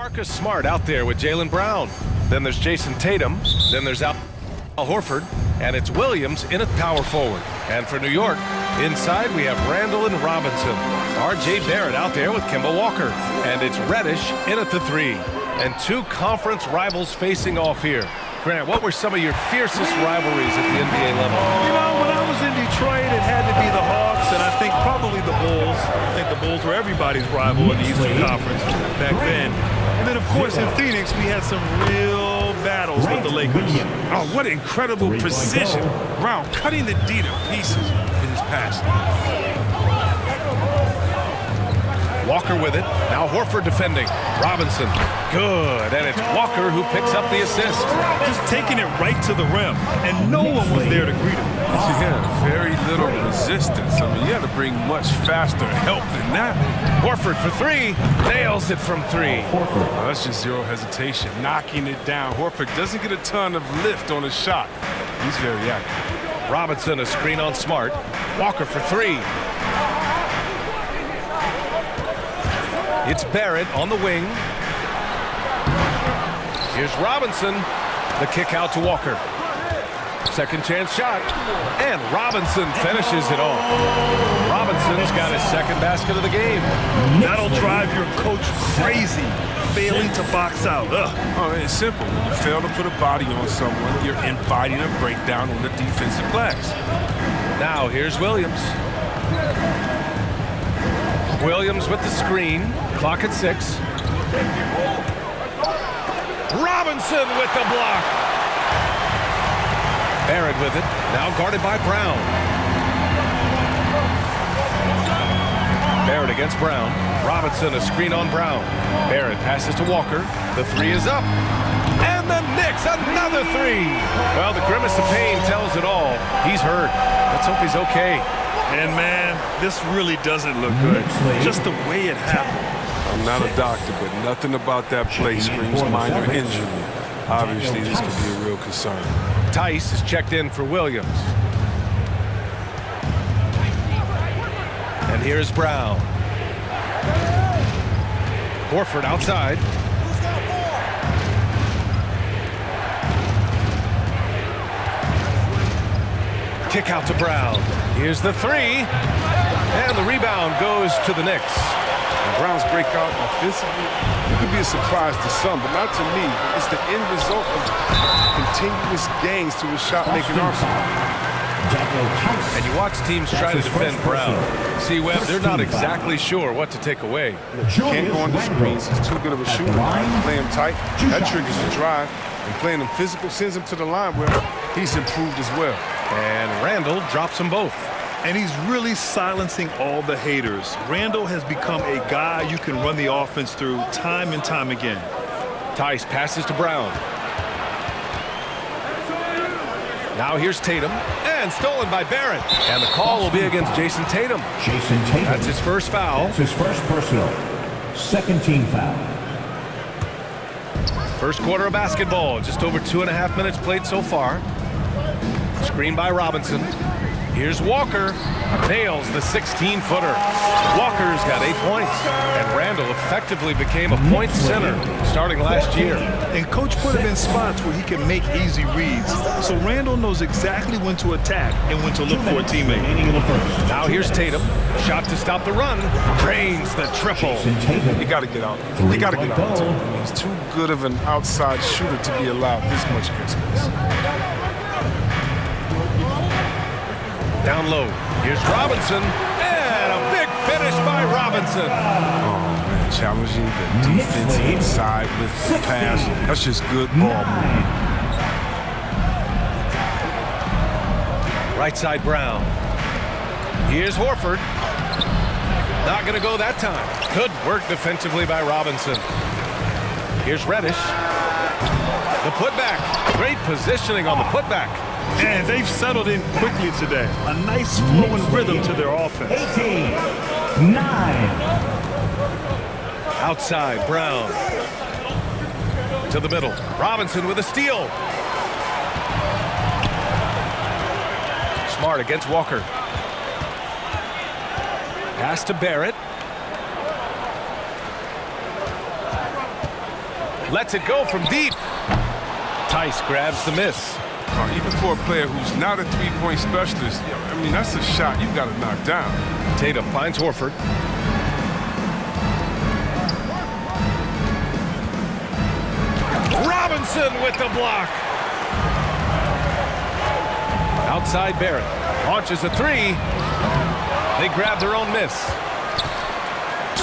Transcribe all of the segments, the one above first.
Marcus Smart out there with Jaylen Brown. Then there's Jason Tatum. Then there's Al Horford. And it's Williams in at power forward. And for New York, inside we have Randall and Robinson. R.J. Barrett out there with Kemba Walker. And it's Reddish in at the 3. And two conference rivals facing off here. Grant, what were some of your fiercest rivalries at the NBA level? You know, when I was in Detroit, it had to be the Hawks, and I think probably the Bulls. I think the Bulls were everybody's rival in the Eastern Conference back then. And then, of course, in Phoenix, we had some real battles with the Lakers. Oh, what incredible precision. Brown cutting the D to pieces in his pass. Walker with it. Now Horford defending. Robinson. Good. And it's Walker who picks up the assist. Just taking it right to the rim, and no one was there to greet him. Yeah, very little resistance. I mean, you had to bring much faster help than that. Horford for 3. Nails it from 3. Well, that's just zero hesitation. Knocking it down. Horford doesn't get a ton of lift on his shot. He's very active. Robinson a screen on Smart. Walker for 3. It's Barrett on the wing. Here's Robinson. The kick out to Walker. Second chance shot. And Robinson finishes it off. Robinson's got his second basket of the game. That'll drive your coach crazy, failing to box out. Oh, it's simple. When you fail to put a body on someone, you're inviting a breakdown on the defensive glass. Now here's Williams. Williams with the screen. Clock at 6. Robinson with the block. Barrett with it. Now guarded by Brown. Barrett against Brown. Robinson a screen on Brown. Barrett passes to Walker. The 3 is up. And the Knicks another 3. Well, the grimace of pain tells it all. He's hurt. Let's hope he's okay. And man, this really doesn't look good. Just the way it happened. I'm not a doctor, but nothing about that play screams minor injury. Obviously, this could be a real concern. Tice is checked in for Williams. And here's Brown. Horford outside. Kick out to Brown. Here's the 3. And the rebound goes to the Knicks. And Brown's breakout offensively, it could be a surprise to some, but not to me. It's the end result of continuous gains to his shot-making arsenal. And you watch teams try to defend Brown. See, Webb, they're not exactly sure what to take away. Can't go on the screens. He's too good of a shooter. Play him tight. That triggers the drive. And playing him physical sends him to the line where he's improved as well. And Randall drops them both. And he's really silencing all the haters. Randall has become a guy you can run the offense through time and time again. Tice passes to Brown. Now here's Tatum. And stolen by Barrett. And the call will be against Jason Tatum. That's his first foul. That's his first personal. Second team foul. First quarter of basketball. Just over 2.5 minutes played so far. Screen by Robinson. Here's Walker. Nails the 16-footer. Walker's got 8 points. And Randall effectively became a point center starting last year. And coach put him in spots where he can make easy reads. So Randall knows exactly when to attack and when to look for a teammate. Now here's Tatum. Shot to stop the run. Drains the triple. You got to get out. You got to get out. He's too good of an outside shooter to be allowed this much space. Down low. Here's Robinson. And a big finish by Robinson. Oh, man. Challenging the defense inside with the pass. That's just good ball movement. Right side Brown. Here's Horford. Not going to go that time. Good work defensively by Robinson. Here's Reddish. The putback. Great positioning on the putback. And they've settled in quickly today. A nice flowing rhythm to their offense. 18-9. Outside, Brown. To the middle. Robinson with a steal. Smart against Walker. Pass to Barrett. Lets it go from deep. Tice grabs the miss. Even for a player who's not a three-point specialist, I mean, that's a shot you got to knock down. Tatum finds Horford. Robinson with the block. Outside Barrett. Launches a three. They grab their own miss.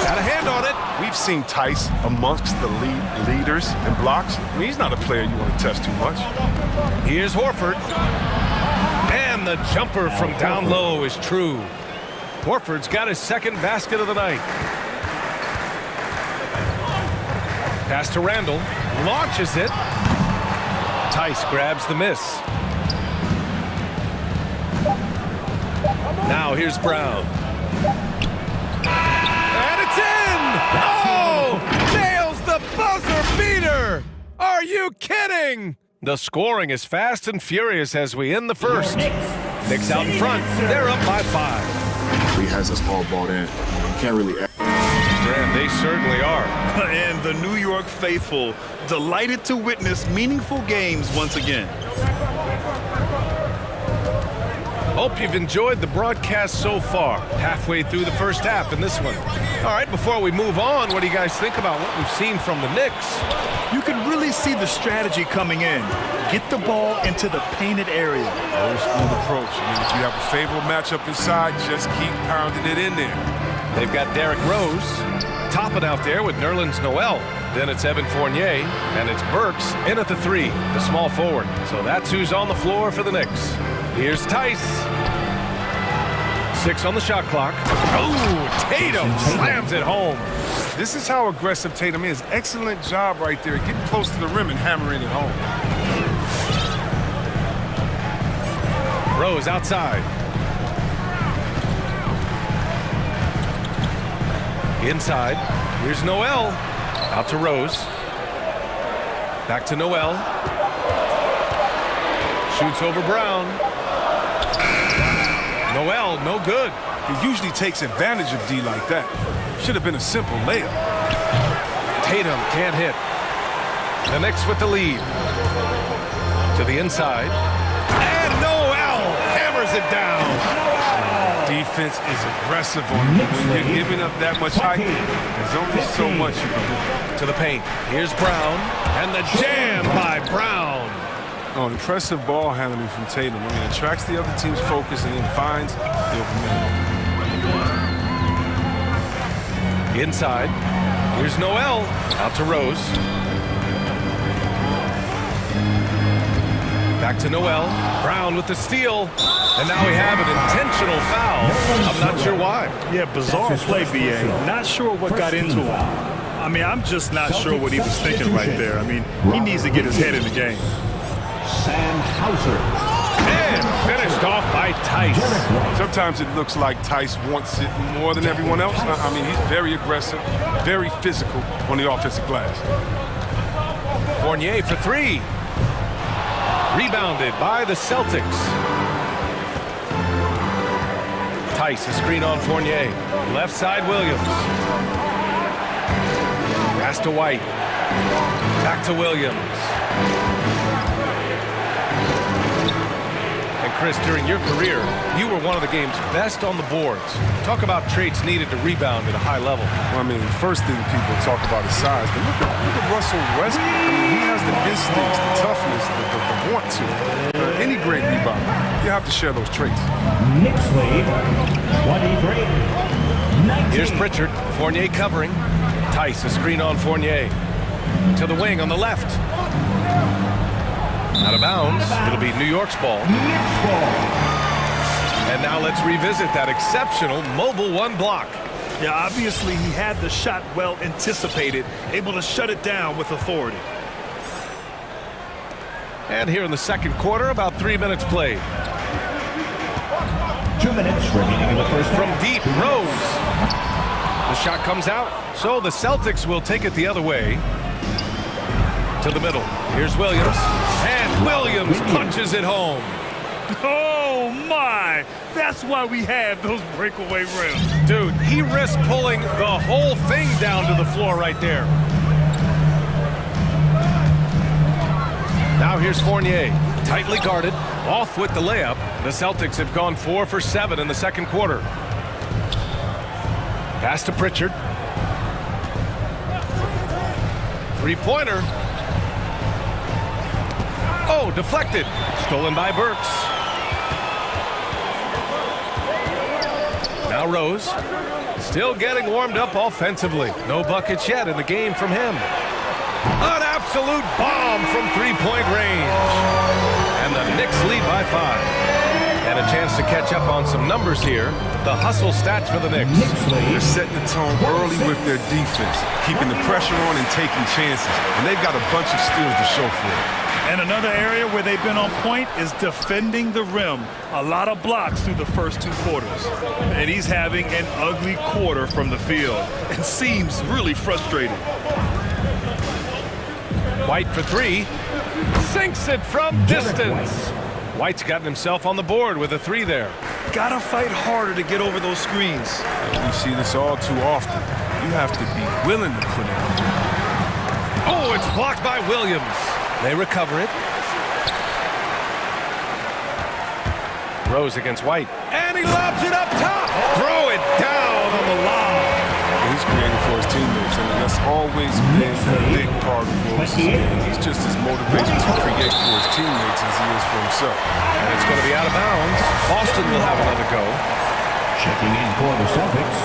Got a hand on it. We've seen Tice amongst the leaders and blocks. I mean, he's not a player you want to test too much. Here's Horford. And the jumper from down low is true. Horford's got his second basket of the night. Pass to Randall. Launches it. Tice grabs the miss. Now here's Brown. And it's in! Oh! Nails the buzzer beater! Are you kidding? The scoring is fast and furious as we end the first. Knicks out in front. They're up by 5. He has us all bought in. Can't really... And they certainly are. And the New York faithful delighted to witness meaningful games once again. Hope you've enjoyed the broadcast so far. Halfway through the first half in this one. All right, before we move on, what do you guys think about what we've seen from the Knicks? You can really see the strategy coming in. Get the ball into the painted area. Old school approach. I mean, if you have a favorable matchup inside, just keep pounding it in there. They've got Derrick Rose topping out there with Nerlens Noel. Then it's Evan Fournier, and it's Burks in at the 3, the small forward. So that's who's on the floor for the Knicks. Here's Tice. 6 on the shot clock. Oh, Tatum slams it home. This is how aggressive Tatum is. Excellent job right there, getting close to the rim and hammering it home. Rose outside. Inside. Here's Noel. Out to Rose. Back to Noel. Shoots over Brown. Noel, no good. He usually takes advantage of D like that. Should have been a simple layup. Tatum can't hit. The Knicks with the lead. To the inside. And Noel hammers it down. Defense is aggressive on him. When you're giving up that much height, there's only so much you can do. To the paint. Here's Brown. And the jam by Brown. Oh, impressive ball handling from Tatum. I mean, attracts the other team's focus and then finds the open man. Inside. Here's Noel. Out to Rose. Back to Noel. Brown with the steal. And now we have an intentional foul. I'm not sure why. Yeah, bizarre play, BA. Not sure what got into him. I mean, I'm just not sure what he was thinking right there. I mean, he needs to get his head in the game. Sam Hauser. And finished off by Tice. Sometimes it looks like Tice wants it more than everyone else. I mean, he's very aggressive, very physical on the offensive glass. Fournier for 3. Rebounded by the Celtics. Tice, a screen on Fournier. Left side, Williams. Pass to White. Back to Williams. And Chris, during your career, you were one of the game's best on the boards. Talk about traits needed to rebound at a high level. Well, I mean, the first thing people talk about is size, but look at Russell Westbrook. I mean, he has the instincts, the toughness, the want to. Any great rebounder, you have to share those traits. Knicks lead, 23-19. Here's Pritchard. Fournier covering. Tice, a screen on Fournier. To the wing on the left. Out of bounds. It'll be New York's ball. Knicks ball. And now let's revisit that exceptional mobile 1 block. Yeah, obviously he had the shot well anticipated, able to shut it down with authority. And here in the second quarter, about 3 minutes played. 2 minutes remaining in the first From half. deep, Rose. The shot comes out, so the Celtics will take it the other way. To the middle. Here's Williams. And Williams punches it home. Oh, my! That's why we have those breakaway rims. Dude, he risked pulling the whole thing down to the floor right there. Now here's Fournier, tightly guarded, off with the layup. The Celtics have gone 4 for 7 in the second quarter. Pass to Pritchard. Three-pointer. Oh, deflected. Stolen by Burks. Now Rose. Still getting warmed up offensively. No buckets yet in the game from him. An absolute bomb from three-point range. And the Knicks lead by 5. And a chance to catch up on some numbers here. The hustle stats for the Knicks. They're setting the tone early with their defense, keeping the pressure on and taking chances. And they've got a bunch of steals to show for it. And another area where they've been on point is defending the rim. A lot of blocks through the first 2 quarters. And he's having an ugly quarter from the field. It seems really frustrated. White for 3. Sinks it from distance. White's gotten himself on the board with a 3 there. Gotta fight harder to get over those screens. We see this all too often. You have to be willing to put it on. Oh, it's blocked by Williams. They recover it. Rose against White. And he lobs it up top. Throw it down on the lob. He's creating for his teammates, and that's always been a big part of Rose's game. He's just as motivated to create for his teammates as he is for himself. And it's going to be out of bounds. Boston will have another go. Checking in for the Celtics.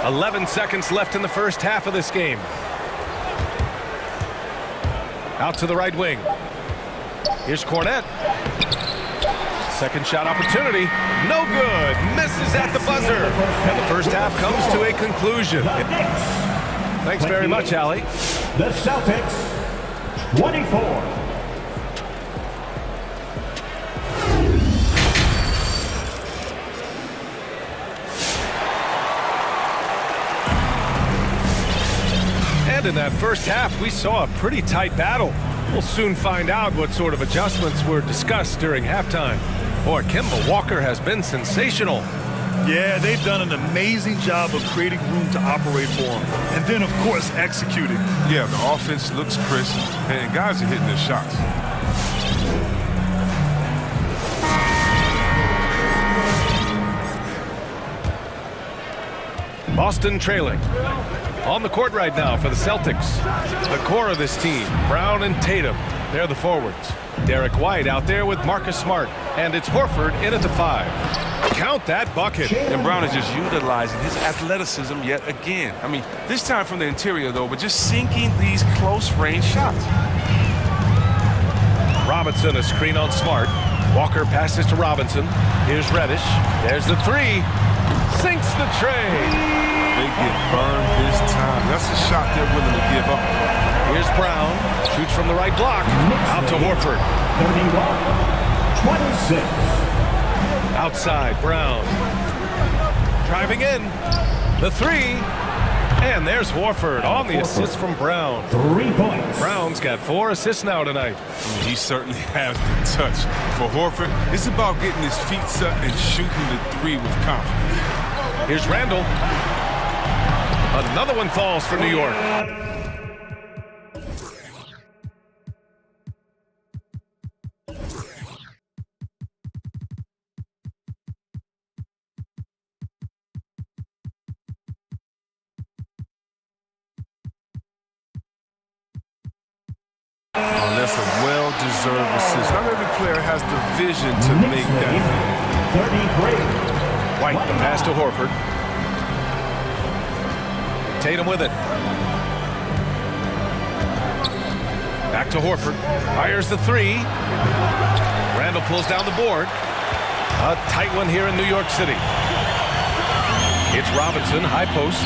11 seconds left in the first half of this game. Out to the right wing. Here's Cornette. Second shot opportunity. No good. Misses at the buzzer. And the first half comes to a conclusion. Thanks very much, Allie. The Celtics, 24. And in that first half, we saw a pretty tight battle. We'll soon find out what sort of adjustments were discussed during halftime. Boy, Kemba Walker has been sensational. Yeah, they've done an amazing job of creating room to operate for him. And then, of course, executing. Yeah, the offense looks crisp, and guys are hitting their shots. Boston trailing. On the court right now for the Celtics. The core of this team, Brown and Tatum. They're the forwards. Derek White out there with Marcus Smart. And it's Horford in at the 5. Count that bucket. And Brown is just utilizing his athleticism yet again. I mean, this time from the interior, though, but just sinking these close-range shots. Robinson, a screen on Smart. Walker passes to Robinson. Here's Reddish. There's the 3. Sinks the tray. They get burned this time. That's a shot they're willing to give up. Here's Brown. Shoots from the right block. Out to Horford. 31-26. Outside, Brown. Driving in. The 3. And there's Horford on the assist from Brown. 3 points. Brown's got 4 assists now tonight. I mean, he certainly has the touch. For Horford, it's about getting his feet set and shooting the 3 with confidence. Here's Randall. Another one falls for New York. Oh, that's a well-deserved assist. Not every player has the vision to make that. 33. White, the pass to Horford. Tatum with it. Back to Horford. Fires the 3. Randall pulls down the board. A tight one here in New York City. It's Robinson, high post.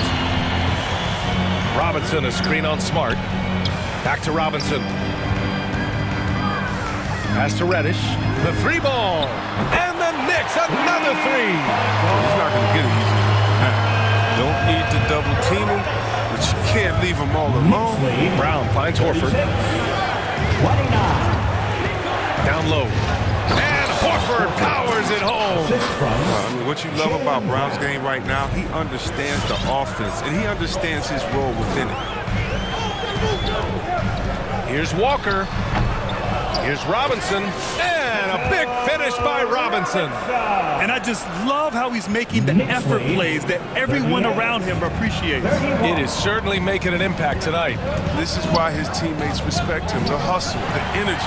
Robinson, a screen on Smart. Back to Robinson. Pass to Reddish. The 3 ball. And the Knicks, another 3. Well, he's not going to get it easy. Don't need to double team him, but you can't leave him all alone. Brown finds Horford. 29. Down low. And Horford powers it home. I mean, what you love about Brown's game right now, he understands the offense, and he understands his role within it. Here's Walker. Here's Robinson, and a big finish by Robinson. And I just love how he's making the effort plays that everyone around him appreciates. It is certainly making an impact tonight. This is why his teammates respect him. The hustle, the energy.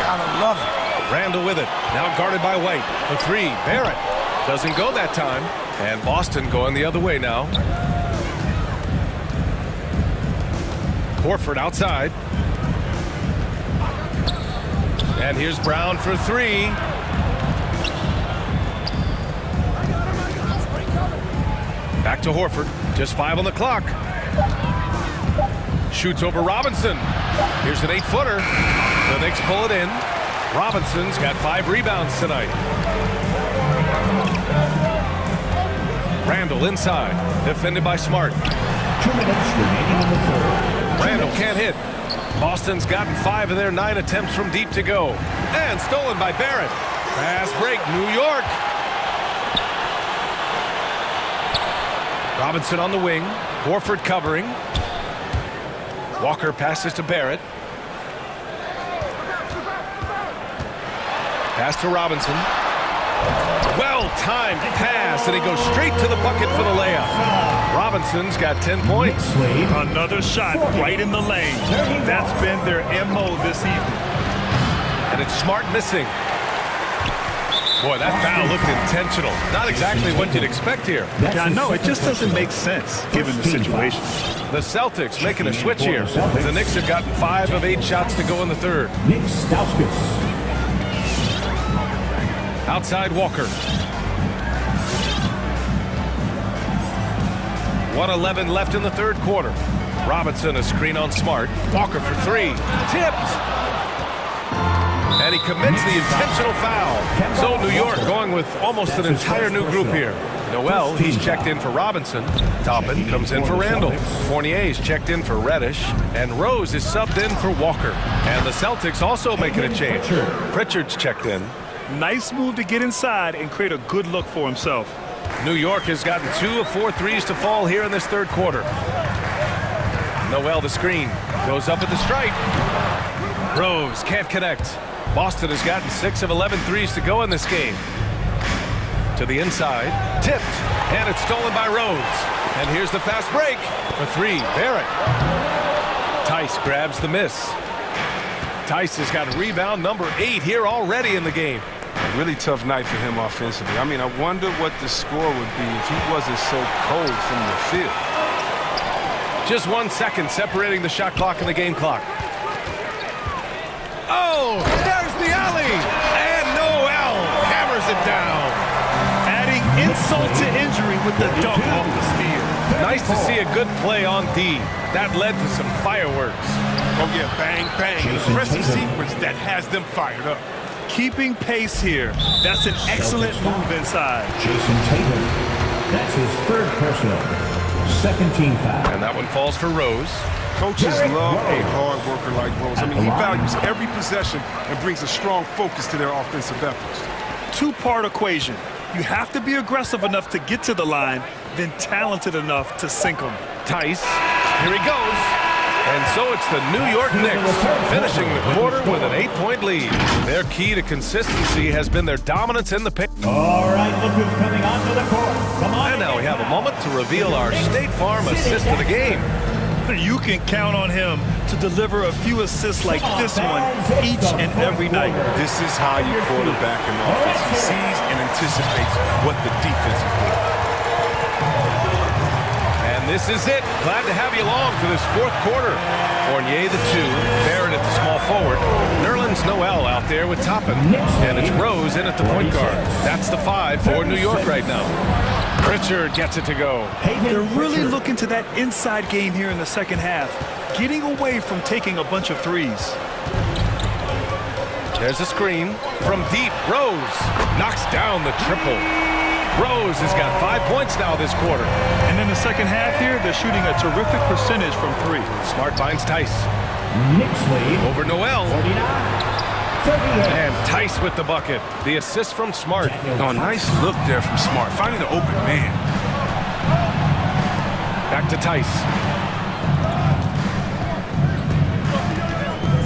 Gotta love it. Randall with it, now guarded by White. For three, Barrett. Doesn't go that time. And Boston going the other way now. Horford outside. And here's Brown for three. Back to Horford. Just 5 on the clock. Shoots over Robinson. Here's an 8-footer. The Knicks pull it in. Robinson's got 5 rebounds tonight. Randall inside. Defended by Smart. 2 minutes remaining in the third. Randall can't hit. Boston's gotten 5 of their 9 attempts from deep to go. And stolen by Barrett. Fast break, New York. Robinson on the wing. Horford covering. Walker passes to Barrett. Pass to Robinson. Well-timed pass, and he goes straight to the bucket for the layup. Robinson's got 10 points. Another shot right in the lane. That's been their MO this evening. And it's Smart missing. Boy, that foul looked intentional. Not exactly what you'd expect here. Yeah, I know. It just doesn't make sense given the situation. The Celtics making a switch here. The Knicks have gotten 5 of 8 shots to go in the third. Nick Stauskas. Outside Walker. 1:11 left in the third quarter. Robinson a screen on Smart. Walker for three. Tipped. And he commits the intentional foul. So New York going with almost an entire new group here. Noel, he's checked in for Robinson. Toppin comes in for Randall. Fournier's checked in for Reddish. And Rose is subbed in for Walker. And the Celtics also making a change. Pritchard's checked in. Nice move to get inside and create a good look for himself. New York has gotten 2 of 4 threes to fall here in this third quarter. Noel the screen. Goes up at the stripe. Rose can't connect. Boston has gotten 6 of 11 threes to go in this game. To the inside. Tipped. And it's stolen by Rose. And here's the fast break. For three, Barrett. Tice grabs the miss. Tice has got rebound number 8 here already in the game. A really tough night for him offensively. I mean, I wonder what the score would be if he wasn't so cold from the field. Just 1 second separating the shot clock and the game clock. Oh, there's the alley. And Noel hammers it down. Adding insult to injury with the dunk off the steal. Nice to see a good play on D. That led to some fireworks. Oh, yeah, bang, bang. An impressive sequence that has them fired up. Keeping pace here. That's an excellent move inside. Jason Tatum. That's his third personal. Second team foul. And that one falls for Rose. Coaches love a hard worker like Rose. I mean, he values every possession and brings a strong focus to their offensive efforts. Two-part equation. You have to be aggressive enough to get to the line, then talented enough to sink them. Tice, here he goes. And so it's the New York Knicks finishing the quarter with an 8-point lead. Their key to consistency has been their dominance in the paint. All right, look who's coming onto the court. Come on. And now we have a moment to reveal our State Farm assist of the game. You can count on him to deliver a few assists like this one each and every night. This is how you quarterback an offense. He sees and anticipates what the defense is doing. And this is it. Glad to have you along for this fourth quarter. Fournier the 2, Barrett at the small forward. Nerlens Noel out there with Toppin. And it's Rose in at the point guard. That's the 5 for New York right now. Pritchard gets it to go. They're really looking to that inside game here in the second half, getting away from taking a bunch of threes. There's a screen from deep. Rose knocks down the triple. Rose has got 5 points now this quarter. And in the second half here, they're shooting a terrific percentage from 3. Smart finds Tice. Knicks lead. Over Noel. 39-38. And Tice with the bucket. The assist from Smart. Oh, nice look there from Smart, finding the open man. Back to Tice.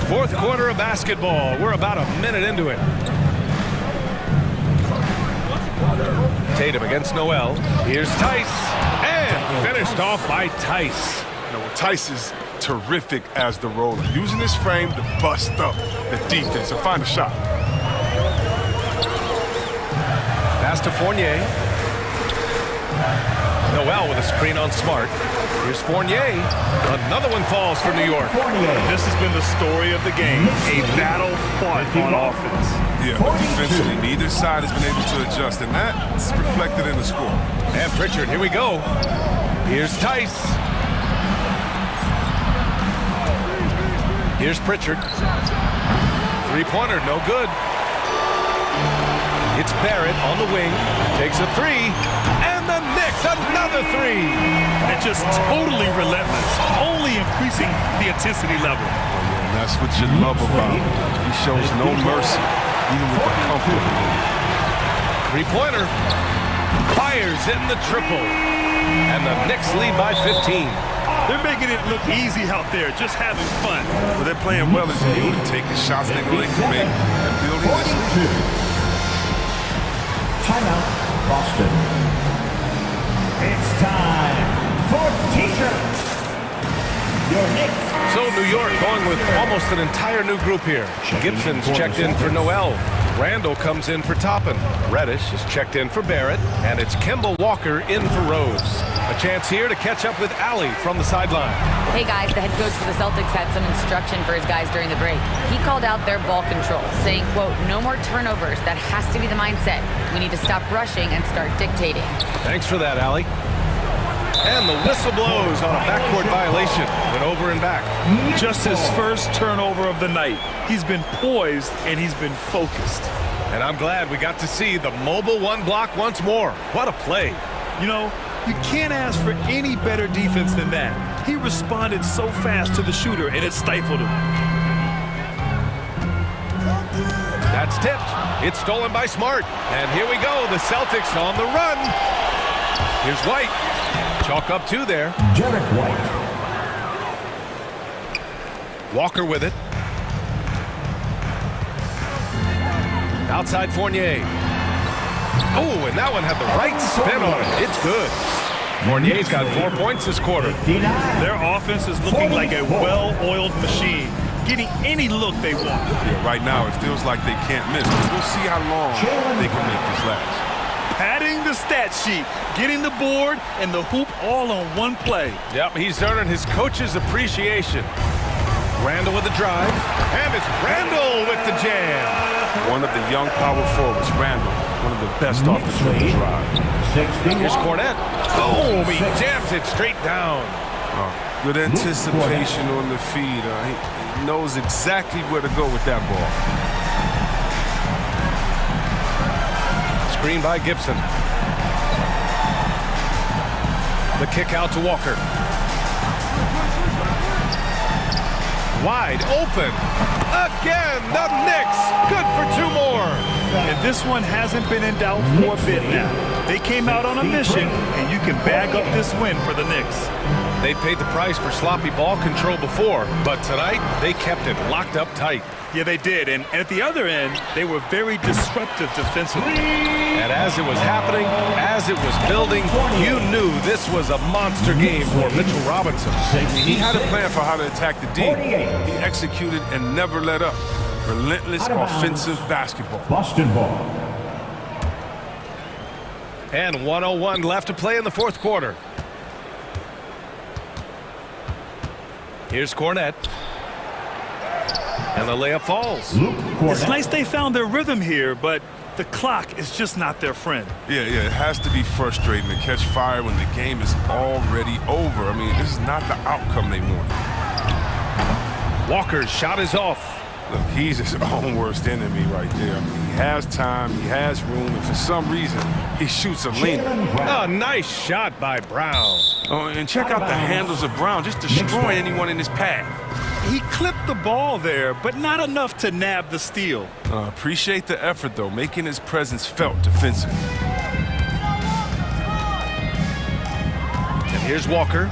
fourth quarter of basketball. We're about a minute into it. Tatum against Noel. Here's Tice. And finished off by Tice. You know, Tice is terrific as the roller, using his frame to bust up the defense and find a shot. Pass to Fournier. Noel with a screen on Smart. Here's Fournier. Another one falls for New York. This has been the story of the game. A battle fought on offense. Yeah, but defensively, neither side has been able to adjust, and that's reflected in the score. And Pritchard, here we go. Here's Tice. Here's Pritchard. Three-pointer, no good. It's Barrett on the wing. Takes a three. And the Knicks, another three. And just totally relentless, only increasing the intensity level. And that's what you love about him. He shows no mercy, even with the comfort. Three-pointer. Fires in the triple. And the Knicks lead by 15. They're making it look easy out there, just having fun. Well, they're playing well as you and taking shots they know they can make and building this lead. Timeout, Boston. It's time for teacher. Your Knicks. So New York going with almost an entire new group here. Gibson's checked in for Noel. Randall comes in for Toppin. Reddish is checked in for Barrett. And it's Kemba Walker in for Rose. A chance here to catch up with Allie from the sideline. Hey guys, the head coach for the Celtics had some instruction for his guys during the break. He called out their ball control, saying, quote, no more turnovers. That has to be the mindset. We need to stop rushing and start dictating. Thanks for that, Allie. And the whistle blows on a backcourt violation. Went over and back. Just his first turnover of the night. He's been poised and he's been focused. And I'm glad we got to see the mobile one block once more. What a play. You know, you can't ask for any better defense than that. He responded so fast to the shooter and it stifled him. That's tipped. It's stolen by Smart. And here we go. The Celtics on the run. Here's White. Chalk up two there. Derek White. Walker with it. Outside Fournier. Oh, and that one had the right spin on it. It's good. Fournier's got 4 points this quarter. Their offense is looking like a well-oiled machine, getting any look they want. Yeah, right now, it feels like they can't miss. We'll see how long they can make this last. Padding the stat sheet, getting the board and the hoop all on one play. Yep, he's earning his coach's appreciation. Randall with the drive, and it's Randall with the jam. One of the young power forwards, Randall, one of the best off the dribble drive. Here's Cornette. Boom, he jams it straight down. Good anticipation on the feed. He knows exactly where to go with that ball. Screen by Gibson. The kick out to Walker. Wide open. Again, the Knicks. Good for two more. And this one hasn't been in doubt for a bit now. They came out on a mission, and you can bag up this win for the Knicks. They paid the price for sloppy ball control before, but tonight they kept it locked up tight. Yeah, they did. And at the other end, they were very disruptive defensively. And as it was happening, as it was building, you knew this was a monster game for Mitchell Robinson. He had a plan for how to attack the D. He executed and never let up. Relentless offensive basketball. Boston ball. And 1:01 left to play in the fourth quarter. Here's Cornette. And the layup falls. It's nice they found their rhythm here, but the clock is just not their friend. Yeah, it has to be frustrating to catch fire when the game is already over. I mean, this is not the outcome they wanted. Walker's shot is off. Look, he's his own worst enemy right there. I mean, he has time, he has room, and for some reason, he shoots a leaner. A nice shot by Brown. Oh, and check out the handles of Brown, just destroy anyone in his path. He clipped the ball there, but not enough to nab the steal. Appreciate the effort, though, making his presence felt defensively. And here's Walker.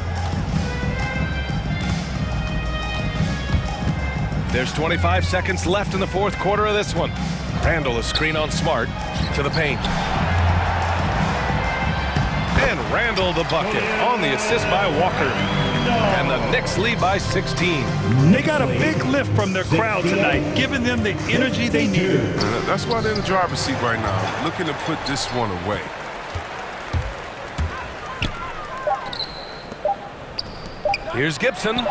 There's 25 seconds left in the fourth quarter of this one. Randall is screen on Smart to the paint. And Randall the bucket on the assist by Walker. And the Knicks lead by 16. They got a big lift from their crowd tonight, giving them the energy they need. That's why they're in the driver's seat right now, looking to put this one away. Here's Gibson.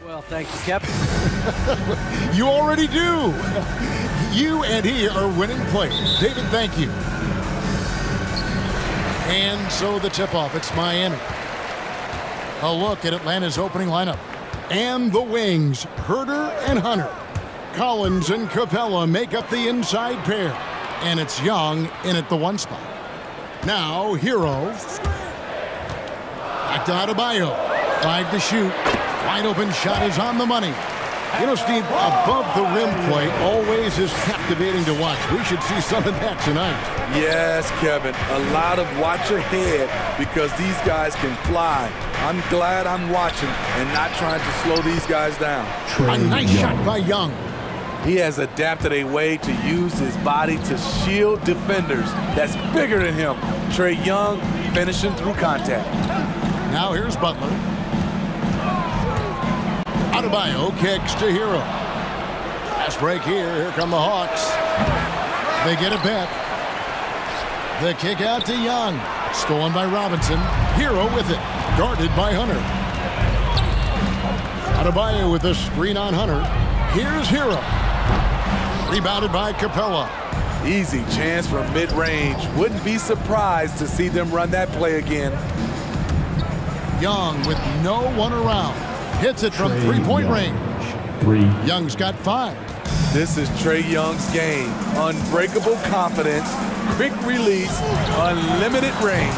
Well, thank you, Captain. You already do. You and he are winning players. David, thank you. And so the tip-off, it's Miami. A look at Atlanta's opening lineup. And the wings, Herder and Hunter. Collins and Capella make up the inside pair. And it's Young in at the one spot. Now, Hero. Back to Adebayo. 5 to shoot. Wide open shot is on the money. You know, Steve, above the rim play always is captivating to watch. We should see some of that tonight. Yes, Kevin. A lot of watch ahead because these guys can fly. I'm glad I'm watching and not trying to slow these guys down. A nice shot by Young. He has adapted a way to use his body to shield defenders that's bigger than him. Trae Young finishing through contact. Now here's Butler. Adebayo kicks to Hero. Fast break here. Here come the Hawks. They get it back. The kick out to Young. Stolen by Robinson. Hero with it. Guarded by Hunter. Adebayo with a screen on Hunter. Here's Hero. Rebounded by Capella. Easy chance from mid-range. Wouldn't be surprised to see them run that play again. Young with no one around. Hits it from three-point range. Young's got 5. This is Trae Young's game. Unbreakable confidence, quick release, unlimited range.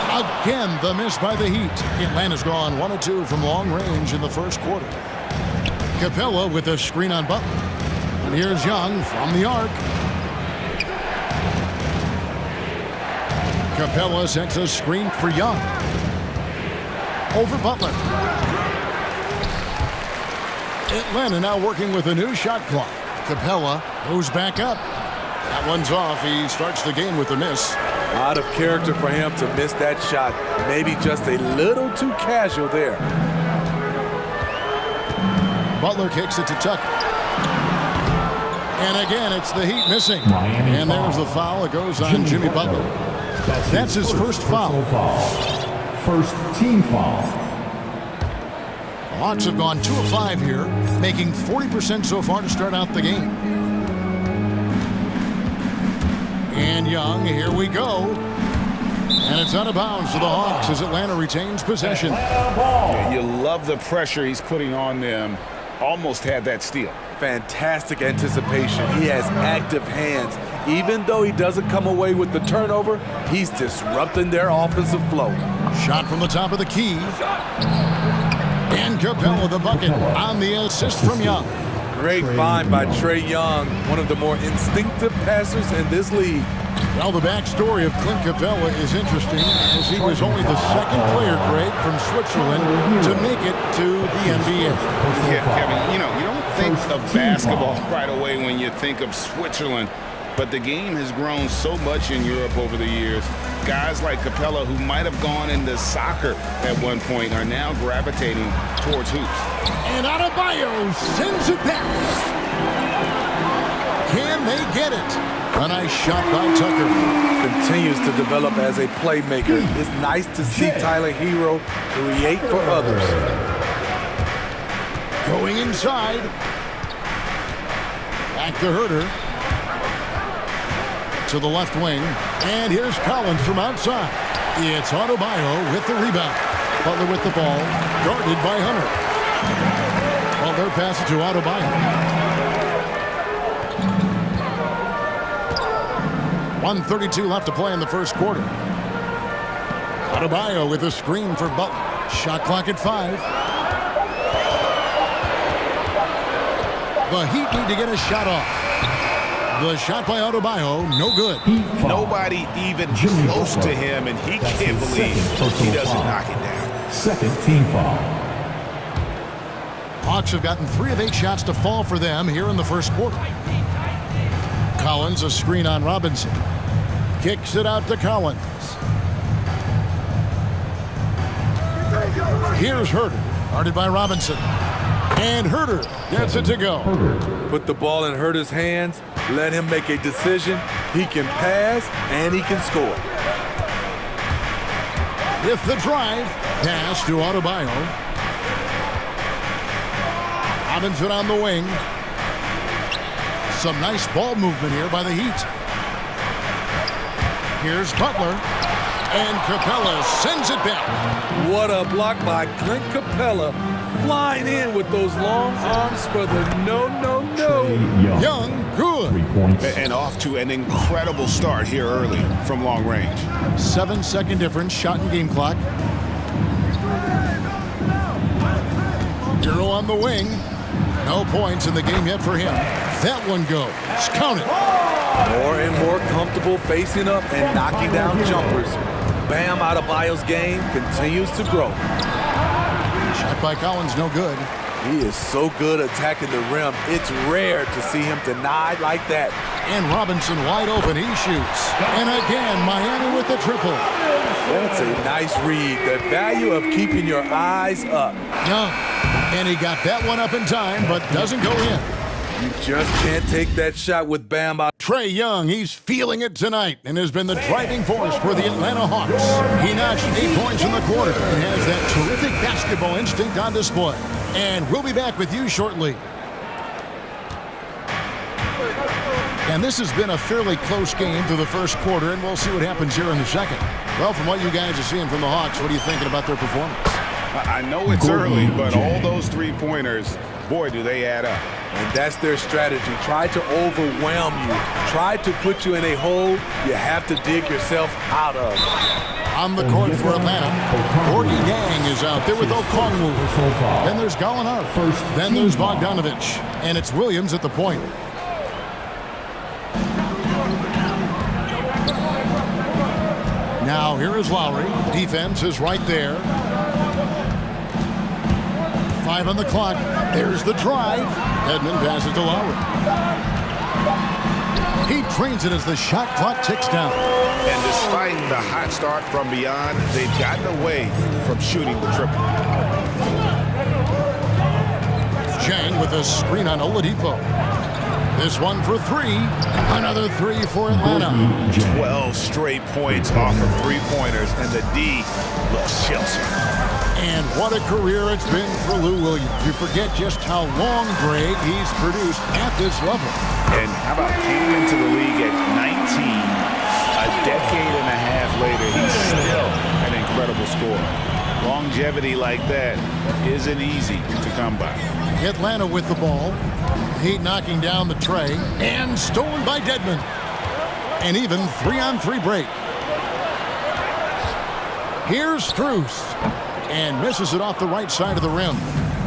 Again, the miss by the Heat. Atlanta's gone 1 of 2 from long range in the first quarter. Capella with a screen on Butler. And here's Young from the arc. Capella sets a screen for Young. Over Butler. Atlanta now working with a new shot clock. Capella moves back up. That one's off. He starts the game with a miss. Out of character for him to miss that shot. Maybe just a little too casual there. Butler kicks it to Tucker. And again, it's the Heat missing. And there's the foul. It goes on Jimmy Butler. That's his first foul. First team foul. The Hawks have gone 2 of 5 here, making 40% so far to start out the game. And Young, here we go. And it's out of bounds to the Hawks as Atlanta retains possession. Yeah, you love the pressure he's putting on them. Almost had that steal. Fantastic anticipation. He has active hands. Even though he doesn't come away with the turnover, he's disrupting their offensive flow. Shot from the top of the key. And Capella the bucket on the assist from Young. Great find by Trae Young, one of the more instinctive passers in this league. Well, the backstory of Clint Capella is interesting, as he was only the second player, Greg, from Switzerland to make it to the NBA. Yeah, Kevin, you don't think of basketball right away when you think of Switzerland, but the game has grown so much in Europe over the years. Guys like Capella, who might have gone into soccer at one point, are now gravitating towards hoops. And Adebayo sends it back. Can they get it? A nice shot by Tucker. Continues to develop as a playmaker. It's nice to see Tyler Hero create for others. Going inside. Back to Herder. To the left wing. And here's Collins from outside. It's Adebayo with the rebound. Butler with the ball. Guarded by Hunter. Butler passes to Adebayo. 1:32 left to play in the first quarter. Adebayo with a screen for Butler. Shot clock at 5. The Heat need to get a shot off. The shot by Adebayo, no good. Nobody even close to him, and he can't believe he doesn't knock it down. Second team foul. Hawks have gotten 3 of 8 shots to fall for them here in the first quarter. Collins, a screen on Robinson. Kicks it out to Collins. Here's Herder, guarded by Robinson. And Herder gets it to go. Put the ball in Herder's hands. Let him make a decision. He can pass and he can score. With the drive, pass to Adebayo. Robinson on the wing. Some nice ball movement here by the Heat. Here's Butler. And Capella sends it back. What a block by Clint Capella. Flying in with those long arms for the no. Young, good. 3 points. And off to an incredible start here early from long range. 7-second difference, shot and game clock. Euro on the wing. No points in the game yet for him. That one goes. Count it. More and more comfortable facing up and knocking down jumpers. Bam Adebayo's game continues to grow. Shot by Collins, no good. He is so good attacking the rim. It's rare to see him denied like that. And Robinson wide open, he shoots. And again, Miami with the triple. That's a nice read. The value of keeping your eyes up. Young. And he got that one up in time, but doesn't go in. You just can't take that shot with Bam. Trae Young, he's feeling it tonight and has been the driving force for the Atlanta Hawks. He notched 8 points in the quarter and has that terrific basketball instinct on display. And we'll be back with you shortly. And this has been a fairly close game through the first quarter, and we'll see what happens here in the second. Well, from what you guys are seeing from the Hawks, what are you thinking about their performance? I know it's early, but all those three-pointers, boy, do they add up. And that's their strategy. Try to overwhelm you. Try to put you in a hole you have to dig yourself out of. On the court for Atlanta, Gorgie Gang is out there with Okongwu. Then there's Gallinari. Then there's Bogdanovich. And it's Williams at the point. Now here is Lowry. Defense is right there. 5 on the clock. There's the drive. Edmond passes to Lowry. He trains it as the shot clock ticks down. And despite the hot start from beyond, they've gotten away from shooting the triple. Chang with a screen on Oladipo. This one for 3. Another 3 for Atlanta. 12 straight points off of three-pointers, and the D looks Chelsea. And what a career it's been for Lou Williams. You forget just how long, Greg, he's produced at this level. And how about came into the league at 19, a decade and a half later, he's still an incredible scorer. Longevity like that isn't easy to come by. Atlanta with the ball. Heat knocking down the tray. And stolen by Dedmon. And even 3-on-3 break. Here's Strus. And misses it off the right side of the rim.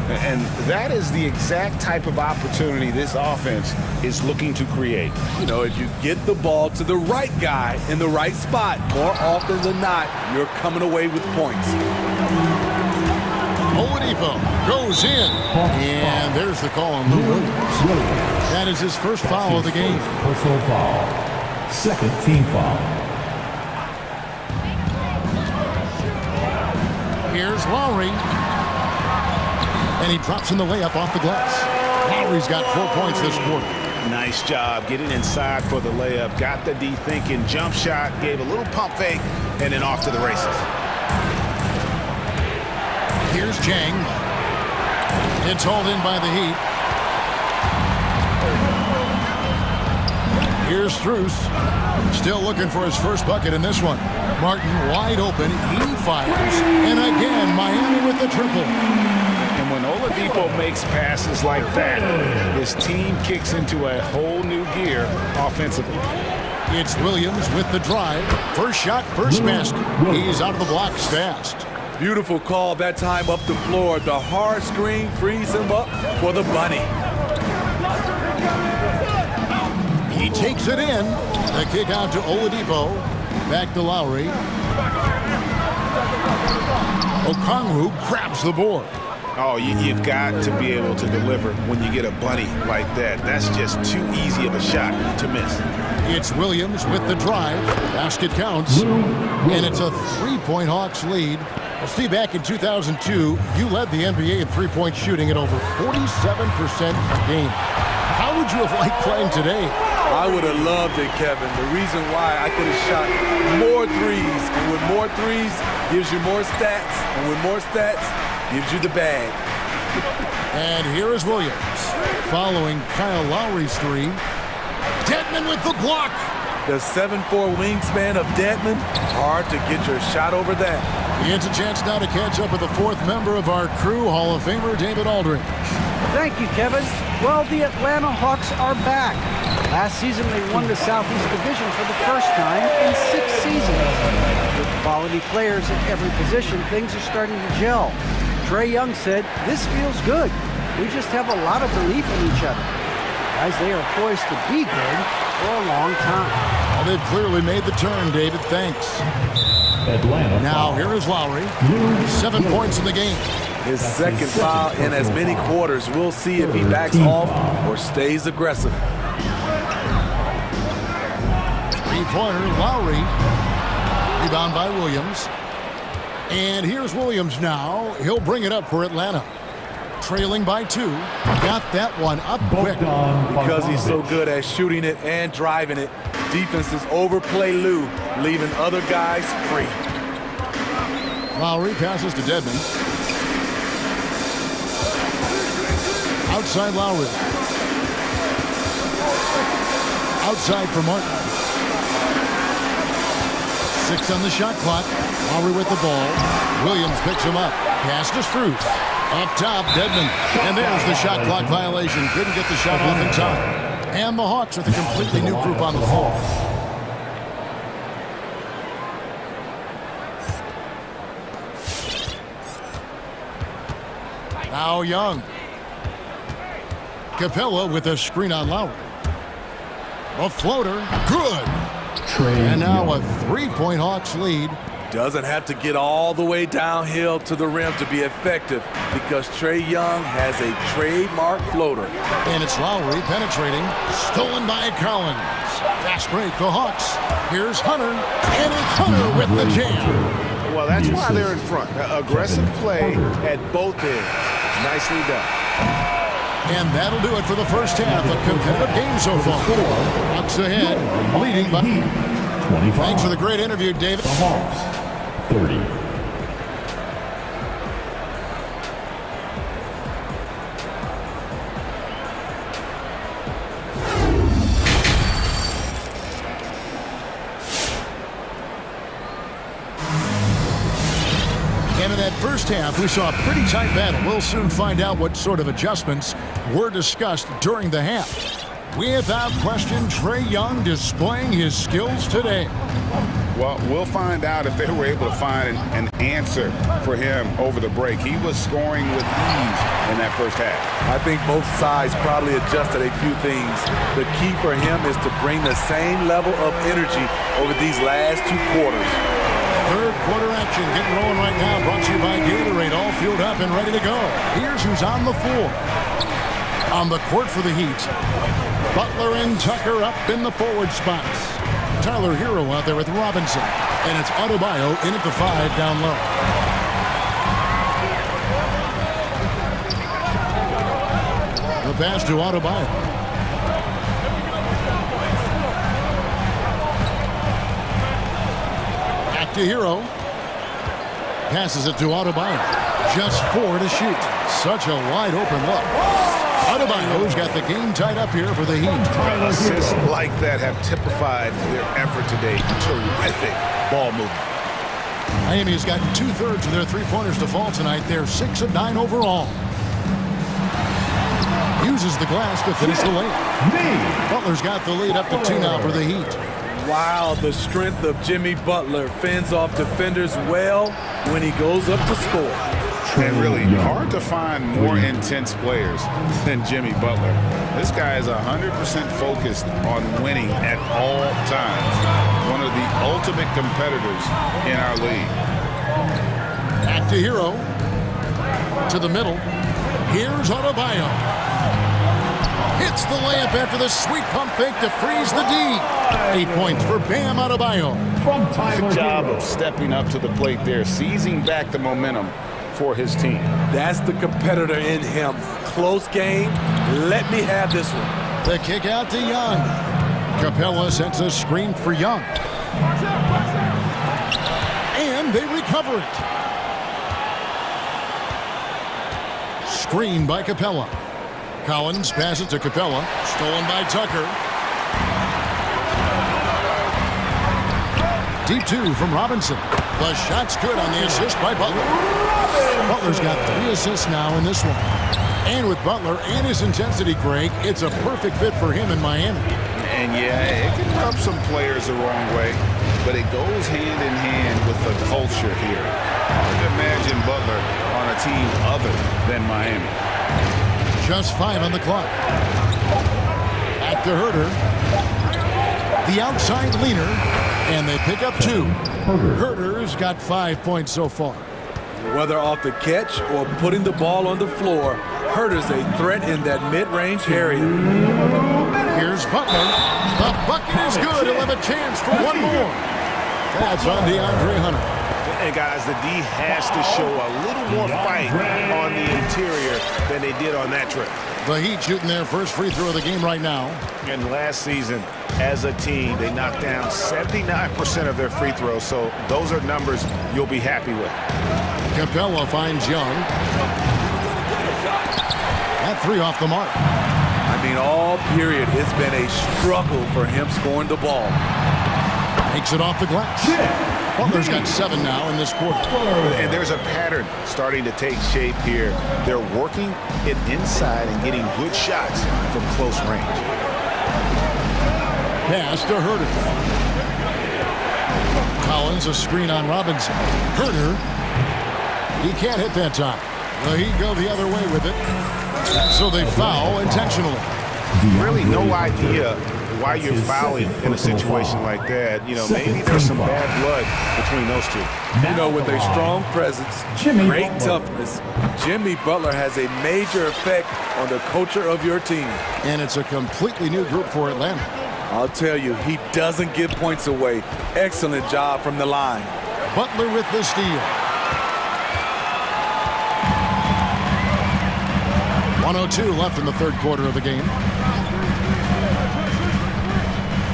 And that is the exact type of opportunity this offense is looking to create. You know, if you get the ball to the right guy in the right spot, more often than not, you're coming away with points. Oladipo goes in. And there's the call on Lou Williams. That is his first foul of the game. Personal foul. Second team foul. Here's Lowry. And he drops in the layup off the glass. Lowry's got 4 points this quarter. Nice job getting inside for the layup. Got the D thinking. Jump shot. Gave a little pump fake. And then off to the races. Here's Chang. It's hauled in by the Heat. Here's Strus. Still looking for his first bucket in this one. Martin wide open. He fires. And again, Miami with the triple. And when Oladipo makes passes like that, his team kicks into a whole new gear offensively. It's Williams with the drive. First shot, first basket. He's out of the blocks fast. Beautiful call that time up the floor. The hard screen frees him up for the bunny. He takes it in. The kick out to Oladipo. Back to Lowry. Okongwu grabs the board. Oh, you've got to be able to deliver when you get a bunny like that. That's just too easy of a shot to miss. It's Williams with the drive. Basket counts. And it's a 3-point Hawks lead. Well, Steve, back in 2002, you led the NBA in three-point shooting at over 47% a game. How would you have liked playing today? I would have loved it, Kevin. The reason why I could have shot more threes. And with more threes, gives you more stats. And with more stats, gives you the bag. And here is Williams. Following Kyle Lowry's three. Dedmon with the block. The 7'4" wingspan of Dedmon, hard to get your shot over that. He gets a chance now to catch up with the fourth member of our crew, Hall of Famer David Aldridge. Thank you, Kevin. Well, the Atlanta Hawks are back. Last season, they won the Southeast Division for the first time in 6 seasons. With quality players at every position, things are starting to gel. Trae Young said, "This feels good. We just have a lot of belief in each other." Guys, they are poised to be good for a long time. Well, they've clearly made the turn, David. Thanks. Atlanta. Now, here is Lowry. 7 points in the game. His second foul in as many quarters. We'll see if he backs off or stays aggressive. Three-pointer, Lowry. Rebound by Williams. And here's Williams now. He'll bring it up for Atlanta. Trailing by 2. Got that one up quick. Because he's so good at shooting it and driving it, defenses overplay Lou, leaving other guys free. Lowry passes to Dedmon. Outside Lowry. Outside for Martin. 6 on the shot clock. Lowry with the ball. Williams picks him up. Pass to Struth. Up top, Dedmon. And there's the shot clock violation. Couldn't get the shot off in time. And the Hawks with a completely new group on the floor. Now Young. Capella with a screen on Lowry. A floater. Good. And now a 3-point Hawks lead. Doesn't have to get all the way downhill to the rim to be effective because Trae Young has a trademark floater. And it's Lowry penetrating. Stolen by Collins. Fast break, the Hawks. Here's Hunter. And it's Hunter with the jam. Well, that's why they're in front. Aggressive play at both ends. Nicely done. And that'll do it for the first half. A competitive game so far. Hawks ahead, leading by 25. Thanks for the great interview, David. The Hawks, 30. And in that first half, we saw a pretty tight battle. We'll soon find out what sort of adjustments were discussed during the half. Without question, Trae Young displaying his skills today. Well, we'll find out if they were able to find an answer for him over the break. He was scoring with ease in that first half. I think both sides probably adjusted a few things. The key for him is to bring the same level of energy over these last 2 quarters. Third quarter action getting rolling right now. Brought to you by Gatorade. All fueled up and ready to go. Here's who's on the floor. On the court for the Heat. Butler and Tucker up in the forward spots. Tyler Hero out there with Robinson. And it's Adebayo in at the 5 down low. The pass to Adebayo. Back to Hero. Passes it to Adebayo. Just 4 to shoot. Such a wide open look. Adebayo's got the game tied up here for the Heat. Assists like that have typified their effort today. Terrific ball movement. Miami's got 2/3 of their three-pointers to fall tonight. They're 6 of 9 overall. Uses the glass to finish the layup. Butler's got the lead up to 2 now for the Heat. Wow, the strength of Jimmy Butler fends off defenders well when he goes up to score. And really hard to find more intense players than Jimmy Butler. This guy is 100% focused on winning at all times. One of the ultimate competitors in our league. Back to Hero. To the middle. Here's Adebayo. Hits the layup after the sweet pump fake to freeze the D. 8 points for Bam Adebayo. Good job of stepping up to the plate there, seizing back the momentum for his team. That's the competitor in him. Close game. Let me have this one. The kick out to Young. Capella sends a screen for Young. And they recover it. Screen by Capella. Collins passes to Capella. Stolen by Tucker. Deep 2 from Robinson. The shot's good on the assist by Butler. Butler's got 3 assists now in this one. And with Butler and his intensity, Greg, it's a perfect fit for him in Miami. And yeah, it can rub some players the wrong way, but it goes hand in hand with the culture here. Hard to imagine Butler on a team other than Miami. Just 5 on the clock. Back to Herter. The outside leaner, and they pick up 2. Herter's got 5 points so far. Whether off the catch or putting the ball on the floor, Herter's a threat in that mid-range area. Here's Butler. The bucket is good. He'll have a chance for one more. That's on DeAndre Hunter. And guys, the D has to show a little more fight on the interior than they did on that trip. The Heat shooting their first free throw of the game right now. And last season, as a team, they knocked down 79% of their free throws, so those are numbers you'll be happy with. Capella finds Young. That 3 off the mark. I mean, all period, it's been a struggle for him scoring the ball. Takes it off the glass. Butler's got 7 now in this quarter. And there's a pattern starting to take shape here. They're working it inside and getting good shots from close range. Pass to Herter. Collins, a screen on Robinson. Herter, he can't hit that time. The Heat go the other way with it. So they foul intentionally. Really no idea why you're fouling in a situation like that. You know, maybe there's some bad blood between those two. You know, with a strong presence, great toughness, Jimmy Butler has a major effect on the culture of your team. And it's a completely new group for Atlanta. I'll tell you, he doesn't give points away. Excellent job from the line. Butler with the steal. 1:02 left in the third quarter of the game.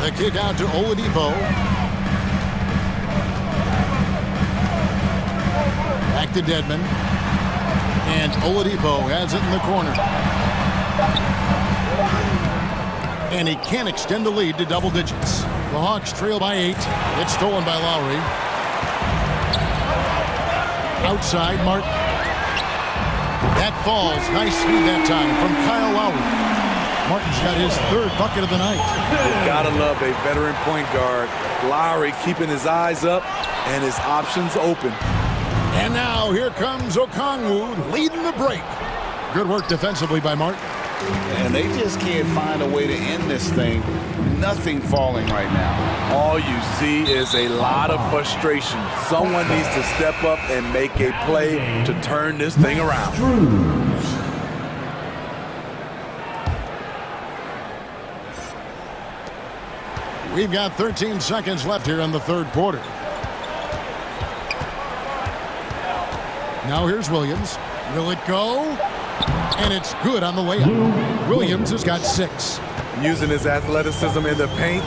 The kick out to Oladipo. Back to Dedmon. And Oladipo has it in the corner. And he can extend the lead to double digits. The Hawks trail by 8. It's stolen by Lowry. Outside, Martin. That falls. Nice feed that time from Kyle Lowry. Martin's got his 3rd bucket of the night. You gotta love a veteran point guard. Lowry keeping his eyes up and his options open. And now here comes Okongwu leading the break. Good work defensively by Martin. And they just can't find a way to end this thing. Nothing falling right now. All you see is a lot of frustration. Someone needs to step up and make a play to turn this thing around. We've got 13 seconds left here in the third quarter. Now here's Williams. Will it go? And it's good on the layup. Williams has got 6. Using his athleticism in the paint,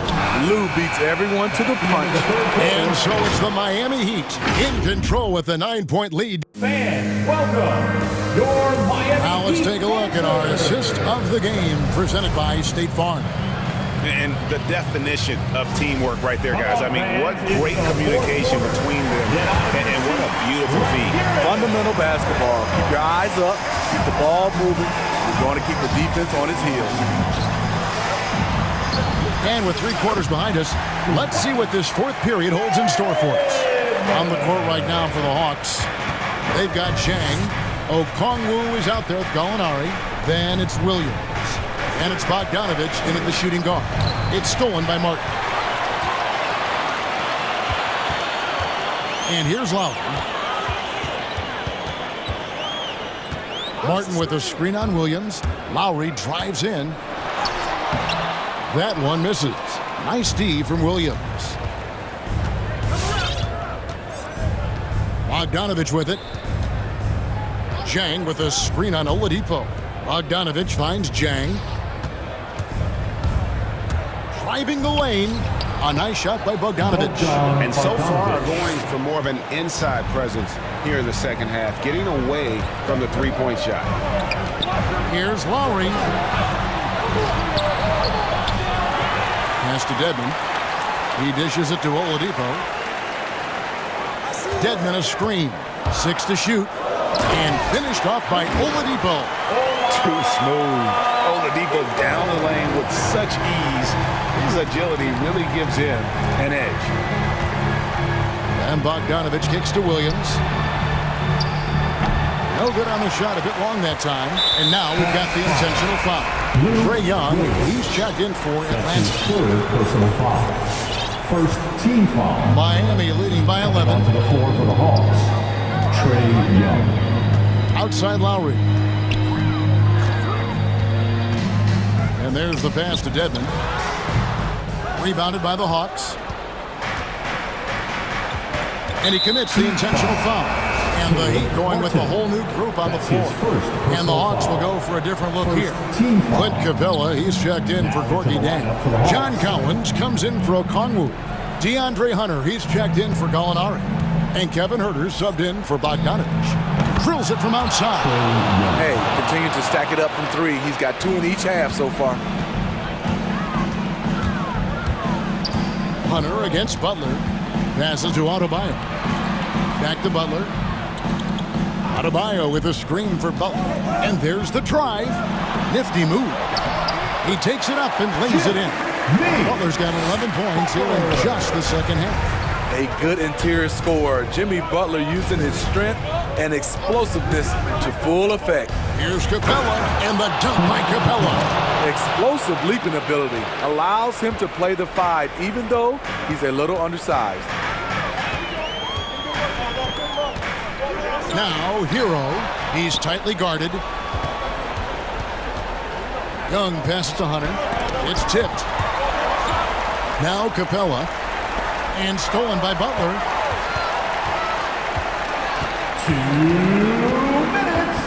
Lou beats everyone to the punch. And so it's the Miami Heat in control with a 9-point lead. Fans, welcome your Miami Now let's take a look at our assist of the game presented by State Farm. And the definition of teamwork right there, guys. I mean, what great communication between them, and what a beautiful feed. Fundamental basketball. Keep your eyes up, keep the ball moving. You're going to keep the defense on its heels. And with 3 quarters behind us, let's see what this 4th period holds in store for us. On the court right now for the Hawks, they've got Chang. Okongwu is out there with Gallinari. Then it's Williams. And it's Bogdanovich in at the shooting guard. It's stolen by Martin. And here's Lowry. Martin with a screen on Williams. Lowry drives in. That one misses. Nice D from Williams. Bogdanovich with it. Jang with a screen on Oladipo. Bogdanovich finds Jang. Driving the lane. A nice shot by Bogdanovich. And so far going for more of an inside presence here in the second half, getting away from the 3-point shot. Here's Lowry. Pass to Dedmon. He dishes it to Oladipo. Dedmon a screen. 6 to shoot. And finished off by Oladipo. Too smooth. Oladipo down the lane with such ease. His agility really gives him an edge. And Bogdanovich kicks to Williams. No good on the shot, a bit long that time. And now we've got the intentional foul. Trae Young, he's checked in for Atlanta. Third personal foul. First team foul. Miami leading by 11. Onto the floor for the Hawks. Trae Young. Outside Lowry. And there's the pass to Dedmon. Rebounded by the Hawks. And he commits the intentional foul. And the Heat going with a whole new group on the floor. And the Hawks will go for a different look here. Clint Capella, he's checked in for Gorgie Dang. John Collins comes in for Okongwu. DeAndre Hunter, he's checked in for Gallinari. And Kevin Huerter subbed in for Bogdanovich. Drills it from outside. Hey, continue to stack it up from 3. He's got 2 in each half so far. Hunter against Butler. Passes to Adebayo. Back to Butler. Adebayo with a screen for Butler. And there's the drive. Nifty move. He takes it up and lays it in. Butler's got 11 points here in just the second half. A good interior scorer. Jimmy Butler using his strength and explosiveness to full effect. Here's Capella and the dunk by Capella. Explosive leaping ability allows him to play the 5 even though he's a little undersized. Now, Hero. He's tightly guarded. Young passes to Hunter. It's tipped. Now Capella. And stolen by Butler. 2 minutes.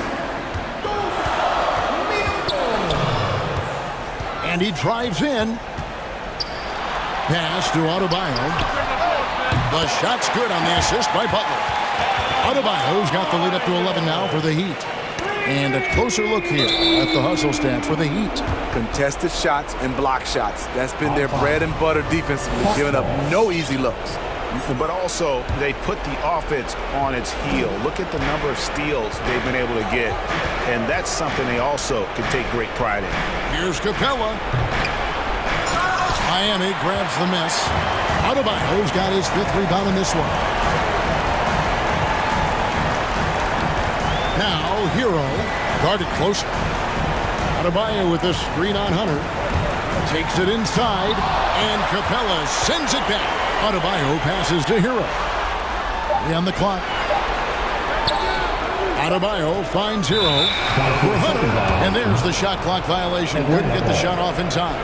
And he drives in. Pass to Adebayo. The shot's good on the assist by Butler. Adebayo's got the lead up to 11 now for the Heat. And a closer look here at the hustle stats for the Heat. Contested shots and block shots. That's been their bread and butter defensively, giving up no easy looks. But also, they put the offense on its heel. Look at the number of steals they've been able to get. And that's something they also can take great pride in. Here's Capella. Miami grabs the miss. Adebayo's got his 5th rebound in this one. Now, Hero, guarded closer. Adebayo with the screen on Hunter. Takes it inside, and Capella sends it back. Adebayo passes to Hero. 3 on the clock. Adebayo finds Hero for Hunter. And there's the shot clock violation. Couldn't get the shot off in time.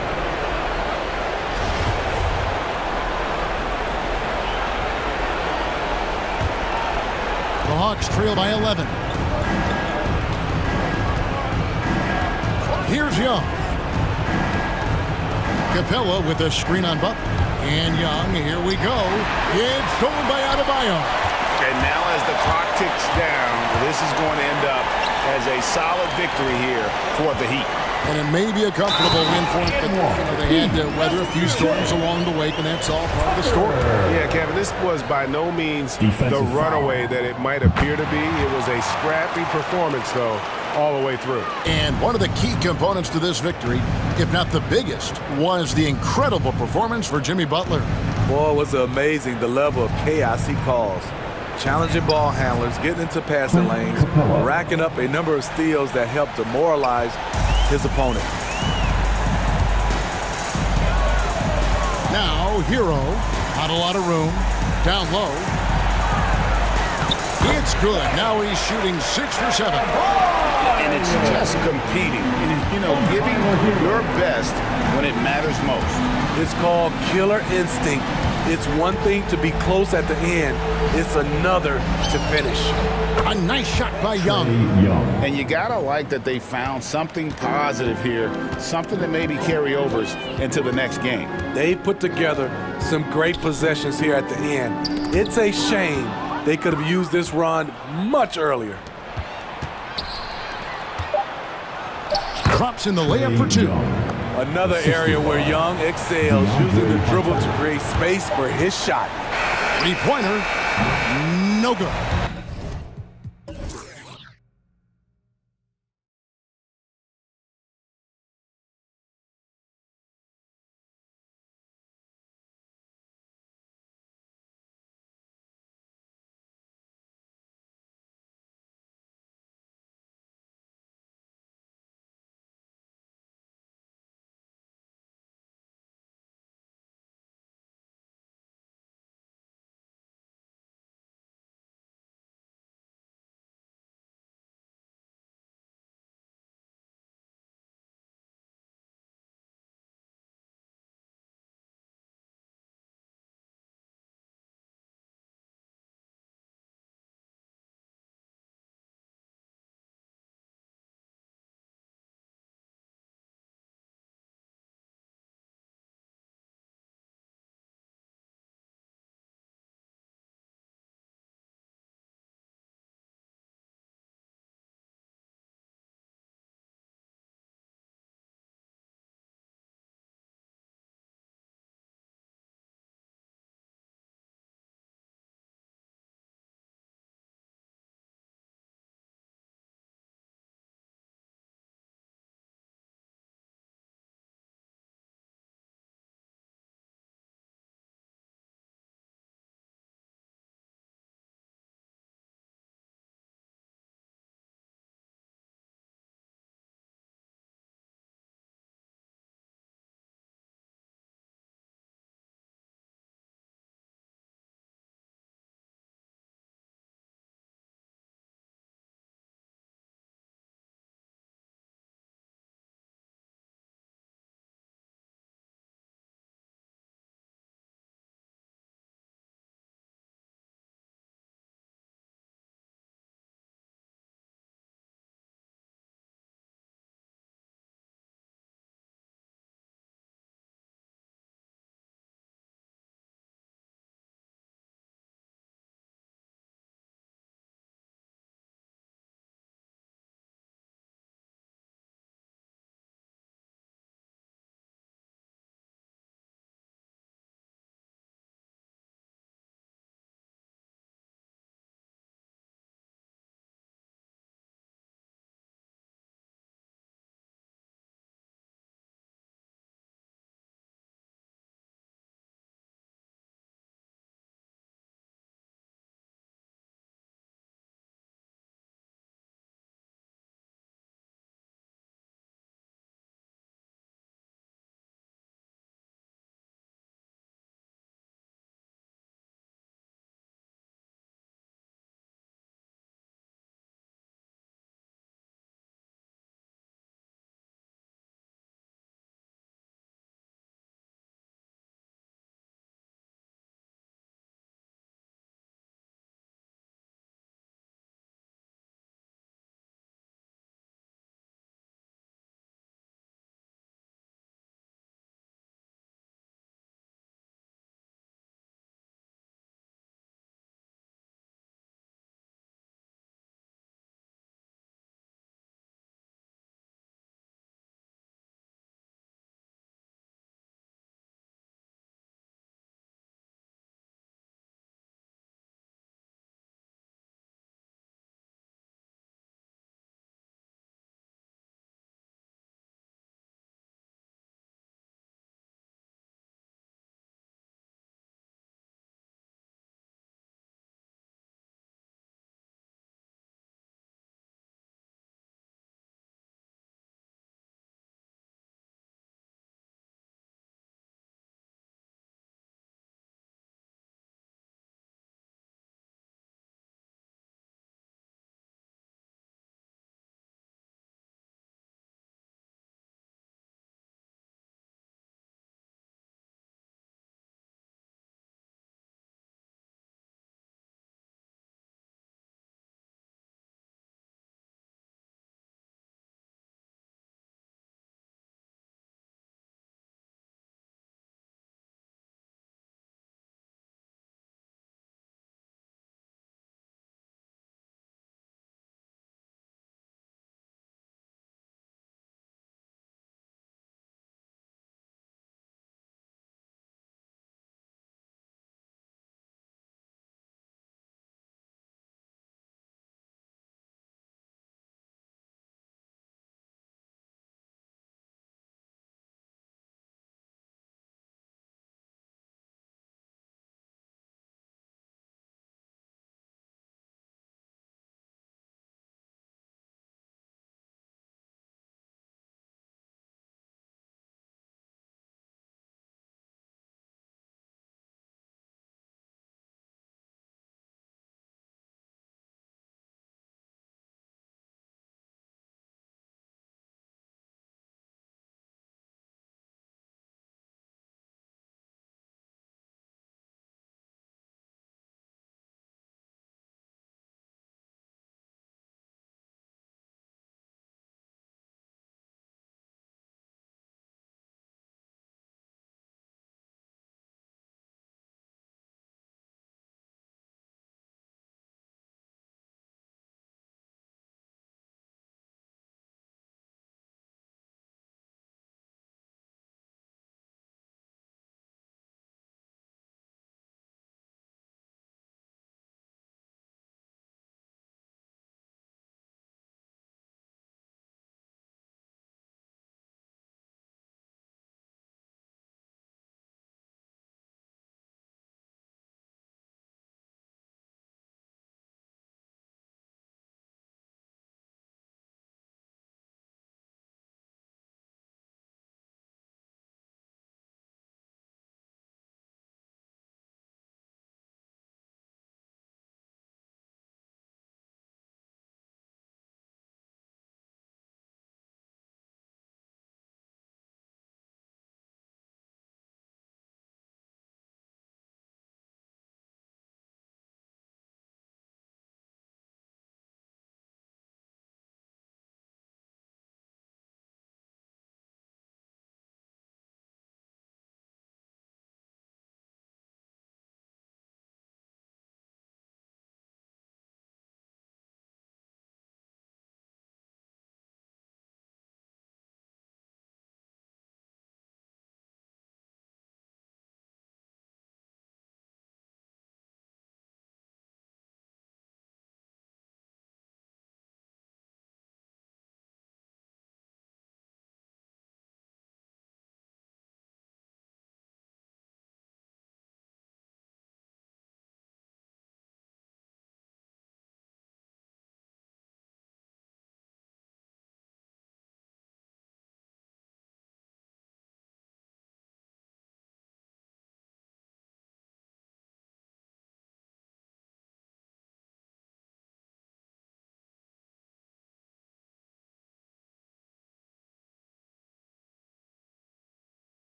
The Hawks trail by 11. Here's Young. Capella with a screen on Butler. And Young, here we go. It's stolen by Adebayo. And now as the clock ticks down, this is going to end up as a solid victory here for the Heat. And it may be a comfortable win for them, but they had to weather a few storms along the way, and that's all part of the story. Yeah, Kevin, this was by no means the runaway that it might appear to be. It was a scrappy performance, though, all the way through. And one of the key components to this victory, if not the biggest, was the incredible performance for Jimmy Butler. Boy, it was amazing the level of chaos he caused. Challenging ball handlers, getting into passing lanes, racking up a number of steals that helped demoralize his opponent. Now, Hero, not a lot of room, down low. It's good. Now he's shooting 6 for 7. And it's just competing. You know, giving your best when it matters most. It's called killer instinct. It's one thing to be close at the end. It's another to finish. A nice shot by Young. And you gotta like that they found something positive here, something that maybe carry overs into the next game. They put together some great possessions here at the end. It's a shame they could have used this run much earlier. drops in the layup for two. Another area where Young excels, using the dribble to create space for his shot. Three-pointer, no good.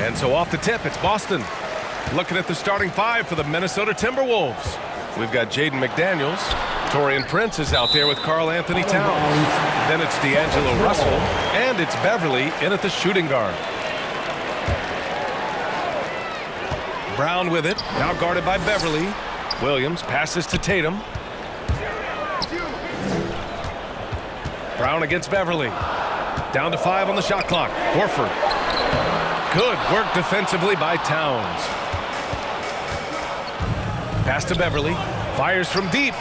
And so off the tip, it's Boston. Looking at the starting five for the Minnesota Timberwolves. We've got Jaden McDaniels. Taurean Prince is out there with Karl Anthony Towns. Then it's D'Angelo Russell. And it's Beverly in at the shooting guard. Brown with it, now guarded by Beverly. Williams passes to Tatum. Brown against Beverly. Down to 5 on the shot clock. Horford. Good work defensively by Towns. Pass to Beverly. Fires from deep.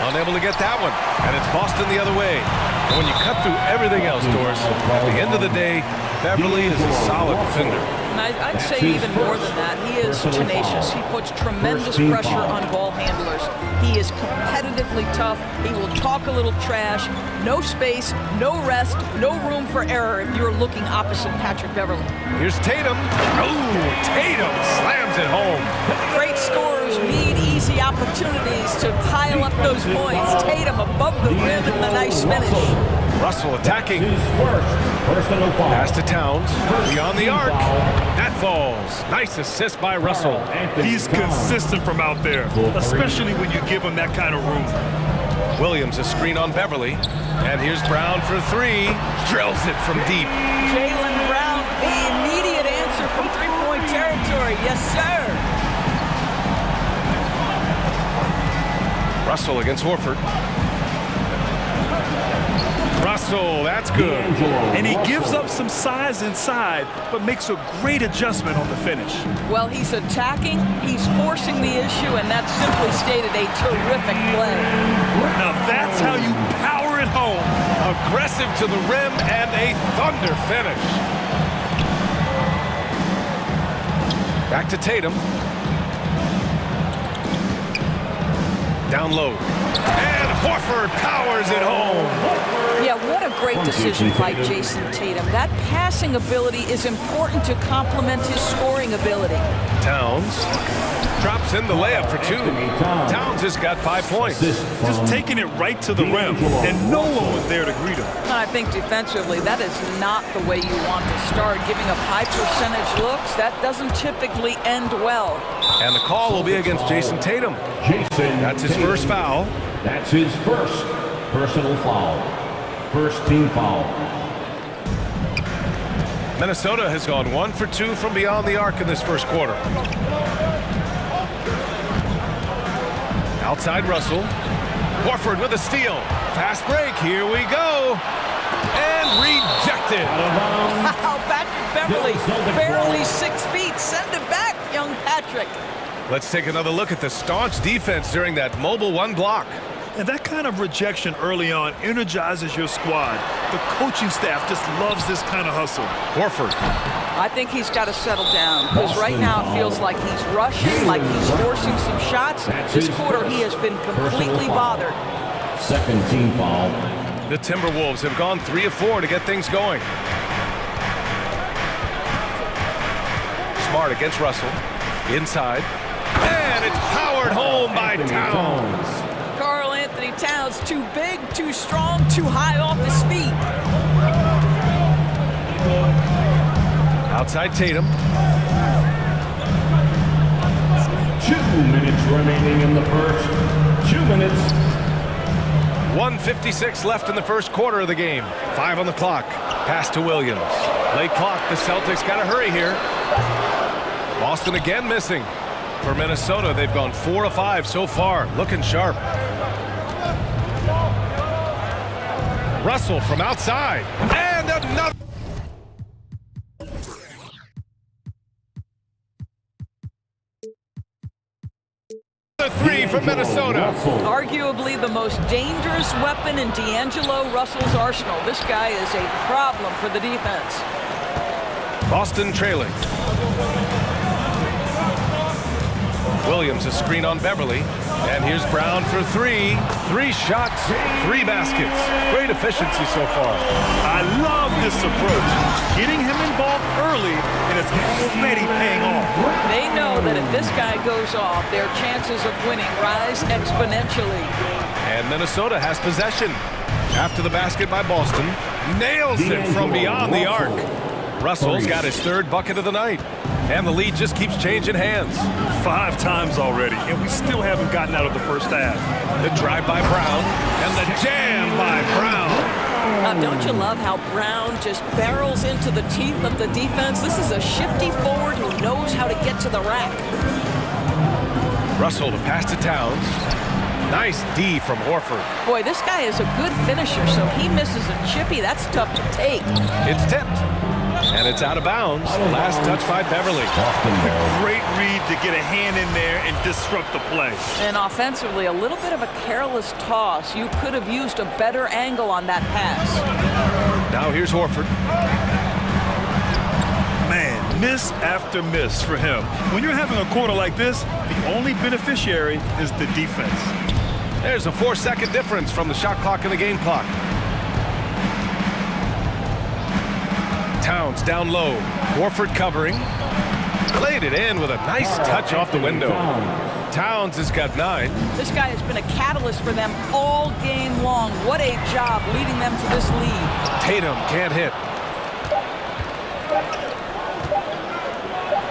Unable to get that one. And it's Boston the other way. And when you cut through everything else, Doris, at the end of the day, Beverly is a solid defender. I'd say even more than that. He is tenacious. He puts tremendous pressure on ball handlers. He is competitively tough. He will talk a little trash. No space, no rest, no room for error if you're looking opposite Patrick Beverly. Here's Tatum. Oh, Tatum slams it home. Great scorers need easy opportunities to pile up those points. Tatum above the rim and the nice finish. Russell attacking. Pass to Towns. Beyond the arc. That falls. Nice assist by Russell. He's consistent from out there, especially when you give him that kind of room. Williams a screen on Beverly. And here's Brown for 3. Drills it from deep. Jaylen Brown, the immediate answer from three-point territory. Yes, sir. Russell against Horford. Russell, that's good. And he gives up some size inside, but makes a great adjustment on the finish. Well, he's attacking, he's forcing the issue, and that's simply stated a terrific play. Now that's how you power it home. Aggressive to the rim and a thunder finish. Back to Tatum. Down low. And Horford powers it home. Yeah, what a great decision by Jason Tatum. That passing ability is important to complement his scoring ability. Towns drops in the layup for 2. Towns has got 5 points. Just taking it right to the rim, and no one was there to greet him. I think defensively, that is not the way you want to start. Giving up high percentage looks, that doesn't typically end well. And the call will be against Jason Tatum. That's his first foul. That's his first personal foul. First team foul. Minnesota has gone 1 for 2 from beyond the arc in this first quarter. Outside Russell. Horford with a steal. Fast break. Here we go. And rejected. Wow, Patrick Beverly, barely 6 feet. Send it back, young Patrick. Let's take another look at the staunch defense during that mobile 1 block. And that kind of rejection early on energizes your squad. The coaching staff just loves this kind of hustle. Horford. I think he's got to settle down, because right now it feels like he's rushing, like he's forcing some shots. This quarter he has been completely bothered. Second team foul. The Timberwolves have gone 3 of 4 to get things going. Smart against Russell. Inside. And it's powered home by Towns. Karl Anthony Towns, too big, too strong, too high off his feet. Outside Tatum. 2 minutes remaining in the first. 2 minutes. 1:56 left in the first quarter of the game. 5 on the clock. Pass to Williams. Late clock. The Celtics got to hurry here. Boston again missing. For Minnesota, they've gone 4 of 5 so far. Looking sharp. Russell from outside. And another. Three from Minnesota. Arguably the most dangerous weapon in D'Angelo Russell's arsenal. This guy is a problem for the defense. Boston trailing. Williams a screen on Beverly. And here's Brown for 3. 3 shots, 3 baskets. Great efficiency so far. I love this approach. Getting him involved early, and it's already paying off. They know that if this guy goes off, their chances of winning rise exponentially. And Minnesota has possession. After the basket by Boston. Nails it from beyond the arc. Russell's got his third bucket of the night. And the lead just keeps changing hands. 5 times already, and we still haven't gotten out of the first half. The drive by Brown, and the jam by Brown. Don't you love how Brown just barrels into the teeth of the defense? This is a shifty forward who knows how to get to the rack. Russell to pass to Towns. Nice D from Horford. Boy, this guy is a good finisher, so he misses a chippy. That's tough to take. It's tipped. And it's out of bounds. Last touch by Beverly. Great read to get a hand in there and disrupt the play. And offensively, a little bit of a careless toss. You could have used a better angle on that pass. Now here's Horford. Man, miss after miss for him. When you're having a quarter like this, the only beneficiary is the defense. There's a 4-second difference from the shot clock and the game clock. Towns down low. Horford covering. Played it in with a nice touch off the window. Towns has got 9. This guy has been a catalyst for them all game long. What a job leading them to this lead. Tatum can't hit.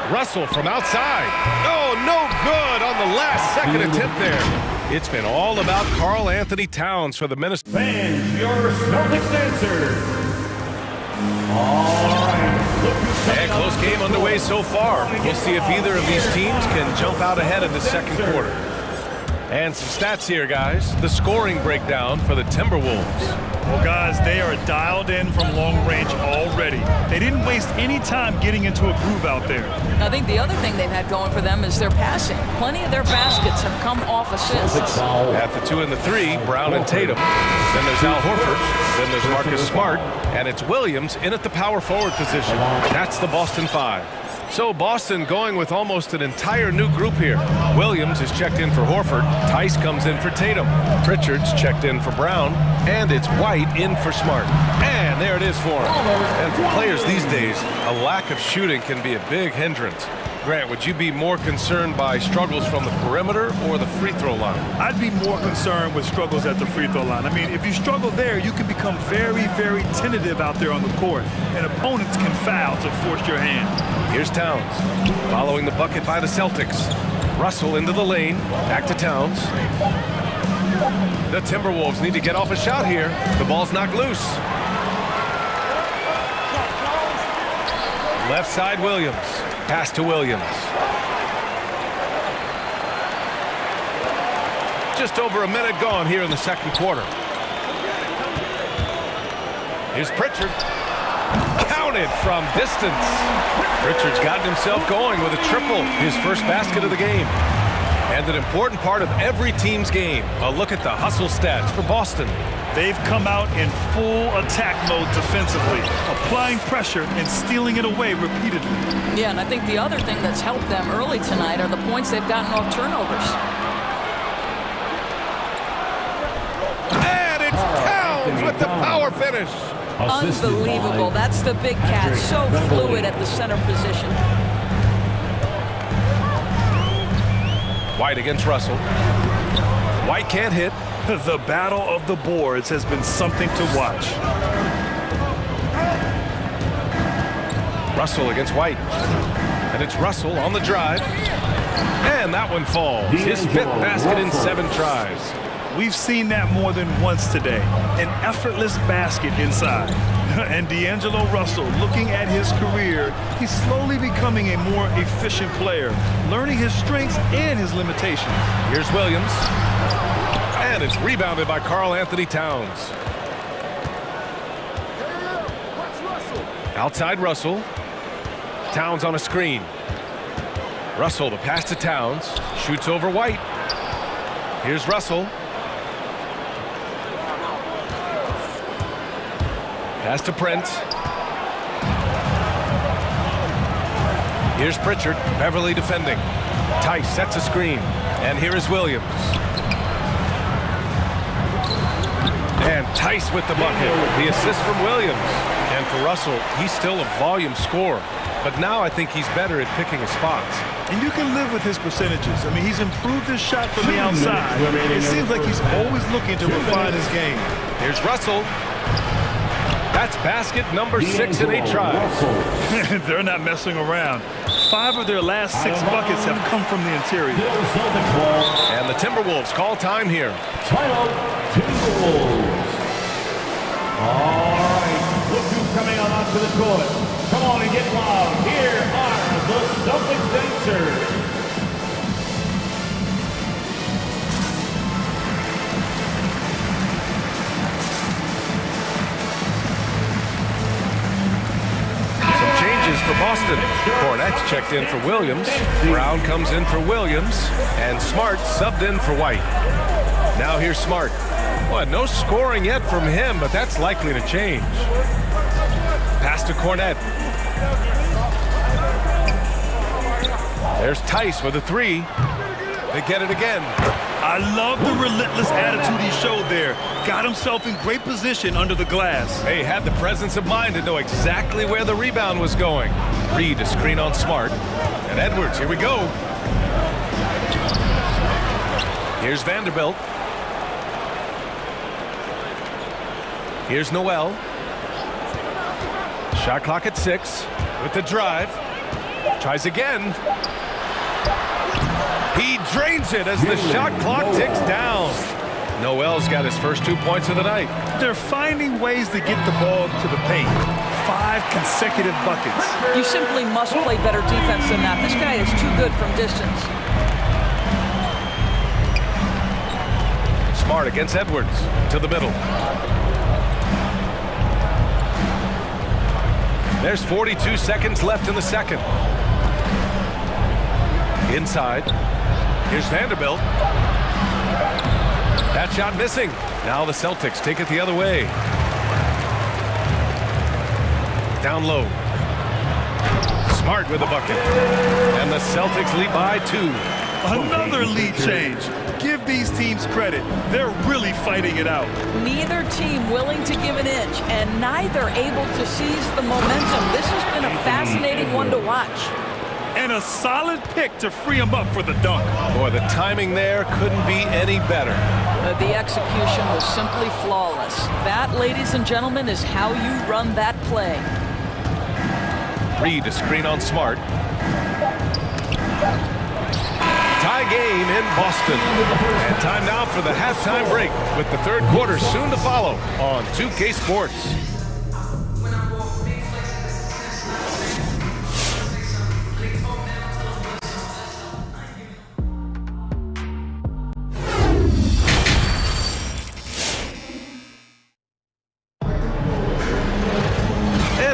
Russell from outside. Oh, no good on the last second attempt there. It's been all about Karl Anthony Towns for the Minnesota. Fans, your Celtics answer. And close game underway so far. We'll see if either of these teams can jump out ahead in the second quarter. And some stats here, guys. The scoring breakdown for the Timberwolves. Well, guys, they are dialed in from long range already. They didn't waste any time getting into a groove out there. I think the other thing they've had going for them is their passing. Plenty of their baskets have come off assists. At the 2 and the 3, Brown and Tatum. Then there's Al Horford. Then there's Marcus Smart. And it's Williams in at the power forward position. That's the Boston 5. So Boston going with almost an entire new group here. Williams is checked in for Horford. Tice comes in for Tatum. Pritchard's checked in for Brown. And it's White in for Smart. And there it is for him. And for players these days, a lack of shooting can be a big hindrance. Grant, would you be more concerned by struggles from the perimeter or the free throw line? I'd be more concerned with struggles at the free throw line. I mean, if you struggle there, you can become very, very tentative out there on the court, and opponents can foul to force your hand. Here's Towns, following the bucket by the Celtics. Russell into the lane, back to Towns. The Timberwolves need to get off a shot here. The ball's knocked loose. Left side, Williams. Pass to Williams. Just over a minute gone here in the second quarter. Here's Pritchard. Counted from distance. Pritchard's gotten himself going with a triple, his first basket of the game. And an important part of every team's game. A look at the hustle stats for Boston. They've come out in full attack mode defensively, applying pressure and stealing it away repeatedly. Yeah, and I think the other thing that's helped them early tonight are the points they've gotten off turnovers. And it's Towns with the power finish. Unbelievable. That's the big cat. So fluid at the center position. White against Russell. White can't hit. The battle of the boards has been something to watch. Russell against White. And it's Russell on the drive. And that one falls. His 5th basket in 7 tries. We've seen that more than once today. An effortless basket inside. And D'Angelo Russell, looking at his career, he's slowly becoming a more efficient player, learning his strengths and his limitations. Here's Williams. And it's rebounded by Karl Anthony Towns. Outside Russell. Towns on a screen. Russell to pass to Towns. Shoots over White. Here's Russell. Pass to Prince. Here's Pritchard. Beverly defending. Tice sets a screen. And here is Williams. And Tice with the bucket. The assist from Williams. And for Russell, he's still a volume scorer. But now I think he's better at picking his spots. And you can live with his percentages. I mean, he's improved his shot from the outside. It seems like he's always looking to refine his game. Here's Russell. That's basket number 6 in 8 tries. They're not messing around. 5 of their last 6 buckets have come from the interior. And the Timberwolves call time here. Timeout, Timberwolves. All right, look who's coming on onto the court. Come on and get loud. Here are the Celtics dancers. For Boston, Cornette's checked in for Williams, Brown comes in for Williams, and Smart subbed in for White. Now here's Smart. Well, no scoring yet from him, but that's likely to change. Pass to Cornette. There's Tice with a 3. They get it again. I love the relentless attitude he showed there. Got himself in great position under the glass. He had the presence of mind to know exactly where the rebound was going. Reed a screen on Smart. And Edwards, here we go. Here's Vanderbilt. Here's Noel. Shot clock at 6 with the drive. Tries again. He drains it as the shot clock ticks down. Noel's got his first 2 points of the night. They're finding ways to get the ball to the paint. 5 consecutive buckets. You simply must play better defense than that. This guy is too good from distance. Smart against Edwards to the middle. There's 42 seconds left in the second. Inside. Here's Vanderbilt. That shot missing. Now the Celtics take it the other way. Down low. Smart with a bucket. And the Celtics lead by 2. Another lead change. Give these teams credit. They're really fighting it out. Neither team willing to give an inch, and neither able to seize the momentum. This has been a fascinating one to watch. And a solid pick to free him up for the dunk. Boy, the timing there couldn't be any better. The execution was simply flawless. That, ladies and gentlemen, is how you run that play. Reed a screen on Smart. Tie game in Boston. And time now for the halftime break with the third quarter soon to follow on 2K Sports.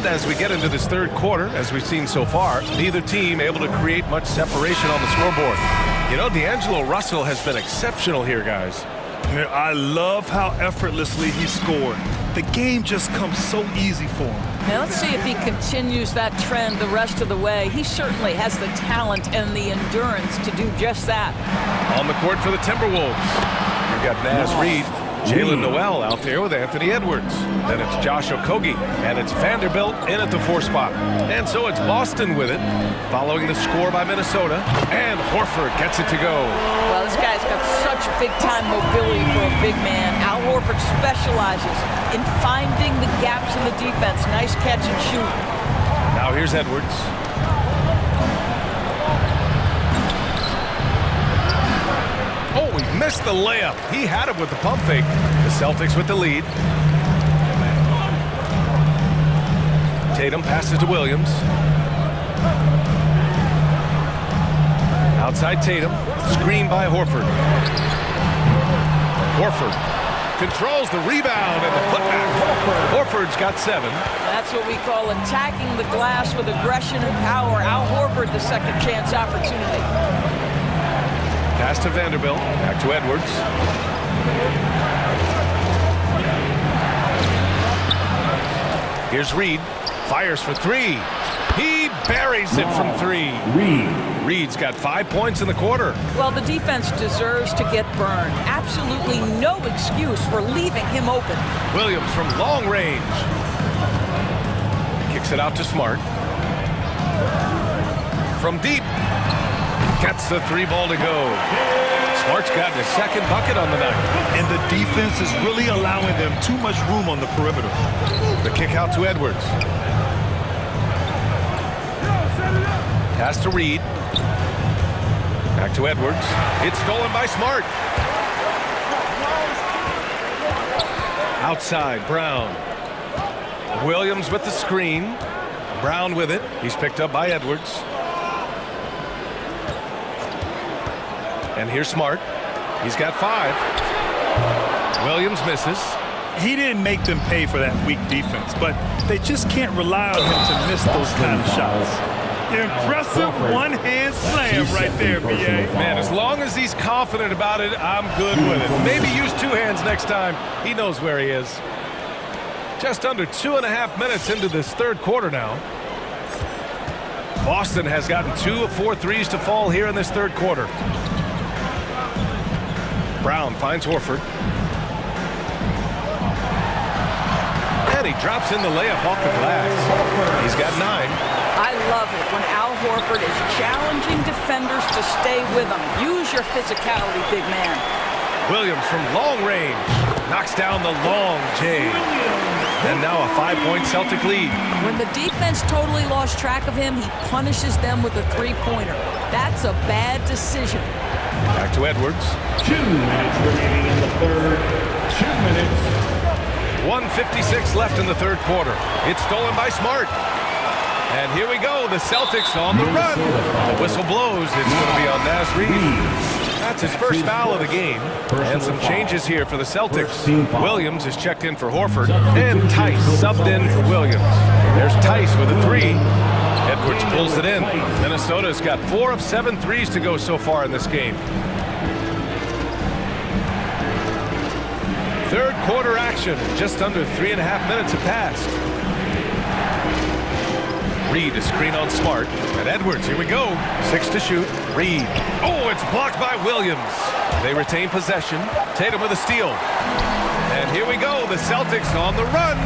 As we get into this third quarter, as we've seen so far, neither team able to create much separation on the scoreboard. You know, D'Angelo Russell has been exceptional here, guys. I love how effortlessly he scored. The game just comes so easy for him. Now let's see if he continues that trend the rest of the way. He certainly has the talent and the endurance to do just that. On the court for the Timberwolves, you've got Naz Reid. Jalen Noel out there with Anthony Edwards. Then it's Josh Okogie, and it's Vanderbilt in at the 4 spot. And so it's Boston with it, following the score by Minnesota. And Horford gets it to go. Well, this guy's got such big-time mobility for a big man. Al Horford specializes in finding the gaps in the defense. Nice catch and shoot. Now here's Edwards. Oh, he missed the layup. He had it with the pump fake. The Celtics with the lead. Tatum passes to Williams. Outside Tatum. Screen by Horford. Horford controls the rebound and the putback. Horford's got 7. That's what we call attacking the glass with aggression and power. Al Horford, the second chance opportunity. Pass to Vanderbilt, back to Edwards. Here's Reed, fires for 3. He buries it from 3. Reed's got 5 points in the quarter. Well, the defense deserves to get burned. Absolutely no excuse for leaving him open. Williams from long range. Kicks it out to Smart. From deep. Gets the 3 ball to go. Smart's gotten his second bucket on the night. And the defense is really allowing them too much room on the perimeter. The kick out to Edwards. Pass to Reed. Back to Edwards. It's stolen by Smart. Outside, Brown. Williams with the screen. Brown with it. He's picked up by Edwards. And here's Smart. He's got 5. Williams misses. He didn't make them pay for that weak defense, but they just can't rely on him to miss those kind of shots. Impressive one-hand slam right there, B.A. Man, as long as he's confident about it, I'm good with it. Maybe use 2 hands next time. He knows where he is. Just under 2.5 minutes into this third quarter now. Boston has gotten 2 of 4 threes to fall here in this third quarter. Brown finds Horford. And he drops in the layup off the glass. He's got 9. I love it when Al Horford is challenging defenders to stay with him. Use your physicality, big man. Williams from long range knocks down the long J. And now a 5-point Celtic lead. When the defense totally lost track of him, he punishes them with a three-pointer. That's a bad decision. Back to Edwards. 2 minutes remaining in the third. 2 minutes. 1:56 left in the third quarter. It's stolen by Smart. And here we go. The Celtics on the run. The whistle blows. It's going to be on Nas Reed. That's his first foul of the game. And some changes here for the Celtics. Williams is checked in for Horford. And Tice subbed in for Williams. There's Tice with a 3. Edwards pulls it in. Minnesota's got 4 of 7 threes to go so far in this game. Third quarter action. Just under 3.5 minutes have passed. Reed is screen on Smart. And Edwards, here we go. 6 to shoot. Reed. Oh, it's blocked by Williams. They retain possession. Tatum with a steal. And here we go. The Celtics on the run.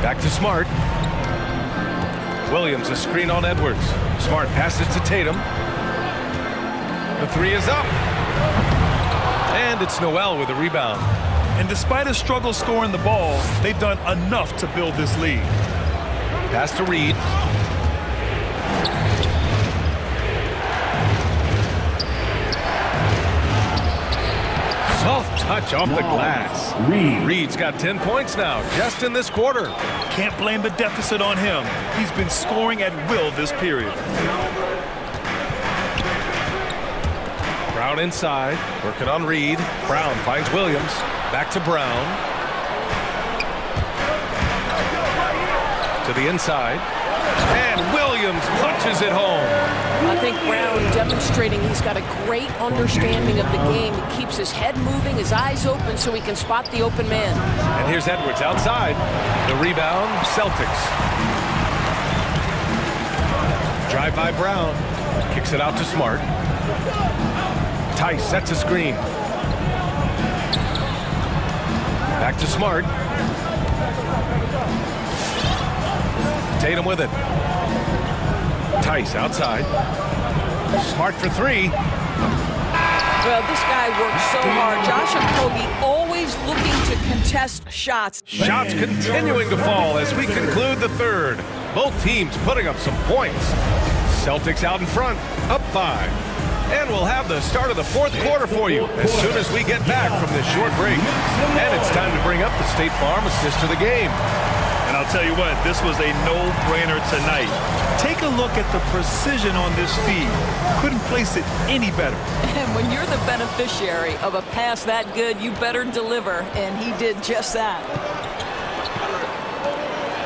Back to Smart. Williams, a screen on Edwards. Smart passes to Tatum. The 3 is up. And it's Noel with a rebound. And despite a struggle scoring the ball, they've done enough to build this lead. Pass to Reed. Soft touch off the glass. Reed's got 10 points now, just in this quarter. Can't blame the deficit on him. He's been scoring at will this period. Brown inside, working on Reed. Brown finds Williams. Back to Brown. To the inside. And Williams punches it home. I think Brown demonstrating he's got a great understanding of the game. He keeps his head moving, his eyes open so he can spot the open man. And here's Edwards outside. The rebound, Celtics. Drive by Brown. Kicks it out to Smart. Tice sets a screen. Back to Smart. Tatum with it. Tice outside. Smart for 3. Well, this guy works so hard. Josh Okogie always looking to contest shots. Shots continuing to fall as we conclude the third. Both teams putting up some points. Celtics out in front, up 5. And we'll have the start of the fourth quarter for you as soon as we get back from this short break. And it's time to bring up the State Farm assist to the game. And I'll tell you what, this was a no-brainer tonight. Take a look at the precision on this feed. Couldn't place it any better. And when you're the beneficiary of a pass that good, you better deliver. And he did just that.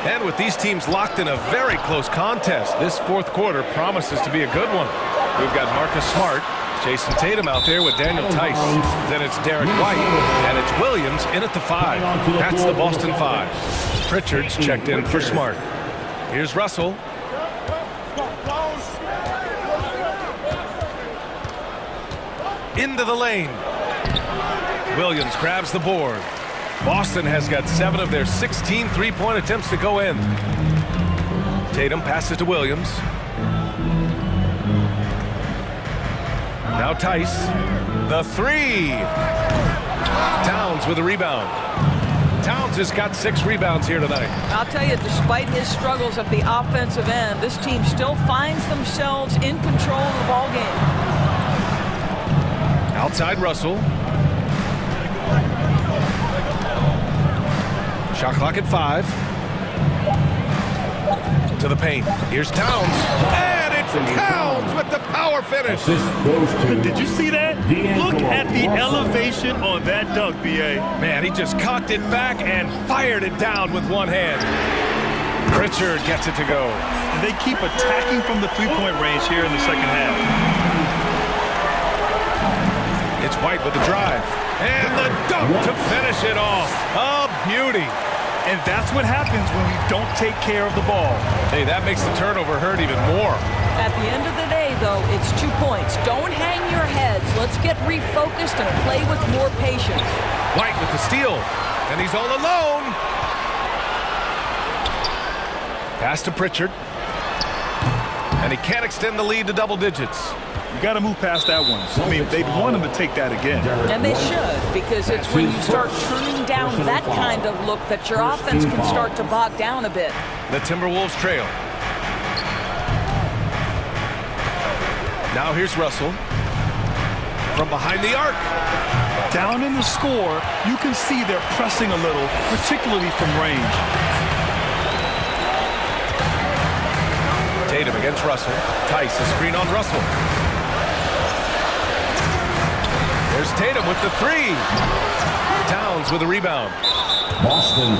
And with these teams locked in a very close contest, this fourth quarter promises to be a good one. We've got Marcus Smart, Jason Tatum out there with Daniel Tice. Then it's Derek White, and it's Williams in at the 5. That's the Boston 5. Pritchard's checked in for Smart. Here's Russell. Into the lane. Williams grabs the board. Boston has got 7 of their 16 three-point attempts to go in. Tatum passes to Williams. Now Tice, the three. Towns with a rebound. Towns has got 6 rebounds here tonight. I'll tell you, despite his struggles at the offensive end, this team still finds themselves in control of the ball game. Outside Russell. Shot clock at 5. To the paint. Here's Towns. And it's Towns with the power finish. Did you see that? Look at the elevation on that dunk, B.A. Man, he just cocked it back and fired it down with one hand. Pritchard gets it to go. And they keep attacking from the three-point range here in the second half. It's White with the drive. And the dunk to finish it off. A beauty. And that's what happens when we don't take care of the ball. Hey, that makes the turnover hurt even more. At the end of the day, though, it's 2 points. Don't hang your heads. Let's get refocused and play with more patience. White with the steal. And he's all alone. Pass to Pritchard. And he can't extend the lead to double digits. You got to move past that one. I mean, they'd want him to take that again. And they should, because it's when you start turning down that kind of look that your offense can start to bog down a bit. The Timberwolves trail. Now here's Russell. From behind the arc. Down in the score, you can see they're pressing a little, particularly from range. Tatum against Russell. Tice, a screen on Russell. There's Tatum with the 3. Towns with a rebound.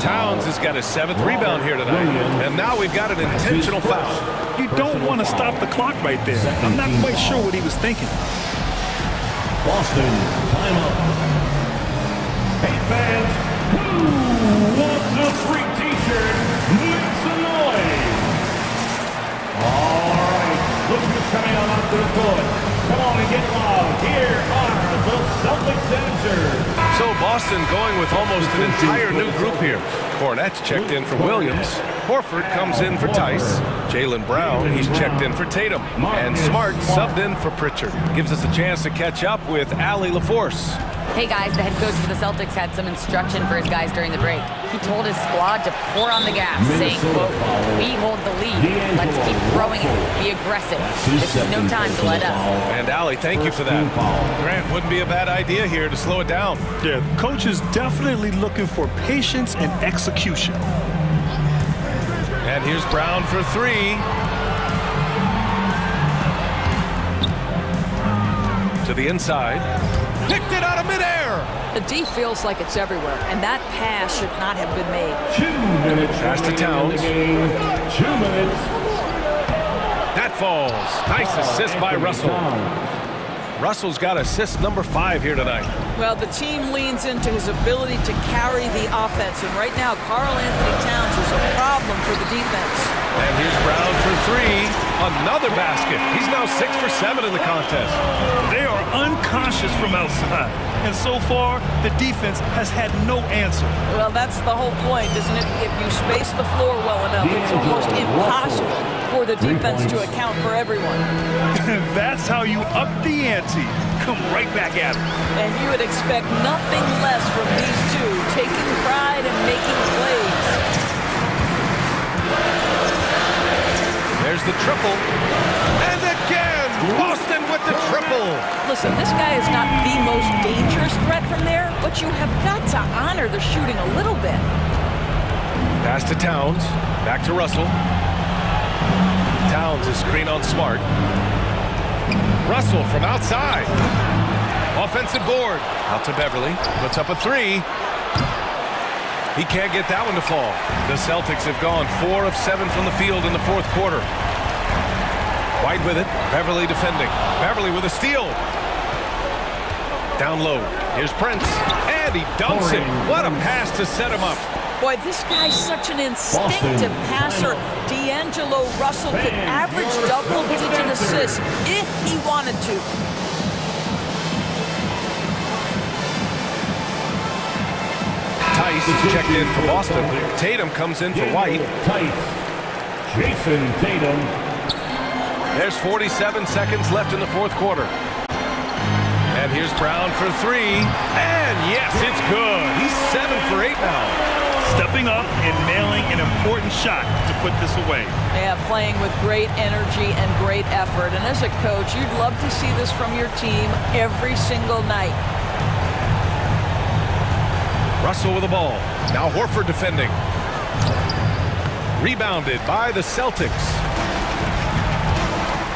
Towns has got his 7th rebound here tonight. And now we've got an intentional foul. You don't want to stop the clock right there. I'm not quite sure what he was thinking. Boston, timeout. Hey fans, who wants a free t-shirt? Make some noise. All right, look who's coming on onto the court. Come on and get loud. Here are the Celtics dancers. So Boston going with almost an entire new group here. Cornette's checked in for Williams. Horford comes in for Tice. Jaylen Brown, he's checked in for Tatum. And Smart subbed in for Pritchard. Gives us a chance to catch up with Allie LaForce. Hey guys, the head coach for the Celtics had some instruction for his guys during the break. He told his squad to pour on the gas, saying, quote, "We hold the lead. Let's keep throwing it. Be aggressive. This is no time to let up." And Allie, thank you for that. Grant, wouldn't be a bad idea here to slow it down. Yeah, coach is definitely looking for patience and execution. And here's Brown for 3. To the inside. Picked it out of midair. The D feels like it's everywhere, and that pass should not have been made. 2 minutes. Pass to Towns. 2 minutes. That falls. Nice assist by Russell. Russell's got assist number 5 here tonight. Well, the team leans into his ability to carry the offense, and right now, Karl Anthony Towns is a problem for the defense. And here's Brown for 3. Another basket. He's now 6 for 7 in the contest. They are unconscious from outside. And so far, the defense has had no answer. Well, that's the whole point, isn't it? If you space the floor well enough, it's almost impossible for the defense to account for everyone. That's how you up the ante. Come right back at it. And you would expect nothing less from these two, taking pride and making plays. There's the triple. And again, Boston with the triple. Listen, this guy is not the most dangerous threat from there, but you have got to honor the shooting a little bit. Pass to Towns. Back to Russell. Towns is screen on Smart. Russell from outside. Offensive board. Out to Beverly. Puts up a 3. He can't get that one to fall. The Celtics have gone 4 of 7 from the field in the 4th quarter. White with it. Beverly defending. Beverly with a steal. Down low. Here's Prince. And he dunks it. What a pass to set him up. Boy, this guy's such an instinctive passer. D'Angelo Russell could average double-digit assists if he wanted to. Tice is checked in for Boston. Tatum comes in for White. Tice. Jason Tatum. There's 47 seconds left in the 4th quarter. And here's Brown for three. And yes, it's good. He's 7 for 8 now. Stepping up and nailing an important shot to put this away. Yeah, playing with great energy and great effort. And as a coach, you'd love to see this from your team every single night. Russell with the ball. Now Horford defending. Rebounded by the Celtics.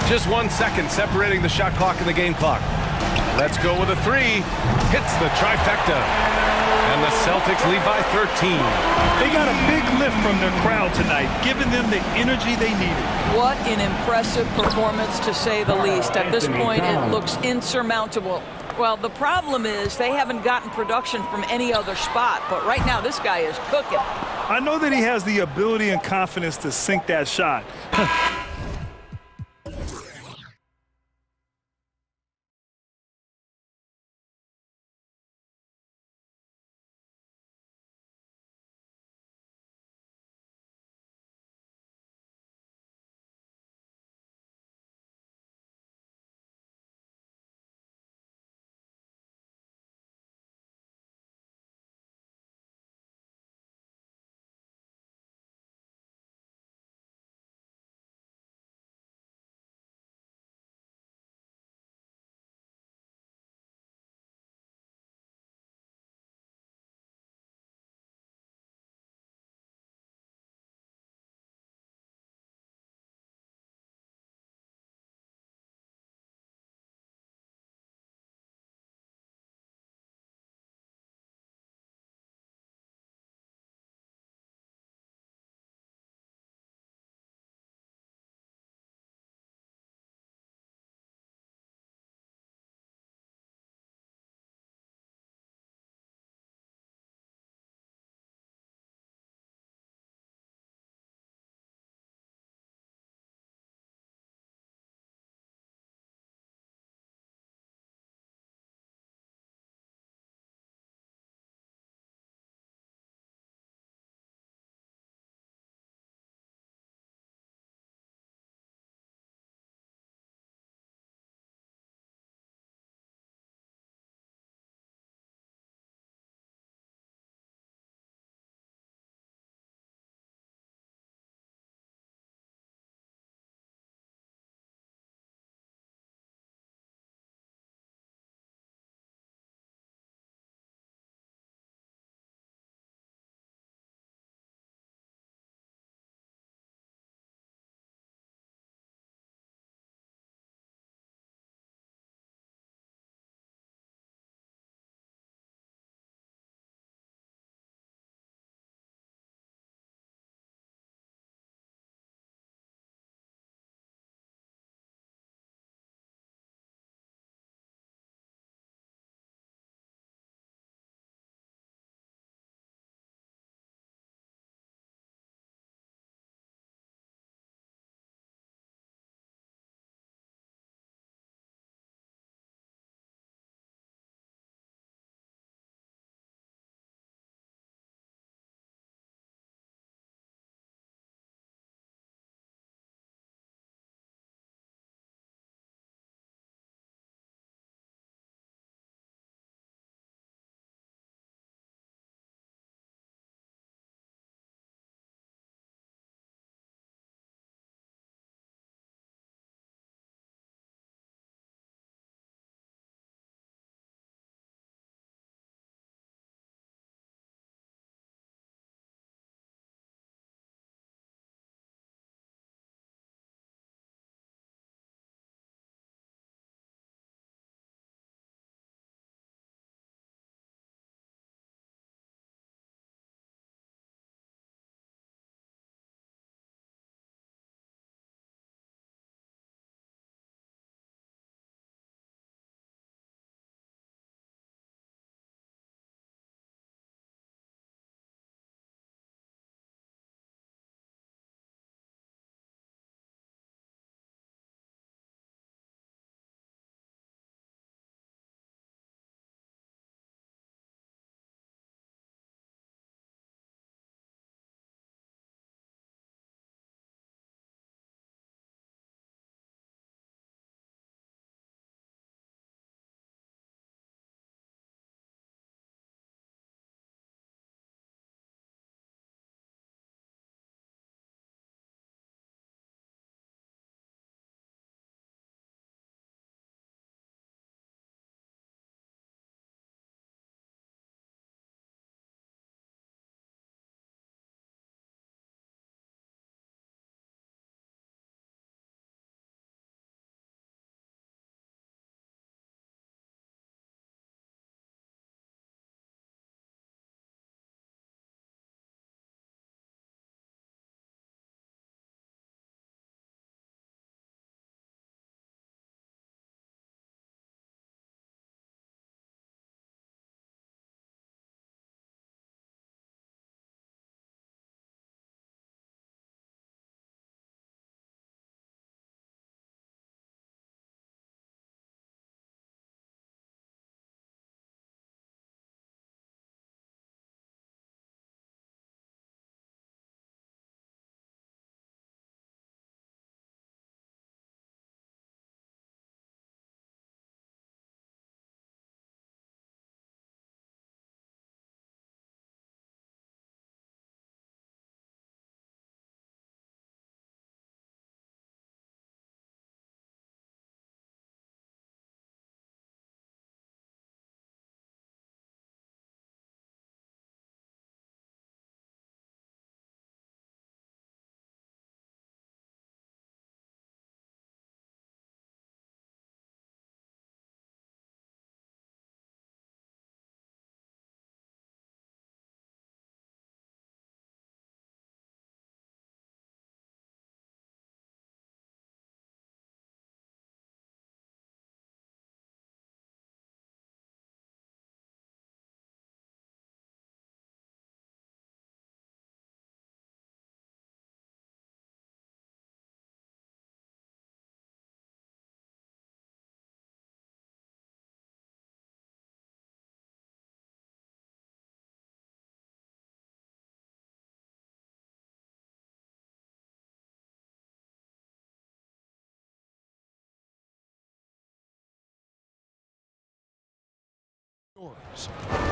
Just 1 second separating the shot clock and the game clock. Let's go with a three. Hits the trifecta. And the Celtics lead by 13. They got a big lift from their crowd tonight, giving them the energy they needed. What an impressive performance, to say the least. At this point, it looks insurmountable. Well, the problem is they haven't gotten production from any other spot, but right now this guy is cooking. I know that he has the ability and confidence to sink that shot.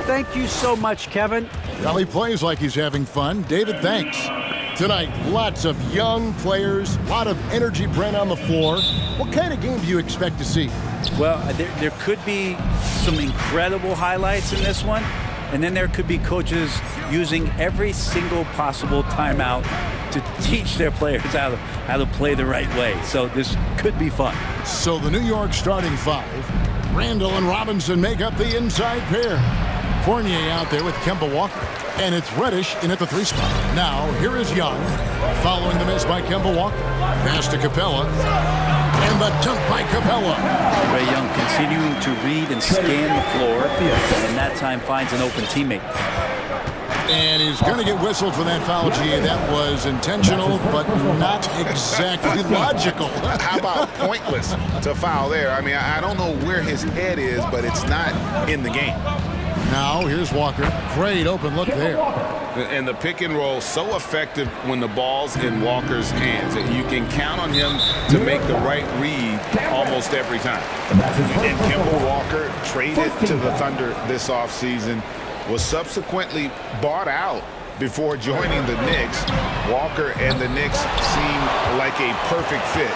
Thank you so much, Kevin. Well, he plays like he's having fun. David, thanks. Tonight, lots of young players, a lot of energy brand on the floor. What kind of game do you expect to see? Well, there could be some incredible highlights in this one, and then there could be coaches using every single possible timeout to teach their players how to play the right way. So this could be fun. So the New York starting five, Randall and Robinson make up the inside pair. Fournier out there with Kemba Walker. And it's Reddish in at the 3 spot. Now, here is Young, following the miss by Kemba Walker. Pass to Capella. And the dunk by Capella. Ray Young continuing to read and scan the floor, and that time finds an open teammate. And he's going to get whistled for that foul, G. That was intentional, but not exactly logical. How about pointless to foul there? I mean, I don't know where his head is, but it's not in the game. Now, here's Walker. Great open look there. And the pick and roll so effective when the ball's in Walker's hands. You can count on him to make the right read almost every time. And Kemba Walker traded to the Thunder this offseason, was subsequently bought out before joining the Knicks. Walker and the Knicks seem like a perfect fit.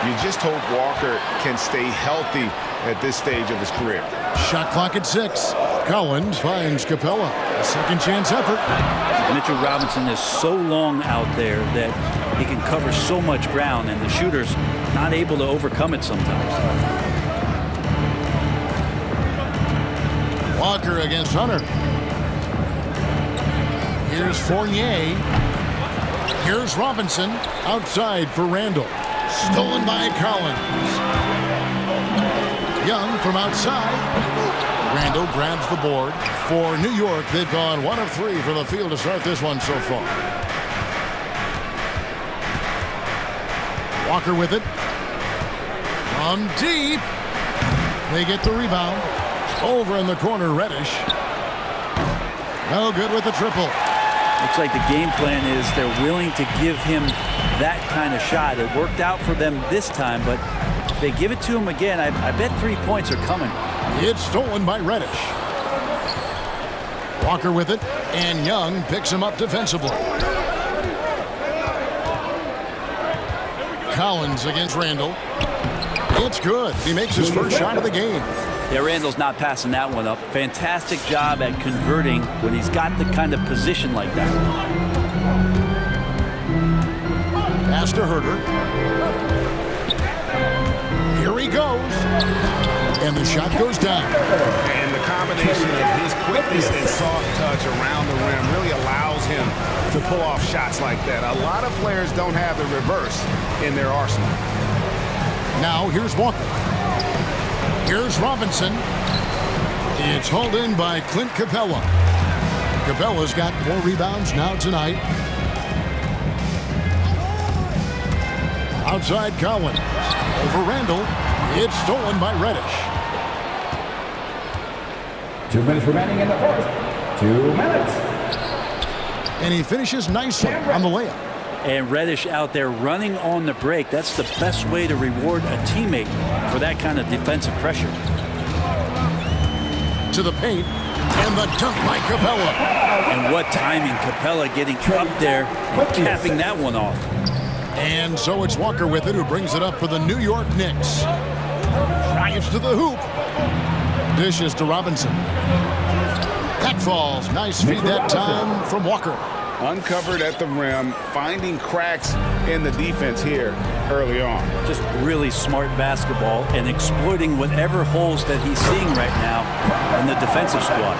You just hope Walker can stay healthy at this stage of his career. Shot clock at 6. Collins finds Capella. A second chance effort. Mitchell Robinson is so long out there that he can cover so much ground, and the shooter's not able to overcome it sometimes. Walker against Hunter. Here's Fournier. Here's Robinson. Outside for Randall. Stolen by Collins. Young from outside. Randall grabs the board. For New York, they've gone 1 of 3 from the field to start this one so far. Walker with it. From deep. They get the rebound. Over in the corner, Reddish. No good with the triple. Looks like the game plan is they're willing to give him that kind of shot. It worked out for them this time, but if they give it to him again, I bet 3 points are coming. It's stolen by Reddish. Walker with it, and Young picks him up defensively. Collins against Randall. It's good. He makes his first shot of the game. Yeah, Randall's not passing that one up. Fantastic job at converting when he's got the kind of position like that. Pass to Herter. Here he goes. And the shot goes down. And the combination of his quickness and soft touch around the rim really allows him to pull off shots like that. A lot of players don't have the reverse in their arsenal. Now here's Walker. Here's Robinson. It's hauled in by Clint Capella. Capella's got 4 rebounds now tonight. Outside Collins. Over Randall. It's stolen by Reddish. 2 minutes remaining in the first. 2 minutes. And he finishes nicely on the layup. And Reddish out there running on the break. That's the best way to reward a teammate for that kind of defensive pressure. To the paint. And the dunk by Capella. And what timing. Capella getting up there and capping that one off. And so it's Walker with it, who brings it up for the New York Knicks. Drives to the hoop. Dishes to Robinson. That falls. Nice feed that time from Walker. Uncovered at the rim, finding cracks in the defense here early on. Just really smart basketball and exploiting whatever holes that he's seeing right now in the defensive squad.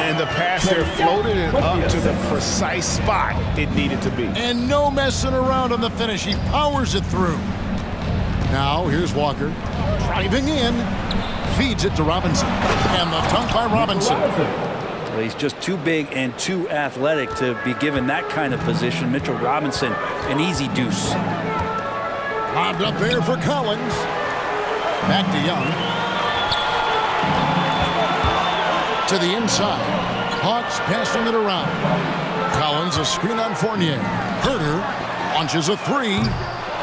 And the pass there floated it up to the precise spot it needed to be. And no messing around on the finish. He powers it through. Now here's Walker. Driving in. Feeds it to Robinson. And the dunk by Robinson. Well, he's just too big and too athletic to be given that kind of position. Mitchell Robinson, an easy deuce. Lobbed up there for Collins. Back to Young. To the inside. Hawks passing it around. Collins a screen on Fournier. Herter launches a 3.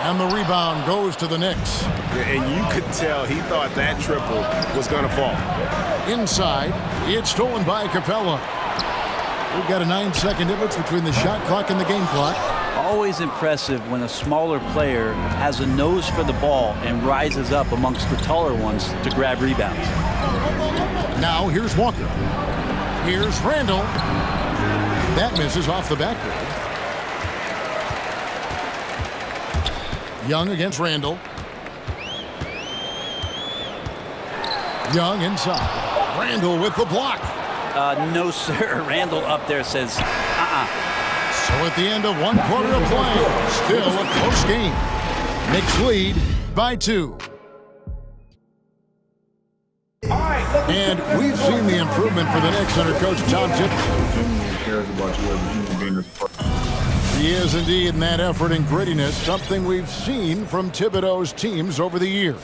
And the rebound goes to the Knicks. And you could tell he thought that triple was going to fall. Inside, it's stolen by Capella. We've got a 9-second difference between the shot clock and the game clock. Always impressive when a smaller player has a nose for the ball and rises up amongst the taller ones to grab rebounds. Now here's Walker. Here's Randall. That misses off the backboard. Young against Randall. Young inside. Randall with the block. No, sir. Randall up there says, So at the end of one quarter of play, still a close game. Knicks lead by 2. And we've seen the improvement for the Knicks under Coach Tom Thibodeau. Cares about you as a human being as a person. He is indeed in that effort and grittiness, something we've seen from Thibodeau's teams over the years.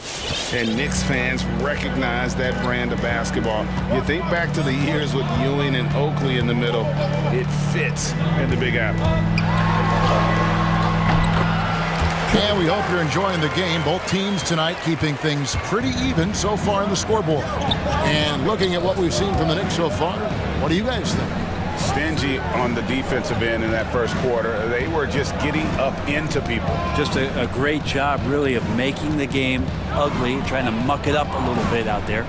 And Knicks fans recognize that brand of basketball. You think back to the years with Ewing and Oakley in the middle, it fits in the Big Apple. Yeah, we hope you're enjoying the game. Both teams tonight keeping things pretty even so far in the scoreboard. And looking at what we've seen from the Knicks so far, what do you guys think? Stingy on the defensive end in that first quarter. They were just getting up into people. just a great job, really, of making the game ugly, trying to muck it up a little bit out there.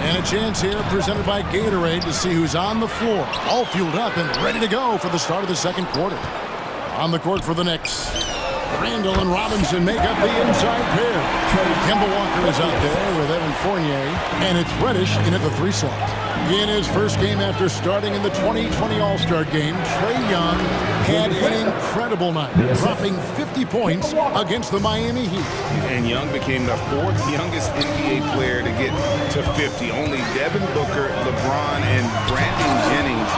And a chance here presented by Gatorade to see who's on the floor, all fueled up and ready to go for the start of the second quarter. On the court for the Knicks, Randall and Robinson make up the inside pair. Kemba Walker is out there with Evan Fournier, and it's Reddish in at the 3 slot. In his first game after starting in the 2020 All-Star Game, Trae Young had an incredible night, dropping 50 points against the Miami Heat. And Young became the 4th youngest NBA player to get to 50. Only Devin Booker, LeBron, and Brandon Jennings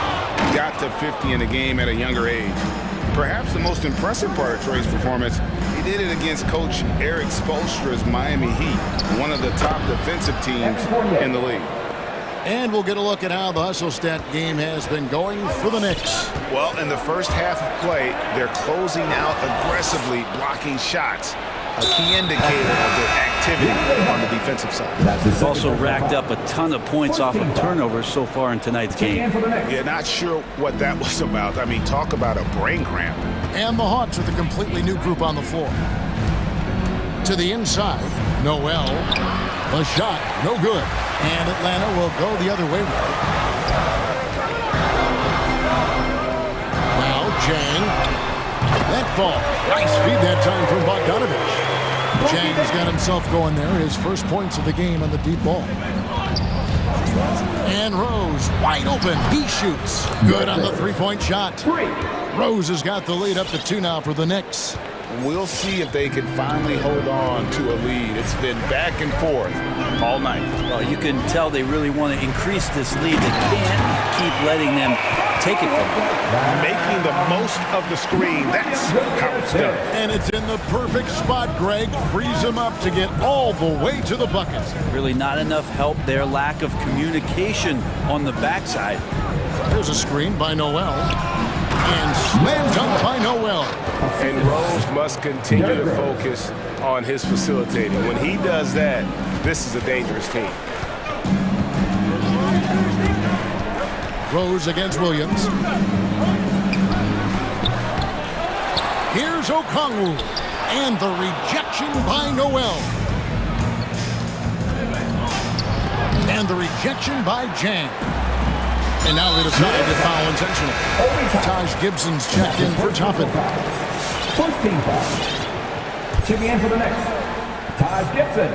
got to 50 in a game at a younger age. Perhaps the most impressive part of Trae's performance, he did it against Coach Eric Spoelstra's Miami Heat, one of the top defensive teams in the league. And we'll get a look at how the hustle stat game has been going for the Knicks. Well, in the first half of play, they're closing out aggressively, blocking shots, a key indicator of their activity on the defensive side. They've also racked up a ton of points off of turnovers so far in tonight's game. Yeah, not sure what that was about. I mean, talk about a brain cramp. And the Hawks with a completely new group on the floor. To the inside, Noel. The shot, no good. And Atlanta will go the other way with it. Now, Jang. That ball. Nice feed that time from Bogdanovich. Jang's got himself going there. His first points of the game on the deep ball. And Rose, wide open. He shoots. Good on the three-point shot. Rose has got the lead up to 2 now for the Knicks. We'll see if they can finally hold on to a lead. It's been back and forth all night. Well, you can tell they really want to increase this lead. They can't keep letting them take it from them. Making the most of the screen. That's how it's done. And it's in the perfect spot, Greg. Frees him up to get all the way to the bucket. Really not enough help there. Lack of communication on the backside. There's a screen by Noel. And slam dunk by Noel. And Rose must continue to focus on his facilitating. When he does that, this is a dangerous team. Rose against Williams. Here's Okongwu. And the rejection by Noel. And the rejection by Jang. And now they decide to foul intentional. Taj Gibson's checked in for Toppin. First team foul. Checking in for the next, Taj Gibson.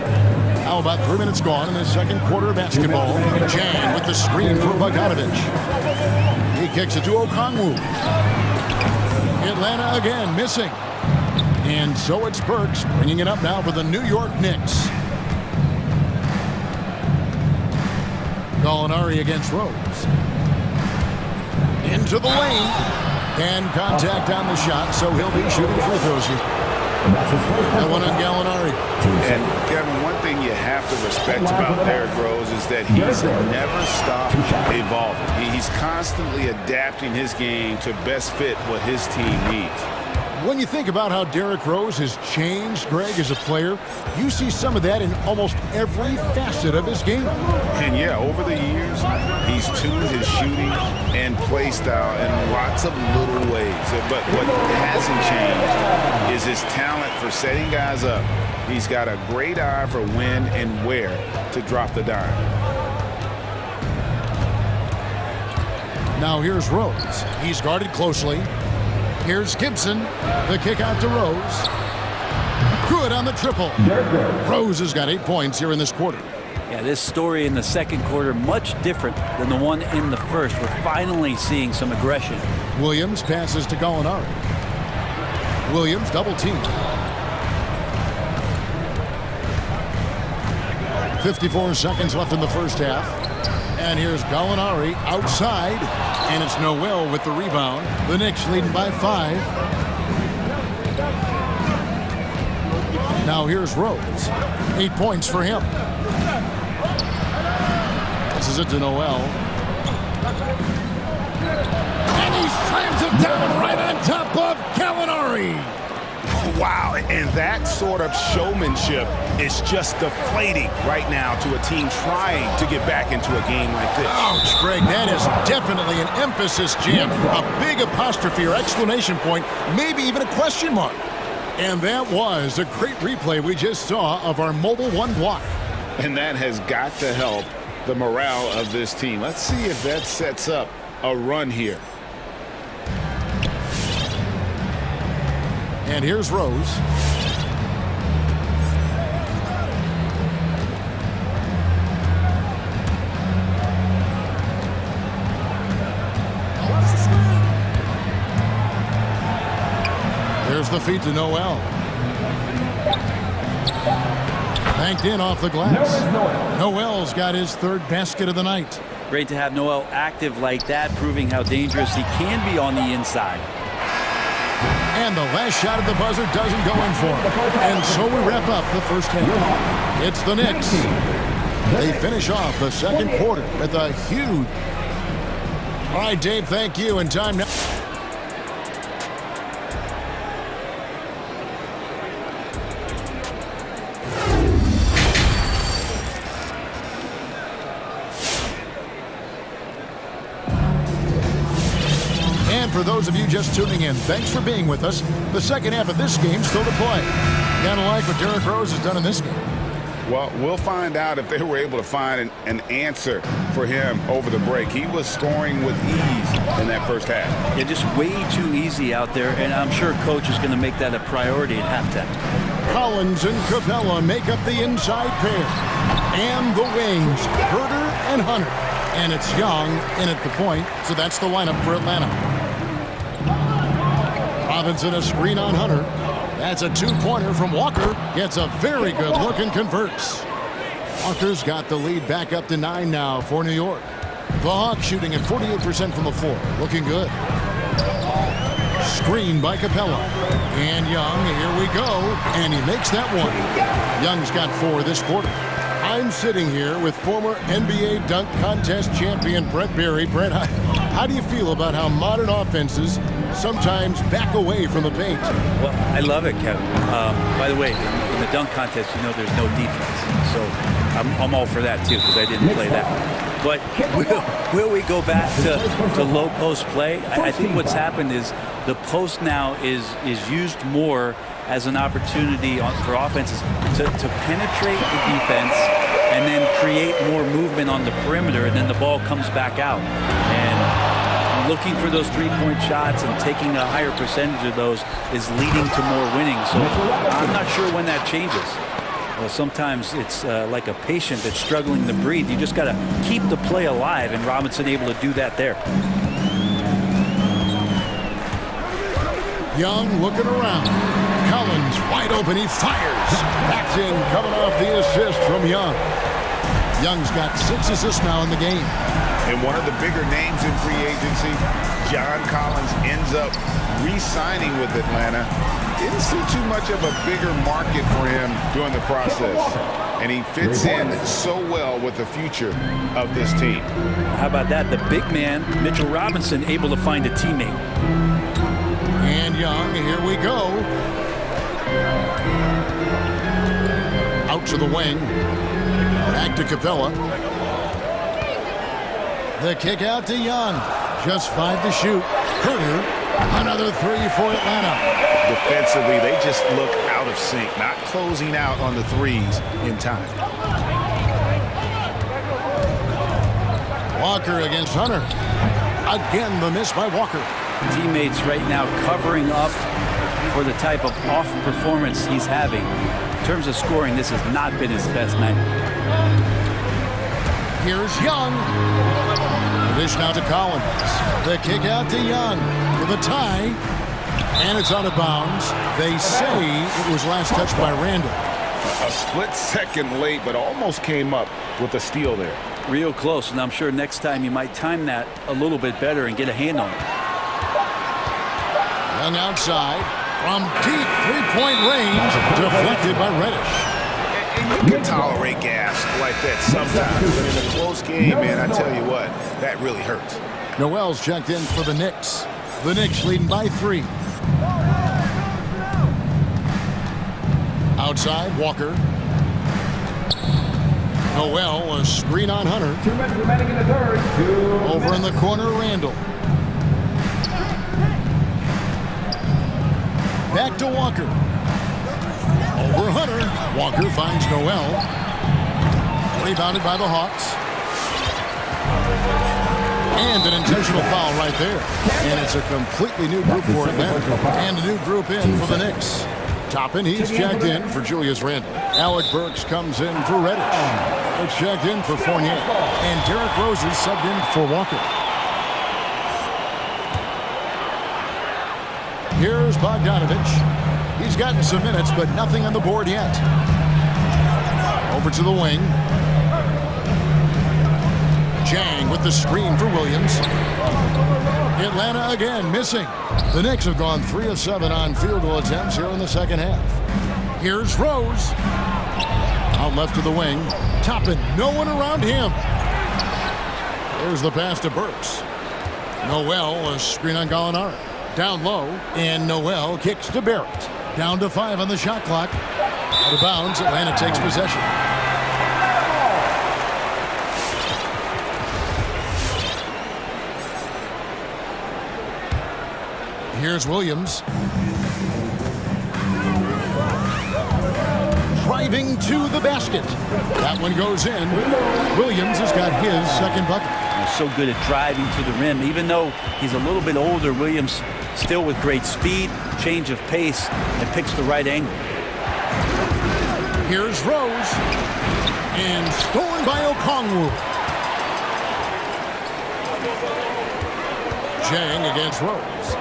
How about 3 minutes gone in the second quarter of basketball? Jang with the screen for Bogdanovich. He kicks it to Okongwu. Atlanta again missing. And so it's Burks bringing it up now for the New York Knicks. Gallinari against Rose. Into the lane. And contact on the shot, so he'll be shooting free throws here. That one on Gallinari. And Kevin, one thing you have to respect about Derrick Rose is that he's never stopped evolving. He's constantly adapting his game to best fit what his team needs. When you think about how Derrick Rose has changed, Greg, as a player, you see some of that in almost every facet of his game. And yeah, over the years, he's tuned his shooting and play style in lots of little ways. But what hasn't changed is his talent for setting guys up. He's got a great eye for when and where to drop the dime. Now here's Rose. He's guarded closely. Here's Gibson. The kick out to Rose. Good on the triple. Rose has got 8 points here in this quarter. Yeah, this story in the second quarter much different than the one in the first. We're finally seeing some aggression. Williams passes to Gallinari. Williams double team. 54 seconds left in the first half. And here's Gallinari outside. And it's Noel with the rebound. The Knicks leading by 5. Now here's Rose. 8 points for him. This is it to Noel. And he slams it down right on top of Gallinari. Wow, and that sort of showmanship is just deflating right now to a team trying to get back into a game like this. Ouch, Greg, that is definitely an emphasis jam. A big apostrophe or exclamation point, maybe even a question mark. And that was a great replay we just saw of our mobile one block. And that has got to help the morale of this team. Let's see if that sets up a run here. And here's Rose. There's the feed to Noel. Banked in off the glass. Noel's got his third basket of the night. Great to have Noel active like that, proving how dangerous he can be on the inside. And the last shot at the buzzer doesn't go in for him. And so we wrap up the first half. It's the Knicks. They finish off the second quarter with a huge... All right, Dave, thank you. And time now... For those of you just tuning in, thanks for being with us. The second half of this game still to play. Kind of like what Derrick Rose has done in this game. Well, we'll find out if they were able to find an answer for him over the break. He was scoring with ease in that first half. Yeah, just way too easy out there, and I'm sure Coach is going to make that a priority at halftime. Collins and Capella make up the inside pair. And the wings, Herder and Hunter. And it's Young in at the point, so that's the lineup for Atlanta. Robinson a screen on Hunter. That's a two-pointer from Walker. Gets a very good look and converts. Walker's got the lead back up to 9 now for New York. The Hawks shooting at 48% from the floor. Looking good. Screen by Capella. And Young, here we go. And he makes that one. Young's got 4 this quarter. I'm sitting here with former NBA dunk contest champion Brett Berry. Brett, how do you feel about how modern offenses sometimes back away from the paint? Well, I love it, Kevin. By the way, in the dunk contest, you know there's no defense. So I'm all for that, too, because I didn't play that. But will we go back to low post play? I think what's happened is the post now is used more as an opportunity for offenses to penetrate the defense and then create more movement on the perimeter, and then the ball comes back out. And looking for those three-point shots and taking a higher percentage of those is leading to more winning. So I'm not sure when that changes. Well, sometimes it's like a patient that's struggling to breathe. You just got to keep the play alive, and Robinson able to do that there. Young looking around. Collins wide open. He fires. That's in, coming off the assist from Young. Young's got 6 assists now in the game. And one of the bigger names in free agency, John Collins, ends up re-signing with Atlanta. Didn't see too much of a bigger market for him during the process. And he fits in so well with the future of this team. How about that? The big man, Mitchell Robinson, able to find a teammate. And And Young, here we go. Out to the wing. Back to Capella. The kick out to Young. Just 5 to shoot. Herder, another 3 for Atlanta. Defensively, they just look out of sync, not closing out on the threes in time. Walker against Hunter. Again, the miss by Walker. Teammates right now covering up for the type of off performance he's having. In terms of scoring, this has not been his best night. Here's Young. The dish now to Collins. The kick out to Young for the tie. And it's out of bounds. They say it was last touched by Randall. A split second late, but almost came up with a steal there. Real close, and I'm sure next time you might time that a little bit better and get a hand on it. Young outside from deep three-point range, deflected by Reddish. And you can tolerate gas like that sometimes, but in a close game, man, I tell you what, that really hurts. Noel's checked in for the Knicks. The Knicks leading by 3. Outside, Walker. Noel, a screen on Hunter. 2 minutes remaining in the third. Over in the corner, Randall. Back to Walker. Over Hunter. Walker finds Noel. Rebounded by the Hawks. And an intentional foul right there. And it's a completely new group for Atlanta. And a new group in for the Knicks. Toppin, he's checked in for Julius Randle. Alec Burks comes in for Reddish. It's checked in for Fournier. And Derrick Rose is subbed in for Walker. Here's Bogdanovich. He's gotten some minutes, but nothing on the board yet. Over to the wing. Jang with the screen for Williams. Atlanta again missing. The Knicks have gone 3 of 7 on field goal attempts here in the second half. Here's Rose. Out left to the wing. Toppin, no one around him. There's the pass to Burks. Noel, a screen on Gallinari. Down low, and Noel kicks to Barrett. Down to 5 on the shot clock. Out of bounds, Atlanta takes possession. Here's Williams. Driving to the basket. That one goes in. Williams has got his second bucket. He's so good at driving to the rim. Even though he's a little bit older, Williams still with great speed, change of pace, and picks the right angle. Here's Rose. And stolen by Okongwu. Jang against Rose.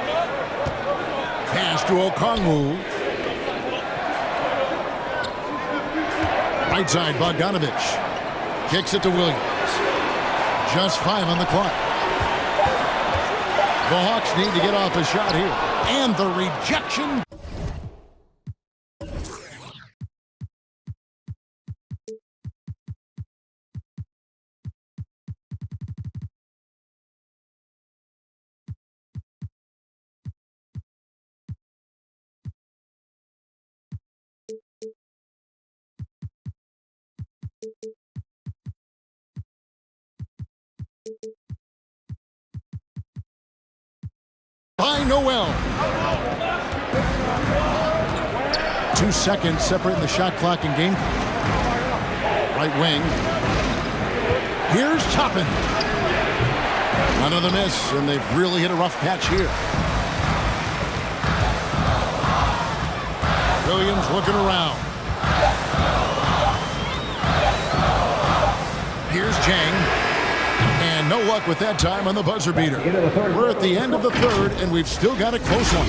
Pass to Okongwu. Right side, Bogdanovich. Kicks it to Williams. Just 5 on the clock. The Hawks need to get off a shot here. And the rejection. By Noel. 2 seconds separating the shot clock and game clock. Right wing. Here's Toppin. Another miss, and they've really hit a rough patch here. Williams looking around. Here's Jang. And no luck with that time on the buzzer beater. We're at the end of the third, and we've still got a close one.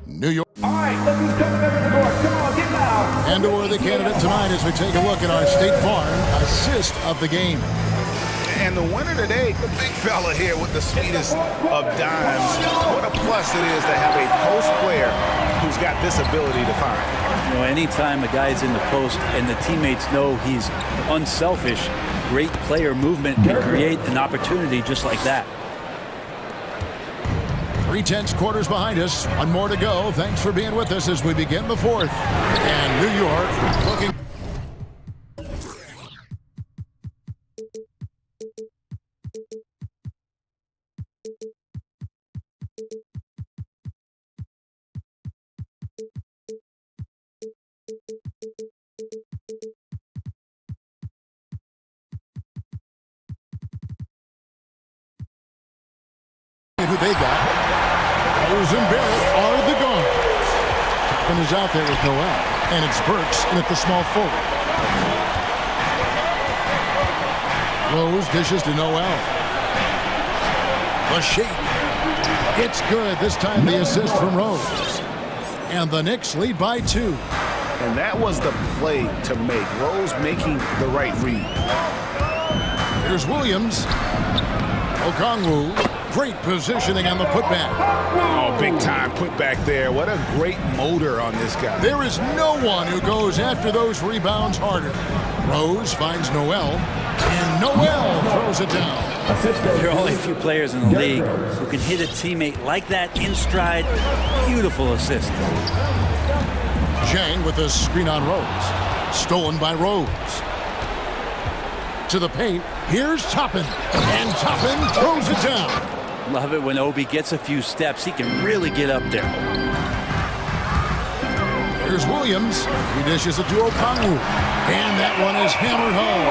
New York. All right, look who's coming up to the court. Come on, get loud. And we're the candidate tonight as we take a look at our State Farm assist of the game. And the winner today, the big fella here with the sweetest of dimes. What a plus it is to have a post player who's got this ability to find. You know, anytime a guy's in the post and the teammates know he's unselfish, great player movement can create an opportunity just like that. 3/10 quarters behind us. One more to go. Thanks for being with us as we begin the fourth. And New York looking. Who they got. Rose and Barrett are the guards. Toppin is out there with Noel. And it's Burks in at the small forward. Rose dishes to Noel. The shake. It's good. This time the assist from Rose. And the Knicks lead by 2. And that was the play to make. Rose making the right read. Here's Williams. Okongwu. Great positioning on the putback. Oh, big time putback there. What a great motor on this guy. There is no one who goes after those rebounds harder. Rose finds Noel, and Noel throws it down. There are only a few players in the league who can hit a teammate like that in stride. Beautiful assist. Zhang with a screen on Rose. Stolen by Rose. To the paint. Here's Toppin. And Toppin throws it down. Love it when Obi gets a few steps. He can really get up there. Here's Williams. He dishes it to Okongwu. And that one is hammered home.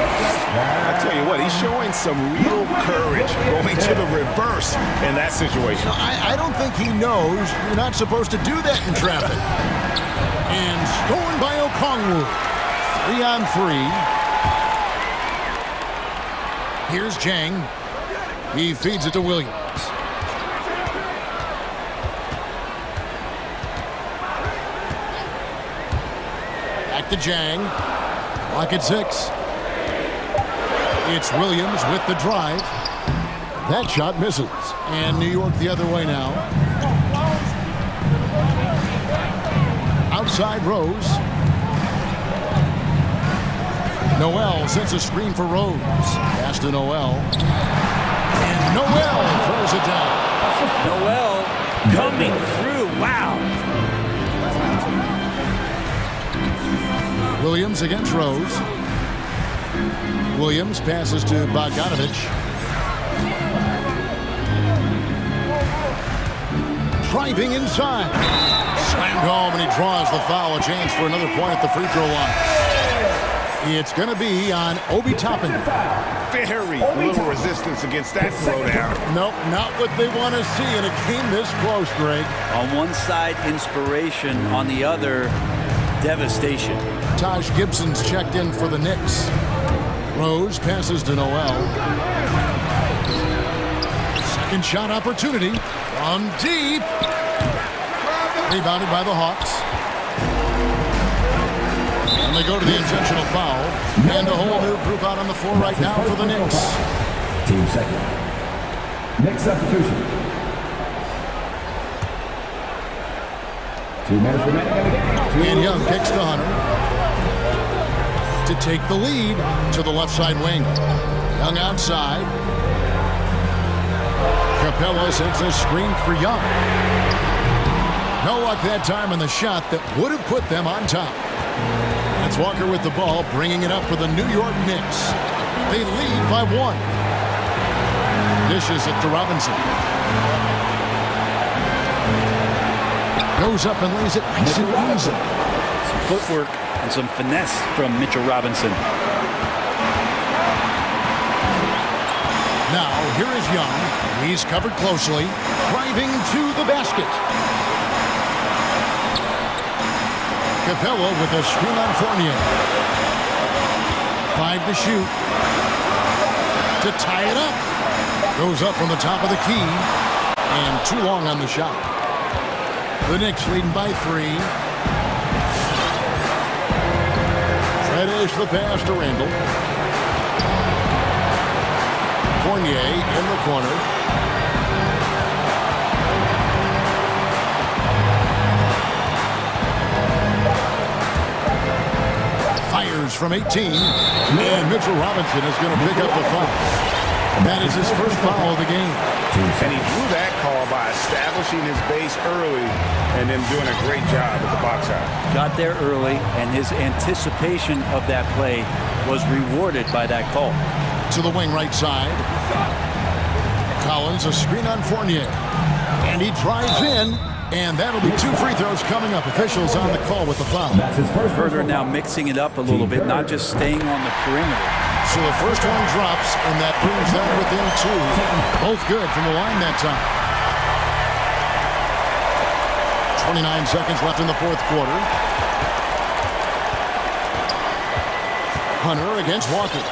I tell you what, he's showing some real courage going to the reverse in that situation. I don't think he knows you're not supposed to do that in traffic. And stolen by Okongwu. 3-on-3. Here's Zhang. He feeds it to Williams. Back to Zhang. Clock at 6. It's Williams with the drive. That shot misses. And New York the other way now. Outside Rose. Noel sends a screen for Rose. Pass to Noel. And Noel throws it down. Noel coming through. Wow. Williams against Rose. Williams passes to Bogdanovich. Driving inside. Slammed home, and he draws the foul. A chance for another point at the free throw line. It's going to be on Obi Toppin. Very little resistance against that throwdown. Nope, not what they want to see, and it came this close, Greg. On one side, inspiration. On the other, devastation. Taj Gibson's checked in for the Knicks. Rose passes to Noel. Second shot opportunity. From deep. Rebounded by the Hawks. And they go to the intentional foul. And a whole new group out on the floor right now for the Knicks. Team second. Knicks substitution. 2 minutes remaining in the game. And Young kicks to Hunter. To take the lead to the left side wing. Young outside. Capella sends a screen for Young. No luck that time on the shot that would have put them on top. That's Walker with the ball, bringing it up for the New York Knicks. They lead by 1. Dishes it to Robinson. Goes up and lays it nice and easy. Some footwork and some finesse from Mitchell Robinson. Now, here is Young. He's covered closely, driving to the basket. Capella with a screen on Fournier. 5 to shoot. To tie it up. Goes up from the top of the key. And too long on the shot. The Knicks leading by 3. Finish the pass to Randall. Fournier in the corner. Fires from 18. And Mitchell Robinson is going to pick up the foul. That is his first foul of the game. And he drew that call by establishing his base early and then doing a great job at the box out. Got there early, and his anticipation of that play was rewarded by that call. To the wing right side. Collins, a screen on Fournier. And he drives in, and that'll be 2 free throws coming up. Officials on the call with the foul. Herder now mixing it up a little bit, not just staying on the perimeter. So the first one drops, and that brings them within 2. Both good from the line that time. 29 seconds left in the fourth quarter. Hunter against Walker.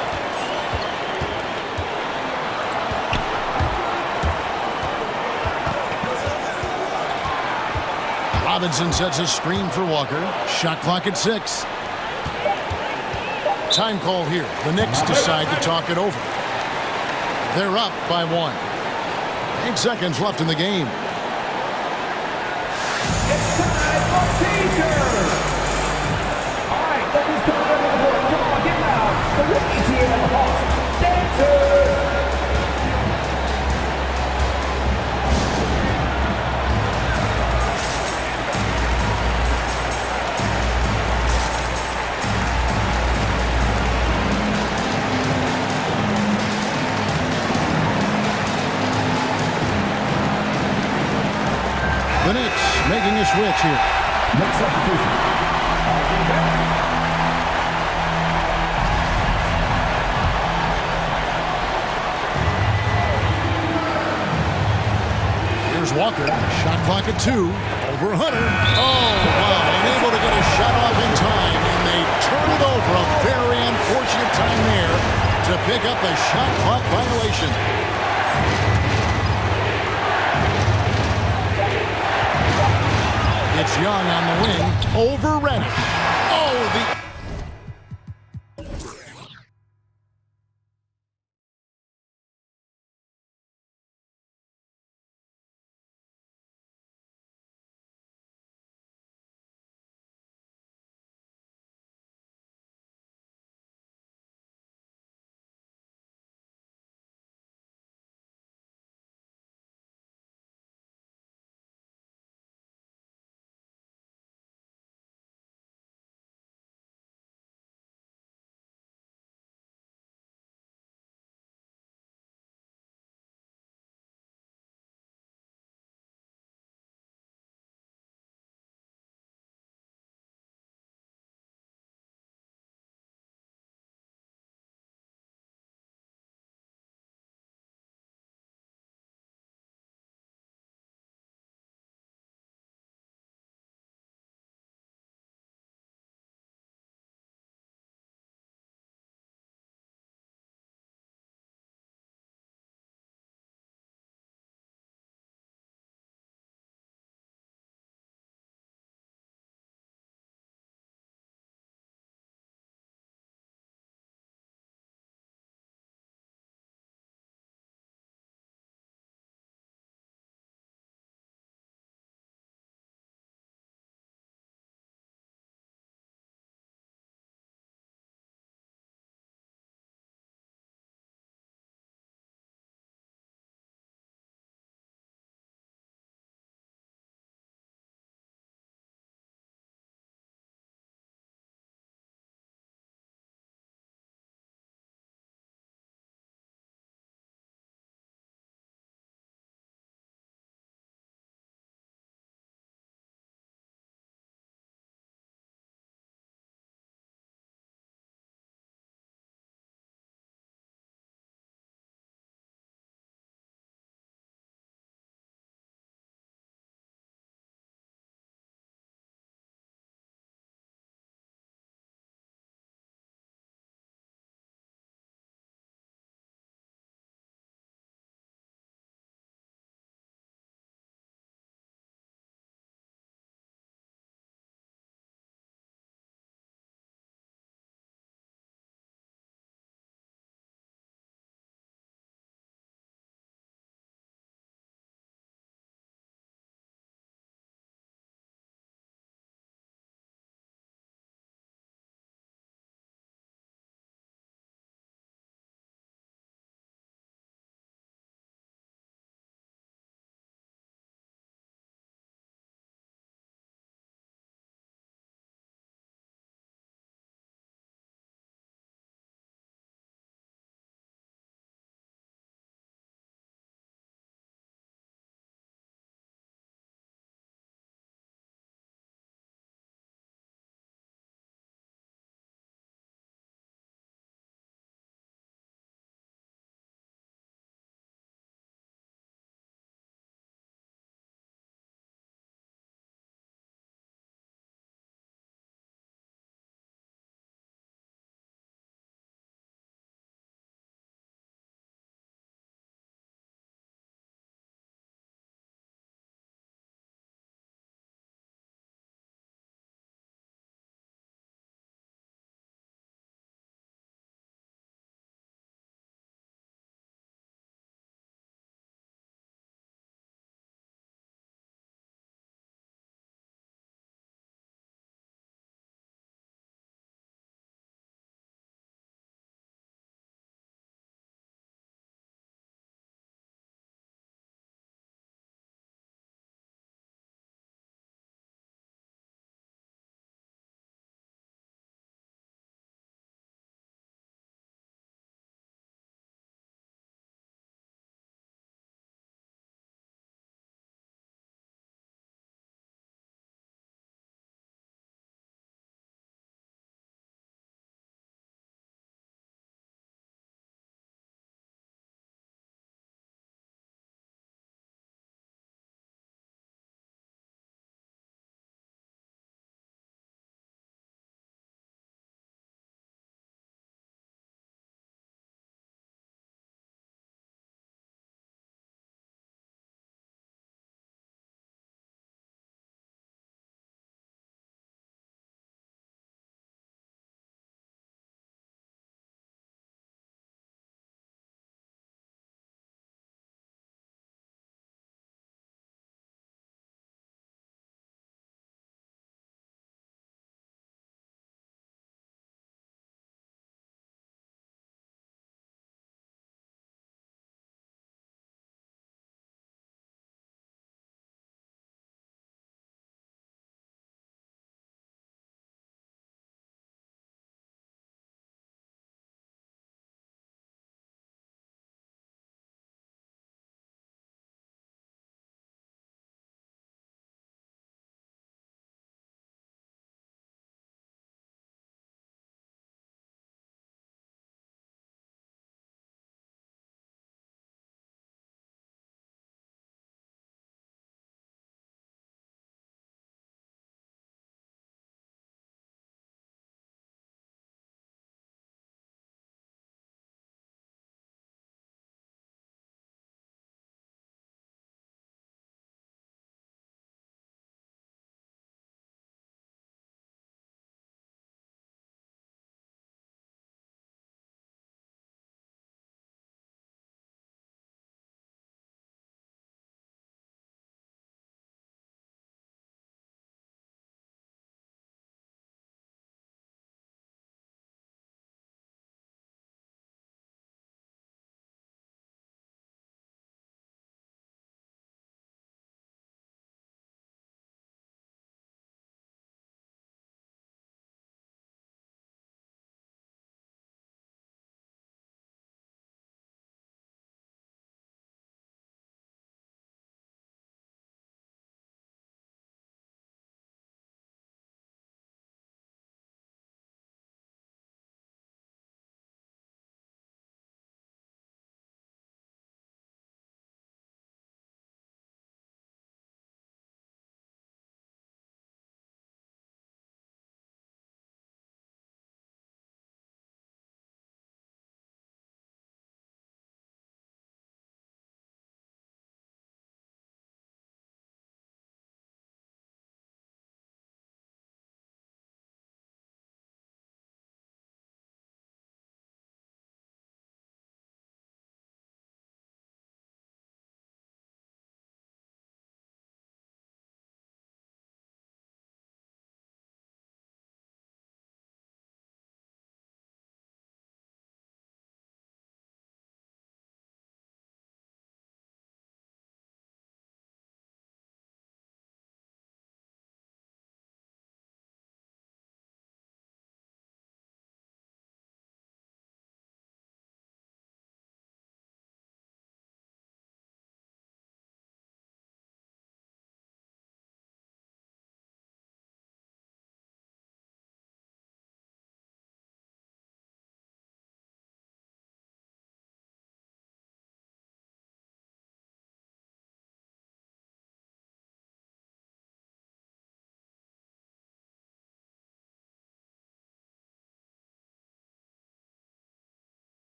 Robinson sets a screen for Walker. Shot clock at 6. Time call here. The Knicks decide to talk it over. They're up by 1. 8 seconds left in the game. It's time for teasers. All right, let us go to the board. Come on, get loud. The rookie team and the Hawks. Dancers. The Knicks making a switch here. Next substitution. Here's Walker. Shot clock at 2. Over Hunter. Oh, wow. Unable to get a shot off in time. And they turn it over. A very unfortunate time there to pick up a shot clock violation. It's Young on the wing over Reddish. Oh, the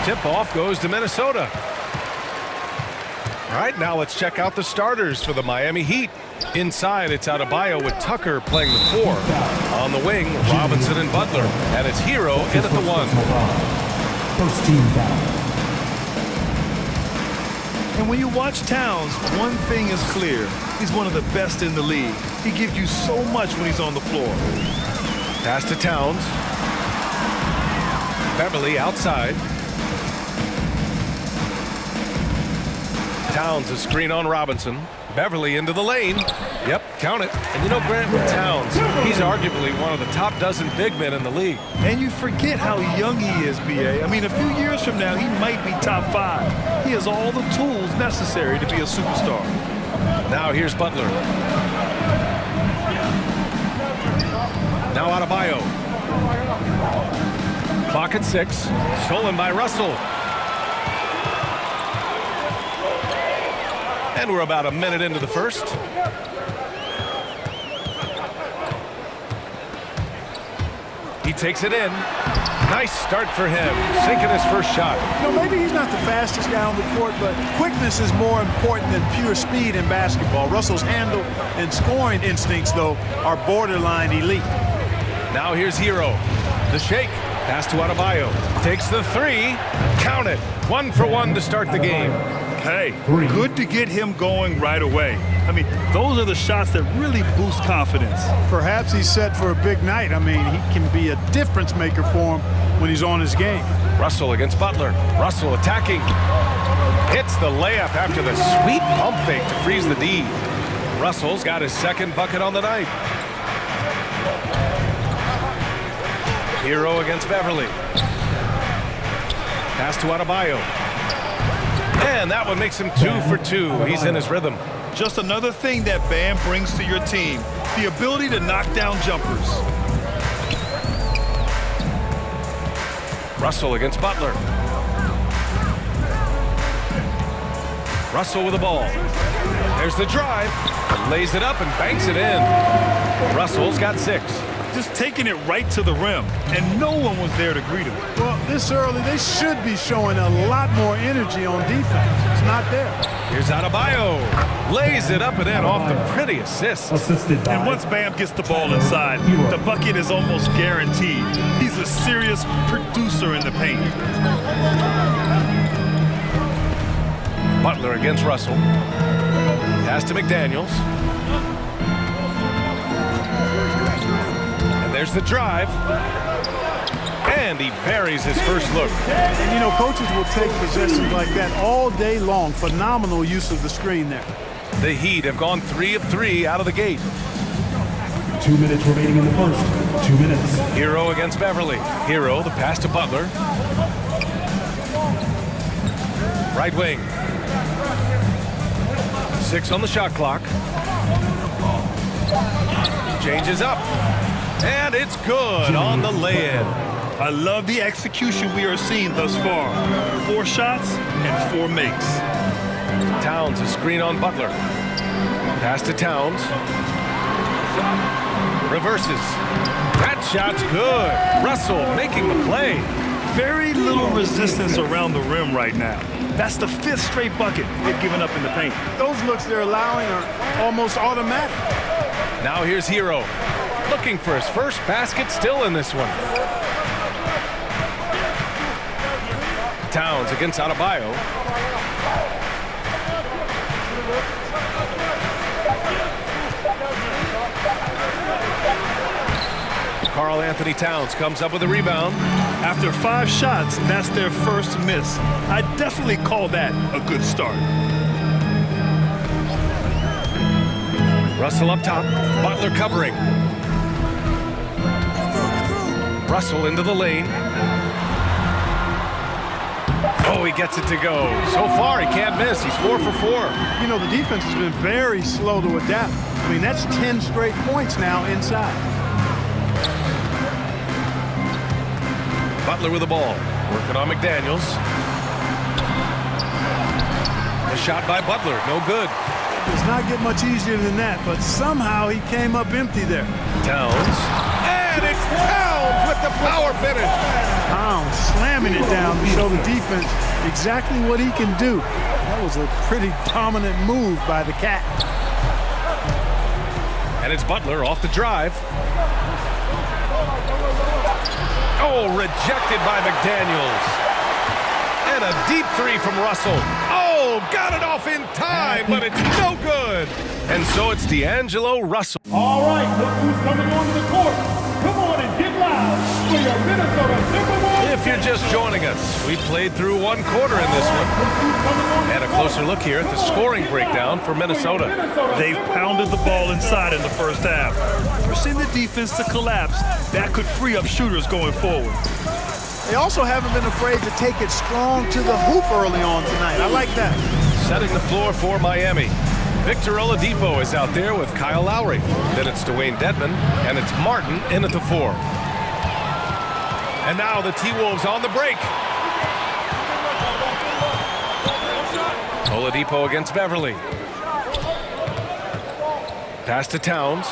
Tip-off goes to Minnesota. All right, now let's check out the starters for the Miami Heat. Inside, it's Adebayo with Tucker playing the 4. On the wing, Robinson and Butler. And it's Hero in at the 1. First team foul. And when you watch Towns, one thing is clear. He's one of the best in the league. He gives you so much when he's on the floor. Pass to Towns. Beverly outside. Towns a screen on Robinson. Beverly into the lane. Yep, count it. And you know, Grant, with Towns, he's arguably one of the top dozen big men in the league. And you forget how young he is, B.A. I mean, a few years from now, he might be top 5. He has all the tools necessary to be a superstar. Now here's Butler. Now Adebayo. Clock at 6. Stolen by Russell. And we're about a minute into the first. He takes it in. Nice start for him, sinking his first shot. You know, maybe he's not the fastest guy on the court, but quickness is more important than pure speed in basketball. Russell's handle and scoring instincts, though, are borderline elite. Now here's Hero. The shake. Pass to Adebayo. Takes the 3. Count it. 1 for 1 to start the game. Hey, good to get him going right away. I mean, those are the shots that really boost confidence. Perhaps he's set for a big night. I mean, he can be a difference maker for him when he's on his game. Russell against Butler. Russell attacking. Hits the layup after the sweet pump fake to freeze the D. Russell's got his second bucket on the night. Hero against Beverly. Pass to Adebayo. And that one makes him 2 for 2. He's in his rhythm. Just another thing that Bam brings to your team, the ability to knock down jumpers. Russell against Butler. Russell with the ball. There's the drive. Lays it up and banks it in. Russell's got 6. Just taking it right to the rim, and no one was there to greet him. Well, this early, they should be showing a lot more energy on defense. It's not there. Here's Adebayo. Lays it up and in off the pretty assist. And once Bam gets the ball inside, the bucket is almost guaranteed. He's a serious producer in the paint. Butler against Russell. Pass to McDaniels. There's the drive. And he buries his first look. And, you know, coaches will take possessions like that all day long. Phenomenal use of the screen there. The Heat have gone 3 of 3 out of the gate. 2 minutes remaining in the first. 2 minutes. Hero against Beverly. Hero, the pass to Butler. Right wing. 6 on the shot clock. Changes up. And it's good on the lay-in. I love the execution we are seeing thus far. 4 shots and 4 makes. Towns a screen on Butler. Pass to Towns. Reverses. That shot's good. Russell making the play. Very little resistance around the rim right now. That's the 5th straight bucket they've given up in the paint. Those looks they're allowing are almost automatic. Now here's Hero. Looking for his first basket, still in this one. Towns against Adebayo. Karl Anthony Towns comes up with a rebound. After 5 shots, that's their first miss. I definitely call that a good start. Russell up top. Butler covering. Russell into the lane. Oh, he gets it to go. So far, he can't miss. He's 4 for 4. You know, the defense has been very slow to adapt. I mean, that's 10 straight points now inside. Butler with the ball. Working on McDaniels. A shot by Butler. No good. Does not get much easier than that, but somehow he came up empty there. Towns. And it's Towns with the power finish. Towns slamming it down to show the defense exactly what he can do. That was a pretty dominant move by the Cat. And it's Butler off the drive. Oh, rejected by McDaniels. And a deep three from Russell. Oh, got it off in time, but it's no good. And so it's D'Angelo Russell. All right, look who's coming onto the court. Come on and get loud for your Minnesota Timberwolves. If you're just joining us, we played through one quarter in this one. And a closer look here at the scoring breakdown for Minnesota. They've pounded the ball inside in the first half, forcing the defense to collapse. That could free up shooters going forward. They also haven't been afraid to take it strong to the hoop early on tonight. I like that. Setting the floor for Miami. Victor Oladipo is out there with Kyle Lowry. Then it's Dwayne Dedmon, and it's Martin in at the 4. And now the T-Wolves on the break. Oladipo against Beverly. Pass to Towns.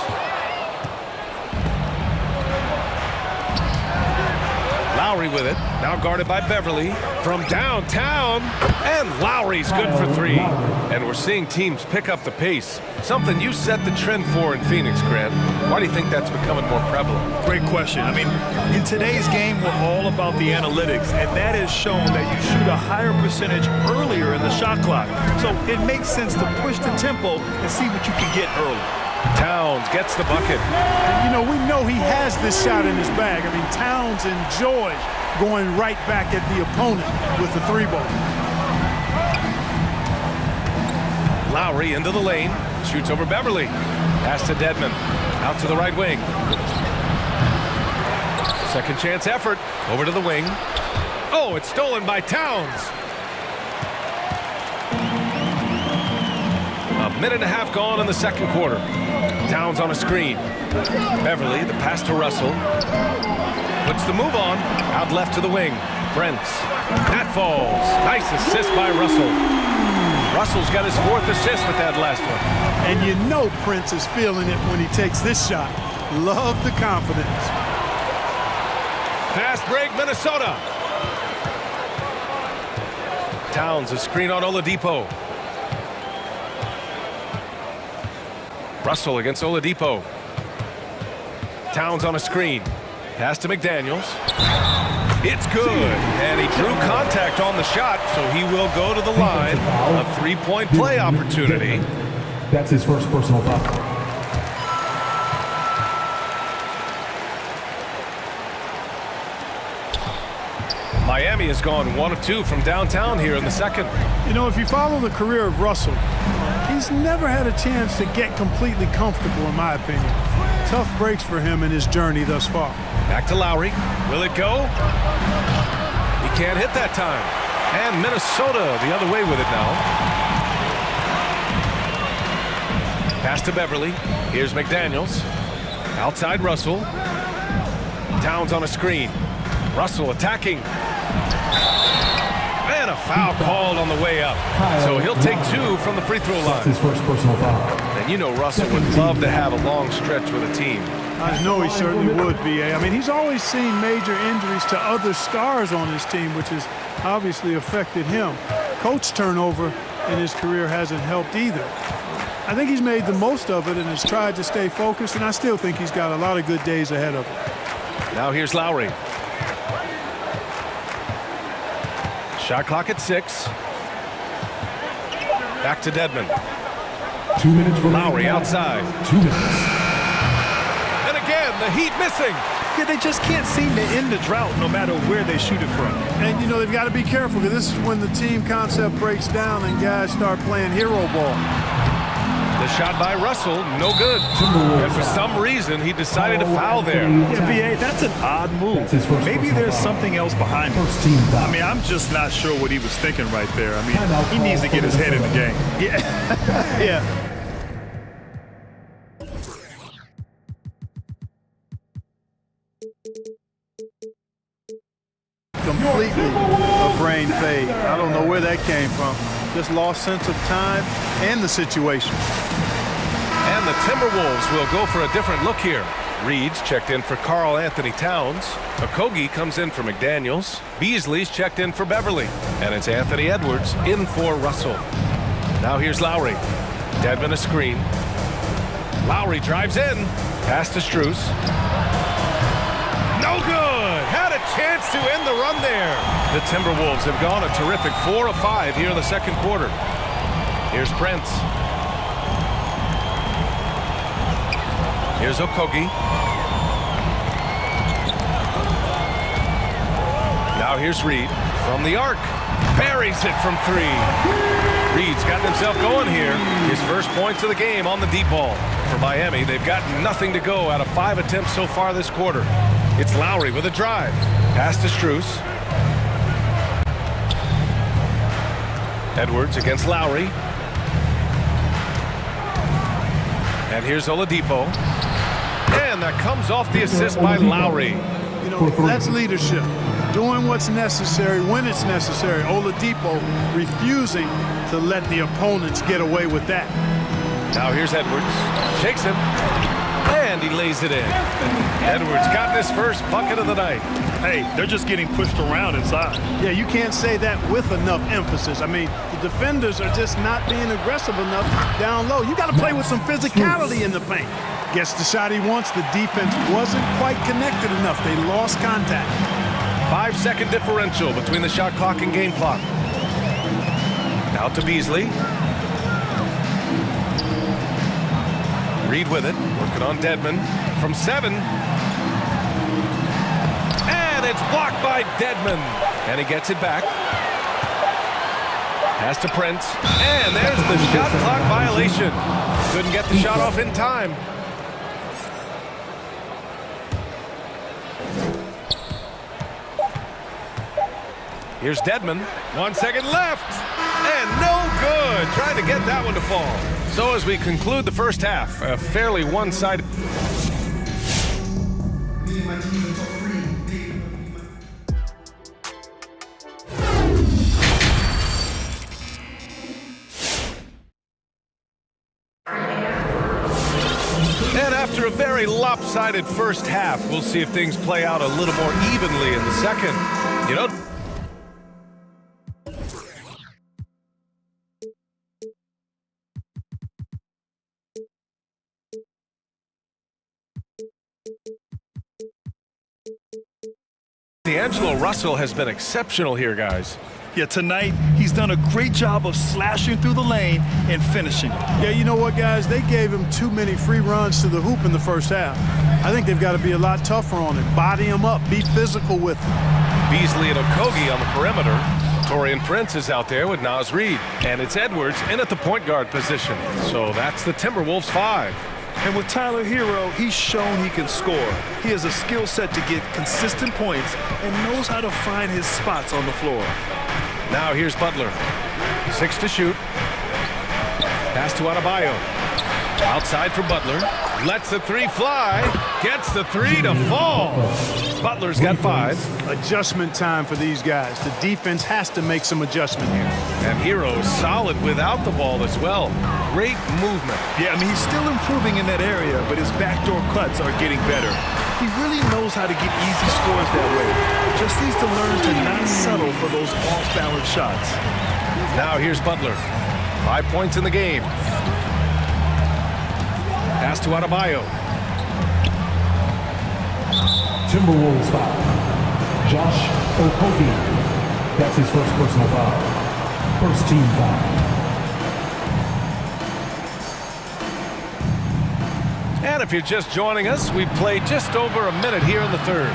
Lowry with it, now guarded by Beverly from downtown, and Lowry's good for 3. And we're seeing teams pick up the pace, something you set the trend for in Phoenix, Grant. Why do you think that's becoming more prevalent? Great question. I mean, in today's game, we're all about the analytics, and that has shown that you shoot a higher percentage earlier in the shot clock. So it makes sense to push the tempo and see what you can get early. Towns gets the bucket. And, you know, we know he has this shot in his bag. I mean, Towns enjoys going right back at the opponent with the 3-ball. Lowry into the lane, shoots over Beverly. Pass to Dedmon, out to the right wing. Second chance effort, over to the wing. Oh, it's stolen by Towns. A minute and a half gone in the second quarter. Towns on a screen. Beverly, the pass to Russell. Puts the move on, out left to the wing. Brent, that falls. Nice assist by Russell. Russell's got his 4th assist with that last one. And you know Prince is feeling it when he takes this shot. Love the confidence. Fast break, Minnesota. Towns, a screen on Oladipo. Russell against Oladipo. Towns on a screen. Pass to McDaniels. It's good. And he drew contact on the shot, so he will go to the line. A 3-point play opportunity. That's his first personal foul. Miami has gone 1 of 2 from downtown here in the second. You know, if you follow the career of Russell, he's never had a chance to get completely comfortable, in my opinion. Tough breaks for him in his journey thus far. Back to Lowry. Will it go? He can't hit that time. And Minnesota the other way with it now. Pass to Beverly. Here's McDaniels. Outside Russell. Towns on a screen. Russell attacking. And a foul called on the way up. So he'll take 2 from the free throw line. That's his first personal foul. And you know Russell would love to have a long stretch with a team. I know he certainly would, B.A. I mean, he's always seen major injuries to other stars on his team, which has obviously affected him. Coach turnover in his career hasn't helped either. I think he's made the most of it and has tried to stay focused, and I still think he's got a lot of good days ahead of him. Now here's Lowry. Shot clock at 6. Back to Dedmon. 2 minutes remaining. Lowry outside. 2 minutes. And again, the Heat missing. Yeah, they just can't seem to end the drought no matter where they shoot it from. And, you know, they've got to be careful because this is when the team concept breaks down and guys start playing hero ball. The shot by Russell, no good. And for some reason, he decided to foul there. Yeah, B.A., that's an odd move. Maybe there's something else behind it. I mean, I'm just not sure what he was thinking right there. I mean, he needs to get his head in the game. Yeah. Yeah. Completely a brain fade. I don't know where that came from. Just lost sense of time and the situation. And the Timberwolves will go for a different look here. Reed's checked in for Karl Anthony Towns. Okogie comes in for McDaniels. Beasley's checked in for Beverly. And it's Anthony Edwards in for Russell. Now here's Lowry. Dedmon a screen. Lowry drives in. Pass to Strus. No good! Had a chance to end the run there. The Timberwolves have gone a terrific 4 of 5 here in the second quarter. Here's Prince. Here's Okogie. Now here's Reed from the arc. Buries it from 3. Reed's gotten himself going here. His first points of the game on the deep ball. For Miami, they've got nothing to go out of 5 attempts so far this quarter. It's Lowry with a drive. Pass to Strus. Edwards against Lowry. And here's Oladipo. And that comes off the assist by Lowry. You know, that's leadership. Doing what's necessary when it's necessary. Oladipo refusing to let the opponents get away with that. Now here's Edwards. Shakes him. And he lays it in. Edwards got this first bucket of the night. Hey, they're just getting pushed around inside. Yeah, you can't say that with enough emphasis. I mean, the defenders are just not being aggressive enough down low. You got to play with some physicality in the paint. Gets the shot he wants. The defense wasn't quite connected enough. They lost contact. 5-second differential between the shot clock and game clock. Now to Beasley. Reed with it, working on Dedmon from 7. And it's blocked by Dedmon. And he gets it back. Pass to Prince. And there's the shot clock violation. Couldn't get the shot off in time. Here's Dedmon. 1 second left. And no good. Trying to get that one to fall. So as we conclude the first half, a fairly one-sided... And after a very lopsided first half, we'll see if things play out a little more evenly in the second. You know... D'Angelo Russell has been exceptional here, guys. Yeah, tonight he's done a great job of slashing through the lane and finishing. Yeah, you know what, guys? They gave him too many free runs to the hoop in the first half. I think they've got to be a lot tougher on him. Body him up. Be physical with him. Beasley and Okogie on the perimeter. Torian Prince is out there with Naz Reid. And it's Edwards in at the point guard position. So that's the Timberwolves 5. And with Tyler Hero, he's shown he can score. He has a skill set to get consistent points and knows how to find his spots on the floor. Now here's Butler. 6 to shoot. Pass to Adebayo. Outside for Butler. Lets the 3 fly. Gets the 3 to fall. Butler's got 5. Adjustment time for these guys. The defense has to make some adjustment here. And Hero's solid without the ball as well. Great movement. Yeah, I mean, he's still improving in that area, but his backdoor cuts are getting better. He really knows how to get easy scores that way. Just needs to learn to not settle for those off-balance shots. Now here's Butler. 5 points in the game. Pass to Adebayo. Timberwolves foul. Josh Okogie. That's his first personal foul. First team foul. And if you're just joining us, we've played just over a minute here in the third.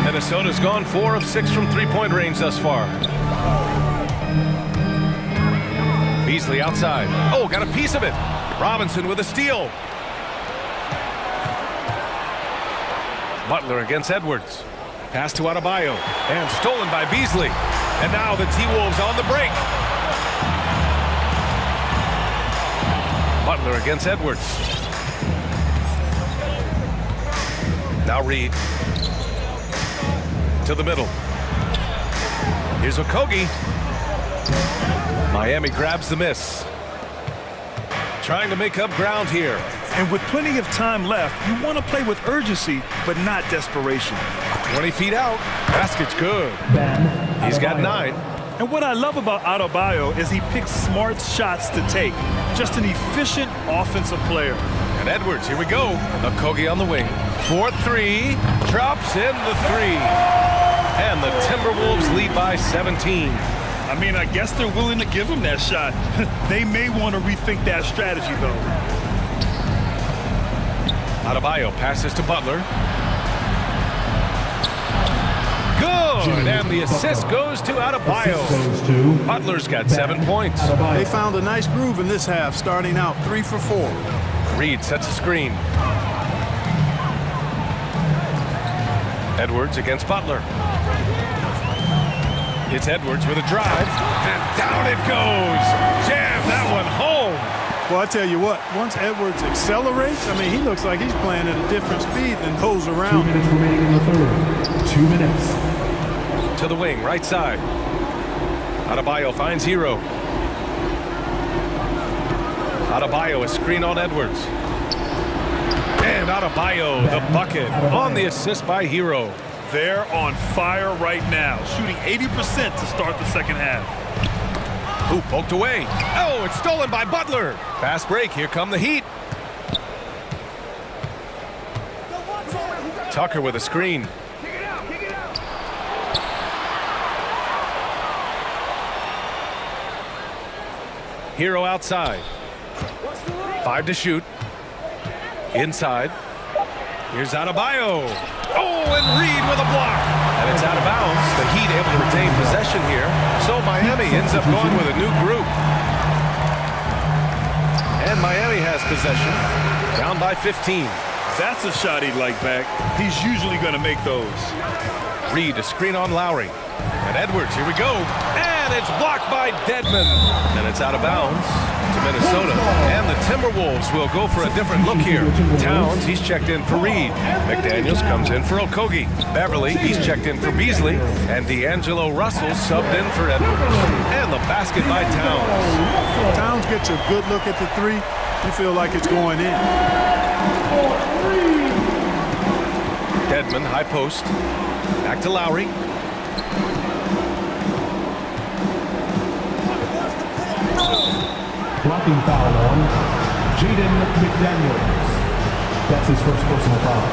Minnesota's gone 4 of 6 from three-point range thus far. Beasley outside. Oh, got a piece of it. Robinson with a steal. Butler against Edwards. Pass to Adebayo. And stolen by Beasley. And now the T-Wolves on the break. Butler against Edwards. Now Reed. To the middle. Here's Okogie. Miami grabs the miss. Trying to make up ground here. And with plenty of time left, you want to play with urgency, but not desperation. 20 feet out. Basket's good. He's got 9. And what I love about Adebayo is he picks smart shots to take. Just an efficient offensive player. And Edwards, here we go. Okogie on the wing. 4-3. Drops in the 3. And the Timberwolves lead by 17. I mean, I guess they're willing to give him that shot. They may want to rethink that strategy, though. Adebayo passes to Butler. Good, and the assist goes to Adebayo. Butler's got 7 points. They found a nice groove in this half, starting out 3 for 4. Reed sets a screen. Edwards against Butler. It's Edwards with a drive, and down it goes. Jam that one home. Well, I tell you what, once Edwards accelerates, I mean, he looks like he's playing at a different speed than those around. 2 minutes remaining in the third. 2 minutes. To the wing, right side. Adebayo finds Hero. Adebayo, a screen on Edwards. And Adebayo, the bucket, on the assist by Hero. They're on fire right now, shooting 80% to start the second half. Ooh, poked away. Oh, it's stolen by Butler. Fast break, here come the Heat. Tucker with a screen. Hero outside. 5 to shoot. Inside. Here's Adebayo. Oh, and Reed with a block. And it's out of bounds. The Heat able to retain possession here. So Miami ends up going with a new group. And Miami has possession. Down by 15. That's a shot he'd like back. He's usually going to make those. Reed, a screen on Lowry. And Edwards, here we go. And it's blocked by Dedmon. And it's out of bounds to Minnesota. And the Timberwolves will go for a different look here. Towns, he's checked in for Reed. McDaniels comes in for Okogie. Beverly, he's checked in for Beasley. And D'Angelo Russell subbed in for Edwards. And the basket by Towns. Towns gets a good look at the 3. You feel like it's going in. Dedmon, high post. Back to Lowry. Blocking foul on Jaden McDaniels. That's his first personal foul.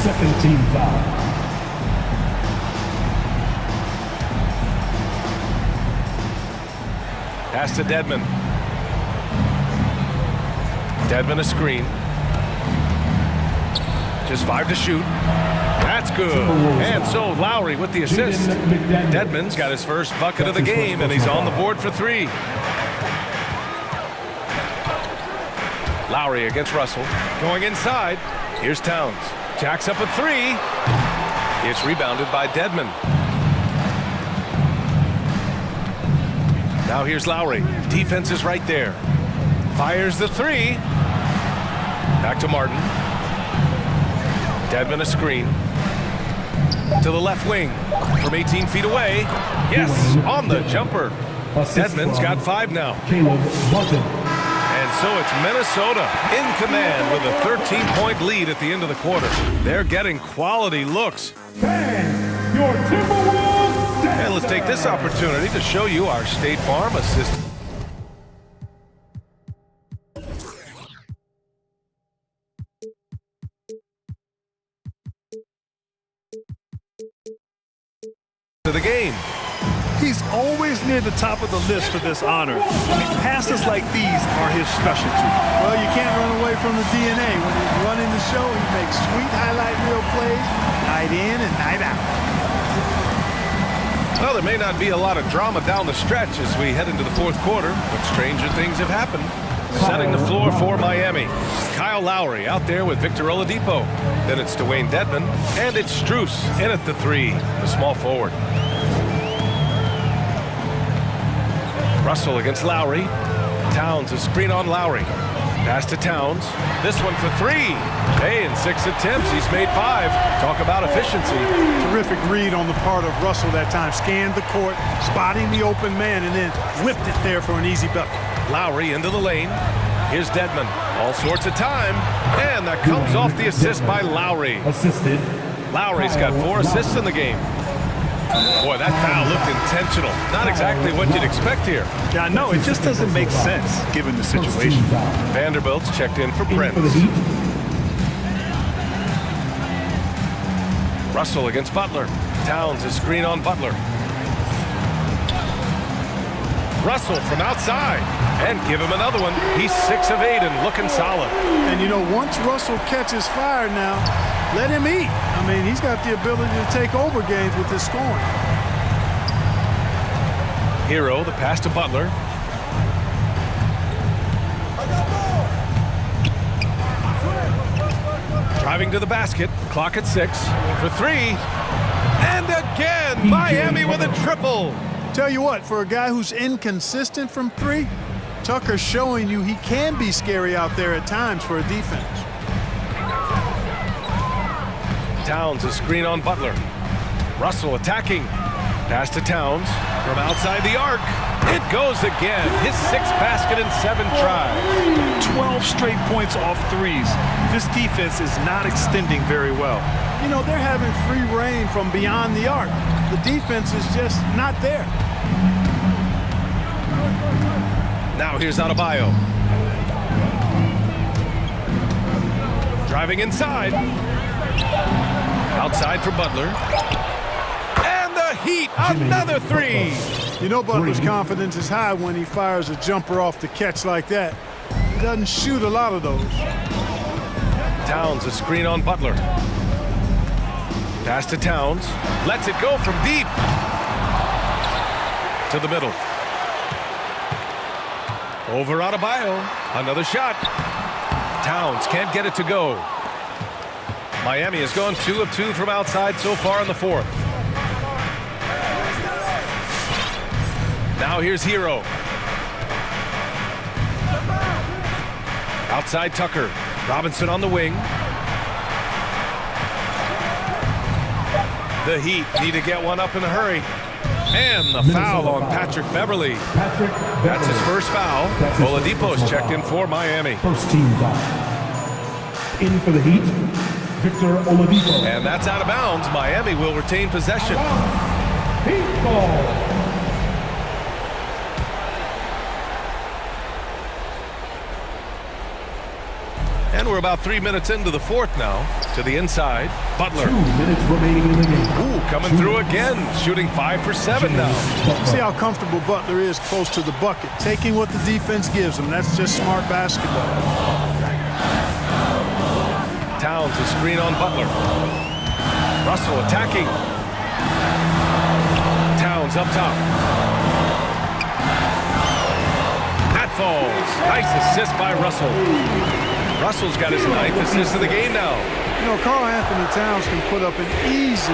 Second team foul. Pass to Dedmon. Dedmon a screen. Just 5 to shoot. That's good. And so Lowry with the assist. Dedmon's got his first bucket of the game, and he's on the board for 3. Lowry against Russell. Going inside. Here's Towns. Jacks up a 3. It's rebounded by Dedmon. Now here's Lowry. Defense is right there. Fires the 3. Back to Martin. Dedmon a screen. To the left wing. From 18 feet away. Yes, on the jumper. Dedmon's got 5 now. And so it's Minnesota in command with a 13-point lead at the end of the quarter. They're getting quality looks. Your Timberwolves. And let's take this opportunity to show you our State Farm assist. To the game. He's always near the top of the list for this honor. I mean, passes like these are his specialty. Well, you can't run away from the DNA. When he's running the show, he makes sweet highlight reel plays, night in and night out. Well, there may not be a lot of drama down the stretch as we head into the fourth quarter, but stranger things have happened. Setting the floor for Miami. Kyle Lowry out there with Victor Oladipo. Then it's Dwayne Dedmon, and it's Strus in at the 3, the small forward. Russell against Lowry. Towns a screen on Lowry. Pass to Towns. This one for 3. Hey, in 6 attempts, he's made 5. Talk about efficiency. Terrific read on the part of Russell that time. Scanned the court, spotting the open man, and then whipped it there for an easy bucket. Lowry into the lane. Here's Dedmon. All sorts of time. And that comes off the assist by Lowry. Assisted. Lowry's got 4 assists in the game. Boy, that foul looked intentional. Not exactly what you'd expect here. Yeah, no, it just doesn't make sense given the situation. Vanderbilt's checked in for Prince. Russell against Butler. Towns is screen on Butler. Russell from outside. And give him another one. He's 6 of 8 and looking solid. And, you know, once Russell catches fire now, let him eat. I mean, he's got the ability to take over games with his scoring. Hero, the pass to Butler. Driving to the basket. Clock at 6 for 3. And again, Miami with a triple. Tell you what, for a guy who's inconsistent from 3, Tucker's showing you he can be scary out there at times for a defense. Towns a screen on Butler. Russell attacking. Pass to Towns from outside the arc. It goes again. His 6th basket in 7 tries. 12 straight points off threes. This defense is not extending very well. You know, they're having free reign from beyond the arc. The defense is just not there. Now here's Adebayo. Driving inside. Outside for Butler. And the Heat, another 3. You know Butler's confidence is high when he fires a jumper off the catch like that. He doesn't shoot a lot of those. Towns a screen on Butler. Pass to Towns. Lets it go from deep. To the middle. Over Adebayo. Another shot. Towns can't get it to go. Miami has gone 2 of 2 from outside so far in the 4th. Now here's Hero. Outside Tucker. Robinson on the wing. The Heat need to get one up in a hurry. And the foul on Patrick Beverly. That's his first foul. Oladipo's checked in for Miami. First team foul. In for the Heat, Victor Oladipo. And that's out of bounds. Miami will retain possession. Heat ball. And we're about 3 minutes into the 4th now. To the inside, Butler. 2 minutes remaining in the game. Ooh, coming through again, shooting 5 for 7 now. See how comfortable Butler is close to the bucket, taking what the defense gives him. That's just smart basketball. Towns a screen on Butler. Russell attacking. Towns up top. That falls. Nice assist by Russell. Russell's got his 9th assist of the game now. You know, Karl Anthony Towns can put up an easy,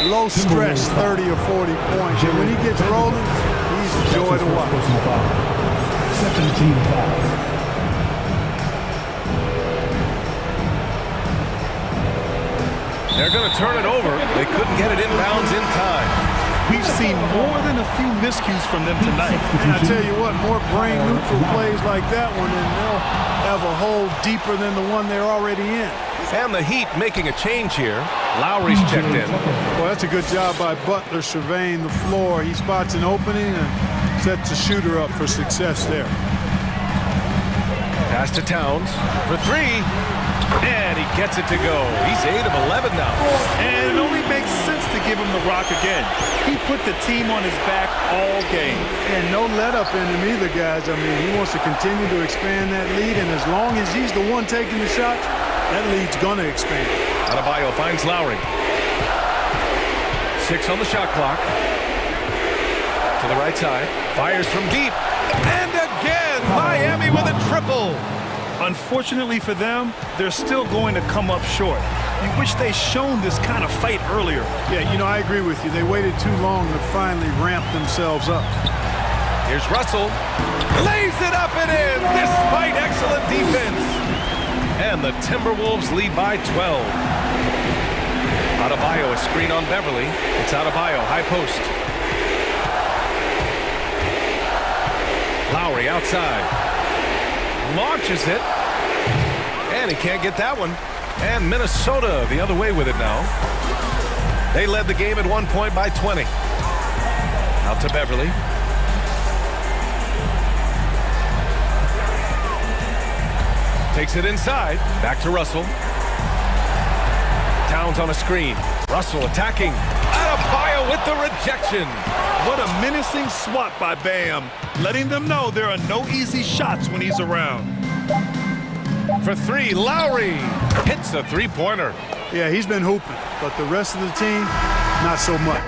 low-stress 30 or 40 points. And when he gets rolling, he's a joy to watch. 17 fouls. They're going to turn it over. They couldn't get it inbounds in time. We've seen more than a few miscues from them tonight. And I tell you what, more brain-neutral plays like that one, and they'll have a hole deeper than the one they're already in. And the Heat making a change here. Lowry's checked in. Well, that's a good job by Butler surveying the floor. He spots an opening and sets a shooter up for success there. Pass to Towns for 3. And he gets it to go. He's 8 of 11 now. And it only makes sense to give him the rock again. He put the team on his back all game. And no let-up in him either, guys. I mean, he wants to continue to expand that lead, and as long as he's the one taking the shots, that lead's going to expand. Adebayo finds Lowry. 6 on the shot clock. To the right side. Fires from deep. And again, Miami with a triple. Unfortunately for them, they're still going to come up short. You wish they'd shown this kind of fight earlier. Yeah, you know, I agree with you. They waited too long to finally ramp themselves up. Here's Russell. Lays it up and in, despite excellent defense. And the Timberwolves lead by 12. Adebayo, a screen on Beverly. It's Adebayo, high post. Lowry outside. launches it. And he can't get that one. And Minnesota the other way with it now. They led the game at one point by 20. Out to Beverly. Takes it inside. Back to Russell. Towns on a screen. Russell attacking. Adebayo with the rejection. What a menacing swat by Bam, letting them know there are no easy shots when he's around. For three, Lowry hits a three-pointer. Yeah, he's been hooping, but the rest of the team, not so much.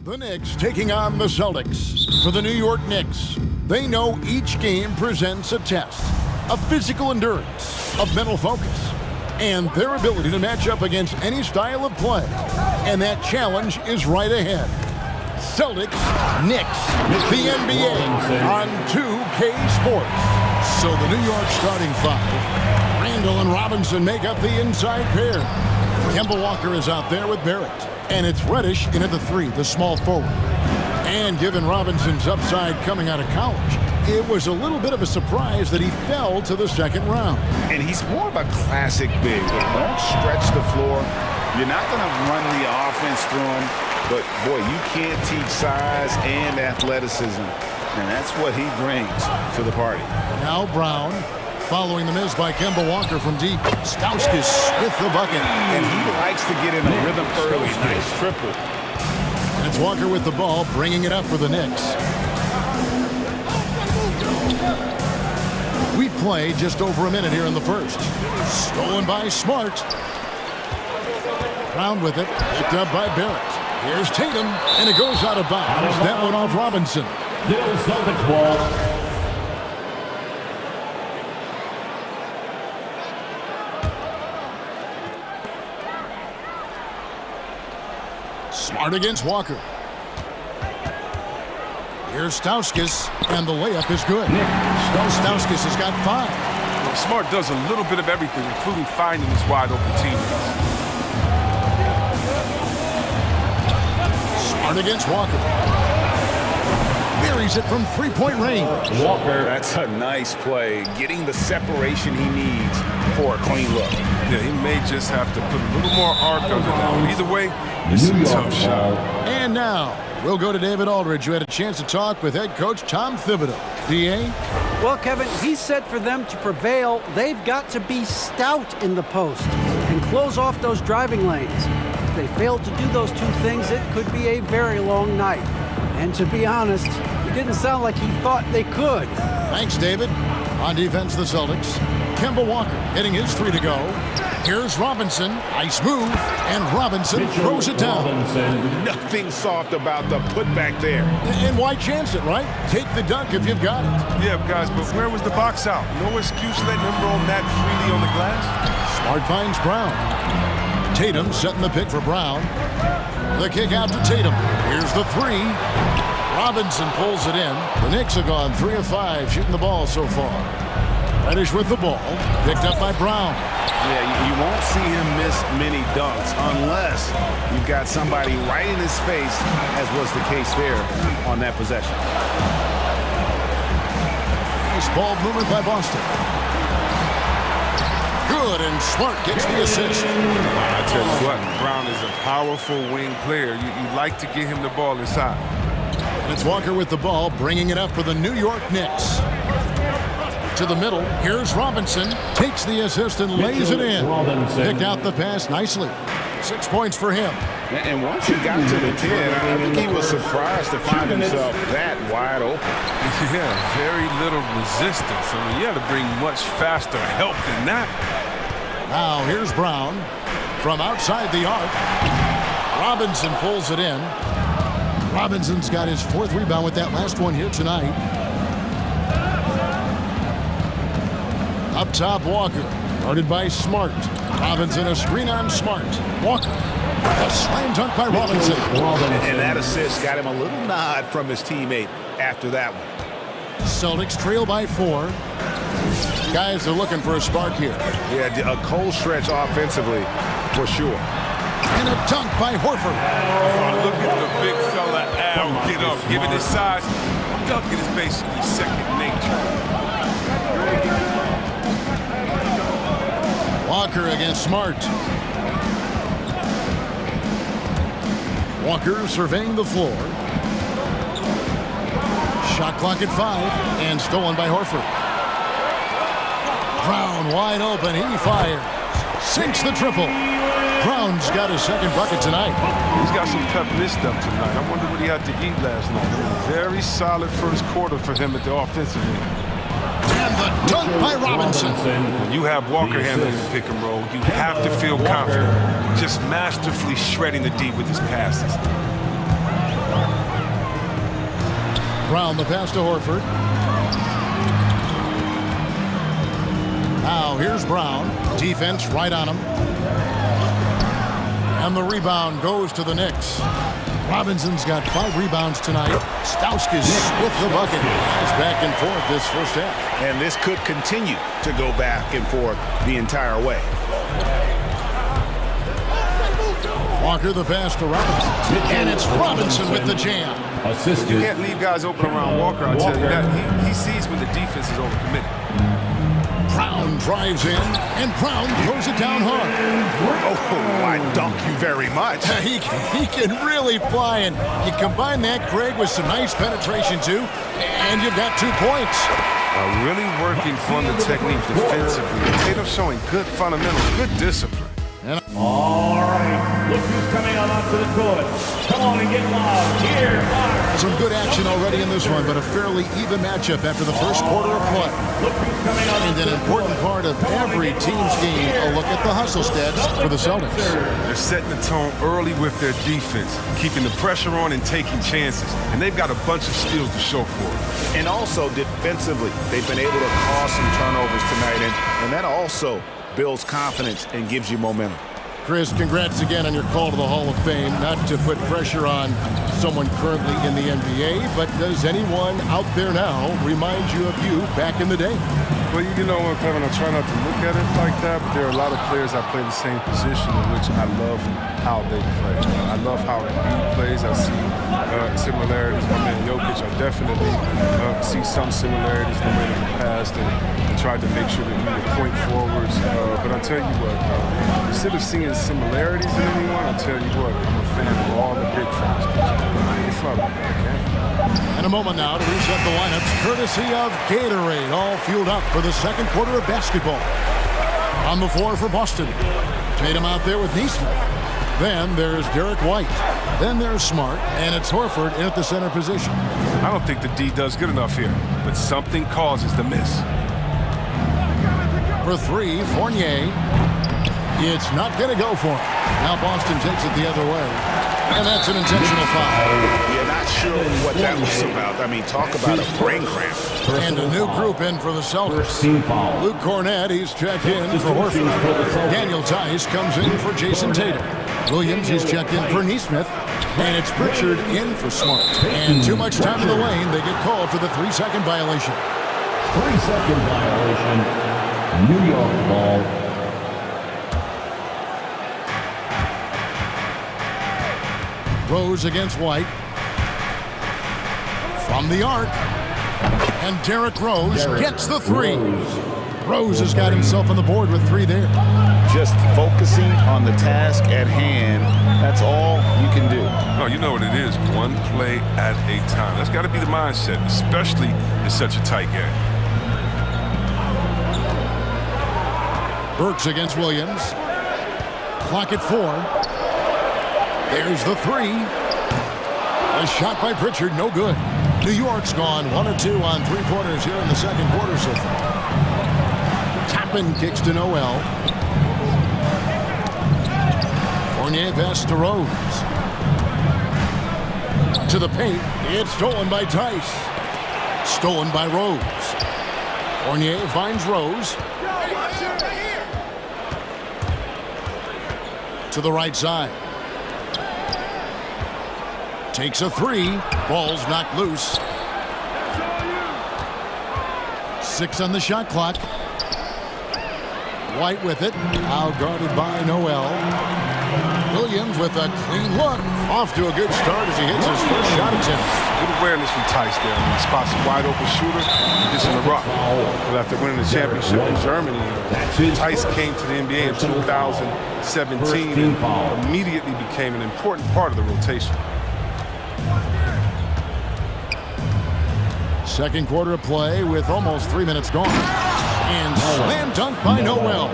The Knicks taking on the Celtics. For the New York Knicks, they know each game presents a test of physical endurance, of mental focus, and their ability to match up against any style of play. And that challenge is right ahead. Celtics, Knicks, the NBA on 2K Sports. So the New York starting five. Randall and Robinson make up the inside pair. Kemba Walker is out there with Barrett. And it's Reddish in at the three, the small forward. And given Robinson's upside coming out of college, it was a little bit of a surprise that he fell to the second round. And he's more of a classic big. It won't stretch the floor. You're not going to run the offense through him. But, boy, you can't teach size and athleticism. And that's what he brings to the party. Now Brown, following the miss by Kemba Walker from deep. Stauskas with the bucket. And he likes to get in a rhythm early. Nice triple. And it's Walker with the ball, bringing it up for the Knicks. We play just over a minute here in the first. Stolen by Smart. Brown with it, picked up by Barrett. Here's Tatum, and it goes out of bounds. That one off Robinson. Still Celtics ball. Smart against Walker. Here's Stauskas, and the layup is good. Stauskas has got 5. Smart does a little bit of everything, including finding his wide open teammates. Smart against Walker. Buries it from three-point range. Walker. That's a nice play. Getting the separation he needs for a clean look. Yeah, he may just have to put a little more arc under that. But either way, it's a tough shot. And now, we'll go to David Aldridge, who had a chance to talk with head coach Tom Thibodeau. D.A.? Well, Kevin, he said for them to prevail, they've got to be stout in the post and close off those driving lanes. If they fail to do those two things, it could be a very long night. And to be honest, it didn't sound like he thought they could. Thanks, David. On defense, the Celtics. Kemba Walker hitting his 3 to go. Here's Robinson. Nice move. And Robinson throws it down. Nothing soft about the putback there. And why chance it, right? Take the dunk if you've got it. Yeah, guys, but where was the box out? No excuse letting him roll that freely on the glass. Smart finds Brown. Tatum setting the pick for Brown. The kick out to Tatum. Here's the 3. Robinson pulls it in. The Knicks have gone 3 of 5 shooting the ball so far. Reddish with the ball. Picked up by Brown. Yeah, you won't see him miss many dunks unless you've got somebody right in his face, as was the case there on that possession. Nice ball movement by Boston. Good, and Smart gets the assist. I tell you what, Brown is a powerful wing player. You like to get him the ball inside. And it's Walker with the ball, bringing it up for the New York Knicks. To the middle, here's Robinson. Takes the assist and lays it in. Picked out the pass nicely. 6 points for him. And once he got to the 10, I think he was surprised to find himself that wide open. Yeah, very little resistance. I mean, you had to bring much faster help than that. Now here's Brown from outside the arc. Robinson pulls it in. Robinson's got his 4th rebound with that last one here tonight. Up top, Walker, guarded by Smart. Robinson, a screen on Smart. Walker, a slam dunk by Robinson. And that assist got him a little nod from his teammate after that one. Celtics trail by 4. Guys are looking for a spark here. Yeah, a cold stretch offensively, for sure. And a dunk by Horford. Oh, look at the big fella Al get up. Given his size, dunking is basically second nature. Walker against Smart. Walker surveying the floor. Shot clock at 5 and stolen by Horford. Brown wide open, he fires. Sinks the triple. Brown's got his 2nd bucket tonight. He's got some pep in his step tonight. I wonder what he had to eat last night. Very solid first quarter for him at the offensive end. And the dunk by Robinson. When you have Walker handling the pick and roll, you have to feel confident. Just masterfully shredding the D with his passes. Brown the pass to Horford. Now here's Brown. Defense right on him. And the rebound goes to the Knicks. Robinson's got 5 rebounds tonight. Stauskas with the bucket. It's back and forth this first half. And this could continue to go back and forth the entire way. Walker the pass to Robinson. And it's Robinson with the jam. You can't leave guys open around Walker, I'll tell you that. He sees when the defense is overcommitted. Brown drives in, and Brown throws it down hard. Oh, I dunk you very much. He can really fly, and you combine that, Greg, with some nice penetration, too, and you've got 2 points. Really working on the technique defensively. Tatum showing good fundamentals, good discipline. All right, look who's coming on onto the court. Come on and get loud. Here are some good action already in this one, but a fairly even matchup after the first quarter of play. And an important part of every team's game, a look at the hustle stats for the Celtics. They're setting the tone early with their defense, keeping the pressure on and taking chances. And they've got a bunch of steals to show for it. And also defensively, they've been able to cause some turnovers tonight, and that also builds confidence and gives you momentum. Chris, congrats again on your call to the Hall of Fame. Not to put pressure on someone currently in the NBA, but does anyone out there now remind you of you back in the day? Well, you know what, Kevin, I try not to look at it like that, but there are a lot of players I play the same position in which I love how they play. I love how Embiid plays. I see similarities. My man Jokic, I definitely see some similarities in the way he passed and tried to make sure that we were point forwards. But I tell you what, instead of seeing similarities in anyone, I'll tell you what, I'm a fan of all the big fans. It's not like that, okay? In a moment now to reset the lineups, courtesy of Gatorade, all fueled up for the second quarter of basketball. On the floor for Boston. Tatum out there with Neesmith. Then there's Derek White. Then there's Smart, and it's Horford in at the center position. I don't think the D does good enough here, but something causes the miss. For 3, Fournier. It's not going to go for him. Now Boston takes it the other way. And that's an intentional foul. Yeah, not sure what that was about. I mean, talk about a brain cramp. And a new group in for the Celtics. Luke Cornett, he's checked in for Horford. Daniel Tice comes in for Jason Tatum. Williams, he's checked in for Neesmith. And it's Pritchard in for Smart. And too much time in the lane. They get called for the 3-second violation. 3-second violation. New York ball. Rose against White. From the arc. And Derrick Rose gets the 3. Rose has got himself on the board with 3 there. Just focusing on the task at hand. That's all you can do. Oh, you know what it is. One play at a time. That's got to be the mindset, especially in such a tight game. Burks against Williams. Clock at 4. There's the 3. A shot by Pritchard, no good. New York's gone 1 or 2 on 3-pointers here in the second quarter so far. Toppin kicks to Noel. Fournier pass to Rose. To the paint. It's stolen by Tice. Stolen by Rose. Fournier finds Rose. To the right side. Takes a 3. Ball's knocked loose. 6 on the shot clock. White with it. Out guarded by Noel. Williams with a clean look. Off to a good start as he hits his first shot attempt. Good awareness from Tice there. When he spots a wide open shooter, he gets in the rough. But after winning the championship in Germany, Tice came to the NBA in 2017 and immediately became an important part of the rotation. Second quarter of play with almost 3 minutes gone. And slam dunk by Noel.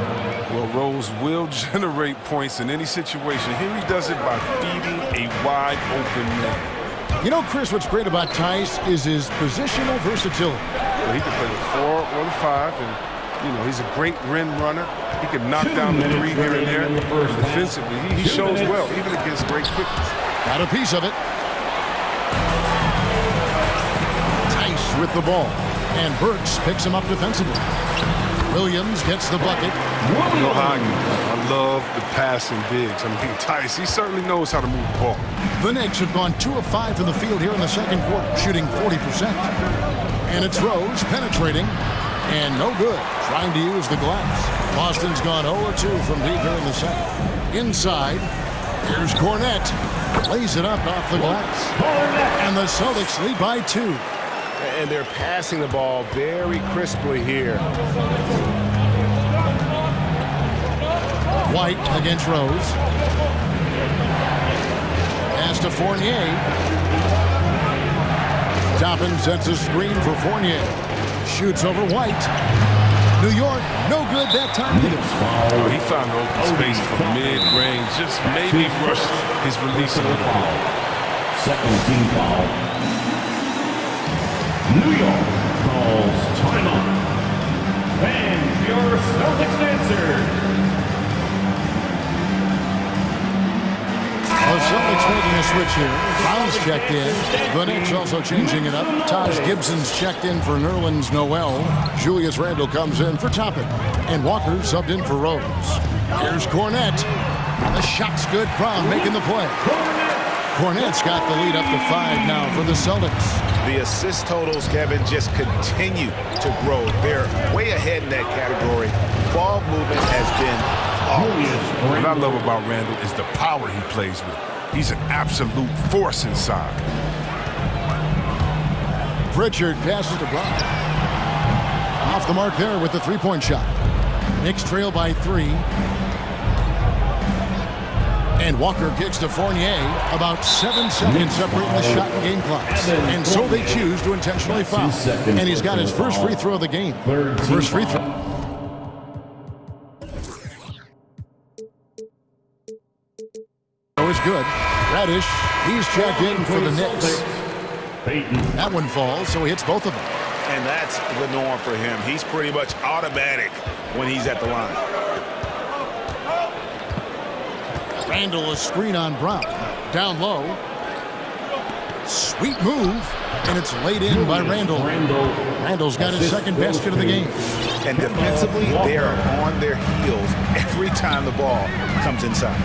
Well, Rose will generate points in any situation. Here he does it by feeding a wide open man. You know, Chris, what's great about Tice is his positional versatility. Well, he can play the 4 or the 5, and, you know, he's a great rim runner. He can knock down the 3 here and there. Defensively, he shows well, even against great quickness. Got a piece of it. with the ball. And Burks picks him up defensively. Williams gets the bucket. You know how I love the passing bigs. I mean, Tice, he certainly knows how to move the ball. The Knicks have gone 2 of 5 from the field here in the second quarter, shooting 40%. And it's Rose penetrating, and no good, trying to use the glass. Boston's gone 0 of 2 from deep here in the second. Inside, here's Cornette. Lays it up off the glass. And the Celtics lead by 2. And they're passing the ball very crisply here. White against Rose. Pass to Fournier. Toppin sets a screen for Fournier. Shoots over White. New York, no good that time either. Oh, he found open space for mid-range. Just maybe rush his release a little bit. Second team foul. New York calls timeout. Fans, your Celtics answer. The Celtics making a switch here. Brown's checked in. The Knicks also changing it up. Taj Gibson's checked in for Nerlens Noel. Julius Randle comes in for Toppin. And Walker subbed in for Rose. Here's Cornette. The shot's good. Brown making the play. Cornette's got the lead up to 5 now for the Celtics. The assist totals, Kevin, just continue to grow. They're way ahead in that category. Ball movement has been flawless. What I love about Randle is the power he plays with. He's an absolute force inside. Pritchard passes to Brown. Off the mark there with the three-point shot. Knicks trail by 3. And Walker kicks to Fournier. About 7 seconds separating the shot and game clocks. And so they choose to intentionally foul. And he's got his first free throw of the game. First free throw. Is good. Reddish, he's checked in for the Knicks. That one falls, so he hits both of them. And that's the norm for him. He's pretty much automatic when he's at the line. Randle, a screen on Brown. Down low. Sweet move. And it's laid in by Randle. Randle's got his second basket of the game. And defensively, they are on their heels every time the ball comes inside.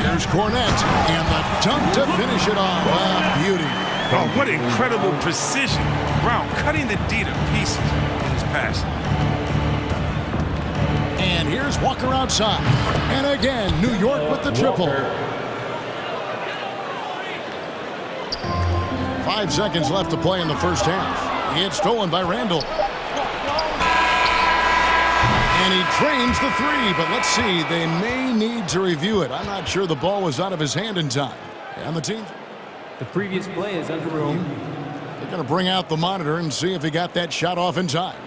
Here's Cornette, and the dunk to finish it off. Wow, beauty. Oh, what incredible precision. Brown cutting the D to pieces in his pass. And here's Walker outside. And again, New York with the triple. 5 seconds left to play in the first half. It's stolen by Randle. And he drains the 3, but let's see, they may need to review it. I'm not sure the ball was out of his hand in time. And the team? The previous play is under review. They're going to bring out the monitor and see if he got that shot off in time.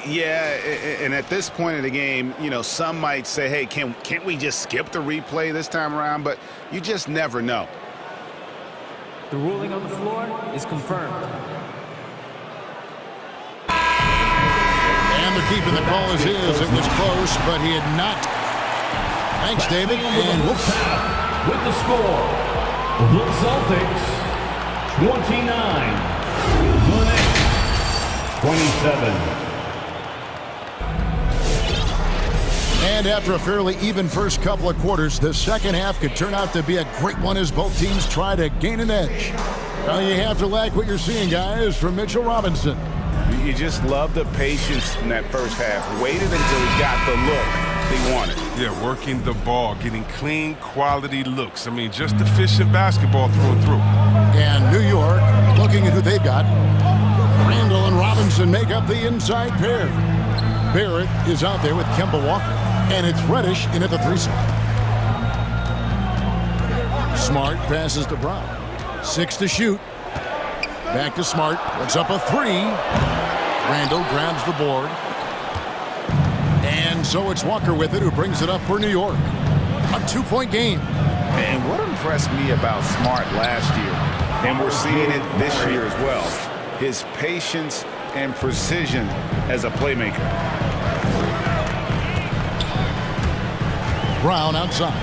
Yeah, and at this point in the game, you know, some might say, hey, can't we just skip the replay this time around? But you just never know. The ruling on the floor is confirmed. And they're keeping the call as is. It was close, but he had not. Thanks, David. And whoops. With the score, the Celtics 29, the Knicks 27. And after a fairly even first couple of quarters, the second half could turn out to be a great one as both teams try to gain an edge. Well, you have to like what you're seeing, guys, from Mitchell Robinson. You just love the patience in that first half. Waited until he got the look he wanted. Yeah, working the ball, getting clean, quality looks. I mean, just efficient basketball through and through. And New York, looking at who they've got. Randle and Robinson make up the inside pair. Barrett is out there with Kemba Walker. And it's Reddish in at the 3 spot. Smart passes to Brown. 6 to shoot. Back to Smart. Puts up a 3. Randle grabs the board. And so it's Walker with it, who brings it up for New York. A 2-point game. And what impressed me about Smart last year, and we're seeing it this year as well, his patience and precision as a playmaker. Brown outside.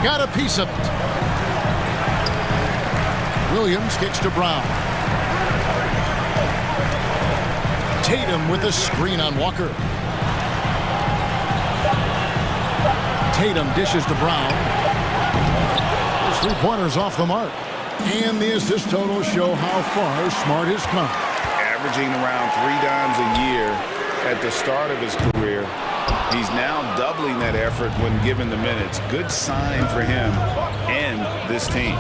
Got a piece of it. Williams kicks to Brown. Tatum with a screen on Walker. Tatum dishes to Brown. His three-pointers off the mark. And the assist totals show how far Smart has come. Averaging around 3 dimes a year at the start of his career. He's now doubling that effort when given the minutes. Good sign for him and this team.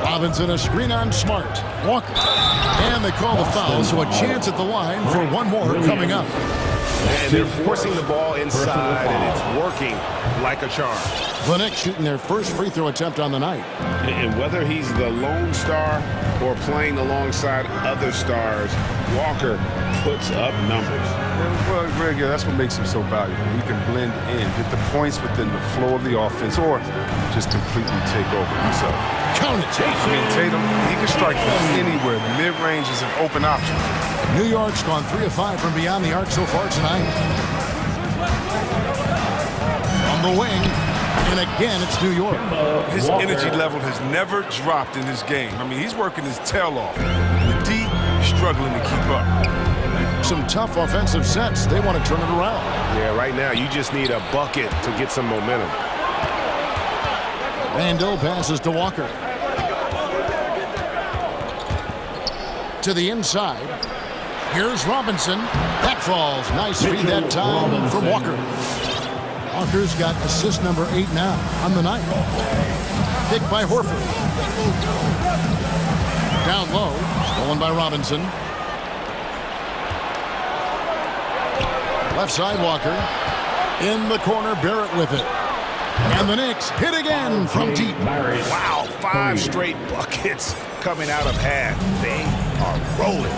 Robinson a screen on Smart. Walker. And they call the foul, so a chance at the line for one more coming up. And they're forcing the ball inside, and it's working like a charm. The Knicks shooting their first free throw attempt on the night. And whether he's the lone star or playing alongside other stars, Walker puts up numbers. Well, Greg, that's what makes him so valuable. He can blend in, get the points within the flow of the offense, or just completely take over himself. Count it. I mean, Tatum, he can strike from anywhere. The mid-range is an open option. New York's gone 3 of 5 from beyond the arc so far tonight. On the wing, and again, it's New York. His energy level has never dropped in this game. I mean, he's working his tail off. The D struggling to keep up. Some tough offensive sets. They want to turn it around. Yeah, right now, you just need a bucket to get some momentum. Randall passes to Walker. To the inside. Here's Robinson. That falls. Nice feed that time from Walker. Walker's got assist number 8 now on the night. Picked by Horford. Down low. Stolen by Robinson. Left side Walker. In the corner, Barrett with it. And the Knicks hit again from deep. Wow, 5 straight buckets coming out of half. They are rolling.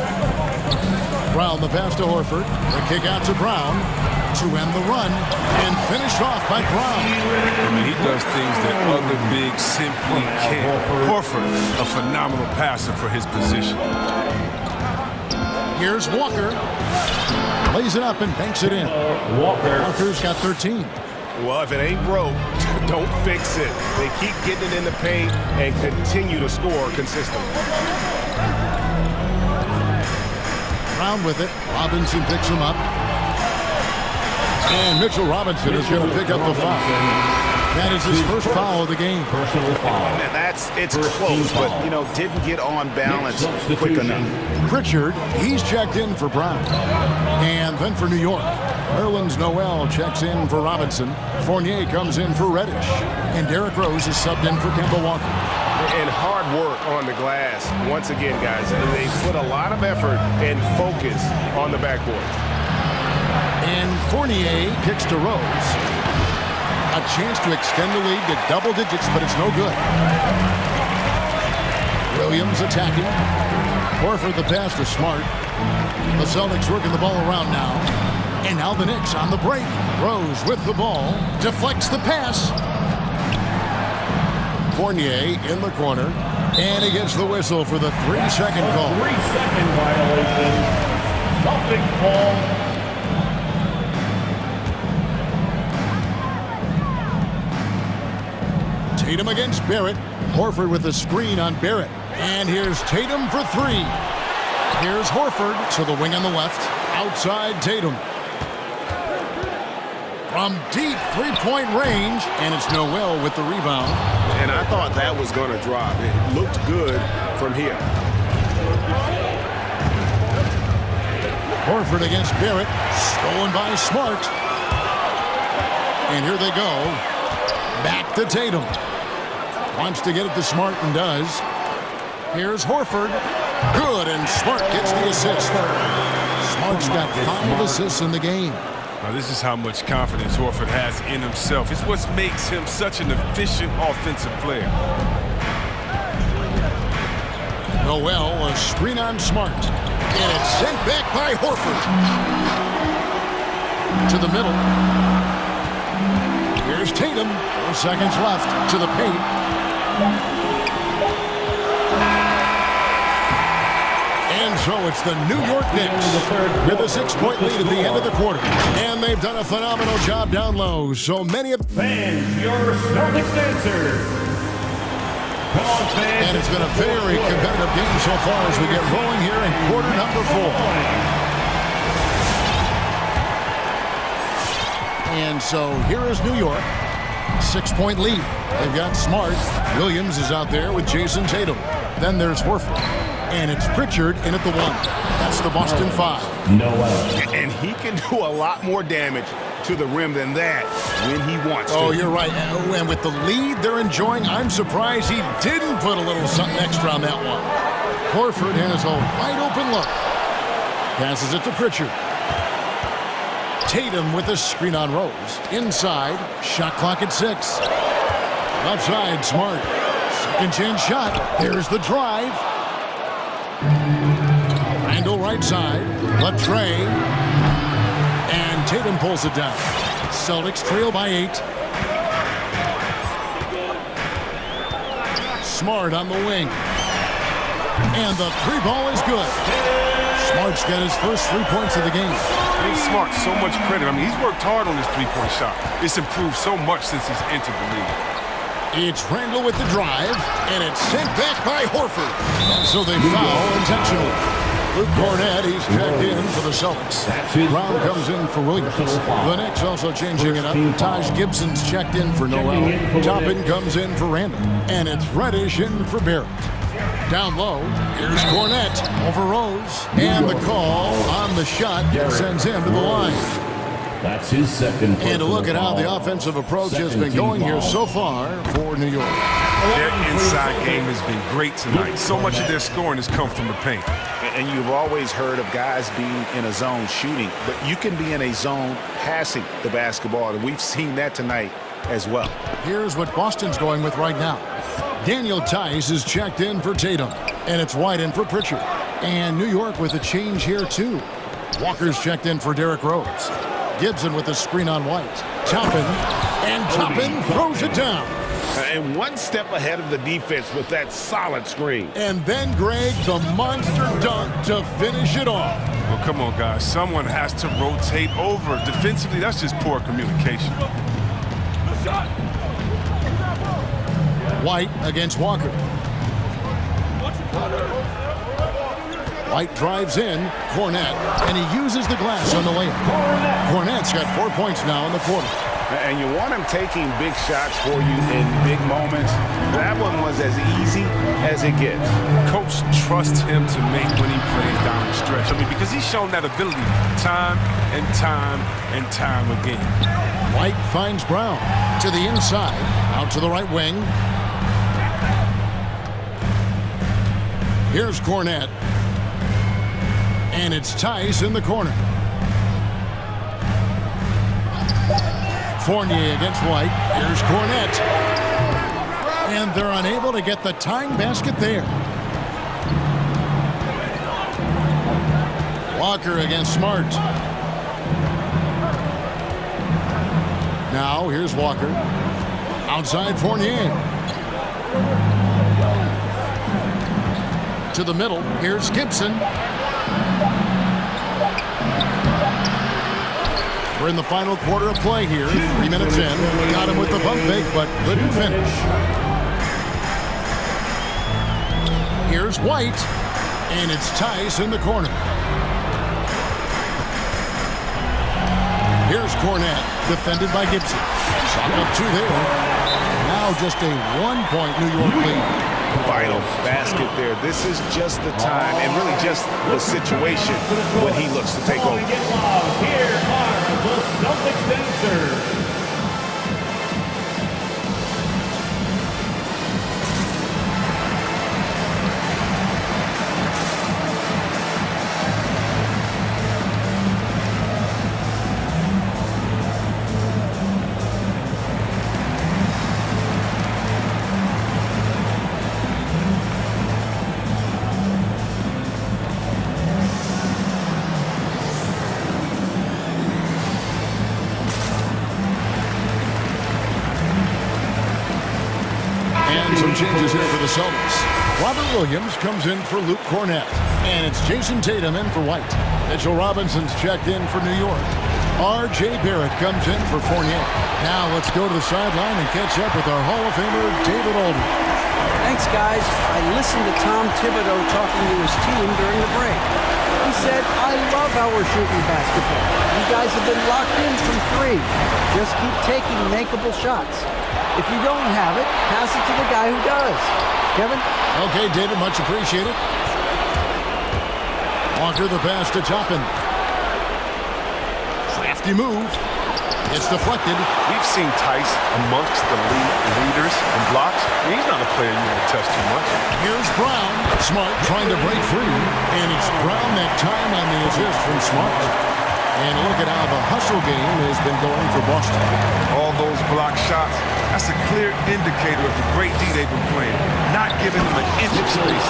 Brown the pass to Horford. The kick out to Brown to end the run and finished off by Brown. I mean, he does things that other bigs simply can't. Horford, a phenomenal passer for his position. Here's Walker. Lays it up and banks it in. Walker's got 13. Well, if it ain't broke, don't fix it. They keep getting it in the paint and continue to score consistently. Brown with it. Robinson picks him up. And Mitchell Robinson is going to pick up the foul. That is his first foul of the game. And it's close, but, didn't get on balance quick enough. Pritchard, he's checked in for Brown. And then for New York, Nerlens Noel checks in for Robinson. Fournier comes in for Reddish. And Derrick Rose is subbed in for Kemba Walker. And hard work on the glass. Once again, guys, they put a lot of effort and focus on the backboard. And Fournier kicks to Rose. A chance to extend the lead to double digits, but it's no good. Williams attacking. Horford the pass to Smart. The Celtics working the ball around now. And now the Knicks on the break. Rose with the ball. Deflects the pass. Fournier in the corner. And he gets the whistle for the 3-second call. 3-second violation. Celtic ball. Tatum against Barrett. Horford with a screen on Barrett. And here's Tatum for 3. Here's Horford to the wing on the left. Outside Tatum. From deep three-point range. And it's Noel with the rebound. And I thought that was going to drop. It looked good from here. Horford against Barrett. Stolen by Smart. And here they go. Back to Tatum. Wants to get it to Smart and does. Here's Horford. Good, and Smart gets the assist. Smart's got 5 assists in the game. Now, this is how much confidence Horford has in himself. It's what makes him such an efficient offensive player. Noel, a screen on Smart. And it's sent back by Horford. To the middle. Here's Tatum. 4 seconds left to the paint. And so it's the New York Knicks with a 6-point lead at the end of the quarter. And they've done a phenomenal job down low. So many of fans, your Celtics answer. And it's been a very competitive game so far as we get rolling here in quarter number 4. And so here is New York. 6-point lead. They've got Smart. Williams is out there with Jason Tatum. Then there's Horford. And it's Pritchard in at the 1. That's the Boston 5. And he can do a lot more damage to the rim than that when he wants to. Oh, you're right. And with the lead they're enjoying, I'm surprised he didn't put a little something extra on that one. Horford has a wide open look. Passes it to Pritchard. Tatum with a screen on Rose. Inside, shot clock at 6. Left side, Smart. Second chance shot. There's the drive. Randall right side. Latre. And Tatum pulls it down. Celtics trail by 8. Smart on the wing. And the 3 ball is good. Smart's got his first 3 points of the game. Give Smart so much credit. I mean, he's worked hard on his 3-point shot. It's improved so much since he's entered the league. It's Randall with the drive, and it's sent back by Horford. So they foul intentionally. Luke Cornett, he's checked in for the Celtics. Brown comes in for Williams. The Knicks also changing it up. Taj Gibson's checked in for Noel. Toppin comes in for Randall. And it's Reddish in for Barrett. Down low, here's Cornett over Rose. And the call on the shot sends him to the line. That's his second. And a look at how the offensive approach has been going here so far for New York. Their inside game has been great tonight. So much of their scoring has come from the paint. And you've always heard of guys being in a zone shooting, but you can be in a zone passing the basketball, and we've seen that tonight as well. Here's what Boston's going with right now. Daniel Tice is checked in for Tatum, and it's White in for Pritchard. And New York with a change here, too. Walker's checked in for Derrick Rose. Gibson with a screen on White. Toppin, and Toppin throws it down. And one step ahead of the defense with that solid screen. And then, Greg, the monster dunk to finish it off. Well, come on, guys. Someone has to rotate over. Defensively, that's just poor communication. White against Walker. White drives in, Cornett, and he uses the glass on the layup. Cornett's got 4 points now in the quarter. And you want him taking big shots for you in big moments. That one was as easy as it gets. Coach trusts him to make winning plays down the stretch. I mean, because he's shown that ability time and time and time again. White finds Brown to the inside, out to the right wing. Here's Cornett. And it's Tice in the corner. Fournier against White. Here's Cornett. And they're unable to get the tying basket there. Walker against Smart. Now here's Walker. Outside Fournier. To the middle. Here's Gibson. We're in the final quarter of play here. 3 minutes in. Got him with the pump fake, but couldn't finish. Here's White. And it's Tice in the corner. Here's Cornett, defended by Gibson. Shot up 2 there. Now just a 1-point New York lead. Vital basket there. This is just the time and really just the situation when he looks to take over. Here are the Celtics dancers. Changes here for the Celtics. Robert Williams comes in for Luke Cornett. And it's Jason Tatum in for White. Mitchell Robinson's checked in for New York. R.J. Barrett comes in for Fournier. Now let's go to the sideline and catch up with our Hall of Famer, David Aldridge. Thanks, guys. I listened to Tom Thibodeau talking to his team during the break. He said, I love how we're shooting basketball. You guys have been locked in from 3. Just keep taking makeable shots. If you don't have it, pass it to the guy who does. Kevin? Okay, David, much appreciated. Walker the pass to Toppin. Crafty move. It's deflected. We've seen Tice amongst the leaders and blocks. He's not a player you want to test too much. Here's Brown. Smart trying to break free. And it's Brown that time on the assist from Smart. And look at how the hustle game has been going for Boston. All those block shots, that's a clear indicator of the great D they've been playing. Not giving them an inch of space.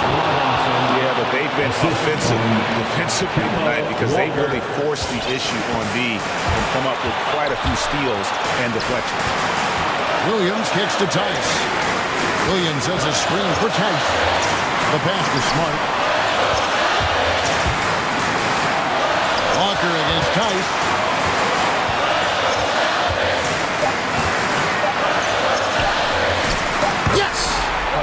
Yeah, but they've been defensively tonight because they really forced the issue on D and come up with quite a few steals and deflections. Williams kicks to Tice. Williams has a screen for Tice. The pass to Smart. Walker against Tice. Yes!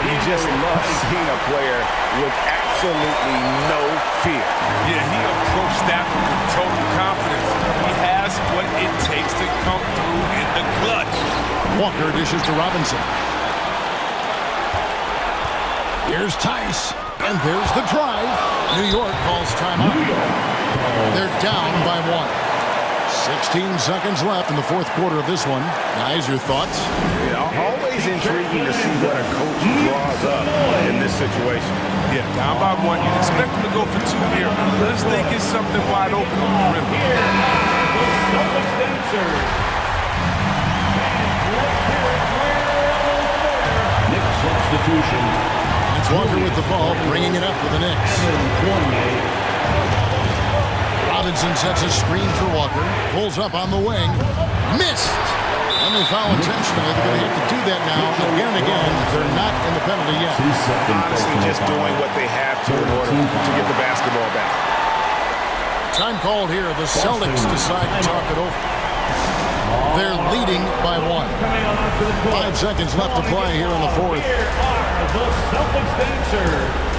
You just love seeing a player with absolutely no fear. Yeah, he approached that with total confidence. He has what it takes to come through in the clutch. Walker dishes to Robinson. Here's Tice. And there's the drive. New York calls timeout. They're down by 1. 16 seconds left in the fourth quarter of this one. Guys, your thoughts? Yeah, always intriguing to see what a coach draws up in this situation. Yeah, down by 1. You'd expect him to go for 2 here unless they get something wide open on the rim. Next substitution. It's Walker with the ball, bringing it up for the Knicks. Robinson sets a screen for Walker. Pulls up on the wing. Missed! And they foul intentionally. They're going to have to do that now again and again. They're not in the penalty yet. Honestly, just doing what they have to in order to get the basketball back. Time called here. The Celtics decide to talk it over. They're leading by 1. 5 seconds left to play here in the fourth. The Celtics dancers.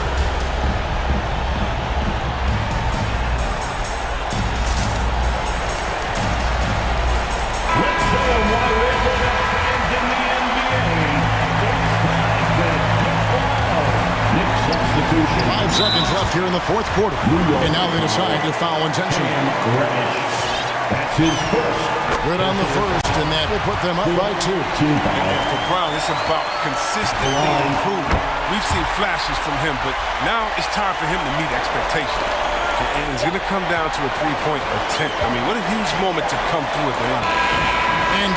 Substitution. 5 seconds left here in the fourth quarter. And now they decide to foul intentionally. That's his first. Good on the first, and that will put them up by 2. For Brown, it's about consistently improving. We've seen flashes from him, but now it's time for him to meet expectations. And it's going to come down to a three-point attempt. I mean, what a huge moment to come through at the line. And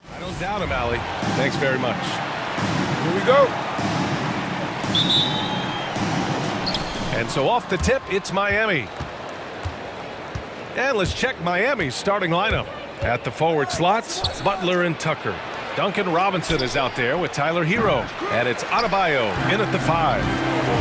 I don't doubt him, Allie. Thanks very much. Here we go. And so off the tip, it's Miami. And let's check Miami's starting lineup. At the forward slots, Butler and Tucker. Duncan Robinson is out there with Tyler Hero. And it's Adebayo in at the 5.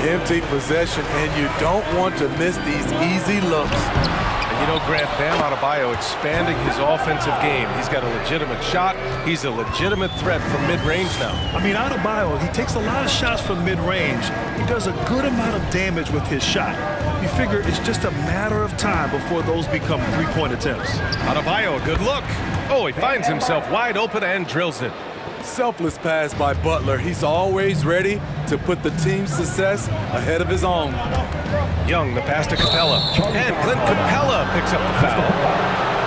Empty possession, and you don't want to miss these easy looks. And you know, Grant, Bam Adebayo expanding his offensive game. He's got a legitimate shot. He's a legitimate threat from mid-range now. I mean, Adebayo, he takes a lot of shots from mid-range. He does a good amount of damage with his shot. You figure it's just a matter of time before those become three-point attempts. Adebayo, a good look. Oh, he finds himself wide open and drills it. Selfless pass by Butler. He's always ready to put the team's success ahead of his own. Young, the pass to Capella. And Clint Capella picks up the foul.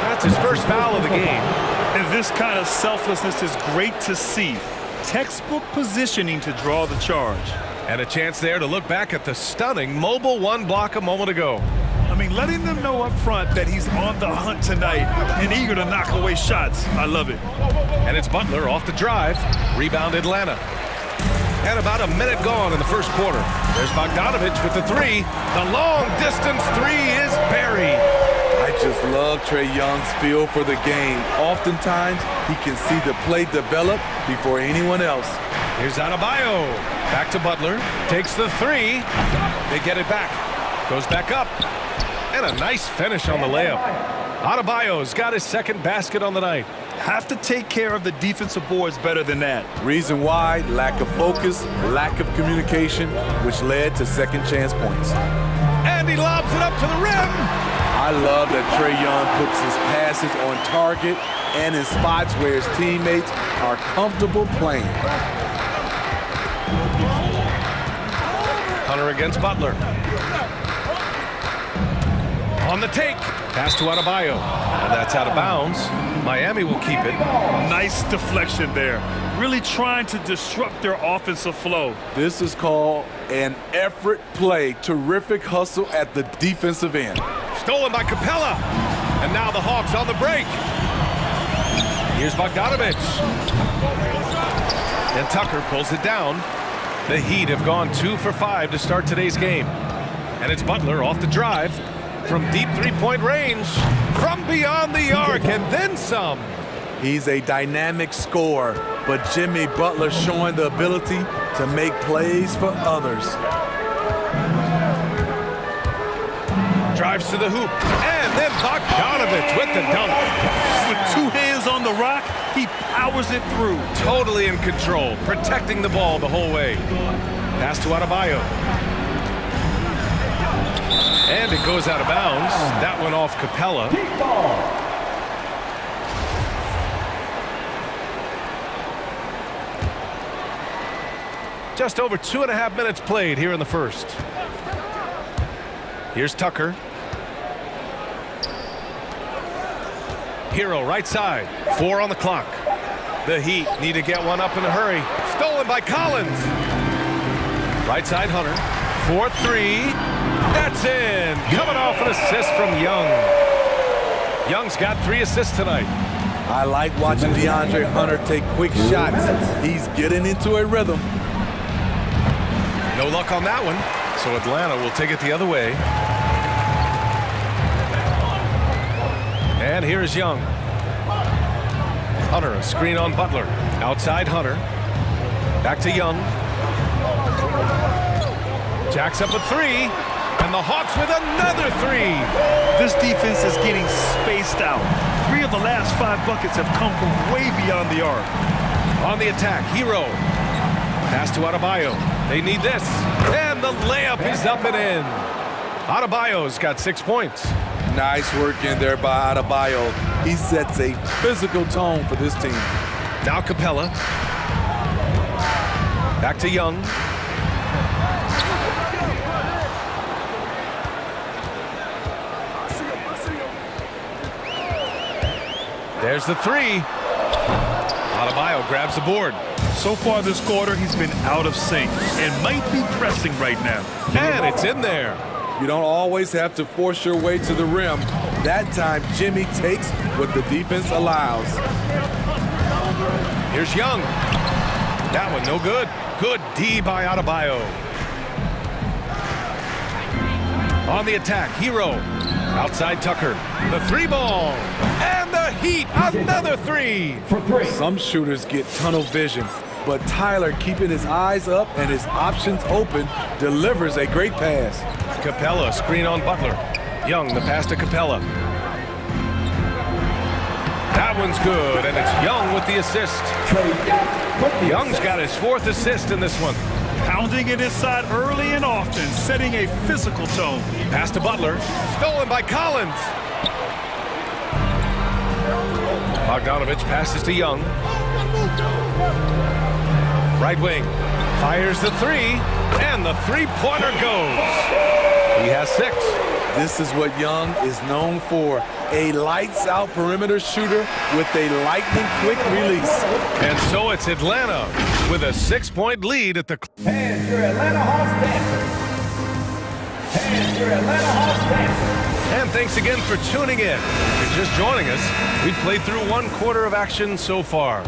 That's his first foul of the game. And this kind of selflessness is great to see. Textbook positioning to draw the charge. And a chance there to look back at the stunning mobile one block a moment ago. I mean, letting them know up front that he's on the hunt tonight and eager to knock away shots. I love it. And it's Butler off the drive. Rebound Atlanta. And about a minute gone in the first quarter. There's Bogdanovich with the 3. The long distance 3 is buried. I just love Trae Young's feel for the game. Oftentimes, he can see the play develop before anyone else. Here's Adebayo. Back to Butler. Takes the 3. They get it back. Goes back up. And a nice finish on the layup. Adebayo's got his second basket on the night. Have to take care of the defensive boards better than that. Reason why, lack of focus, lack of communication, which led to second chance points. And he lobs it up to the rim. I love that Trae Young puts his passes on target and in spots where his teammates are comfortable playing. Hunter against Butler. On the take. Pass to Adebayo. And that's out of bounds. Miami will keep it. Nice deflection there. Really trying to disrupt their offensive flow. This is called an effort play. Terrific hustle at the defensive end. Stolen by Capella. And now the Hawks on the break. Here's Bogdanovich. And Tucker pulls it down. The Heat have gone 2 for 5 to start today's game. And it's Butler off the drive. From deep three-point range, from beyond the arc, and then some. He's a dynamic scorer, but Jimmy Butler showing the ability to make plays for others. Drives to the hoop, and then Bogdanovich with the dunk. With 2 hands on the rock, he powers it through. Totally in control, protecting the ball the whole way. Pass to Adebayo. And it goes out of bounds. That went off Capella. Just over 2.5 minutes played here in the first. Here's Tucker. Hero right side. 4 on the clock. The Heat need to get one up in a hurry. Stolen by Collins. Right side Hunter. 4-3. That's in. Coming off an assist from Young. Young's got 3 assists tonight. I like watching DeAndre Hunter take quick shots. He's getting into a rhythm. No luck on that one. So Atlanta will take it the other way. And here's Young. Hunter, a screen on Butler. Outside Hunter. Back to Young. Jacks up a 3. And the Hawks with another 3. This defense is getting spaced out. 3 of the last 5 buckets have come from way beyond the arc. On the attack, Hero. Pass to Adebayo. They need this. And the layup is up and in. Adebayo's got 6 points. Nice work in there by Adebayo. He sets a physical tone for this team. Now Capella. Back to Young. There's the 3. Adebayo grabs the board. So far this quarter, he's been out of sync and might be pressing right now. And it's in there. You don't always have to force your way to the rim. That time, Jimmy takes what the defense allows. Here's Young. That one no good. Good D by Adebayo. On the attack, Hero. Outside Tucker. The three ball. And the Heat. Another three. Some shooters get tunnel vision, but Tyler, keeping his eyes up and his options open, delivers a great pass. Capella, screen on Butler. Young, the pass to Capella. That one's good, and it's Young with the assist. Young's got his 4th assist in this one. Pounding it inside early and often, setting a physical tone. Pass to Butler, stolen by Collins. Bogdanovich passes to Young. Right wing, fires the three, and the three-pointer goes. He has 6. This is what Young is known for, a lights-out perimeter shooter with a lightning-quick release. And so it's Atlanta with a 6-point lead at the... And your Atlanta Hawks dancer. And your Atlanta Hawks dancer. And thanks again for tuning in. If you're just joining us, we've played through 1 quarter of action so far.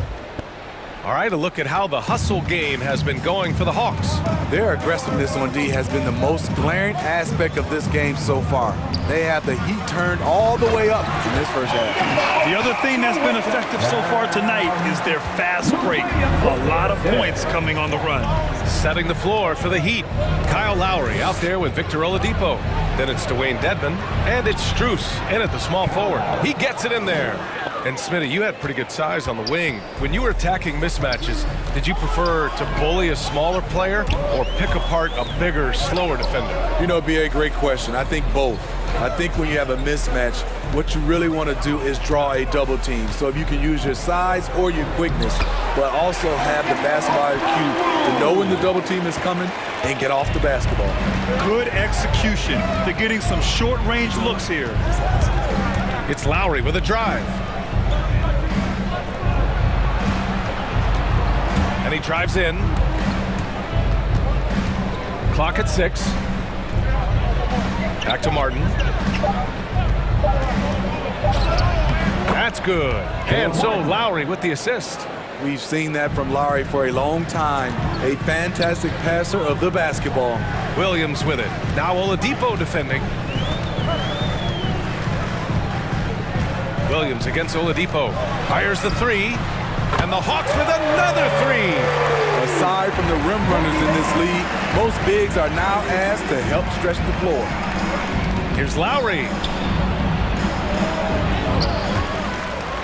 All right, a look at how the hustle game has been going for the Hawks. Their aggressiveness on D has been the most glaring aspect of this game so far. They have the heat turned all the way up in this first half. The other thing that's been effective so far tonight is their fast break. A lot of points coming on the run. Setting the floor for the Heat. Kyle Lowry out there with Victor Oladipo. Then it's Dwayne Dedmon, and it's Strus in at the small forward. He gets it in there. And Smitty, you had pretty good size on the wing. When you were attacking mismatches, did you prefer to bully a smaller player or pick apart a bigger, slower defender? You know, it'd be a great question. I think both. I think when you have a mismatch, what you really want to do is draw a double team. So if you can use your size or your quickness, but also have the basketball IQ to know when the double team is coming and get off the basketball. Good execution. They're getting some short-range looks here. It's Lowry with a drive. And he drives in. Clock at 6. Back to Martin. That's good. And so Lowry with the assist. We've seen that from Lowry for a long time. A fantastic passer of the basketball. Williams with it. Now Oladipo defending. Williams against Oladipo. Fires the three. And the Hawks with another three. Aside from the rim runners in this league, most bigs are now asked to help stretch the floor. Here's Lowry.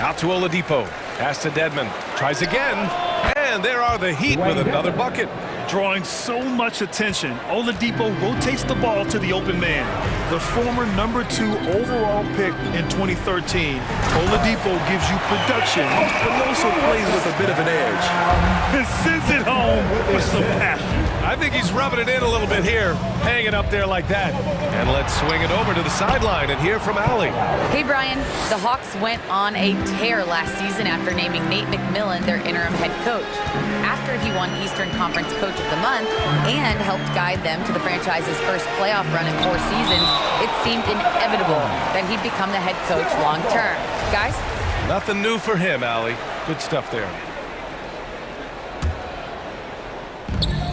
Out to Oladipo. Pass to Dedmon. Tries again. And there are the Heat with another bucket. Drawing so much attention, Oladipo rotates the ball to the open man. The former #2 overall pick in 2013, Oladipo gives you production, but he also plays with a bit of an edge. And sends it home with some passion. I think he's rubbing it in a little bit here, hanging up there like that. And let's swing it over to the sideline and hear from Allie. Hey, Brian. The Hawks went on a tear last season after naming Nate McMillan their interim head coach. After he won Eastern Conference Coach of the Month and helped guide them to the franchise's first playoff run in 4 seasons, it seemed inevitable that he'd become the head coach long term. Guys? Nothing new for him, Allie. Good stuff there.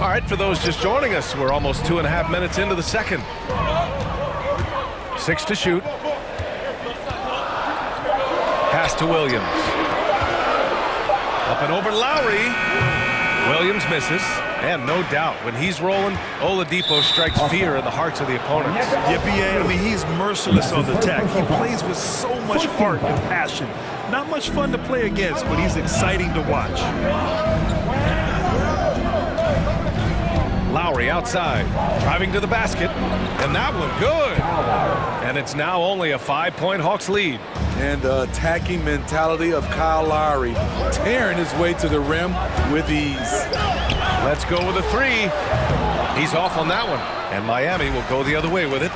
All right, for those just joining us, we're almost 2.5 minutes into the second. 6 to shoot. Pass to Williams. Up and over Lowry. Williams misses. And no doubt, when he's rolling, Oladipo strikes fear in the hearts of the opponents. Yeah, B.A., I mean, he's merciless on the attack. He plays with so much heart and passion. Not much fun to play against, but he's exciting to watch. Lowry outside, driving to the basket, and that one good. And it's now only a 5-point Hawks lead. And the attacking mentality of Kyle Lowry, tearing his way to the rim with ease. Let's go with a three. He's off on that one, and Miami will go the other way with it.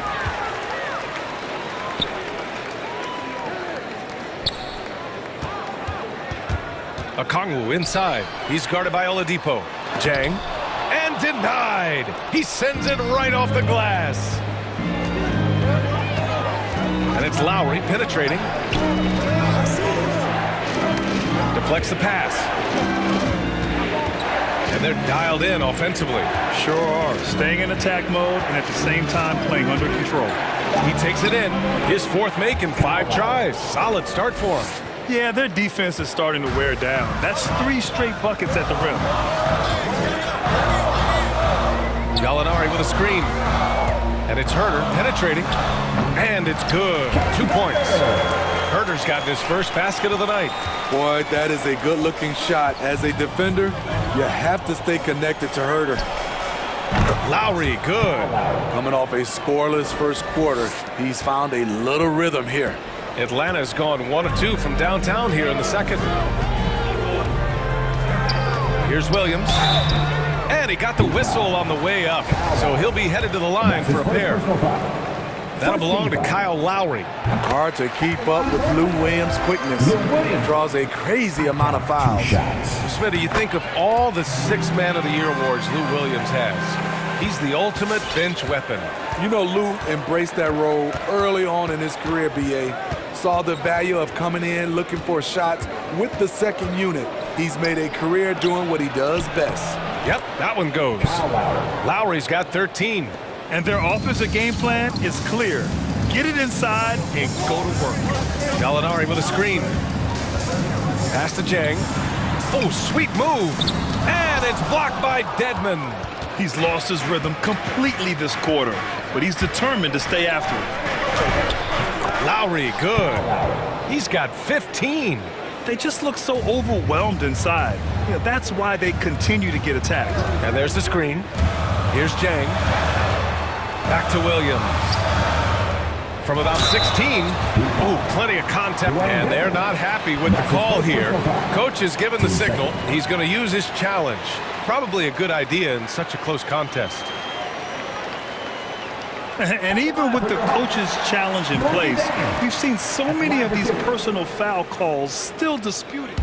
Okongwu inside. He's guarded by Oladipo. Jang. And denied. He sends it right off the glass. And it's Lowry penetrating. deflects the pass. And they're dialed in offensively. Sure are. Staying in attack mode and at the same time playing under control. He takes it in. His fourth make in 5 tries. Solid start for him. Yeah, their defense is starting to wear down. That's 3 straight buckets at the rim. Gallinari with a screen. And it's Herder penetrating. And it's good. 2 points. Herder's gotten his first basket of the night. Boy, that is a good-looking shot. As a defender, you have to stay connected to Herder. Lowry, good. Coming off a scoreless first quarter, he's found a little rhythm here. Atlanta's gone 1 of 2 from downtown here in the second. Here's Williams. And he got the whistle on the way up. So he'll be headed to the line for a pair. That'll belong to Kyle Lowry. Hard to keep up with Lou Williams' quickness. He draws a crazy amount of fouls. Smitty, you think of all the 6 Man of the Year awards Lou Williams has. He's the ultimate bench weapon. You know, Lou embraced that role early on in his career, B.A. Saw the value of coming in, looking for shots with the second unit. He's made a career doing what he does best. Yep, that one goes. Lowry's got 13. And their offensive game plan is clear. Get it inside and go to work. Gallinari with a screen. Pass to Jang. Oh, sweet move. And it's blocked by Dedman. He's lost his rhythm completely this quarter, but he's determined to stay after it. Lowry, good. He's got 15. They just look so overwhelmed inside. Yeah, that's why they continue to get attacked. And there's the screen. Here's Jang. Back to Williams. From about 16. Oh, plenty of contact. And they're not happy with the call here. Coach has given the signal. He's going to use his challenge. Probably a good idea in such a close contest. And even with the coach's challenge in place, we've seen so many of these personal foul calls still disputed.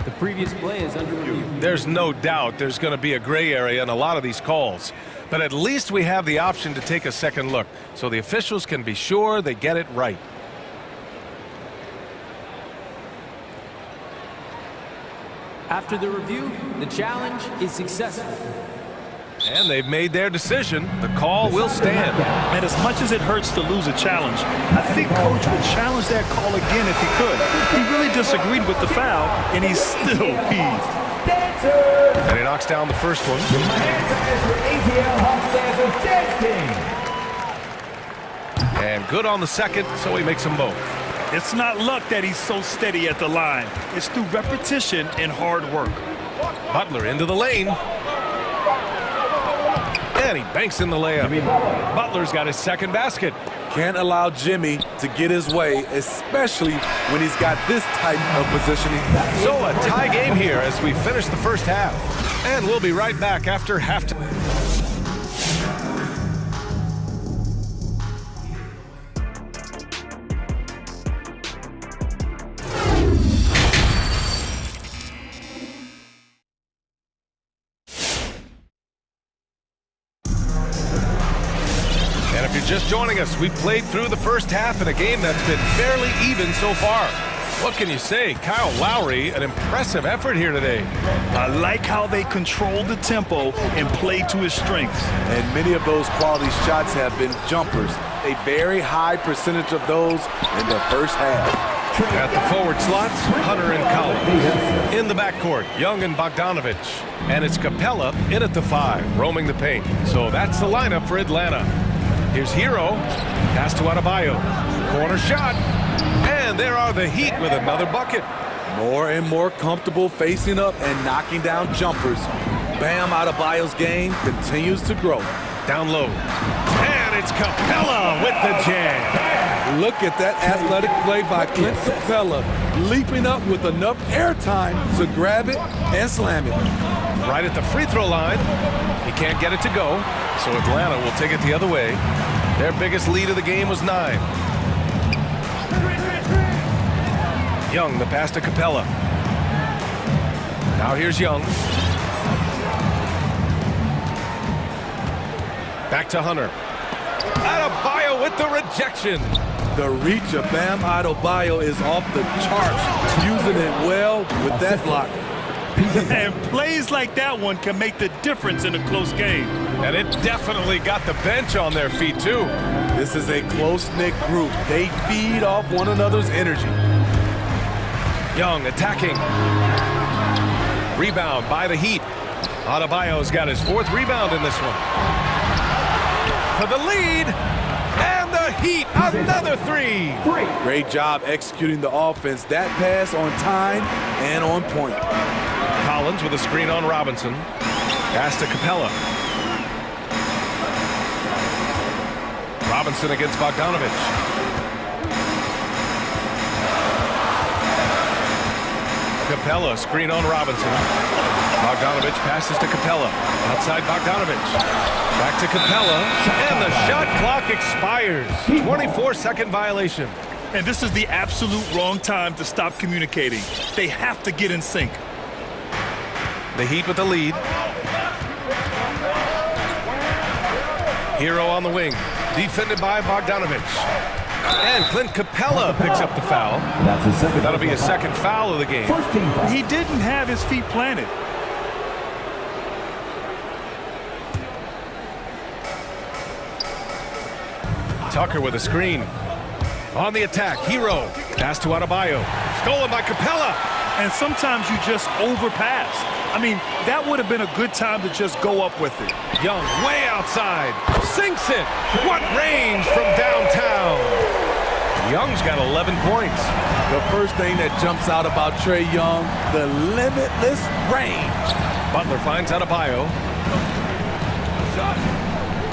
The previous play is under review. There's no doubt there's going to be a gray area in a lot of these calls. But at least we have the option to take a second look, so the officials can be sure they get it right. After the review, the challenge is successful. And they've made their decision. The call will stand. And as much as it hurts to lose a challenge, I think Coach would challenge that call again if he could. He really disagreed with the foul, and he's still peeved. And he knocks down the first one. And good on the second, so he makes them both. It's not luck that he's so steady at the line. It's through repetition and hard work. Butler into the lane. And he banks in the layup. Butler's got his second basket. Can't allow Jimmy to get his way, especially when he's got this type of positioning. So a tie game here as we finish the first half. And we'll be right back after halftime. Just joining us, we played through the first half in a game that's been fairly even so far. What can you say? Kyle Lowry, an impressive effort here today. I like how they controlled the tempo and played to his strengths. And many of those quality shots have been jumpers. A very high percentage of those in the first half. At the forward slots, Hunter and Collins. In the backcourt, Young and Bogdanovich. And it's Capella in at the 5, roaming the paint. So that's the lineup for Atlanta. Here's Hero, pass to Adebayo, corner shot, and there are the Heat with another bucket. More and more comfortable facing up and knocking down jumpers. Bam Adebayo's game continues to grow. Down low, and it's Capella with the jam. Look at that athletic play by Clint Capella, leaping up with enough airtime to grab it and slam it. Right at the free throw line, he can't get it to go, so Atlanta will take it the other way. Their biggest lead of the game was 9. Young, the pass to Capella. Now here's Young. Back to Hunter. Adebayo with the rejection. The reach of Bam Adebayo is off the charts, using it well with that block. And plays like that one can make the difference in a close game. And it definitely got the bench on their feet, too. This is a close-knit group. They feed off one another's energy. Young attacking. Rebound by the Heat. Adebayo's got his 4th rebound in this one. For the lead. And the Heat, another 3. Great job executing the offense. That pass on time and on point. Collins with a screen on Robinson. Pass to Capella. Robinson against Bogdanovich. Capella, screen on Robinson. Bogdanovich passes to Capella. Outside Bogdanovich. Back to Capella. And the shot clock expires. 24-second violation. And this is the absolute wrong time to stop communicating. They have to get in sync. The Heat with the lead. Hero on the wing. Defended by Bogdanovich. And Clint Capella picks up the foul. That'll be his 2nd foul of the game. He didn't have his feet planted. Tucker with a screen. On the attack, Hero. Pass to Adebayo. Stolen by Capella. And sometimes you just overpass. I mean, that would have been a good time to just go up with it. Young way outside. Sinks it. What range from downtown. Young's got 11 points. The first thing that jumps out about Trae Young, the limitless range. Butler finds Adebayo.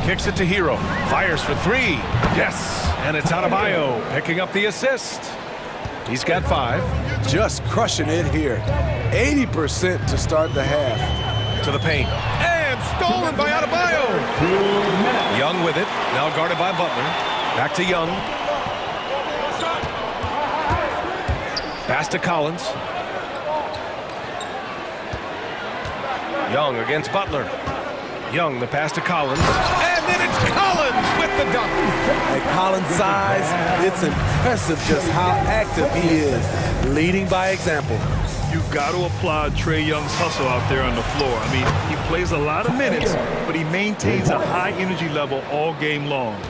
Kicks it to Hero. Fires for 3. Yes. And it's Adebayo picking up the assist. He's got 5. Just crushing it here. 80% to start the half. To the paint. And stolen by Adebayo. Young with it. Now guarded by Butler. Back to Young. Pass to Collins. Young against Butler. Young, the pass to Collins. And then it's Collins with the dunk. At Collins' size, it's impressive just how active he is, leading by example. You've got to applaud Trae Young's hustle out there on the floor. I mean, he plays a lot of minutes, but he maintains a high energy level all game long.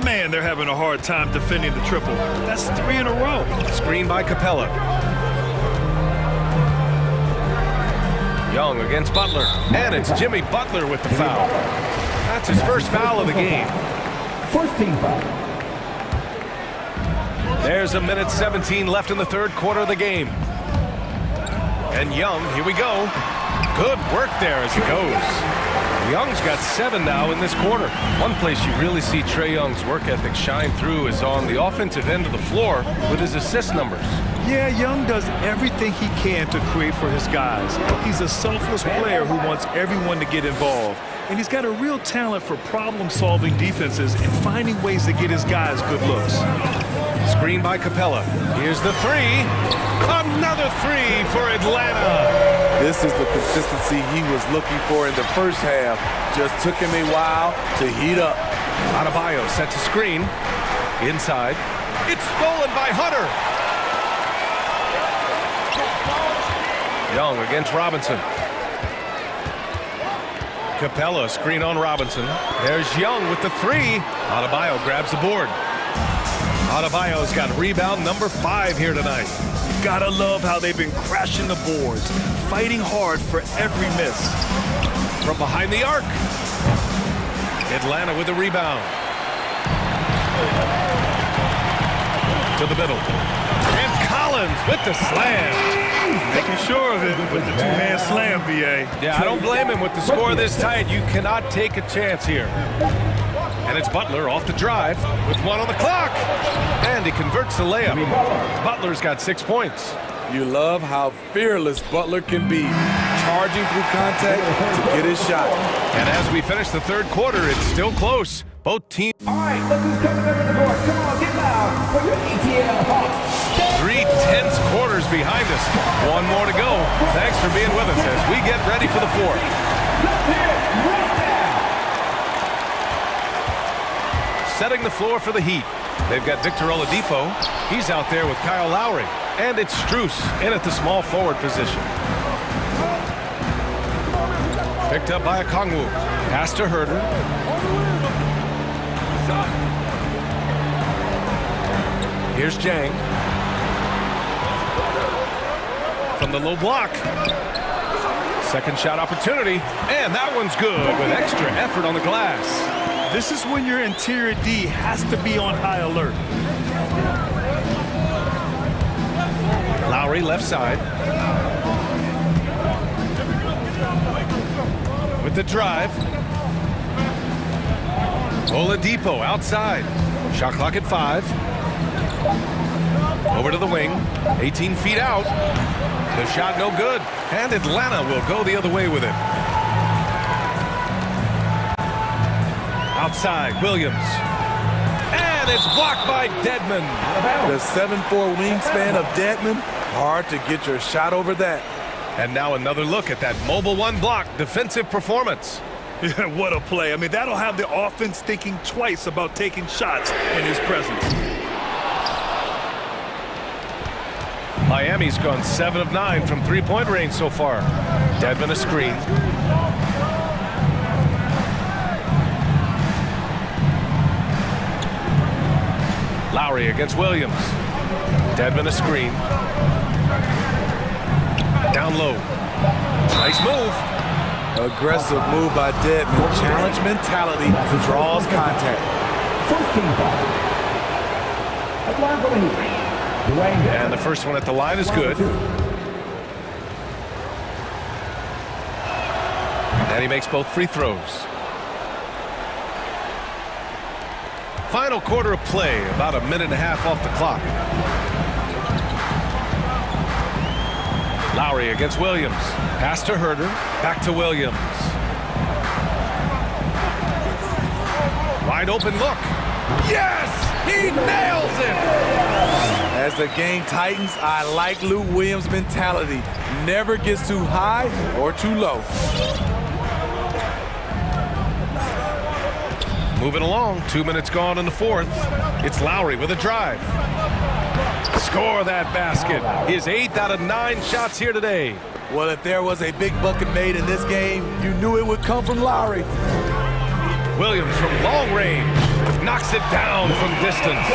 Man, they're having a hard time defending the triple. That's 3 in a row. Screen by Capella. Young against Butler. And it's Jimmy Butler with the foul. That's his 1st foul of the game. 1st team foul. There's a minute 17 left in the 3rd quarter of the game. And Young, here we go. Good work there as he goes. Young's got 7 now in this quarter. One place you really see Trae Young's work ethic shine through is on the offensive end of the floor with his assist numbers. Yeah, Young does everything he can to create for his guys. He's a selfless player who wants everyone to get involved. And he's got a real talent for problem-solving defenses and finding ways to get his guys good looks. Screen by Capella. Here's the 3. Another 3 for Atlanta. This is the consistency he was looking for in the first half. Just took him a while to heat up. Adebayo sets a screen. Inside. It's stolen by Hunter. Young against Robinson. Capella, screen on Robinson. There's Young with the 3. Adebayo grabs the board. Adebayo's got rebound number 5 here tonight. You gotta love how they've been crashing the boards, fighting hard for every miss. From behind the arc. Atlanta with the rebound. To the middle. And Collins with the slam. Making sure of it with the 2-man slam, B.A. Yeah, I don't blame him with the score this tight. You cannot take a chance here. And it's Butler off the drive with 1 on the clock. And he converts the layup. Butler's got 6 points. You love how fearless Butler can be, charging through contact to get his shot. And as we finish the 3rd quarter, it's still close. Both teams. All right, look who's coming over the board. Come on, get loud for your ATL Hawks. 3 tense quarters behind us. 1 more to go. Thanks for being with us as we get ready for the 4th. Setting the floor for the Heat. They've got Victor Oladipo. He's out there with Kyle Lowry. And it's Strus in at the small forward position. Picked up by Okongwu. Pass to Herder. Here's Jang. From the low block. Second shot opportunity. And that one's good with extra effort on the glass. This is when your interior D has to be on high alert. Lowry left side. With the drive. Oladipo outside. Shot clock at 5. Over to the wing. 18 feet out. The shot no good. And Atlanta will go the other way with it. Outside, Williams. And it's blocked by Dedmon. The 7'4" wingspan of Dedmon. Hard to get your shot over that. And now another look at that mobile one block defensive performance. Yeah, what a play. I mean, that'll have the offense thinking twice about taking shots in his presence. Miami's gone 7 of 9 from three-point range so far. Dedmon a screen. Lowry against Williams. Dedmon a screen. Down low. Nice move. Aggressive move by Dedmon. Challenge mentality draws contact. And the first one at the line is good. And he makes both free throws. Final quarter of play, about a minute and a half off the clock. Lowry against Williams. Pass to Herder. Back to Williams. Wide open look. Yes! He nails it! As the game tightens, I like Lou Williams' mentality. Never gets too high or too low. Moving along, 2 minutes gone in the fourth. It's Lowry with a drive. Score that basket. His 8th out of 9 shots here today. Well, if there was a big bucket made in this game, you knew it would come from Lowry. Williams from long range knocks it down from distance.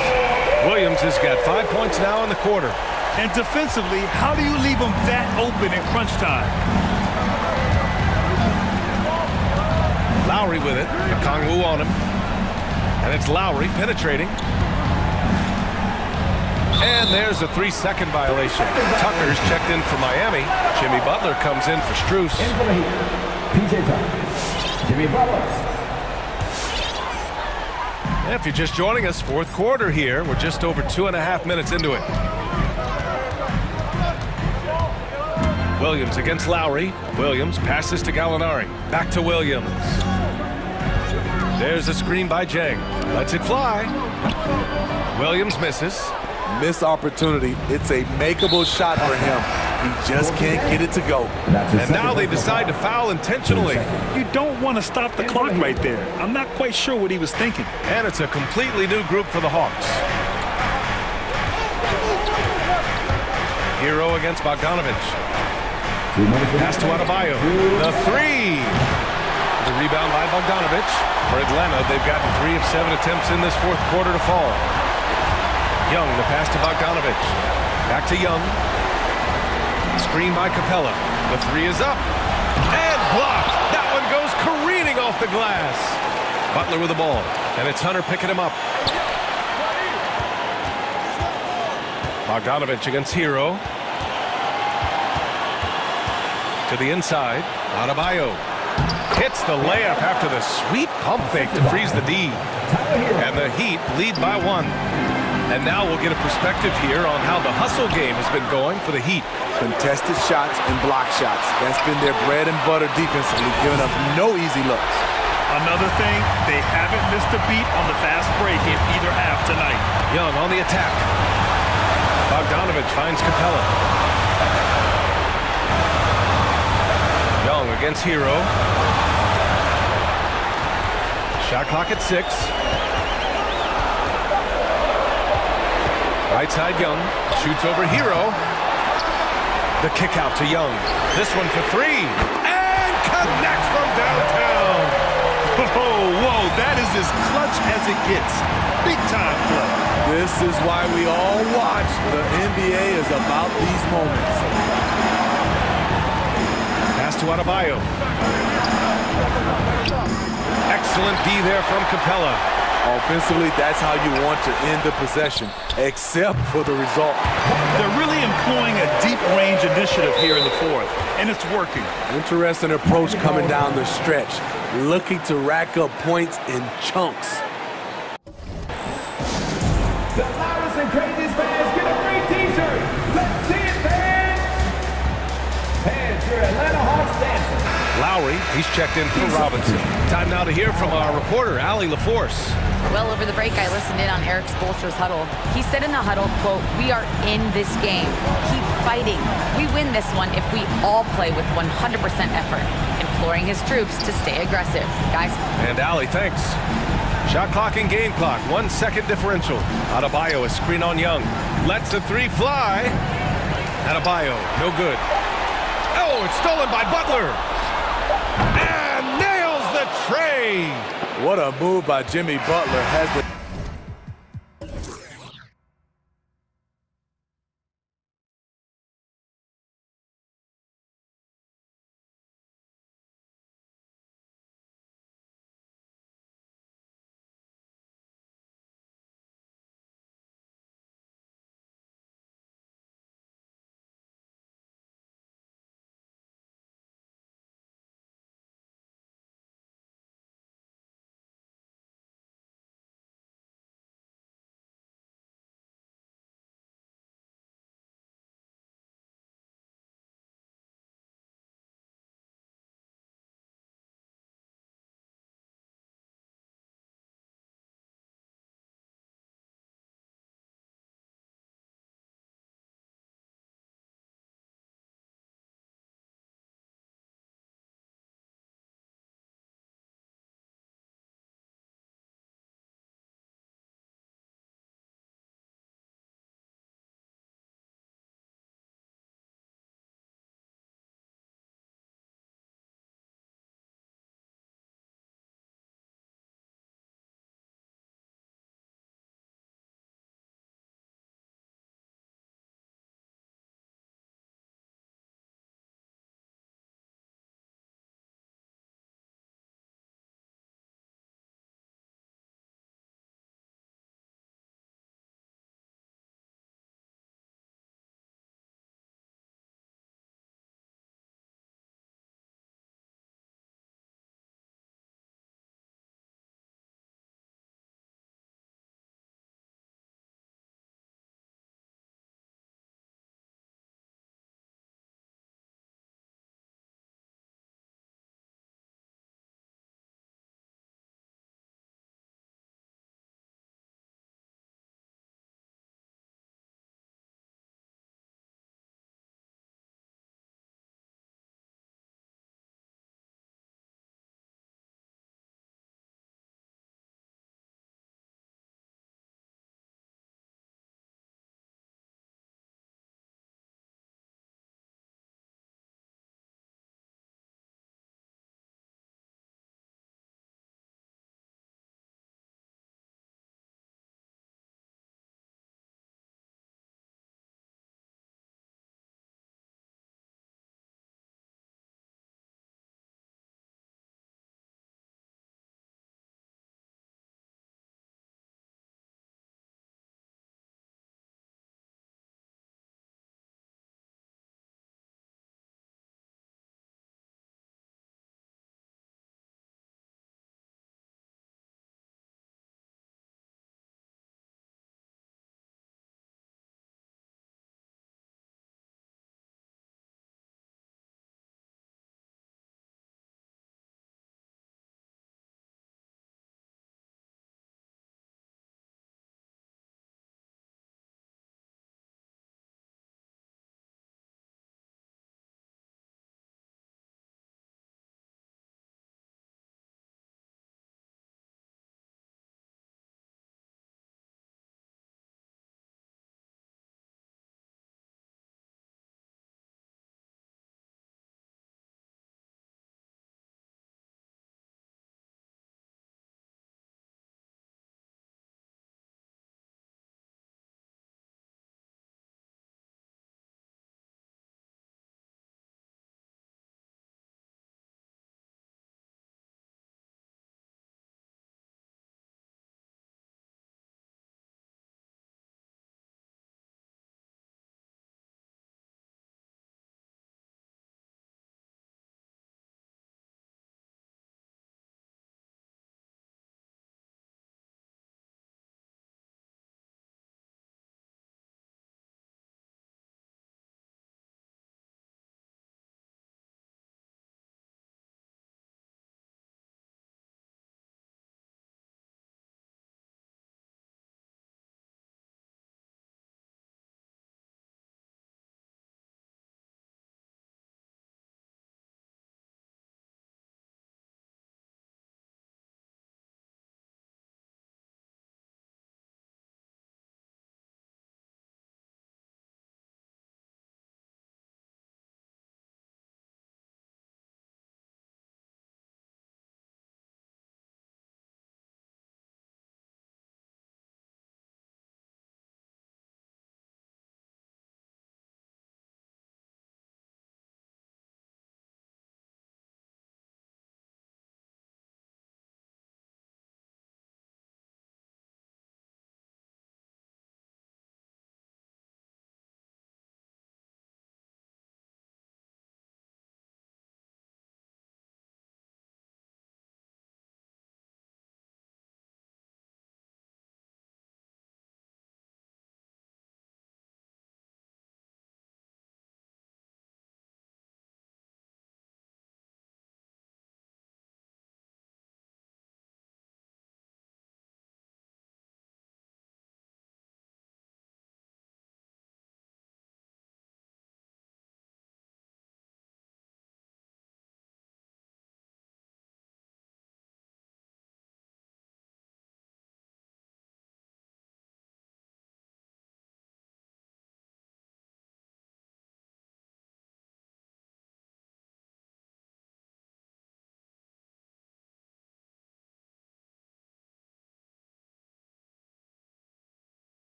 Williams has got 5 points now in the quarter. And defensively, how do you leave him that open in crunch time? Lowry with it. Okongwu on him. And it's Lowry penetrating. And there's a 3-second violation. Tucker's checked in for Miami. Jimmy Butler comes in for Strus. Jimmy Butler. If you're just joining us, fourth quarter here. We're just over 2.5 minutes into it. Williams against Lowry. Williams passes to Gallinari. Back to Williams. There's a screen by Jang. Lets it fly. Williams misses. Missed opportunity. It's a makeable shot for him. He just can't get it to go. And now they decide to foul intentionally. You don't want to stop the clock right there. I'm not quite sure what he was thinking. And it's a completely new group for the Hawks. Hero against Bogdanovich. Pass to Adebayo. The 3. The rebound by Bogdanovich. For Atlanta, they've gotten 3 of 7 attempts in this fourth quarter to fall. Young, the pass to Bogdanovich. Back to Young. Screen by Capella. The 3 is up. And blocked. That one goes careening off the glass. Butler with the ball. And it's Hunter picking him up. Bogdanovich against Hero. To the inside. Adebayo. Hits the layup after the sweet pump fake to freeze the D. And the Heat lead by 1. And now we'll get a perspective here on how the hustle game has been going for the Heat. Contested shots and block shots. That's been their bread and butter defensively, giving up no easy looks. Another thing, they haven't missed a beat on the fast break in either half tonight. Young on the attack. Bogdanovich finds Capella. Young against Hero. Shot clock at 6. Right side Young, shoots over Hero. The kick out to Young. This one for three. And connects from downtown. Whoa, that is as clutch as it gets. Big time play. This is why we all watch. The NBA is about these moments. Pass to Adebayo. Excellent D there from Capella. Offensively, that's how you want to end the possession, except for the result. They're really employing a deep range initiative here in the fourth, and it's working. Interesting approach coming down the stretch, looking to rack up points in chunks. The loudest and craziest fans get a free t-shirt. Let's see it, fans. Fans, your Atlanta Hawks dancing. Lowry, he's checked in for Robinson. Time now to hear from our reporter, Allie LaForce. Well, over the break, I listened in on Eric Spoelstra's huddle. He said in the huddle, quote, "We are in this game. Keep fighting. We win this one if we all play with 100% effort," imploring his troops to stay aggressive. Guys. And Allie, thanks. Shot clock and game clock, 1 second differential. Adebayo, a screen on Young. Lets the three fly. Adebayo, no good. Oh, it's stolen by Butler. And nails the tray. What a move by Jimmy Butler. Has the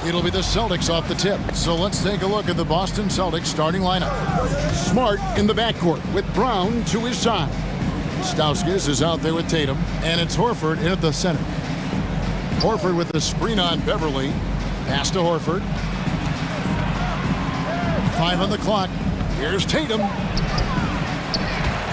It'll be the Celtics off the tip. So let's take a look at the Boston Celtics starting lineup. Smart in the backcourt with Brown to his side. Stauskas is out there with Tatum, and it's Horford in at the center. Horford with the screen on Beverly. Pass to Horford. 5 on the clock. Here's Tatum.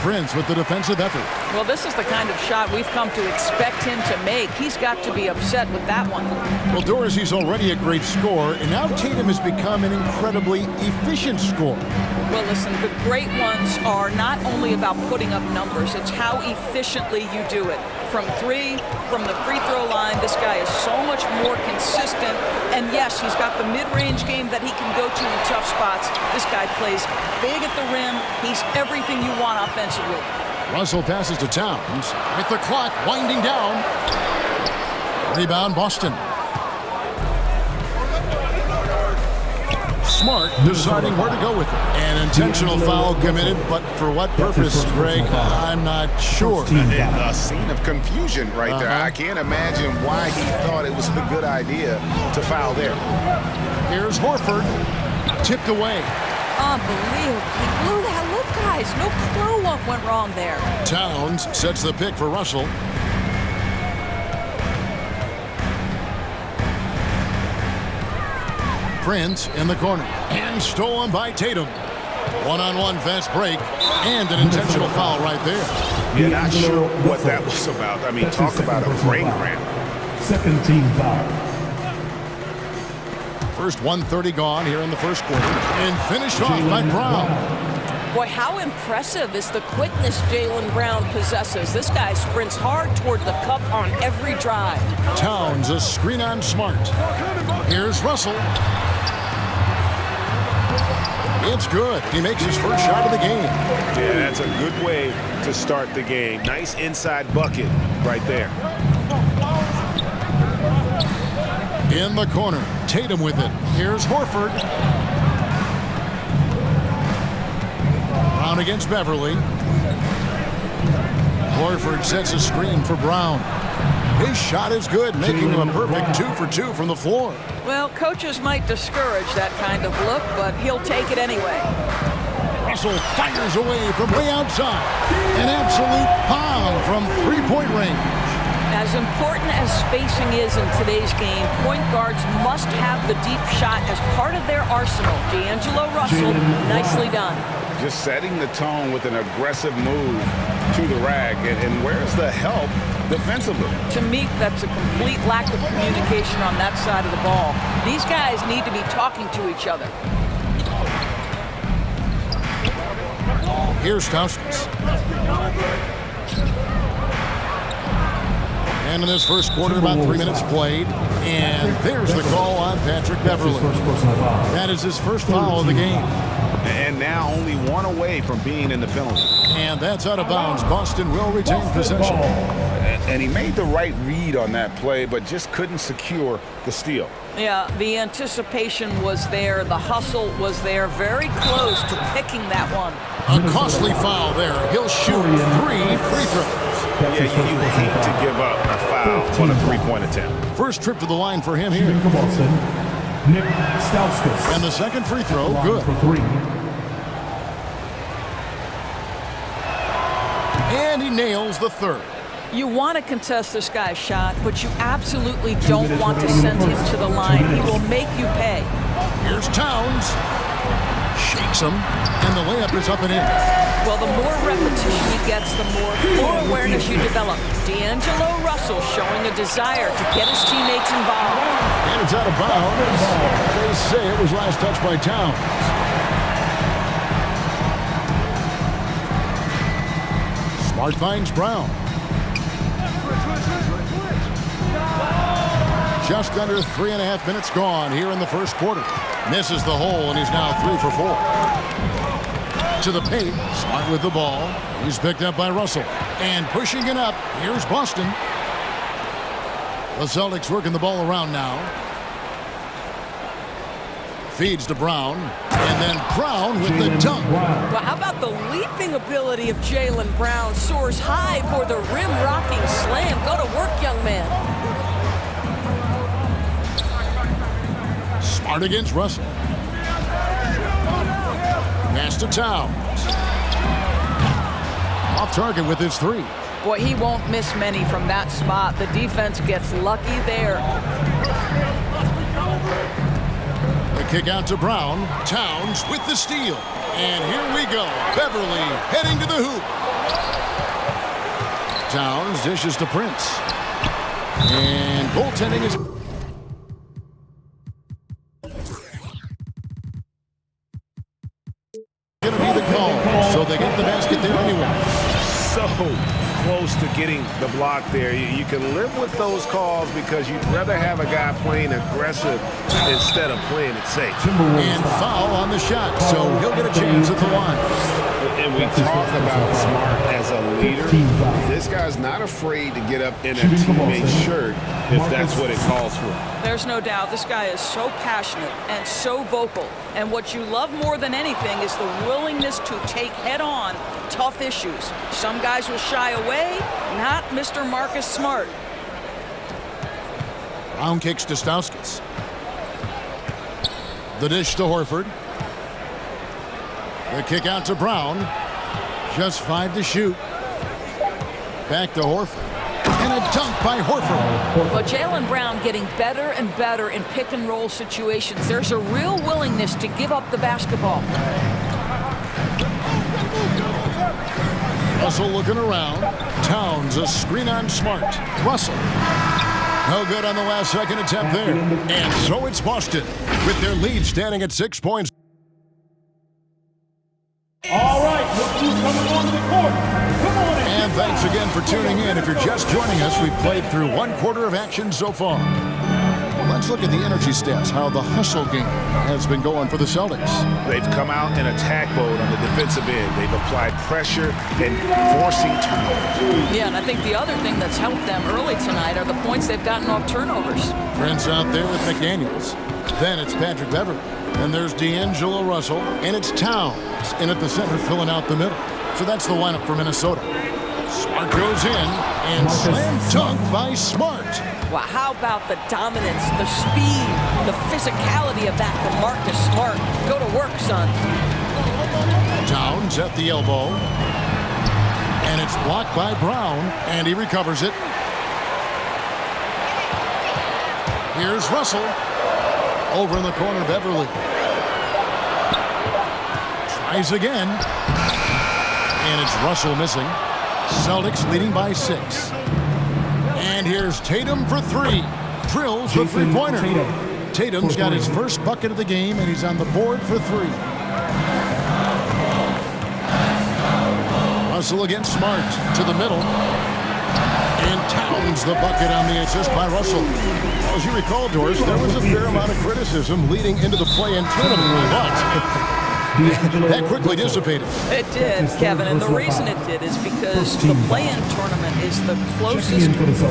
Prince with the defensive effort. Well, this is the kind of shot we've come to expect him to make. He's got to be upset with that one. Well, Dorsey's already a great scorer, and now Tatum has become an incredibly efficient scorer. Well, listen, the great ones are not only about putting up numbers, it's how efficiently you do it. From three, from the free throw line, this guy is so much more consistent. And yes, he's got the mid-range game that he can go to in tough spots. This guy plays big at the rim. He's everything you want offensively. Russell passes to Towns with the clock winding down. Rebound, Boston. Smart deciding where to go with it. An intentional foul committed, but for what purpose, Greg? I'm not sure. A scene of confusion right there. I can't imagine why he thought it was a good idea to foul there. Here's Horford. Tipped away. Unbelievable. He blew that. Look, guys, no clue what went wrong there. Towns sets the pick for Russell. Prince in the corner. And stolen by Tatum. One-on-one fast break. And an intentional foul right there. You're not sure what that was about. I mean, talk about a brain cramp. Second team foul. First 1:30 gone here in the first quarter. And finished off by Brown. Boy, how impressive is the quickness Jaylen Brown possesses. This guy sprints hard toward the cup on every drive. Towns, a screen on Smart. Here's Russell. It's good. He makes his first shot of the game. Yeah, that's a good way to start the game. Nice inside bucket right there. In the corner, Tatum with it. Here's Horford. Brown against Beverly. Horford sets a screen for Brown. His shot is good, making him a perfect 2 for 2 from the floor. Well, coaches might discourage that kind of look, but he'll take it anyway. Russell fires away from way outside. An absolute pound from three-point range. As important as spacing is in today's game, point guards must have the deep shot as part of their arsenal. D'Angelo Russell, nicely done. Just setting the tone with an aggressive move to the rack. And where's the help defensively? To me, that's a complete lack of communication on that side of the ball. These guys need to be talking to each other. Here's Stauskas. And in this first quarter, about 3 minutes played. And there's the call on Patrick Beverly. That is his first foul of the game. And now only one away from being in the penalty. And that's out of bounds. Boston will retain possession. And he made the right read on that play, but just couldn't secure the steal. Yeah, the anticipation was there. The hustle was there. Very close to picking that one. A costly foul there. He'll shoot 3 free throws. Yeah, you hate to give up a foul on a three-point attempt. First trip to the line for him here. Nick Stauskas. And the second free throw, good. For 3. And he nails the third. You want to contest this guy's shot, but you absolutely don't want to send him to the line. He will make you pay. Here's Towns. Shakes him, and the layup is up and in. Well, the more repetition he gets, the more floor awareness you develop. D'Angelo Russell showing a desire to get his teammates involved. And it's out of bounds. They say it was last touched by Towns. Smart finds Brown. Just under 3.5 minutes gone here in the first quarter. Misses the hole, and he's now 3 for 4. To the paint. Smart with the ball. He's picked up by Russell. And pushing it up, here's Boston. The Celtics working the ball around now. Feeds to Brown. And then Brown with the dunk. Well, how about the leaping ability of Jaylen Brown? Soars high for the rim-rocking slam. Go to work, young man. Smart against Russell. Pass to Towns. Off target with his three. Boy, he won't miss many from that spot. The defense gets lucky there. The kick out to Brown. Towns with the steal. And here we go. Beverly heading to the hoop. Towns dishes to Prince. And goaltending is... going to be the call. So they get the basket there anyway. So close to getting the block there. You can live with those calls because you'd rather have a guy playing aggressive instead of playing it safe. And foul on the shot, so he'll get a chance at the line. And we talk about Smart as a leader. This guy's not afraid to get up in a teammate's shirt if that's what it calls for. There's no doubt this guy is so passionate and so vocal. And what you love more than anything is the willingness to take head-on tough issues. Some guys will shy away, not Mr. Marcus Smart. Brown kicks to Stauskas. The dish to Horford. The kick out to Brown. Just 5 to shoot. Back to Horford. And a dunk by Horford. But Jaylen Brown getting better and better in pick-and-roll situations. There's a real willingness to give up the basketball. Russell looking around. Towns a screen on Smart. Russell. No good on the last second attempt there. And so it's Boston with their lead standing at 6 points. All right, look who's coming onto the court. Come on in. And thanks again for tuning in. If you're just joining us, we've played through 1/4 of action so far. Let's look at the energy stats, how the hustle game has been going for the Celtics. They've come out in attack mode on the defensive end. They've applied pressure and forcing turnovers. Yeah, and I think the other thing that's helped them early tonight are the points they've gotten off turnovers. Prince out there with McDaniels. Then it's Patrick Beverly. Then there's D'Angelo Russell. And it's Towns in at the center filling out the middle. So that's the lineup for Minnesota. Smart goes in and slam dunk by Smart. Wow, how about the dominance, the speed, the physicality of that from Marcus Smart? Go to work, son. Towns at the elbow. And it's blocked by Brown, and he recovers it. Here's Russell. Over in the corner, Beverly. Tries again. And it's Russell missing. Celtics leading by 6. And here's Tatum for 3. Drills the three-pointer. Tatum's got his first bucket of the game, and he's on the board for 3. Russell against Smart to the middle. And Towns the bucket on the assist by Russell. As you recall, Doris, there was a fair amount of criticism leading into the play-in tournament, but that quickly dissipated. It did, Kevin, and the reason it did is because the play-in tournament is the closest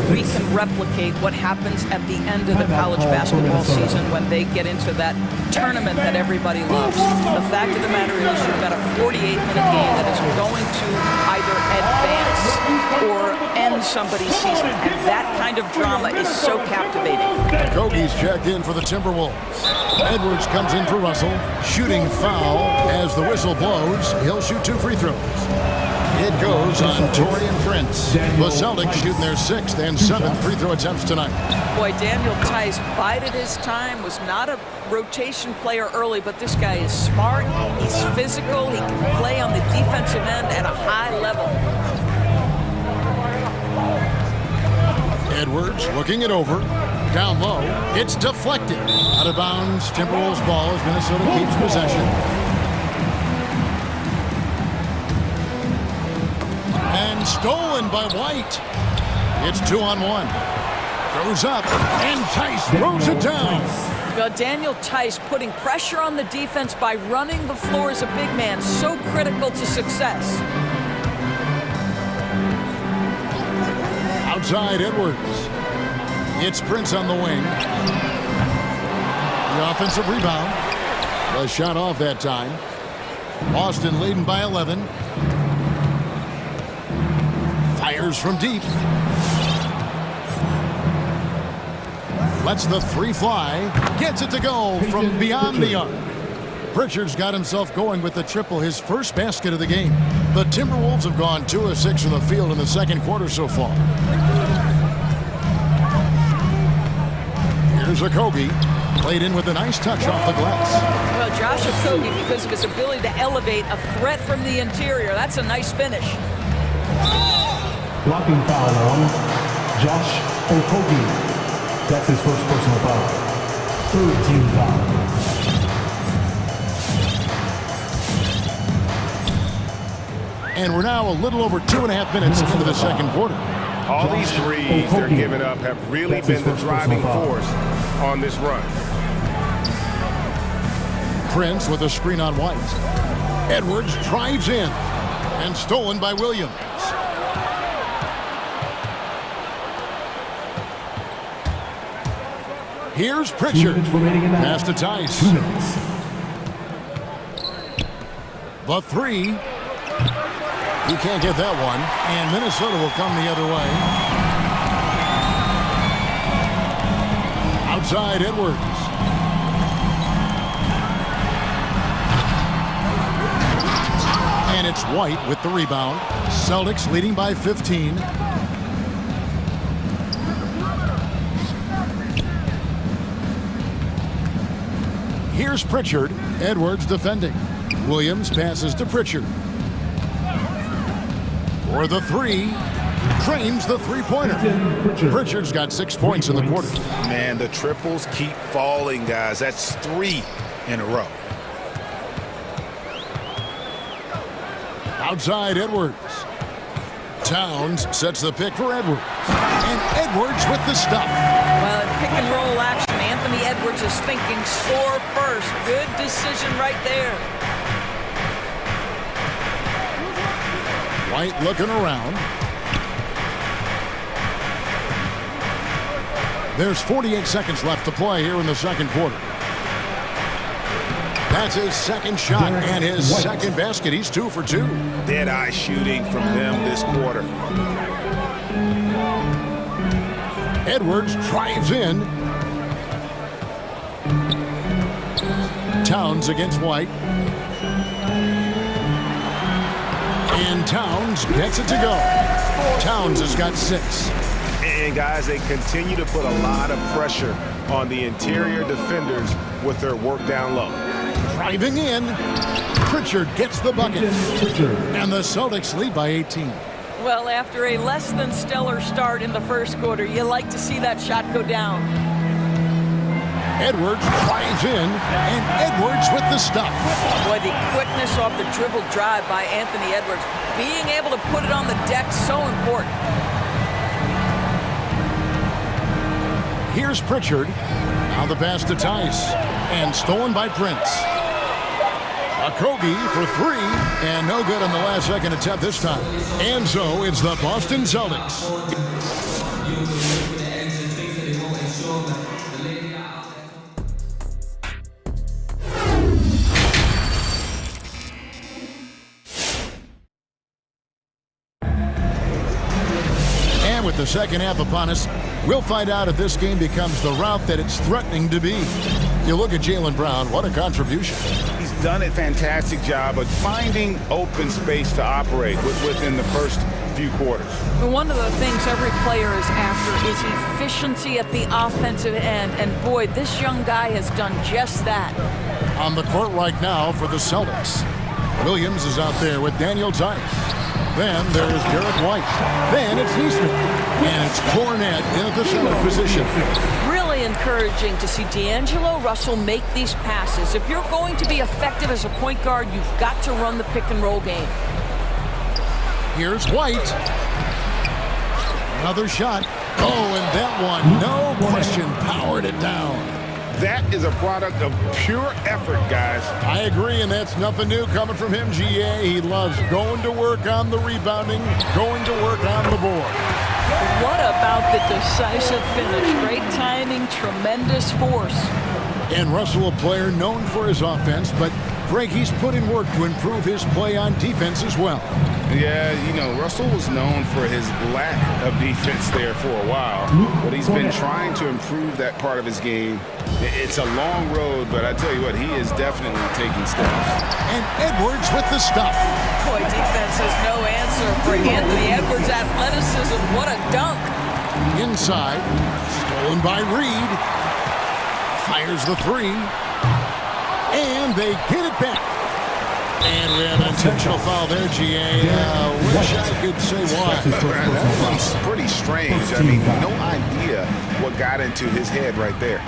we can replicate what happens at the end of the college basketball season when they get into that tournament that everybody loves. The fact of the matter is you've got a 48-minute game that is going to either advance or end somebody's season, and that kind of drama is so captivating. Kogi's checked in for the Timberwolves. Edwards comes in for Russell. Shooting foul as the whistle blows. He'll shoot 2 free throws. It goes on Taurean Prince. The Celtics shooting their 6th and 7th free throw attempts tonight. Boy, Daniel Tice bided his time, was not a rotation player early, but this guy is smart, he's physical, he can play on the defensive end at a high level. Edwards looking it over. Down low. It's deflected. Out of bounds. Timberwolves ball as Minnesota keeps possession. And stolen by White. It's 2-on-1. Throws up. And Tice throws it down. Well, Daniel Tice putting pressure on the defense by running the floor as a big man. So critical to success. Outside Edwards. It's Prince on the wing. The offensive rebound. The shot off that time. Boston leading by 11. Fires from deep. Lets the three fly. Gets it to go from beyond the arc. Pritchard's got himself going with the triple, his first basket of the game. The Timberwolves have gone 2 of 6 from the field in the second quarter so far. Here's Okogie. Played in with a nice touch off the glass. Well, Josh Okogie, because of his ability to elevate a threat from the interior, that's a nice finish. Blocking foul on Josh Okogie. That's his first personal foul. Third team foul. And we're now a little over 2.5 minutes into the second quarter. All these threes they're giving up have really been the driving force on this run. Prince with a screen on White. Edwards drives in and stolen by Williams. Here's Pritchard. Pass to Tice. The three. He can't get that one, and Minnesota will come the other way. Outside Edwards. And it's White with the rebound. Celtics leading by 15. Here's Pritchard. Edwards defending. Williams passes to Pritchard. For the three, frames the three-pointer. Pritchard's got 6 points in the quarter. Man, the triples keep falling, guys. That's 3 in a row. Outside Edwards. Towns sets the pick for Edwards. And Edwards with the stuff. Well, in pick and roll action, Anthony Edwards is thinking score first. Good decision right there. White looking around. There's 48 seconds left to play here in the second quarter. That's his second shot and his second basket. He's 2 for 2. Dead-eye shooting from them this quarter. Edwards drives in. Towns against White. And Towns gets it to go. Towns has got 6. And guys, they continue to put a lot of pressure on the interior defenders with their work down low. Driving in. Pritchard gets the bucket. And the Celtics lead by 18. Well, after a less than stellar start in the first quarter, you like to see that shot go down. Edwards drives in, and Edwards with the stuff. Boy, the quickness off the dribble drive by Anthony Edwards. Being able to put it on the deck, so important. Here's Pritchard. Now the pass to Tice, and stolen by Prince. Okogie for 3, and no good on the last second attempt this time. And so it's the Boston Celtics. With the second half upon us, we'll find out if this game becomes the route that it's threatening to be. You look at Jaylen Brown, what a contribution. He's done a fantastic job of finding open space to operate within the first few quarters. One of the things every player is after is efficiency at the offensive end, and boy, this young guy has done just that. On the court right now for the Celtics, Williams is out there with Daniel Tice. Then there's Derek White. Then it's Eastman. And it's Cornette in at the center position. Really encouraging to see D'Angelo Russell make these passes. If you're going to be effective as a point guard, you've got to run the pick and roll game. Here's White. Another shot. Oh, and that one, no question, powered it down. That is a product of pure effort, guys. I agree, and that's nothing new coming from him, GA. He loves going to work on the rebounding, going to work on the board. What about the decisive finish? Great timing, tremendous force. And Russell, a player known for his offense, but Greg, he's put in work to improve his play on defense as well. Yeah, you know, Russell was known for his lack of defense there for a while, but he's been trying to improve that part of his game. It's a long road, but I tell you what, he is definitely taking steps. And Edwards with the stop. Boy, defense has no answer for Anthony Edwards' athleticism. What a dunk. Inside, stolen by Reed. Fires the three. And they get it back. And we have an intentional foul there, GA. Wish I could say why. That one's pretty strange. I mean, no idea what got into his head right there.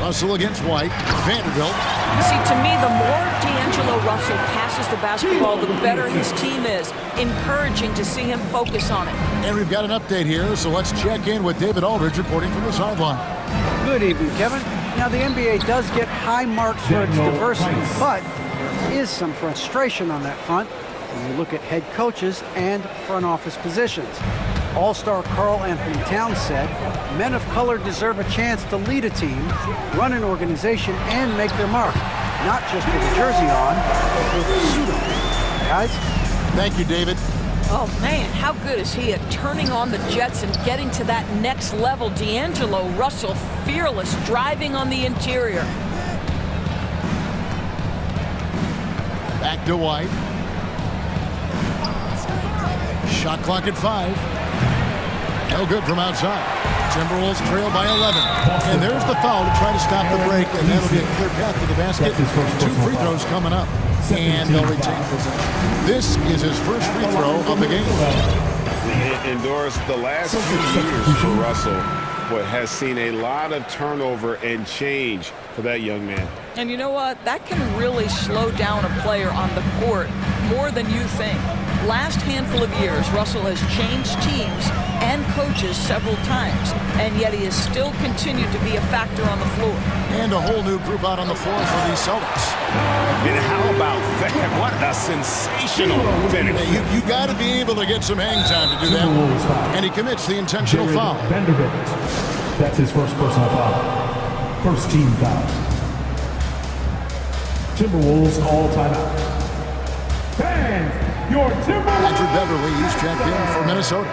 Russell against White. Vanderbilt. See, to me, the more D'Angelo Russell passes the basketball, the better his team is. Encouraging to see him focus on it. And we've got an update here, so let's check in with David Aldridge reporting from the sideline. Good evening, Kevin. Now, the NBA does get high marks for its diversity, but there is some frustration on that front when you look at head coaches and front office positions. All-star Karl Anthony Towns said, men of color deserve a chance to lead a team, run an organization, and make their mark, not just with a jersey on, but with a suit on. Guys? Thank you, David. Oh, man, how good is he at turning on the Jets and getting to that next level? D'Angelo Russell, fearless, driving on the interior. Back to White. Shot clock at 5. No good from outside. Timberwolves trail by 11. And there's the foul to try to stop the break, and that'll be a clear path to the basket. 2 free throws coming up. And they'll retain possession. This is his first free throw of the game. And Doris, the last few years for Russell has seen a lot of turnover and change for that young man. And you know what? That can really slow down a player on the court more than you think. Last handful of years, Russell has changed teams and coaches several times, and yet he has still continued to be a factor on the floor. And a whole new group out on the floor for these Celtics. And how about that? What a sensational finish. You got to be able to get some hang time to do that. And he commits the intentional foul. Vanderbilt. That's his first personal foul. First team foul. Timberwolves all timeout. Fans, your Timberwolves. Patrick Beverly, he's checked in for Minnesota.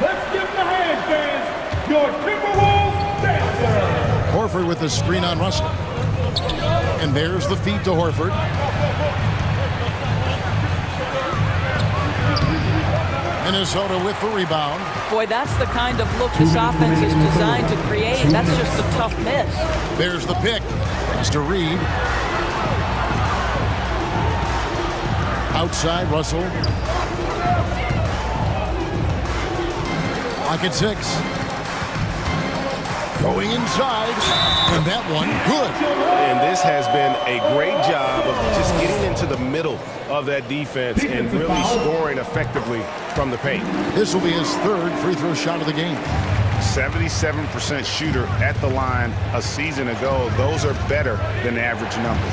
Let's give the hand, fans. Your Timberwolves dancer. Horford with the screen on Russell. And there's the feed to Horford. Minnesota with the rebound. Boy, that's the kind of look this offense is designed to create. That's just a tough miss. There's the pick. Pass to Reed. Outside, Russell. Lock at 6. Going inside. And that one, good. And this has been a great job of just getting into the middle of that defense and really scoring effectively from the paint. This will be his 3rd free throw shot of the game. 77% shooter at the line a season ago. Those are better than the average number.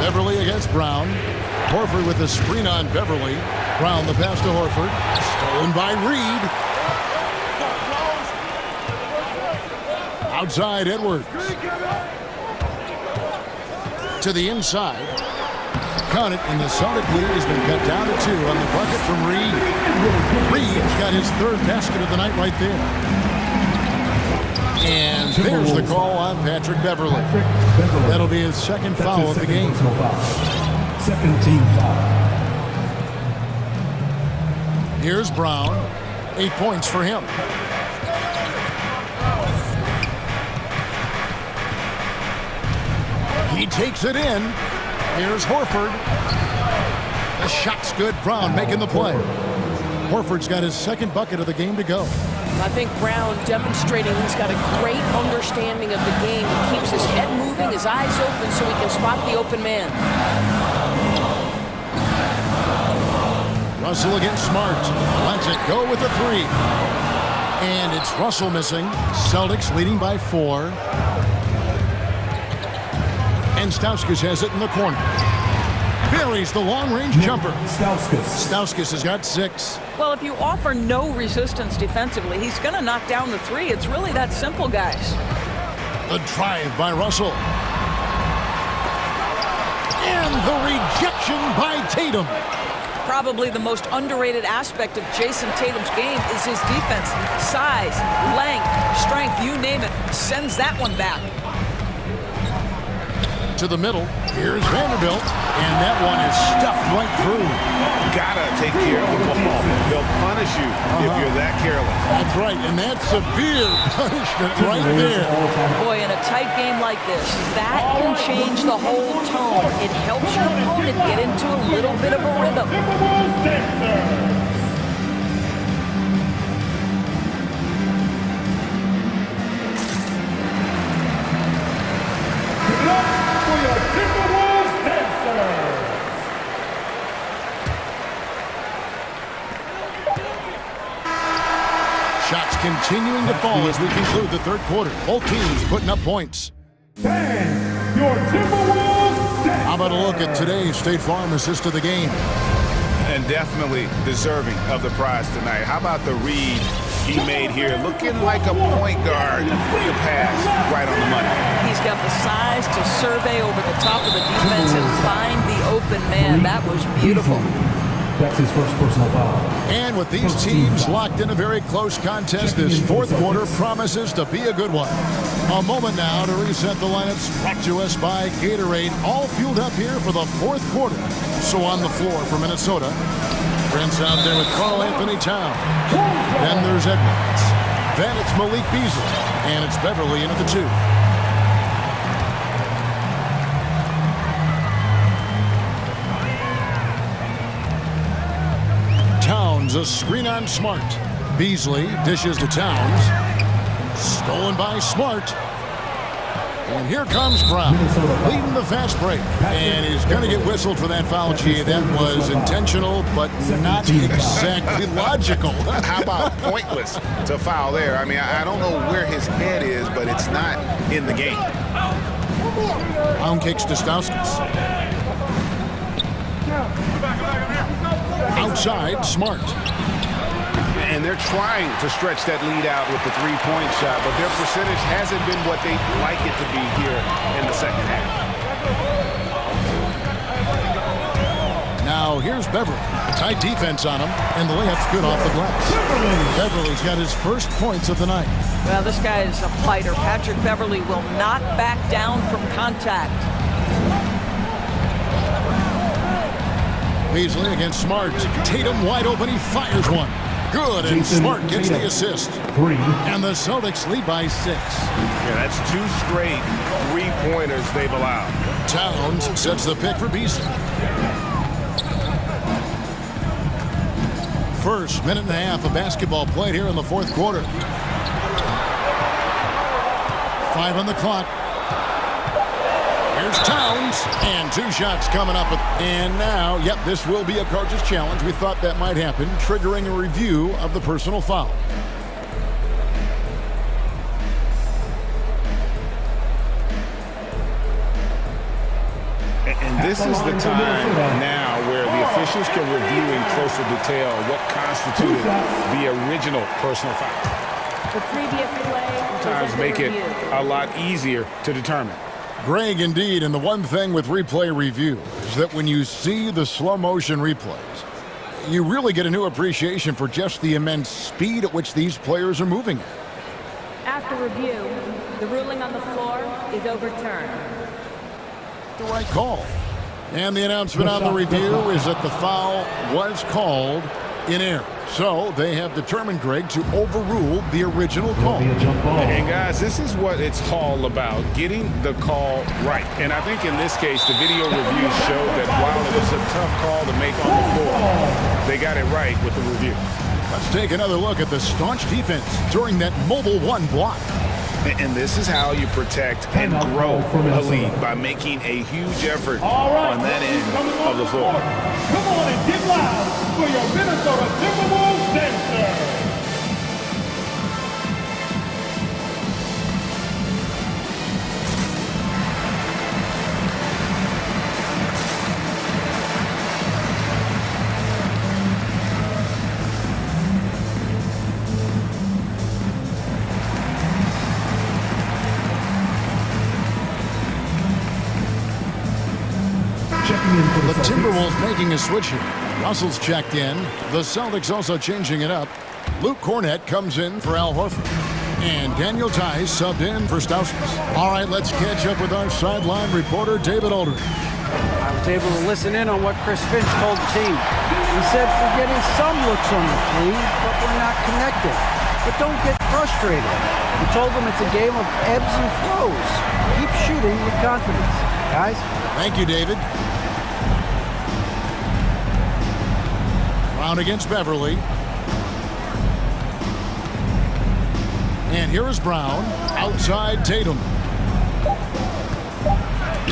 Beverly against Brown. Horford with the screen on Beverly. Brown the pass to Horford. Stolen by Reed. Outside, Edwards. To the inside. Count it, and the Celtic lead has been cut down to 2 on the bucket from Reed. Reed's got his 3rd basket of the night right there. And there's the call on Patrick Beverly. That'll be his 2nd foul of the game. Second team foul. Here's Brown. 8 points for him. He takes it in. Here's Horford. The shot's good. Brown making the play. Horford's got his 2nd bucket of the game to go. I think Brown demonstrating he's got a great understanding of the game. He keeps his head moving, his eyes open so he can spot the open man. Russell against Smart. Lets it go with the 3. And it's Russell missing. Celtics leading by 4. And Stauskas has it in the corner. Buries the long-range jumper. Stauskas has got 6. Well, if you offer no resistance defensively, he's going to knock down the 3. It's really that simple, guys. The drive by Russell. And the rejection by Tatum. Probably the most underrated aspect of Jason Tatum's game is his defense. Size, length, strength, you name it, sends that one back. To the middle, here's Vanderbilt, and that one is stuffed right through. Gotta take care of the ball. They'll punish you if you're that careless. That's right, and that's severe punishment right there. Boy, in a tight game like this, that can change the whole tone. It helps your opponent get into a little bit of a rhythm. Shots continuing to fall as we conclude the third quarter. Both teams putting up points. Your Timberwolves. How about a look at today's State Farm assist of the game? And definitely deserving of the prize tonight. How about the read he made here? Looking like a point guard with the pass right on the money. He's got the size to survey over the top of the defense and find the open man. That was beautiful. That's his first personal foul. And with these teams locked in a very close contest, this fourth quarter promises to be a good one. A moment now to reset the lineups brought to us by Gatorade, all fueled up here for the fourth quarter. So on the floor for Minnesota, Prince out there with Karl Anthony Towns. Then there's Edwards. Then it's Malik Beasley. And it's Beverly into the 2. Towns, a screen on Smart. Beasley dishes to Towns. Stolen by Smart. And here comes Brown, leading the fast break. And he's going to get whistled for that foul, G. That was intentional, but not exactly logical. How about pointless to foul there? I mean, I don't know where his head is, but it's not in the game. Brown kicks to Stauskas. Outside, Smart. And they're trying to stretch that lead out with the three-point shot, but their percentage hasn't been what they'd like it to be here in the second half. Now here's Beverly. Tight defense on him, and the layup's good off the glass. Beverly's got his first points of the night. Well, this guy is a fighter. Patrick Beverly will not back down from contact. Beasley against Smart. Tatum wide open. He fires one. Good, and Smart gets the assist. 3. And the Celtics lead by 6. Yeah, that's 2 straight three-pointers they've allowed. Towns sets the pick for Beasley. First minute and a half of basketball played here in the fourth quarter. 5 on the clock. Here's Towns, and 2 shots coming up. And now, yep, this will be a coach's challenge. We thought that might happen, triggering a review of the personal foul. And this is the time now where the officials can review in closer detail what constituted the original personal foul. The previous play Sometimes make it a lot easier to determine. Greg, indeed, and the one thing with replay review is that when you see the slow motion replays, you really get a new appreciation for just the immense speed at which these players are moving at. After review, the ruling on the floor is overturned. The right call. And the announcement on the review is that the foul was called in error. So they have determined, Greg, to overrule the original call. And guys, this is what it's all about, getting the call right. And I think in this case, the video reviews showed that while it was a tough call to make on the floor, they got it right with the review. Let's take another look at the staunch defense during that mobile 1 block. And this is how you protect and grow a lead, by making a huge effort on that end of the floor. Come on and get loud for your Minnesota Timberwolves dancer. Timberwolves making a switch here. Russell's checked in. The Celtics also changing it up. Luke Cornett comes in for Al Horford. And Daniel Tice subbed in for Stauskas. All right, let's catch up with our sideline reporter, David Aldridge. I was able to listen in on what Chris Finch told the team. He said, we're getting some looks on the three, but we're not connected. But don't get frustrated. He told them it's a game of ebbs and flows. Keep shooting with confidence. Guys? Thank you, David. Brown against Beverly. And here is Brown. Outside Tatum.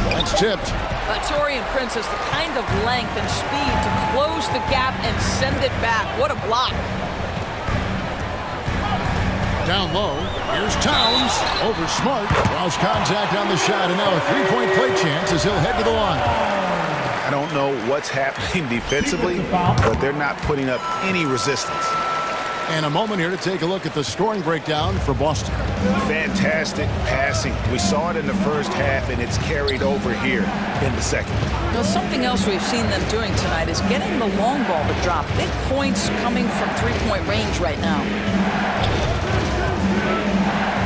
That's tipped. Torian Prince has the kind of length and speed to close the gap and send it back. What a block. Down low. Here's Towns. Over Smart. Lost contact on the shot, and now a three-point play chance as he'll head to the line. I don't know what's happening defensively, but they're not putting up any resistance. And a moment here to take a look at the scoring breakdown for Boston. Fantastic passing. We saw it in the first half, and it's carried over here in the second. Now, something else we've seen them doing tonight is getting the long ball to drop. Big points coming from three-point range right now.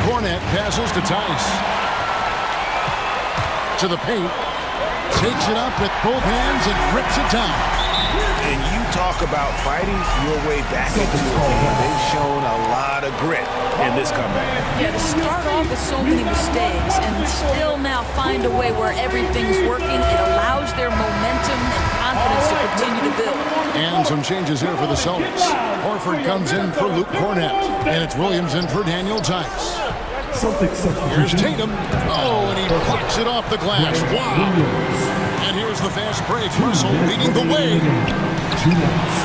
Cornett passes to Tice. To the paint. Takes it up with both hands and rips it down. And you talk about fighting your way back into a game. They've shown a lot of grit in this comeback. Yeah, to start off with so many mistakes and still now find a way where everything's working, it allows their momentum and confidence to continue to build. And some changes here for the Celtics. Horford comes in for Luke Cornett. And it's Williams in for Daniel Tice. Here's Tatum. Oh, and he blocks it off the glass. Wow. And here's the fast break. Russell leading the way.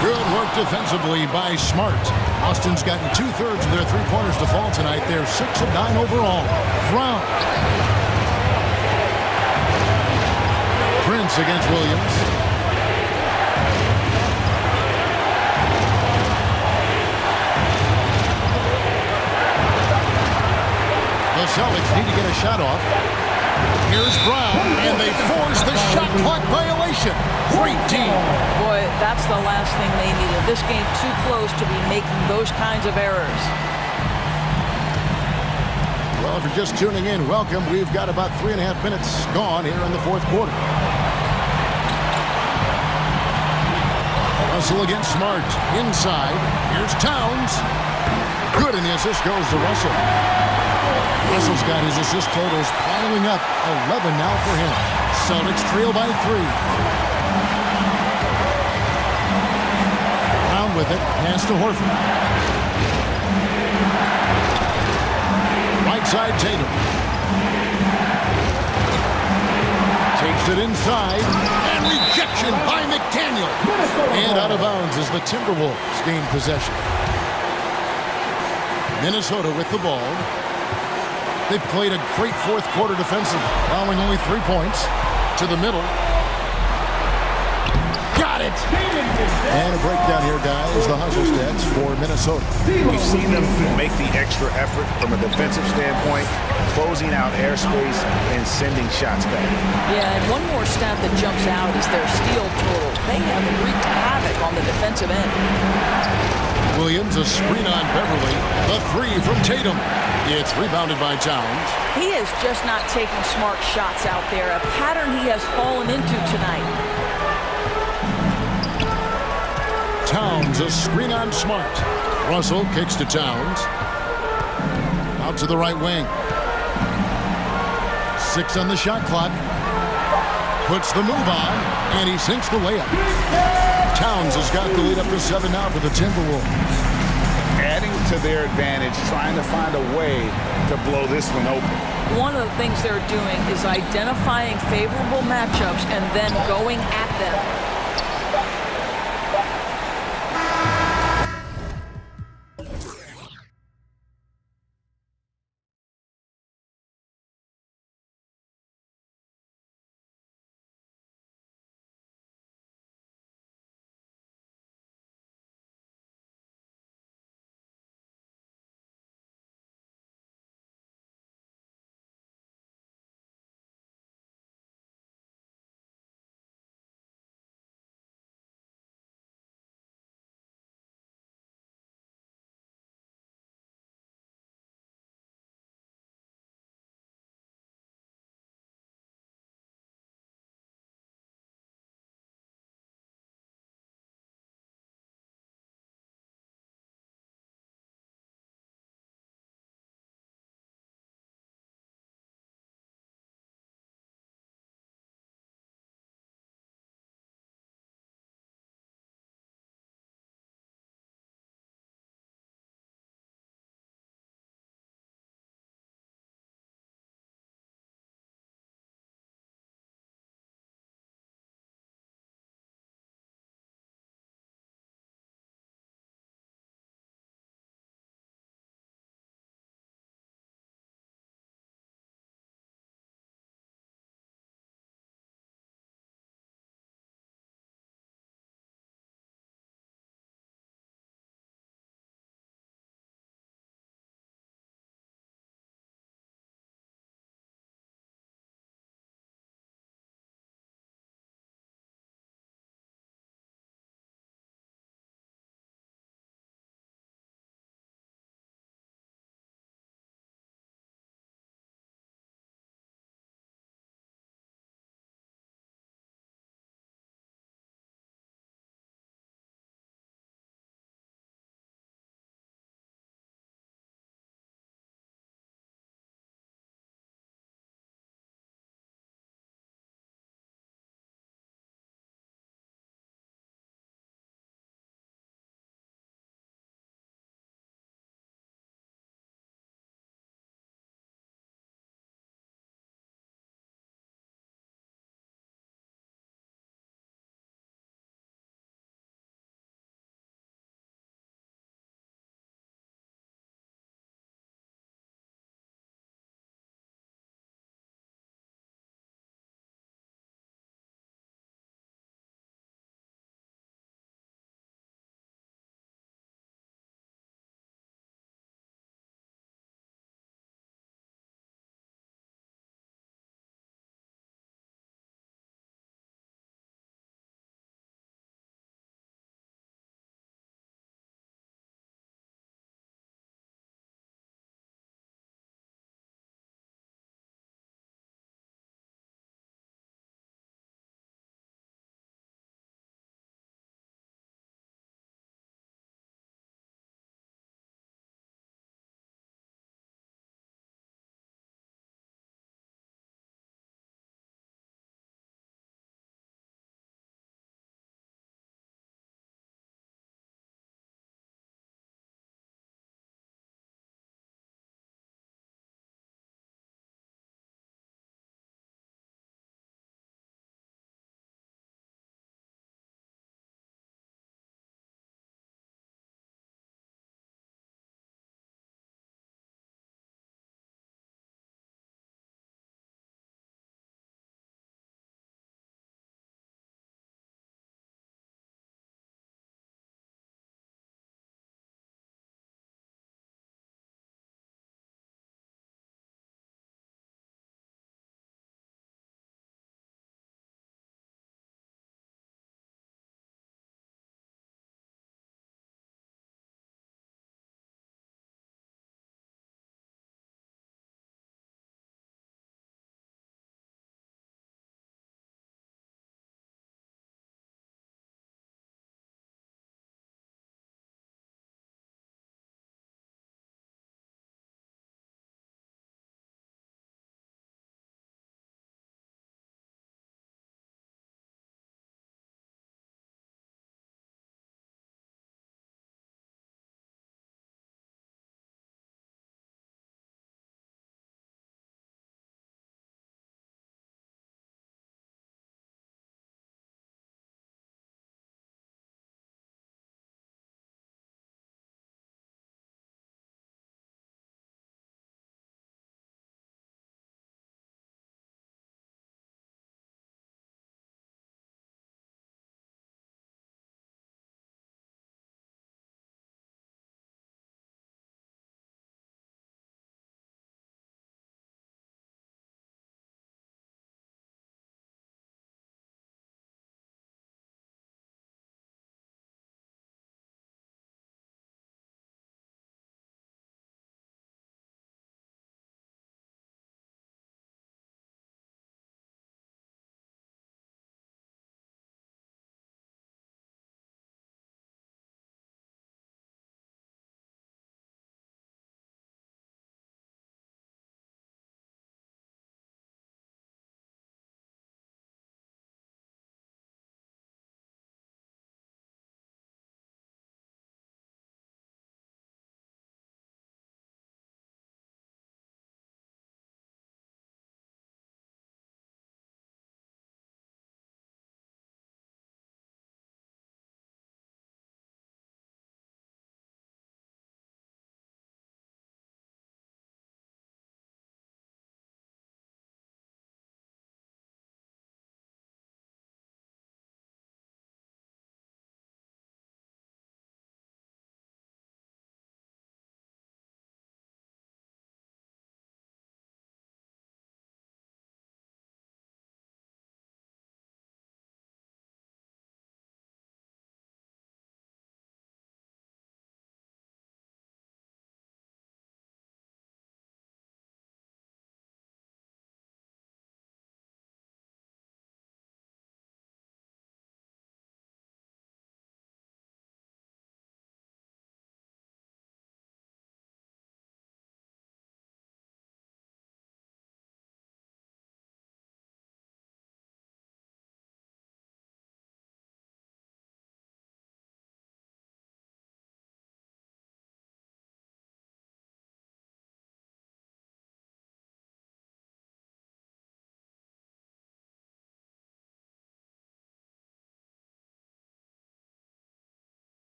Good work defensively by Smart. Boston's gotten 2/3 of their three-pointers to fall tonight. They're 6 of 9 overall. Brown. Prince against Williams. The Celtics need to get a shot off. Here's Brown, and they force the shot clock violation. Great team. Boy, that's the last thing they needed. This game too close to be making those kinds of errors. Well, if you're just tuning in, welcome. We've got about 3.5 minutes gone here in the fourth quarter. Russell against Smart. Inside. Here's Towns. Good, and the assist goes to Russell. Russell's got his assist totals piling up. 11 now for him. Celtics trail by 3. Brown with it. Pass to Horford. Right side Tatum. Takes it inside. And rejection by McDaniel. And out of bounds as the Timberwolves gain possession. Minnesota with the ball. They played a great fourth quarter defensively, allowing only 3 points. To the middle. Got it! And a breakdown here, guys. The hustle stats for Minnesota. We've seen them make the extra effort from a defensive standpoint, closing out airspace and sending shots back. Yeah, and one more stat that jumps out is their steal total. They have wreaked havoc on the defensive end. Williams, a screen on Beverly. The three from Tatum. It's rebounded by Towns. He is just not taking smart shots out there, a pattern he has fallen into tonight. Towns, a screen on Smart. Russell kicks to Towns. Out to the right wing. 6 on the shot clock. Puts the move on, and he sinks the layup. Towns has got the lead up to 7 now for the Timberwolves. Adding to their advantage, trying to find a way to blow this one open. One of the things they're doing is identifying favorable matchups and then going at them.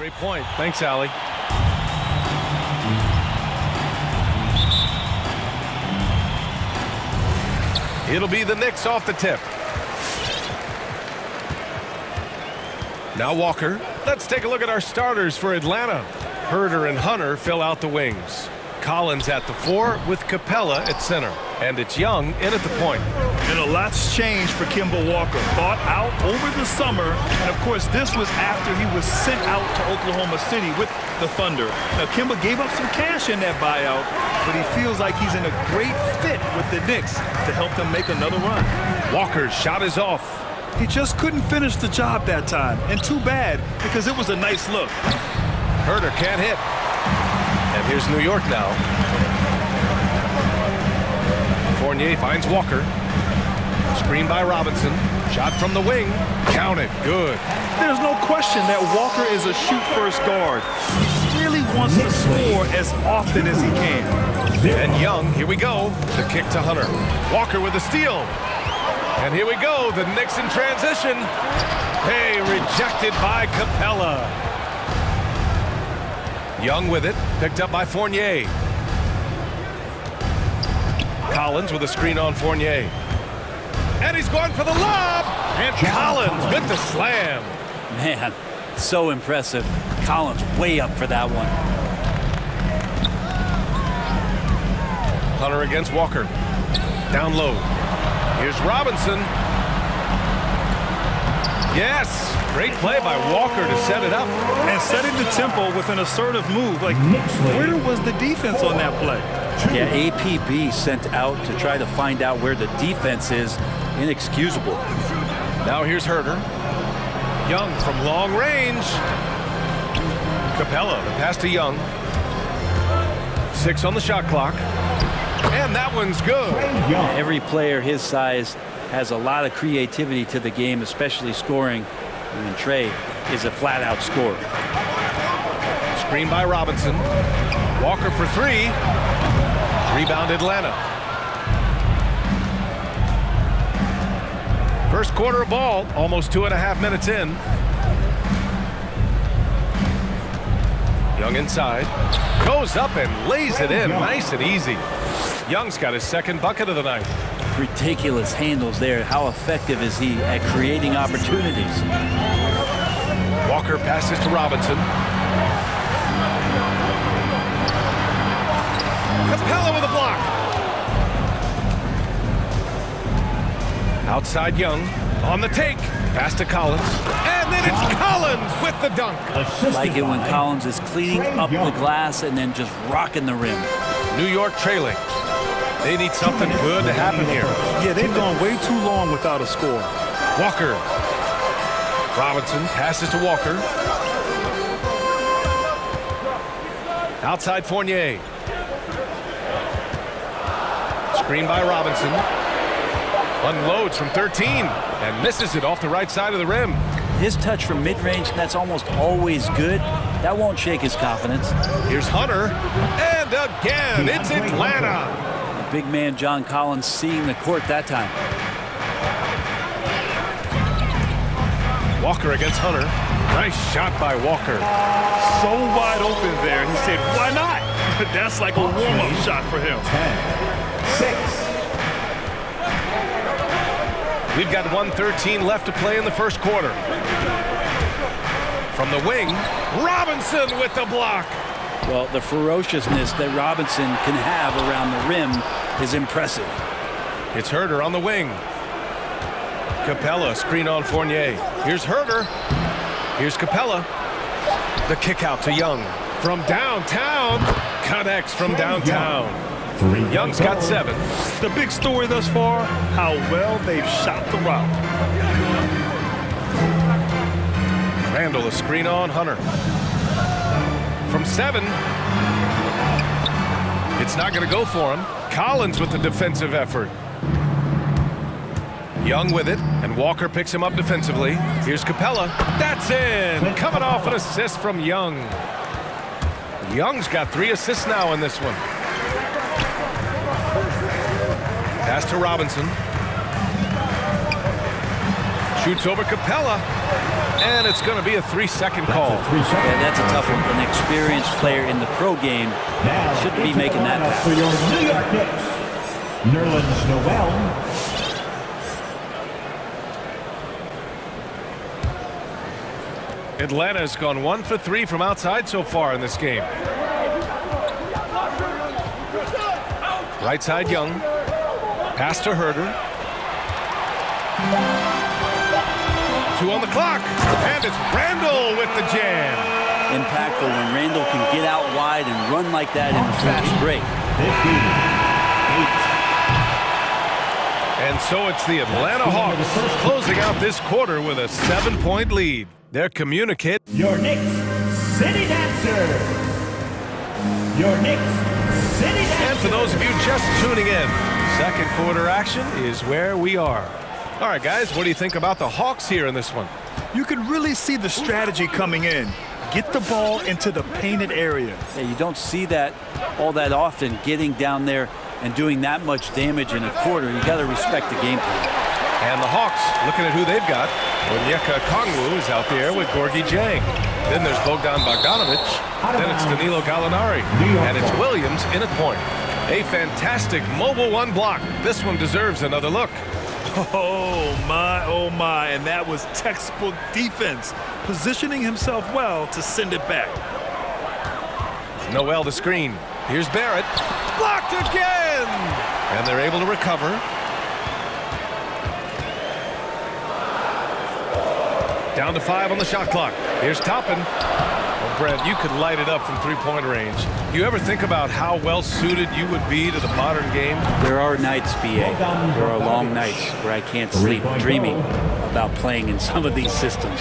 Great point. Thanks, Allie. It'll be the Knicks off the tip. Now Walker. Let's take a look at our starters for Atlanta. Herder and Hunter fill out the wings. Collins at the 4 with Capella at center. And it's Young in at the point. And a lot's changed for Kemba Walker. Bought out over the summer. And, of course, this was after he was sent out to Oklahoma City with the Thunder. Now, Kemba gave up some cash in that buyout, but he feels like he's in a great fit with the Knicks to help them make another run. Walker's shot is off. He just couldn't finish the job that time. And too bad, because it was a nice look. Herder can't hit. And here's New York now. Fournier finds Walker. Screen by Robinson. Shot from the wing. Count it. Good. There's no question that Walker is a shoot-first guard. He really wants to score as often as he can. And Young, here we go. The kick to Hunter. Walker with the steal. And here we go. The Knicks in transition. Hey, rejected by Capella. Young with it. Picked up by Fournier. Collins with a screen on Fournier. And he's going for the lob. And Collins with the slam. Man, so impressive. Collins way up for that one. Hunter against Walker. Down low. Here's Robinson. Yes. Great play by Walker to set it up. And setting the tempo with an assertive move. Like, where was the defense on that play? Yeah, APB sent out to try to find out where the defense is. Inexcusable. Now here's Herder. Young from long range. Capella, the pass to Young. 6 on the shot clock. And that one's good. Every player his size has a lot of creativity to the game, especially scoring. And Trey is a flat-out scorer. Screen by Robinson. Walker for 3. Rebound Atlanta. First quarter of ball, almost 2.5 minutes in. Young inside. Goes up and lays it in. Nice and easy. Young's got his second bucket of the night. Ridiculous handles there. How effective is he at creating opportunities? Walker passes to Robinson. Capella with a block. Outside Young. On the take. Pass to Collins. And then it's Collins with the dunk. Like it when Collins is cleaning up the glass and then just rocking the rim. New York trailing. They need something good to happen here. Yeah, they've gone way too long without a score. Walker. Robinson passes to Walker. Outside Fournier. Screen by Robinson. Unloads from 13 and misses it off the right side of the rim. His touch from mid-range, that's almost always good. That won't shake his confidence. Here's Hunter. And again, it's Atlanta. The big man John Collins seeing the court that time. Walker against Hunter. Nice shot by Walker. So wide open there. He said, why not? That's like a warm-up shot for him. 10-6. We've got 1:13 left to play in the first quarter. From the wing, Robinson with the block. Well, the ferociousness that Robinson can have around the rim is impressive. It's Herder on the wing. Capella, screen on Fournier. Here's Herder. Here's Capella. The kick out to Young. From downtown. Connects from downtown. Young's got 7. The big story thus far, how well they've shot the route. Randall, a screen on Hunter. From 7. It's not going to go for him. Collins with the defensive effort. Young with it, and Walker picks him up defensively. Here's Capella. That's in. Coming off an assist from Young. Young's got 3 assists now in this one. Pass to Robinson. Shoots over Capella. And it's going to be a 3-second call. Yeah, that's a tough one. An experienced player in the pro game shouldn't be making that pass. For your New York Knicks, Nerlens Noel. Atlanta's gone 1 for 3 from outside so far in this game. Right side, Young. Pass to Herder. 2 on the clock. And it's Randall with the jam. Impactful when Randall can get out wide and run like that in the fast break. 15. And so it's the Atlanta Hawks closing out this quarter with a 7-point lead. They're communicating. Your Knicks City Dancer. Your Knicks City Dancer. And for those of you just tuning in, second quarter action is where we are. All right, guys, what do you think about the Hawks here in this one? You can really see the strategy coming in. Get the ball into the painted area. Yeah, you don't see that all that often, getting down there and doing that much damage in a quarter. You got to respect the game plan. And the Hawks, looking at who they've got. Onyeka Okongwu is out there with Gorgie Jang. Then there's Bogdan Bogdanovic. Then it's Danilo Gallinari. And it's Williams in at point. A fantastic mobile one block. This one deserves another look. Oh my, and that was textbook defense, positioning himself well to send it back. Noel the screen. Here's Barrett. Blocked again! And they're able to recover. Down to 5 on the shot clock. Here's Toppin. Well, Brent, you could light it up from three-point range. You ever think about how well-suited you would be to the modern game? There are nights, B.A. There are long nights where I can't sleep dreaming about playing in some of these systems.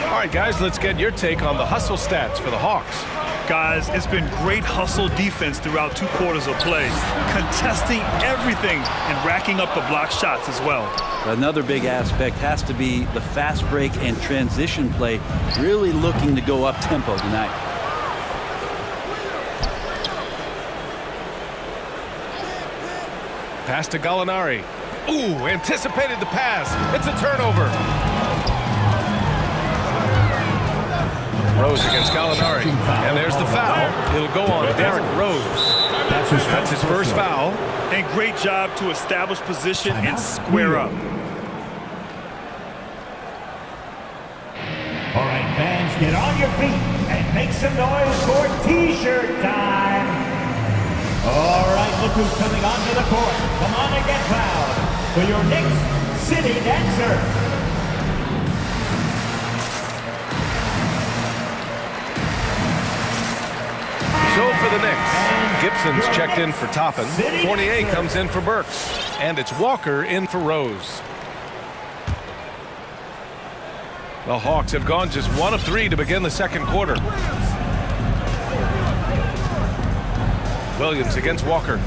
All right, guys, let's get your take on the hustle stats for the Hawks. Guys, it's been great hustle defense throughout 2 quarters of play, contesting everything and racking up the block shots as well. Another big aspect has to be the fast break and transition play, really looking to go up-tempo tonight. Pass to Gallinari. Ooh, anticipated the pass. It's a turnover. Rose against Gallinari. And there's the foul. It'll go on Derrick Rose. That's his first foul. And great job to establish position and square up. All right, fans, get on your feet and make some noise for T-shirt time. All right, look who's coming onto the court. Come on and get proud for your Knicks City Dancer. So for the Knicks, Gibson's checked in for Toppin. Fournier comes in for Burks. And it's Walker in for Rose. The Hawks have gone just 1 of 3 to begin the second quarter. Williams against Walker.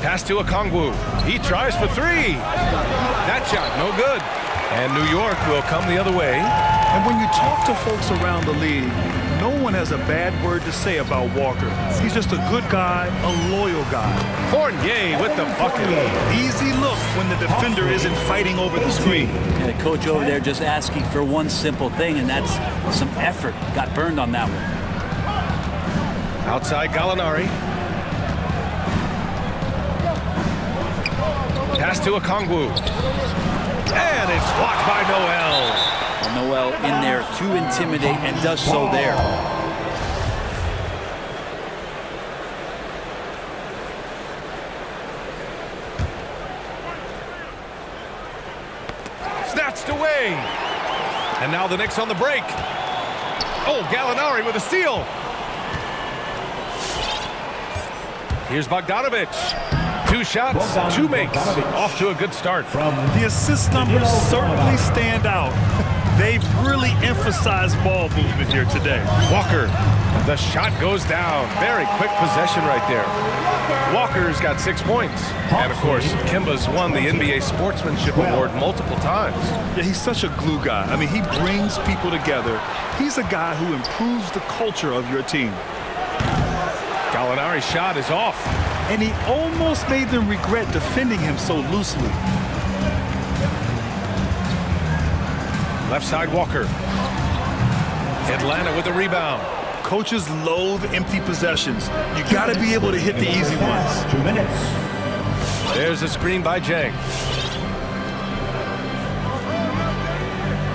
Pass to Okongwu. He tries for 3. That shot, no good. And New York will come the other way. And when you talk to folks around the league, no one has a bad word to say about Walker. He's just a good guy, a loyal guy. Fournier with the bucket. Easy look when the defender isn't fighting over the screen. And the coach over there just asking for one simple thing, and that's some effort. Got burned on that one. Outside Gallinari. Pass to Okongwu. And it's blocked by Noel. Noel in there to intimidate and does so there. Snatched away. And now the Knicks on the break. Oh, Gallinari with a steal. Here's Bogdanovic. 2 shots, 2 makes. Off to a good start. The assist numbers certainly stand out. They've really emphasized ball movement here today. Walker, the shot goes down. Very quick possession right there. Walker's got 6 points. And of course, Kemba's won the NBA Sportsmanship Award multiple times. Yeah, he's such a glue guy. I mean, he brings people together. He's a guy who improves the culture of your team. Gallinari's shot is off. And he almost made them regret defending him so loosely. Left side, Walker. Atlanta with the rebound. Coaches loathe empty possessions. You got to be able to hit the easy ones. 2 minutes. There's a screen by Jang.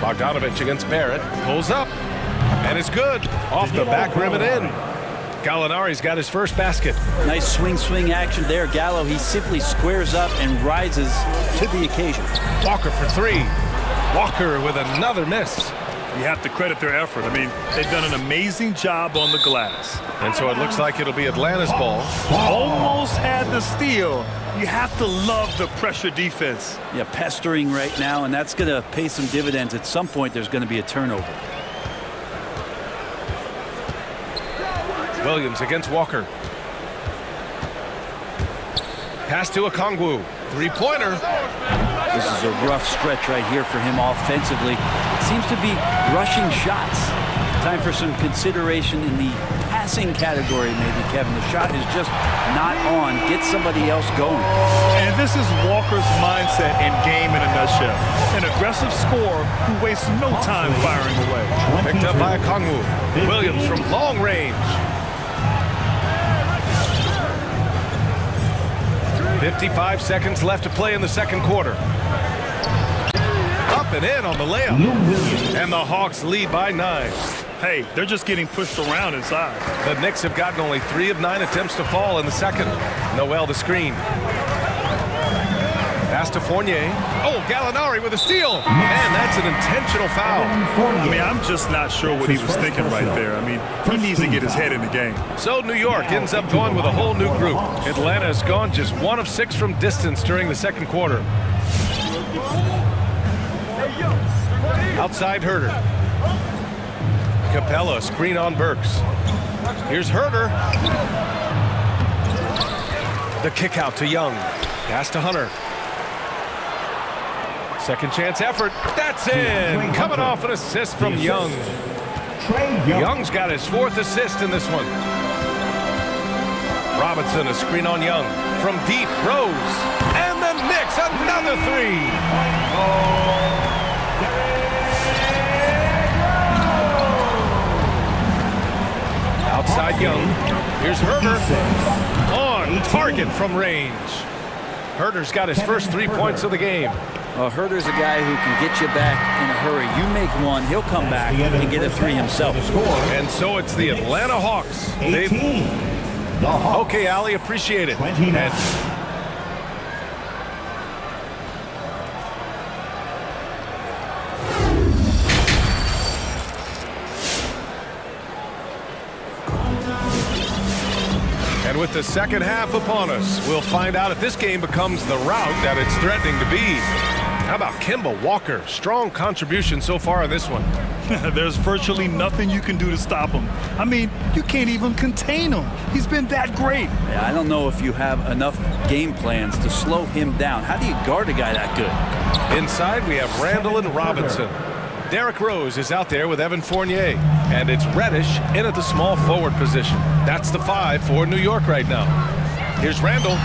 Bogdanovich against Barrett. Pulls up. And it's good. Off the back rim and in. Gallinari's got his first basket. Nice swing action there. Gallo, he simply squares up and rises to the occasion. Walker for three. Walker with another miss. You have to credit their effort. I mean, they've done an amazing job on the glass. And so it looks like it'll be Atlanta's ball. Almost had the steal. You have to love the pressure defense. Yeah, pestering right now, and that's going to pay some dividends. At some point, there's going to be a turnover. Williams against Walker. Pass to Okongwu. Three-pointer. This is a rough stretch right here for him offensively. Seems to be rushing shots. Time for some consideration in the passing category, maybe, Kevin. The shot is just not on. Get somebody else going. And this is Walker's mindset and game in a nutshell. An aggressive scorer who wastes no time firing away. Picked up by Okongwu. Williams from long range. 55 seconds left to play in the second quarter. Up and in on the layup. And the Hawks lead by 9. Hey, they're just getting pushed around inside. The Knicks have gotten only 3 of 9 attempts to fall in the second. Noel the screen. Pass to Fournier. Oh, Gallinari with a steal. Man, that's an intentional foul. I mean, I'm just not sure what he was thinking right there. I mean, he needs to get his head in the game. So New York ends up going with a whole new group. Atlanta has gone just 1 of 6 from distance during the second quarter. Outside Herder. Capella, screen on Burks. Here's Herder. The kick out to Young. Pass to Hunter. Second chance effort. That's in. Coming off an assist from Young. Young's got his 4th assist in this one. Robinson, a screen on Young. From deep, Rose. And the Knicks, another 3. Outside Young. Here's Herder. On target from range. Herder's got his first 3 points of the game. Herder's a guy who can get you back in a hurry. You make one, he'll come back and get a 3 himself. And so it's the Atlanta Hawks. Okay, Ali, appreciate it. And with the second half upon us, we'll find out if this game becomes the rout that it's threatening to be. How about Kemba Walker? Strong contribution so far in this one. There's virtually nothing you can do to stop him. I mean, you can't even contain him. He's been that great. Yeah, I don't know if you have enough game plans to slow him down. How do you guard a guy that good? Inside, we have Randall and Robinson. Derrick Rose is out there with Evan Fournier. And it's Reddish in at the small forward position. That's the 5 for New York right now. Here's Randall.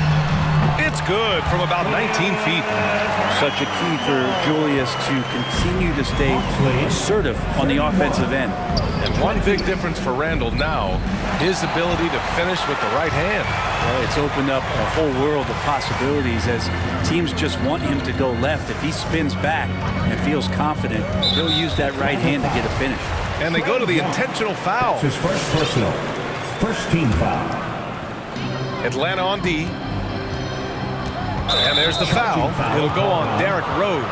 It's good from about 19 feet. Such a key for Julius to continue to stay assertive on the offensive end. And one big difference for Randall now, his ability to finish with the right hand. Well, it's opened up a whole world of possibilities as teams just want him to go left. If he spins back and feels confident, he'll use that right hand to get a finish. And they go to the intentional foul. His first personal. First team foul. Atlanta on D. And there's the foul. It'll go on Derrick Rose.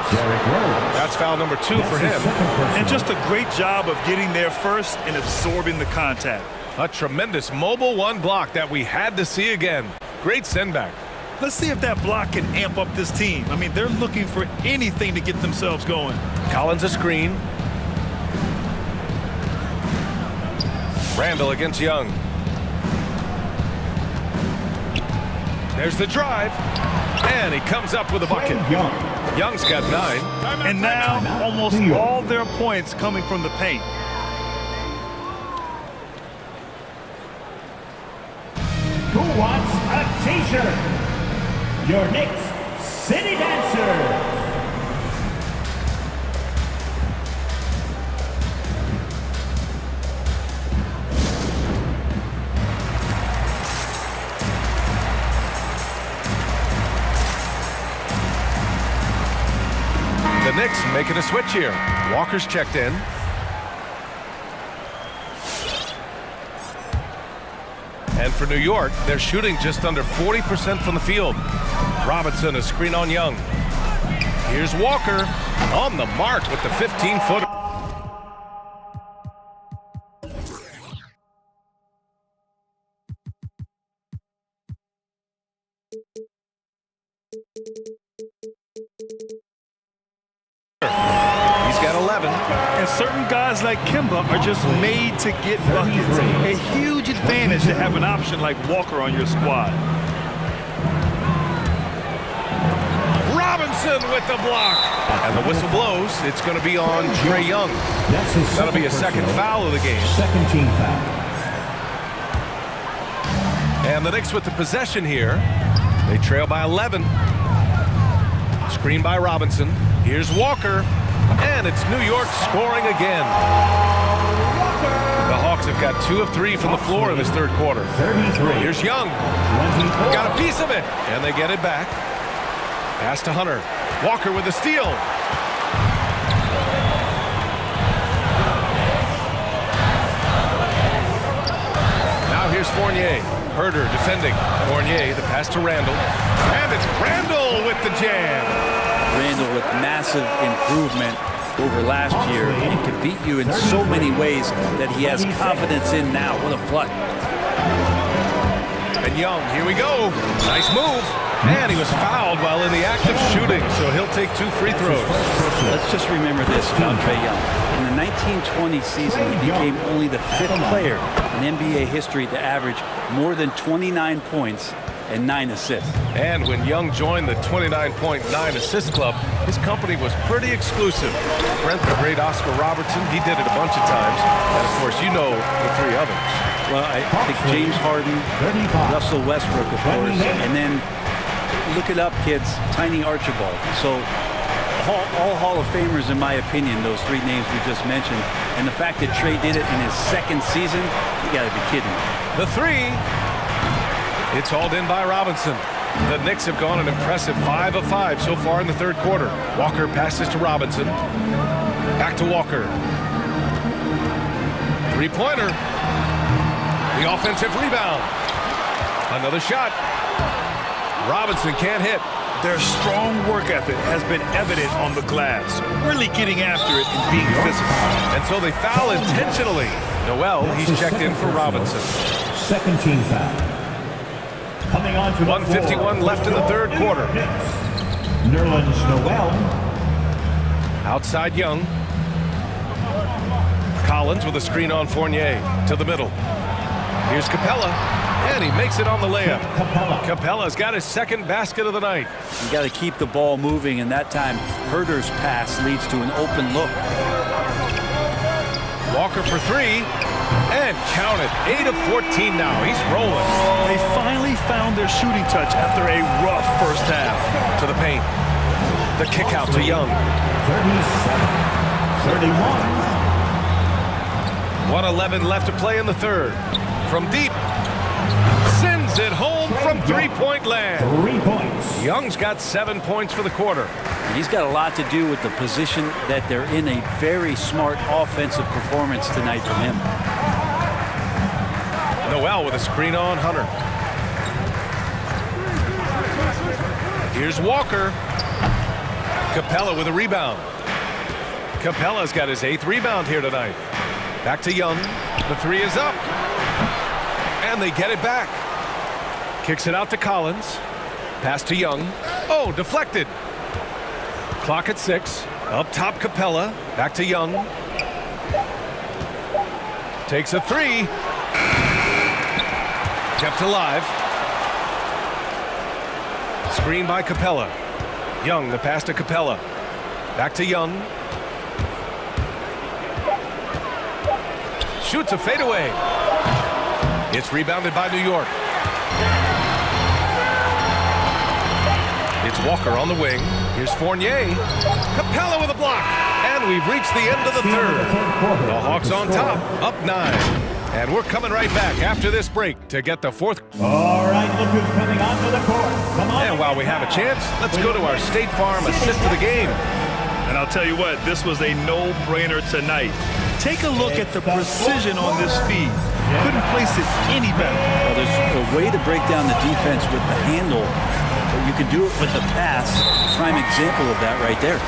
That's foul number 2 for him. And just a great job of getting there first and absorbing the contact. A tremendous mobile 1 block that we had to see again. Great send back. Let's see if that block can amp up this team. I mean, they're looking for anything to get themselves going. Collins a screen. Randall against Young. There's the drive. And he comes up with a bucket. Young's got 9. And now almost all their points coming from the paint. Who wants a t-shirt? Your Knicks City Dancer. The Knicks making a switch here. Walker's checked in. And for New York, they're shooting just under 40% from the field. Robinson, a screen on Young. Here's Walker on the mark with the 15-footer. He's got 11. And certain guys like Kemba are just made to get buckets. A huge advantage to have an option like Walker on your squad. Robinson with the block. And the whistle blows. It's going to be on Trae Young. That'll be a second foul of the game. Second team foul. And the Knicks with the possession here. They trail by 11. Screen by Robinson. Here's Walker. And it's New York scoring again. The Hawks have got 2 of 3 from the floor in this third quarter. 33. Here's Young. Got a piece of it. And they get it back. Pass to Hunter. Walker with the steal. Now here's Fournier. Herder defending. Fournier, the pass to Randall. And it's Randall with the jam. Randall with massive improvement over last year. He can beat you in so many ways that he has confidence in now. What a flood. And Young, here we go. Nice move. And he was fouled while in the act of shooting, so he'll take 2 free throws. Let's just remember this about Trae Young. In the 1920 season, he became only the 5th player in NBA history to average more than 29 points and 9 assists. And when Young joined the 29.9 assist club, his company was pretty exclusive. Brent, the great Oscar Robertson, he did it a bunch of times. And of course, you know the 3 others. Well, I think James Harden, Russell Westbrook, of course, and then look it up, kids, Tiny Archibald. So all Hall of Famers, in my opinion, those 3 names we just mentioned. And the fact that Trae did it in his 2nd season, you got to be kidding me. The 3. It's hauled in by Robinson. The Knicks have gone an impressive 5 of 5 so far in the third quarter. Walker passes to Robinson. Back to Walker. 3-pointer. The offensive rebound. Another shot. Robinson can't hit. Their strong work ethic has been evident on the glass, really getting after it and being physical. And so they foul intentionally. Noel, he's checked in for Robinson. Second team foul. Coming on to 1:51 left in the third quarter. Nerlens Noel. Outside Young. Collins with a screen on Fournier to the middle. Here's Capella, and he makes it on the layup. Capella's got his 2nd basket of the night. You got to keep the ball moving, and that time Herder's pass leads to an open look. Walker for 3, and count it. 8 of 14 now. He's rolling. They finally found their shooting touch after a rough first half. To the paint. The kick out to Young. 37-31. 1:11 left to play in the third. From deep. Sends it home from 3-point land. 3 points. Young's got 7 points for the quarter. He's got a lot to do with the position that they're in. A very smart offensive performance tonight from him. Noel with a screen on Hunter. Here's Walker. Capella with a rebound. Capella's got his 8th rebound here tonight. Back to Young. The 3 is up. And they get it back. Kicks it out to Collins. Pass to Young. Oh, deflected. Clock at 6. Up top, Capella. Back to Young. Takes a 3. Kept alive. Screen by Capella. Young, the pass to Capella. Back to Young. Shoots a fadeaway. It's rebounded by New York. It's Walker on the wing. Here's Fournier. Capella with a block. And we've reached the end of the third. The Hawks on top, up 9. And we're coming right back after this break to get the 4th. All right, look who's coming onto the court. Come on. And while we have a chance, let's go to our State Farm assist of the game. And I'll tell you what, this was a no-brainer tonight. Take a look at the precision on this feed. Couldn't place it any better. Well, there's a way to break down the defense with the handle, but you can do it with the pass. Prime example of that right there.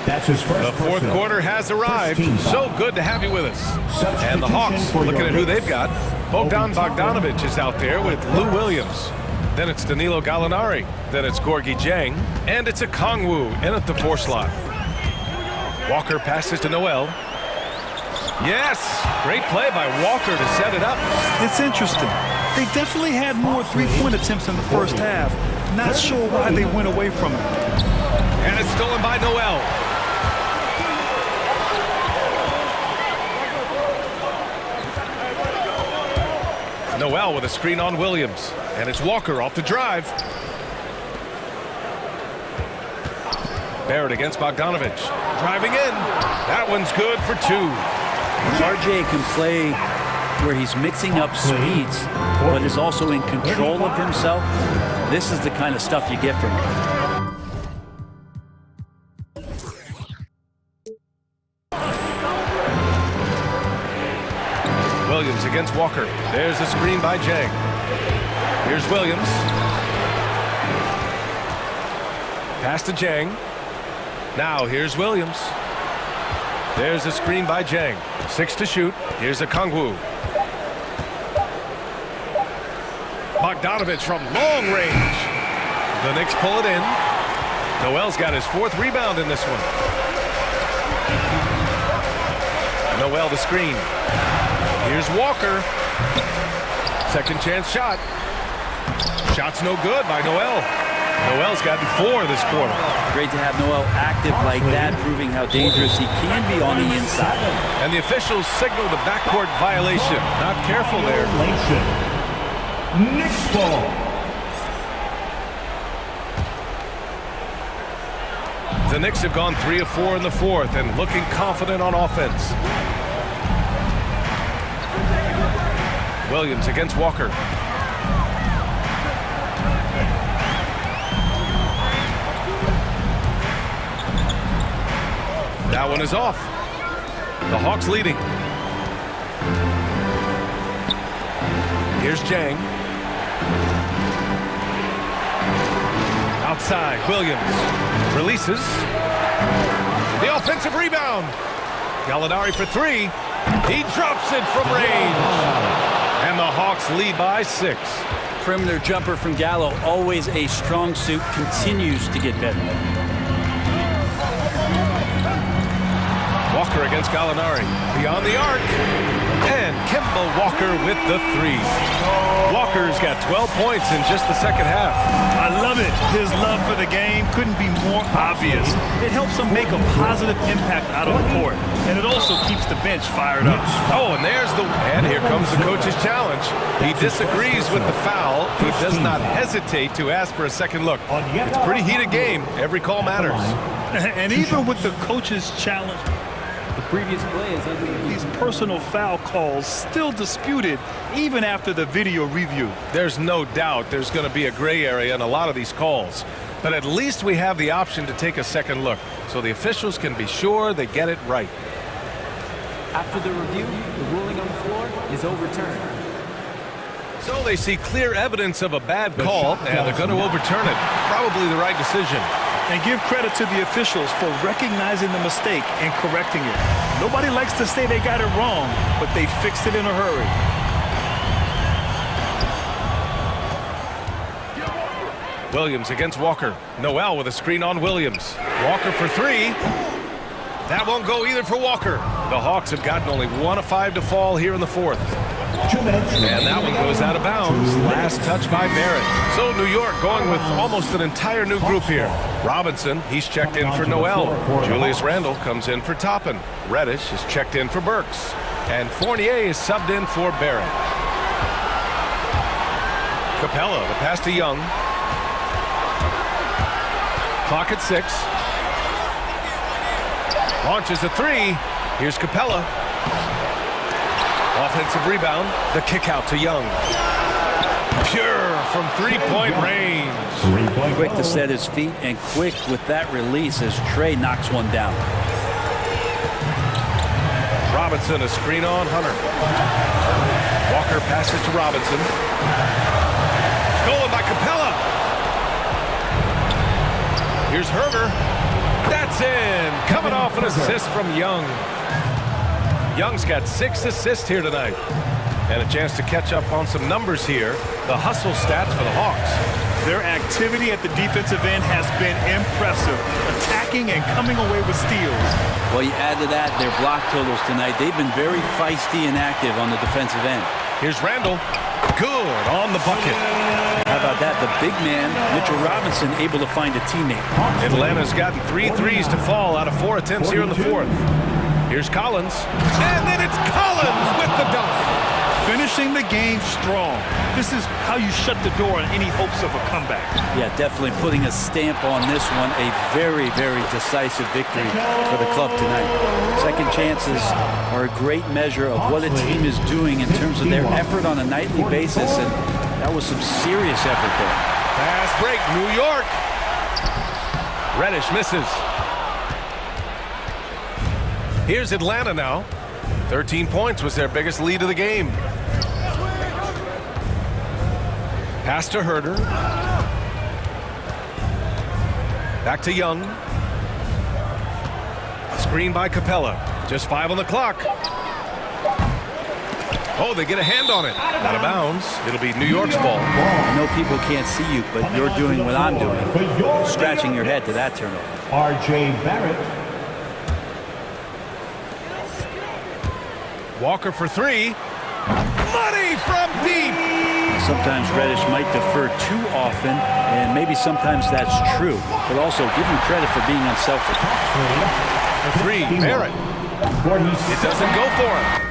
That's his first. The fourth quarter has arrived. So good to have you with us. And the Hawks, looking at who they've got. Bogdanovic is out there with Lou Williams. Then it's Danilo Gallinari. Then it's Gorgie Jang. And it's a Kongwu in at the 4 slot. Walker passes to Noel. Yes! Great play by Walker to set it up. It's interesting. They definitely had more three-point attempts in the first half. Not sure why they went away from it. And it's stolen by Noel. Noel with a screen on Williams. And it's Walker off the drive. Barrett against Bogdanovic. Driving in. That one's good for 2. RJ can play where he's mixing up speeds, but is also in control of himself. This is the kind of stuff you get from him. Williams against Walker. There's a screen by Jang. Here's Williams. Pass to Jang. Now here's Williams. There's a screen by Jang. 6 to shoot. Here's a Kongwu. Bogdanovic from long range. The Knicks pull it in. Noel's got his 4th rebound in this one. Noel the screen. Here's Walker. Second chance shot. Shot's no good by Noel. Noel's gotten 4 this quarter. Great to have Noel active like that, proving how dangerous he can be on the inside. And the officials signal the backcourt violation. Not careful there. Knicks ball. The Knicks have gone 3 of 4 in the 4th and looking confident on offense. Williams against Walker. That one is off. The Hawks leading. Here's Jang. Outside, Williams releases. The offensive rebound. Gallinari for 3. He drops it from range. And the Hawks lead by 6. Perimeter jumper from Gallo, always a strong suit, continues to get better. Walker against Gallinari. Beyond the arc. And Kemba Walker with the 3. Walker's got 12 points in just the second half. I love it. His love for the game couldn't be more obvious. It helps him make a positive impact out on the court. And it also keeps the bench fired up. Oh, and there's the... And here comes the coach's challenge. He disagrees with the foul. He does not hesitate to ask for a second look. It's a pretty heated game. Every call matters. And even with the coach's challenge, the previous play is under these personal foul calls still disputed even after the video review. There's no doubt there's going to be a gray area in a lot of these calls. But at least we have the option to take a second look so the officials can be sure they get it right. After the review, the ruling on the floor is overturned. So they see clear evidence of a bad call, and they're going to overturn it. Probably the right decision. And give credit to the officials for recognizing the mistake and correcting it. Nobody likes to say they got it wrong, but they fixed it in a hurry. Williams against Walker. Noel with a screen on Williams. Walker for 3. That won't go either for Walker. The Hawks have gotten only 1 of 5 to fall here in the 4th. And that one goes out of bounds. Last touch by Barrett. So New York going with almost an entire new group here. Robinson, he's checked in for Noel. Julius Randle comes in for Toppin. Reddish is checked in for Burks. And Fournier is subbed in for Barrett. Capella, the pass to Young. Clock at 6. Launches a 3. Here's Capella. Offensive rebound. The kick out to Young. Pure from three-point range. Quick to set his feet and quick with that release as Trey knocks one down. Robinson, a screen on Hunter. Walker passes to Robinson. Stolen by Capella. Here's Herder. That's in. Coming off an assist from Young. Young's got 6 assists here tonight. And a chance to catch up on some numbers here. The hustle stats for the Hawks. Their activity at the defensive end has been impressive, attacking and coming away with steals. Well, you add to that their block totals tonight. They've been very feisty and active on the defensive end. Here's Randall. Good on the bucket. How about that? The big man, Mitchell Robinson, able to find a teammate. Atlanta's gotten 3 threes to fall out of 4 attempts here in the fourth. Here's Collins. And then it's Collins with the dunk. Finishing the game strong. This is how you shut the door on any hopes of a comeback. Yeah, definitely putting a stamp on this one. A very, very decisive victory for the club tonight. Second chances are a great measure of what a team is doing in terms of their effort on a nightly basis, and that was some serious effort there. Fast break, New York. Reddish misses. Here's Atlanta now. 13 points was their biggest lead of the game. Pass to Herder. Back to Young. Screen by Capella. Just 5 on the clock. Oh, they get a hand on it. Out of bounds. It'll be New York's ball. I know people can't see you, but you're doing what I'm doing. Scratching your head to that turnover. R.J. Barrett. Walker for 3. Money from deep. Sometimes Reddish might defer too often, and maybe sometimes that's true, but also give him credit for being unselfish. For 3, Barrett. It doesn't go for him.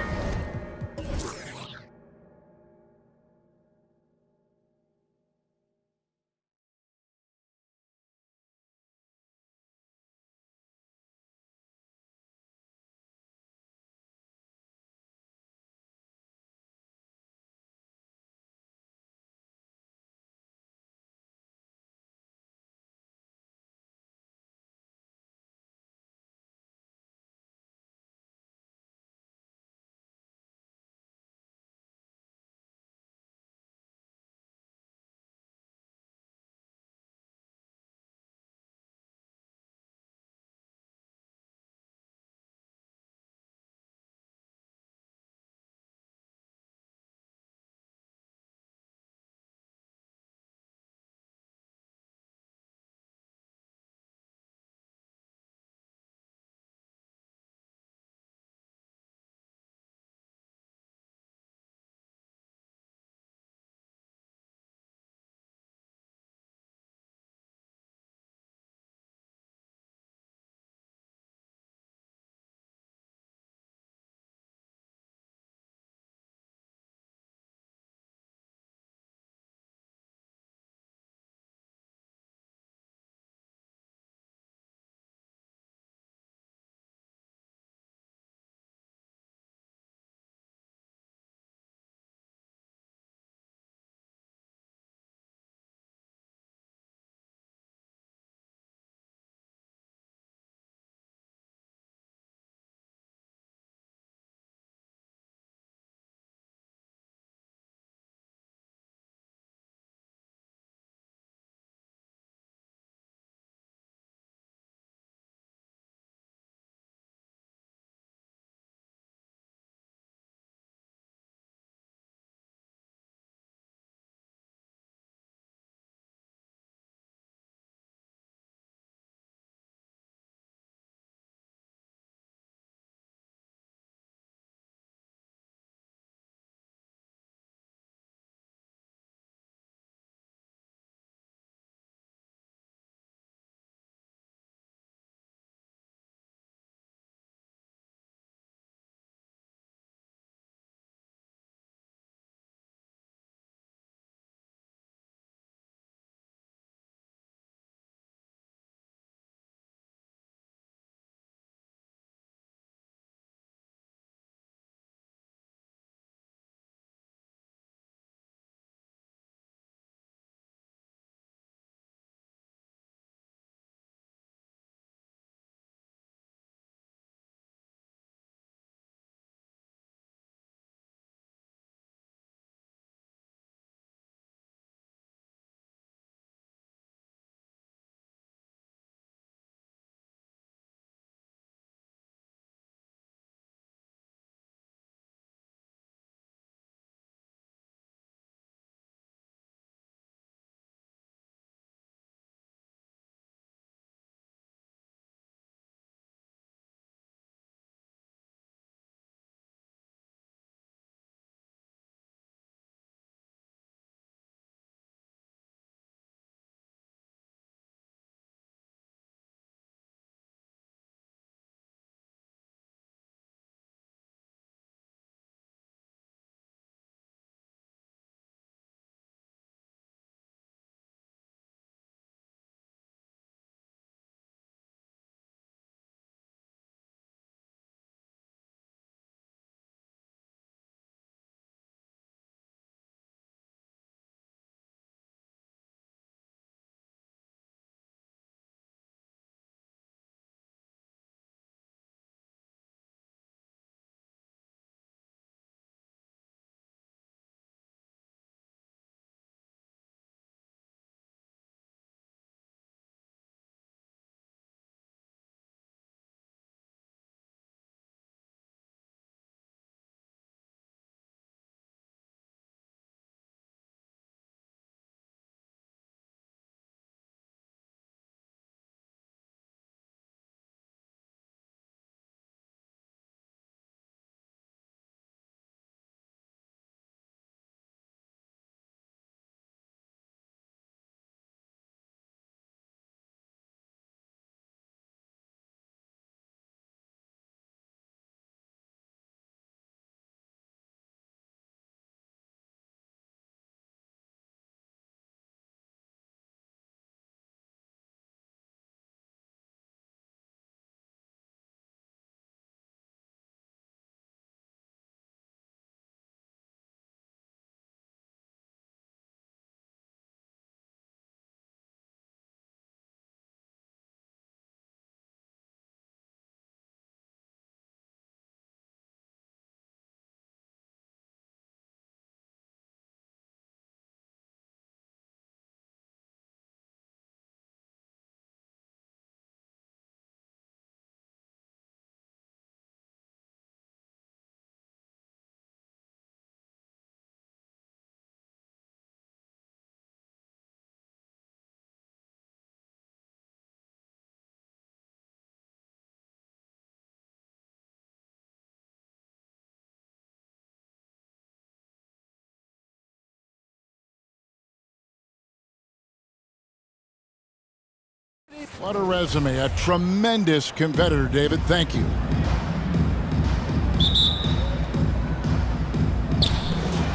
What a resume. A tremendous competitor, David. Thank you.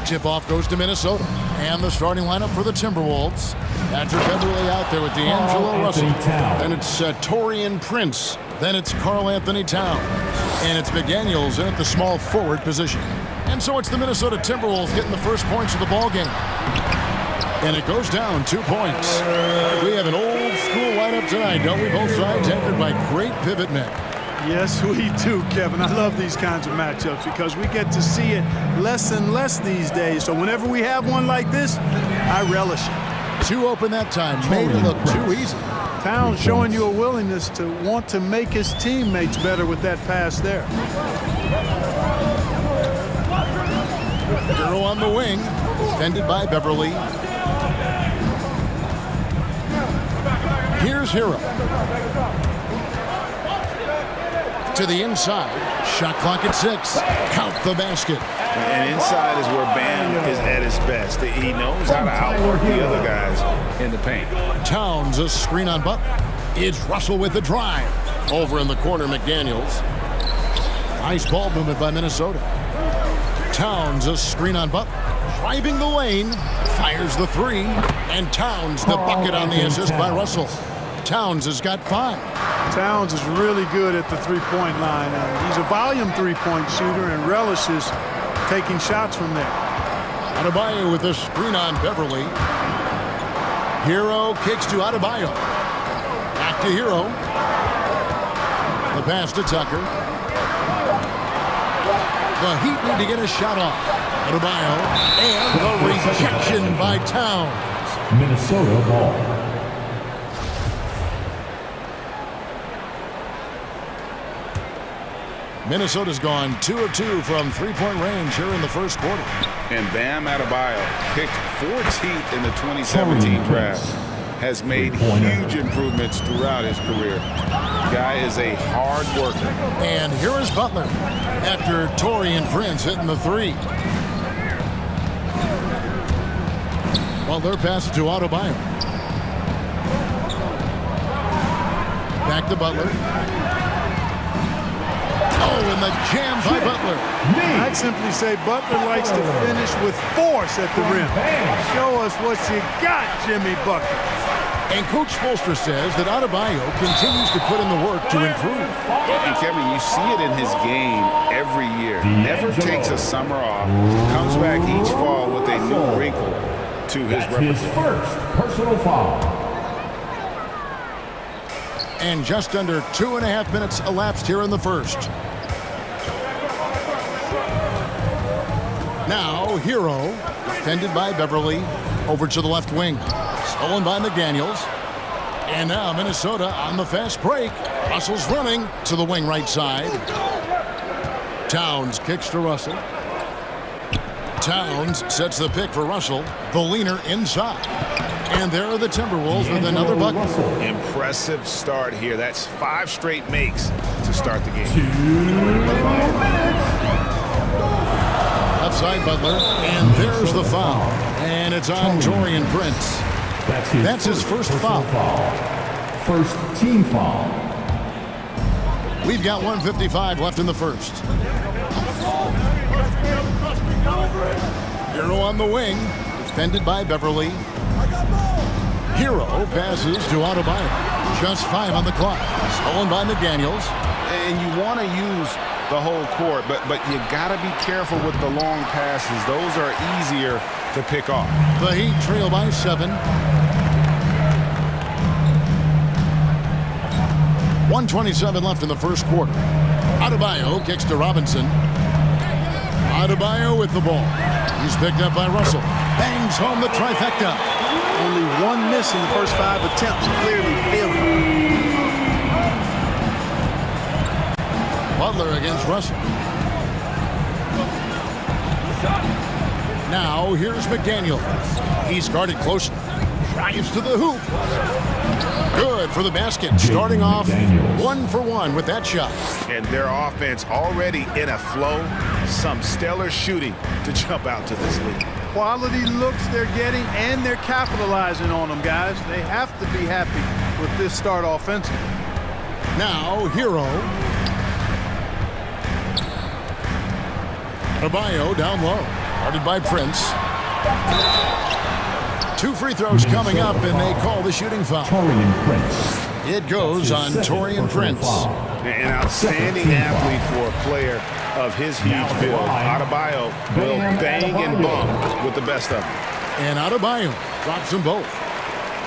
Tip-off goes to Minnesota. And the starting lineup for the Timberwolves. Patrick Beverley out there with D'Angelo Russell. Then it's Taurean Prince. Then it's Karl Anthony Towns. And it's McDaniels in at the small forward position. And so it's the Minnesota Timberwolves getting the first points of the ball game. And it goes down 2 points. We have an old school lineup tonight, don't we? Both sides anchored by great pivot men. Yes, we do, Kevin. I love these kinds of matchups because we get to see it less and less these days. So whenever we have one like this, I relish it. Too open that time. Made it look too easy. Towns showing you a willingness to want to make his teammates better with that pass there. Hero on the wing, defended by Beverley. Here's Hero. To the inside. Shot clock at 6. Count the basket. And inside is where Bam is at his best. He knows how to outwork the other guys in the paint. Towns, a screen on Butler. It's Russell with the drive. Over in the corner, McDaniels. Nice ball movement by Minnesota. Towns, a screen on Butler. Driving the lane. Fires the 3. And Towns, the bucket on the assist by Russell. Towns has got 5. Towns is really good at the three-point line. He's a volume three-point shooter and relishes taking shots from there. Adebayo with a screen on Beverley. Hero kicks to Adebayo. Back to Hero. The pass to Tucker. The Heat need to get a shot off. Adebayo. And the rejection by Towns. Minnesota ball. Minnesota's gone 2 of 2 from three-point range here in the first quarter. And Bam Adebayo, picked 14th in the 2017 draft, has made huge improvements throughout his career. Guy is a hard worker. And here is Butler after Taurean Prince hitting the 3. Butler passes to Adebayo. Back to Butler. Oh, and the jam by Butler. I'd simply say Butler likes to finish with force at the rim. Show us what you got, Jimmy Bucket. And Coach Spoelstra says that Adebayo continues to put in the work to improve. And Kevin, you see it in his game every year. Never takes a summer off. Comes back each fall with a new wrinkle to his repertoire. His first personal foul. And just under 2.5 minutes elapsed here in the first. Now, Hero, defended by Beverley, over to the left wing. Stolen by McDaniels. And now Minnesota on the fast break. Russell's running to the wing right side. Towns kicks to Russell. Towns sets the pick for Russell. The leaner inside. And there are the Timberwolves with another bucket. Impressive start here. That's 5 straight makes to start the game. Outside Butler, and there's the foul. And it's on Taurean Prince. That's his first foul. First team foul. We've got 1:55 left in the first. Hero on the wing, defended by Beverley. Hero passes to Adebayo. Just 5 on the clock. Stolen by McDaniels. And you want to use the whole court, but you got to be careful with the long passes. Those are easier to pick off. The Heat trail by 7. 1:27 left in the first quarter. Adebayo kicks to Robinson. Adebayo with the ball. He's picked up by Russell. Bangs home the trifecta. Only 1 miss in the first 5 attempts. Clearly failing. Butler against Russell. Now here's McDaniels. He's guarded closely. Drives to the hoop. Good for the basket. Starting off 1 for 1 with that shot. And their offense already in a flow. Some stellar shooting to jump out to this lead. Quality looks they're getting, and they're capitalizing on them, guys. They have to be happy with this start offensively. Now, Hero. Adebayo down low. Guarded by Prince. 2 free throws coming up, and they call the shooting foul. It goes on Taurean Prince. An outstanding athlete for a player of his huge build. Adebayo will bang and bump with the best of them. And Adebayo drops them both.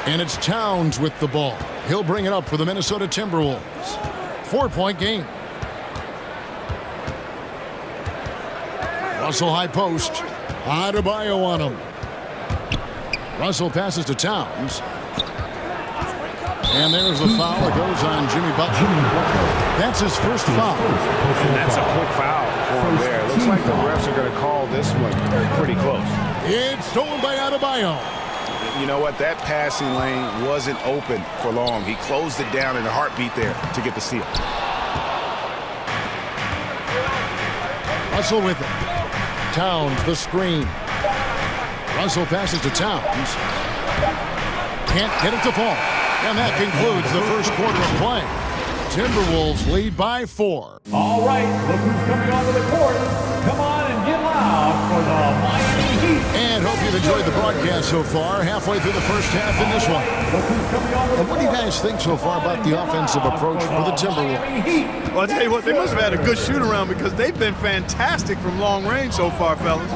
And it's Towns with the ball. He'll bring it up for the Minnesota Timberwolves. 4-point game. Russell high post. Adebayo on him. Russell passes to Towns. And there's the foul that goes on Jimmy Butler. That's his first foul. And that's a quick foul for him there. Looks like the refs are going to call this one pretty close. It's stolen by Adebayo. You know what? That passing lane wasn't open for long. He closed it down in a heartbeat there to get the steal. Russell with it. Towns, the screen. Russell passes to Towns. Can't get it to fall. And that concludes the first quarter of play. Timberwolves lead by 4. All right, look who's coming onto the court. Come on and get loud for the Miami Heat. And hope you've enjoyed the broadcast so far. Halfway through the first half in this one. And what do you guys think so far about the offensive approach for the Timberwolves? Well, I'll tell you what, they must have had a good shoot-around because they've been fantastic from long range so far, fellas.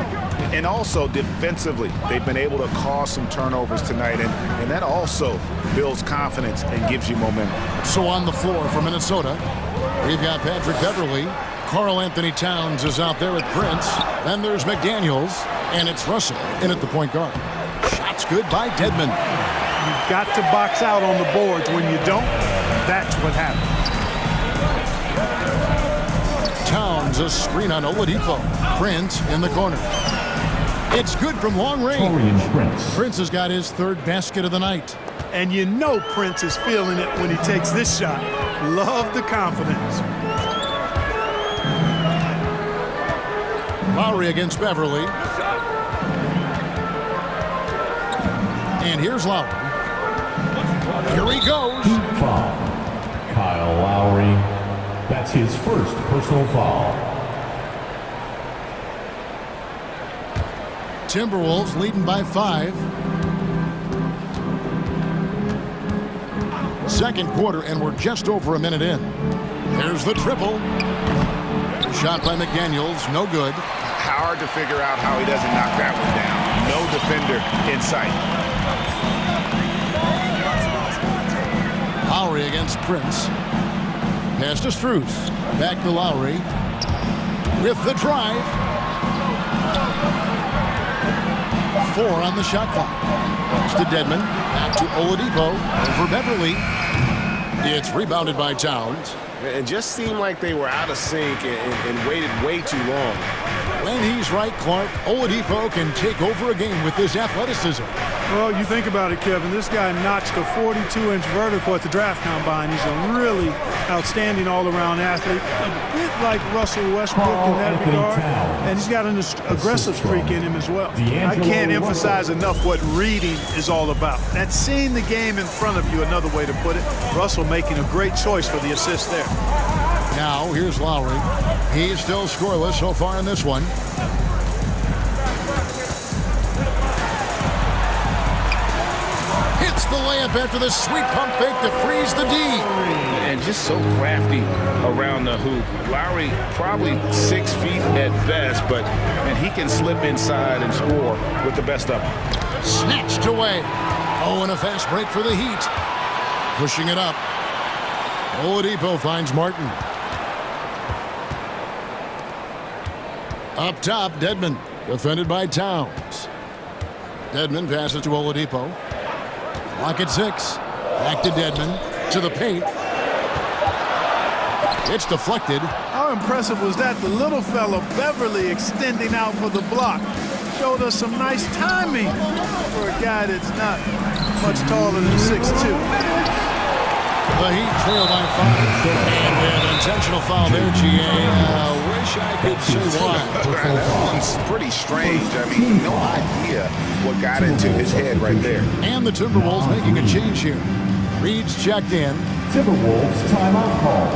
And also defensively, they've been able to cause some turnovers tonight, and that also builds confidence and gives you momentum. So on the floor for Minnesota, we've got Patrick Beverley. Karl Anthony Towns is out there at Prince. Then there's McDaniels, and it's Russell in at the point guard. Shots good by Dedmon. You've got to box out on the boards. When you don't, that's what happens. Towns, a screen on Oladipo. Prince in the corner. It's good from long range. Prince has got his 3rd basket of the night. And you know Prince is feeling it when he takes this shot. Love the confidence. Lowry against Beverly. And here's Lowry. Here he goes. Foul. Kyle Lowry. That's his first personal foul. Timberwolves leading by 5. Second quarter, and we're just over a minute in. There's the triple. Shot by McDaniels, no good. Hard to figure out how he doesn't knock that one down. No defender in sight. Lowry against Prince. Pass to Strus. Back to Lowry. With the drive. 4 on the shot clock. Pass to Dedmon. Back to Oladipo. Over Beverly. It's rebounded by Towns. It just seemed like they were out of sync and waited way too long. When he's right, Clark, Oladipo can take over a game with his athleticism. Well, you think about it, Kevin. This guy notched a 42-inch vertical at the draft combine. He's a really outstanding all-around athlete, a bit like Russell Westbrook in that regard. And he's got an aggressive streak in him as well. I can't emphasize enough what reading is all about. That's seeing the game in front of you, another way to put it. Russell making a great choice for the assist there. Now, here's Lowry. He's still scoreless so far in this one. Hits the layup after the sweet pump fake to freeze the D. And just so crafty around the hoop. Lowry probably 6 feet at best, but and he can slip inside and score with the best of them. Snatched away. Oh, and a fast break for the Heat. Pushing it up. Oladipo finds Martin. Up top, Dedmon, defended by Towns. Dedmon passes to Oladipo. Clock at 6. Back to Dedmon. To the paint. It's deflected. How impressive was that? The little fella, Beverly, extending out for the block. Showed us some nice timing for a guy that's not much taller than 6'2". The Heat trail by 5. And an intentional foul there, GA. Wish I could say why. That one's pretty strange. I mean, no idea what got into his head right there. And the Timberwolves making a change here. Reed's checked in. Timberwolves timeout call.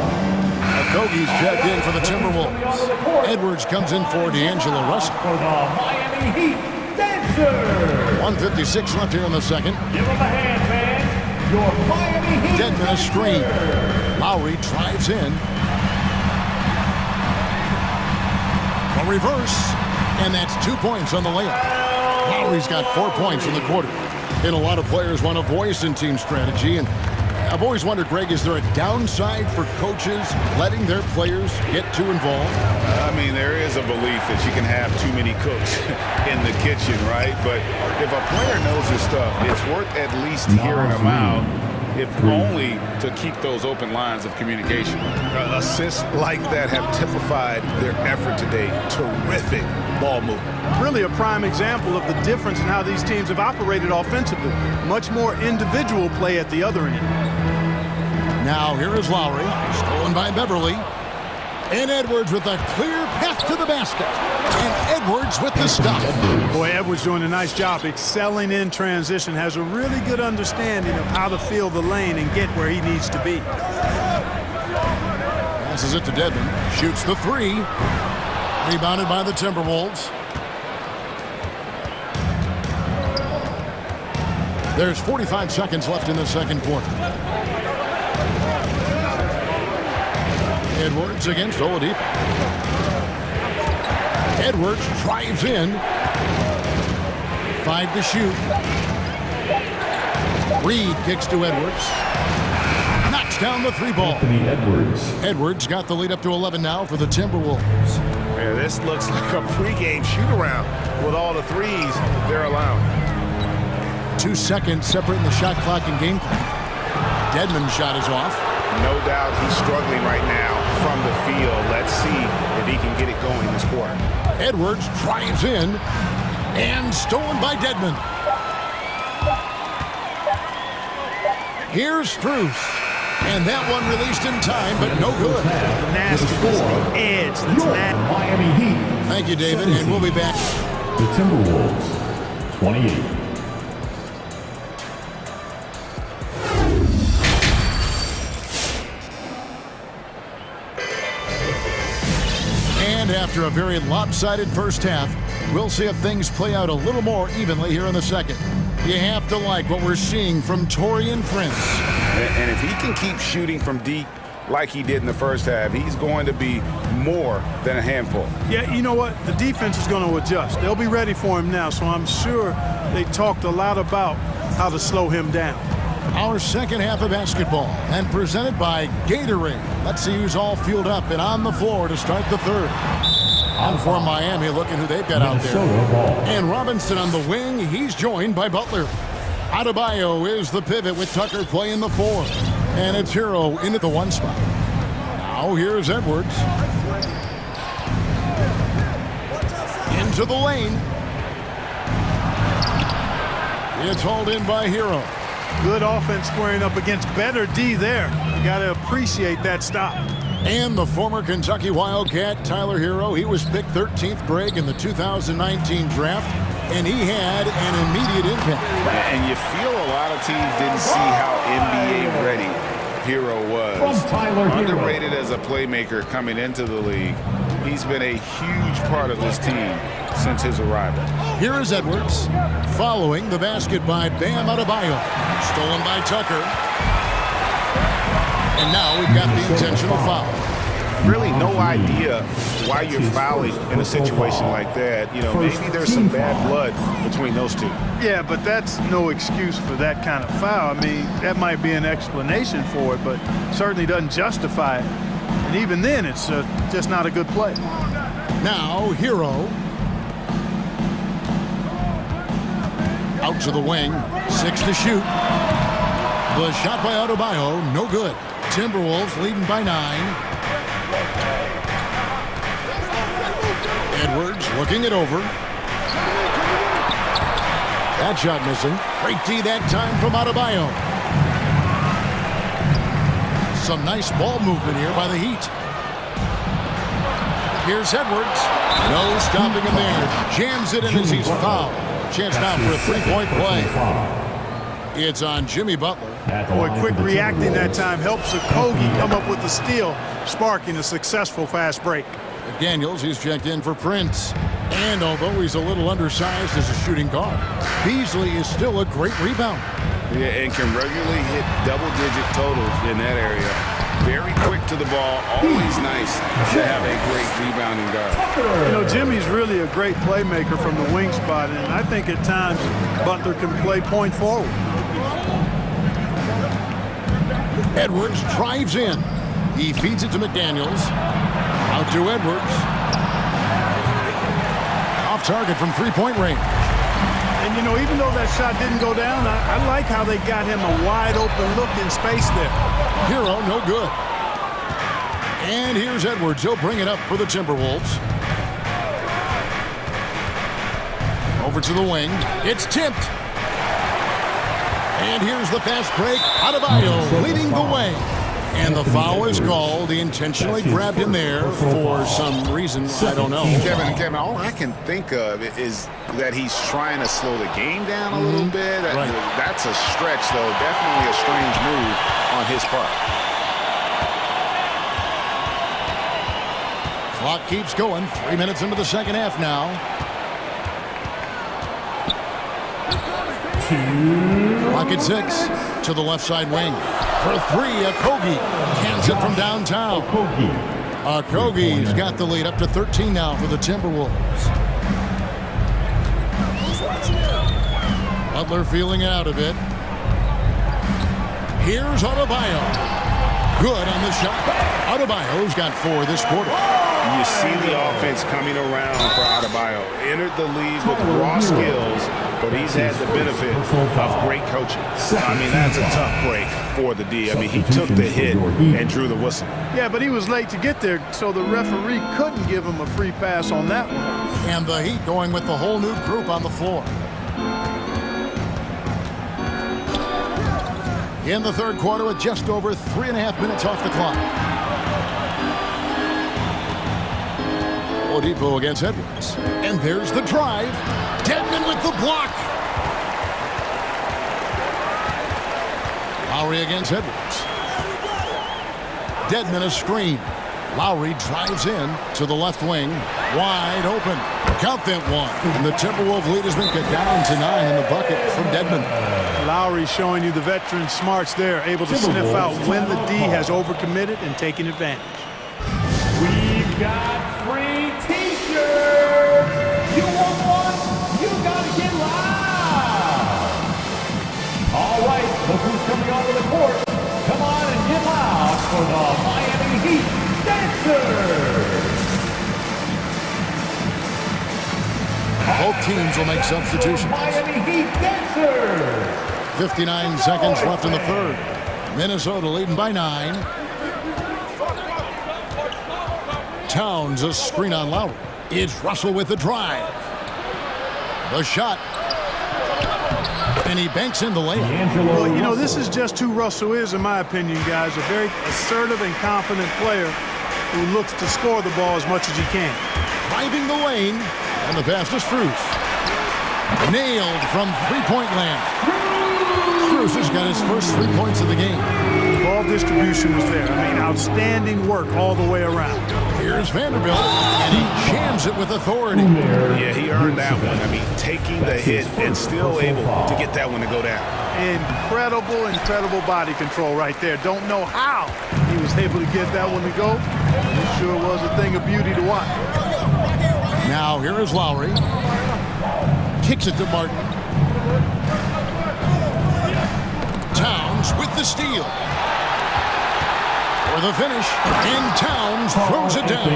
Okogie's checked in for the Timberwolves. Edwards comes in for D'Angelo Russell. For the Miami Heat, Dancer. 1:56 left here in the second. Give him a hand, fans. Your Miami Heat. Dedmon a screen. Lowry drives in. A reverse. And that's 2 points on the layup. Lowry's got 4 points in the quarter. And a lot of players want a voice in team strategy. And I've always wondered, Greg, is there a downside for coaches letting their players get too involved? I mean, there is a belief that you can have too many cooks in the kitchen, right? But if a player knows his stuff, it's worth at least hearing them out, if only to keep those open lines of communication. Assists like that have typified their effort today. Terrific ball movement. Really a prime example of the difference in how these teams have operated offensively. Much more individual play at the other end. Now here is Lowry, stolen by Beverly. And Edwards with a clear path to the basket. And Edwards with the stop. Boy, Edwards doing a nice job excelling in transition. Has a really good understanding of how to fill the lane and get where he needs to be. Passes it to Dedmon. Shoots the three. Rebounded by the Timberwolves. There's 45 seconds left in the second quarter. Edwards against Oladipo. Edwards drives in. 5 to shoot. Reed kicks to Edwards. Knocks down the three ball. Edwards got the lead up to 11 now for the Timberwolves. Yeah, this looks like a pregame shoot-around with all the threes they're allowing. 2 seconds separating the shot clock and game clock. Dedmon's shot is off. No doubt he's struggling right now from the field. Let's see if he can get it going this quarter. Edwards drives in and stolen by Dedmon. Here's Strus. And that one released in time, but no good. Nasty edge. Miami Heat. Thank you, David, and we'll be back. The Timberwolves, 28. And after a very lopsided first half, we'll see if things play out a little more evenly here in the second. You have to like what we're seeing from Taurean Prince. And if he can keep shooting from deep like he did in the first half, he's going to be more than a handful. Yeah, you know what? The defense is going to adjust. They'll be ready for him now, so I'm sure they talked a lot about how to slow him down. Our second half of basketball, and presented by Gatorade. Let's see who's all fueled up and on the floor to start the third. On for Miami, looking who they've got out there. And Robinson on the wing, he's joined by Butler. Adebayo is the pivot with Tucker playing the 4. And it's Hero into the 1 spot. Now here's Edwards. Into the lane. It's hauled in by Hero. Good offense squaring up against better D there. You got to appreciate that stop. And the former Kentucky Wildcat, Tyler Hero, he was picked 13th, Greg, in the 2019 draft, and he had an immediate impact. And you feel a lot of teams didn't see how NBA ready Hero was. Underrated as a playmaker coming into the league. He's been a huge part of this team since his arrival. Here is Edwards, following the basket by Bam Adebayo. Stolen by Tucker. And now we've got the intentional foul. Really no idea why you're fouling in a situation like that. You know, maybe there's some bad blood between those two. Yeah, but that's no excuse for that kind of foul. I mean, that might be an explanation for it, but certainly doesn't justify it. And even then, it's just not a good play. Now, Hero. Out to the wing. 6 to shoot. The shot by Adebayo, no good. Timberwolves leading by 9. Edwards looking it over. That shot missing. Great D that time from Adebayo. Some nice ball movement here by the Heat. Here's Edwards. No stopping him there. Jams it in as he's fouled. Chance now for a 3-point play. It's on Jimmy Butler. Boy, quick reacting that time helps Okogie come up with the steal, sparking a successful fast break. McDaniels, he's checked in for Prince. And although he's a little undersized as a shooting guard, Beasley is still a great rebounder. Yeah, and can regularly hit double-digit totals in that area. Very quick to the ball, always nice to have a great rebounding guard. You know, Jimmy's really a great playmaker from the wing spot, and I think at times Butler can play point forward. Edwards drives in. He feeds it to McDaniels. Out to Edwards. Off target from three-point range. And, you know, even though that shot didn't go down, I like how they got him a wide-open look in space there. Hero, no good. And here's Edwards. He'll bring it up for the Timberwolves. Over to the wing. It's tipped. And here's the fast break. Adebayo leading the way. And the foul is called. He intentionally grabbed him there for some reason. I don't know. Kevin, all I can think of is that he's trying to slow the game down a little bit. Right. That's a stretch, though. Definitely a strange move on his part. Clock keeps going. 3 minutes into the second half now. Clock at 6 to the left side wing. For three, Okogie cans it from downtown. Okogie's got the lead up to 13 now for the Timberwolves. Butler feeling it out a bit. Here's Adebayo. Good on the shot. Adebayo's got 4 this quarter. You see the offense coming around for Adebayo. Entered the league with raw skills, but he's had the benefit of great coaching. I mean, that's a tough break for the D. I mean, he took the hit and drew the whistle. Yeah, but he was late to get there, so the referee couldn't give him a free pass on that one. And the Heat going with the whole new group on the floor. In the third quarter with just over 3.5 minutes off the clock. Oladipo against Edwards. And there's the drive. Dedmon with the block. Lowry against Edwards. Dedmon a screen. Lowry drives in to the left wing. Wide open. Count that one. And the Timberwolves lead has been cut down to 9 in the bucket from Dedmon. Lowry showing you the veteran smarts there, able to sniff out when the D has overcommitted and taking advantage. We've got free t-shirts. You want one? You gotta get loud. All right, look who's coming onto the court. Come on and get loud for the Miami Heat Dancers. Both teams will make substitutions. Miami Heat Dancers. 59 seconds left in the third. Minnesota leading by 9. Towns a screen on Lowry. It's Russell with the drive. The shot. And he banks in the layup. Well, you know, this is just who Russell is, in my opinion, guys. A very assertive and confident player who looks to score the ball as much as he can. Driving the lane. And the pass to Strus. Nailed from three-point land. Strus has got his first 3 points of the game. Ball distribution was there. I mean, outstanding work all the way around. Here's Vanderbilt, and he jams it with authority. Yeah, he earned that one. I mean, taking the hit and still able to get that one to go down. Incredible body control right there. Don't know how he was able to get that one to go. It sure was a thing of beauty to watch. Now here is Lowry. Kicks it to Martin. Towns with the steal. For the finish, and Towns throws it down.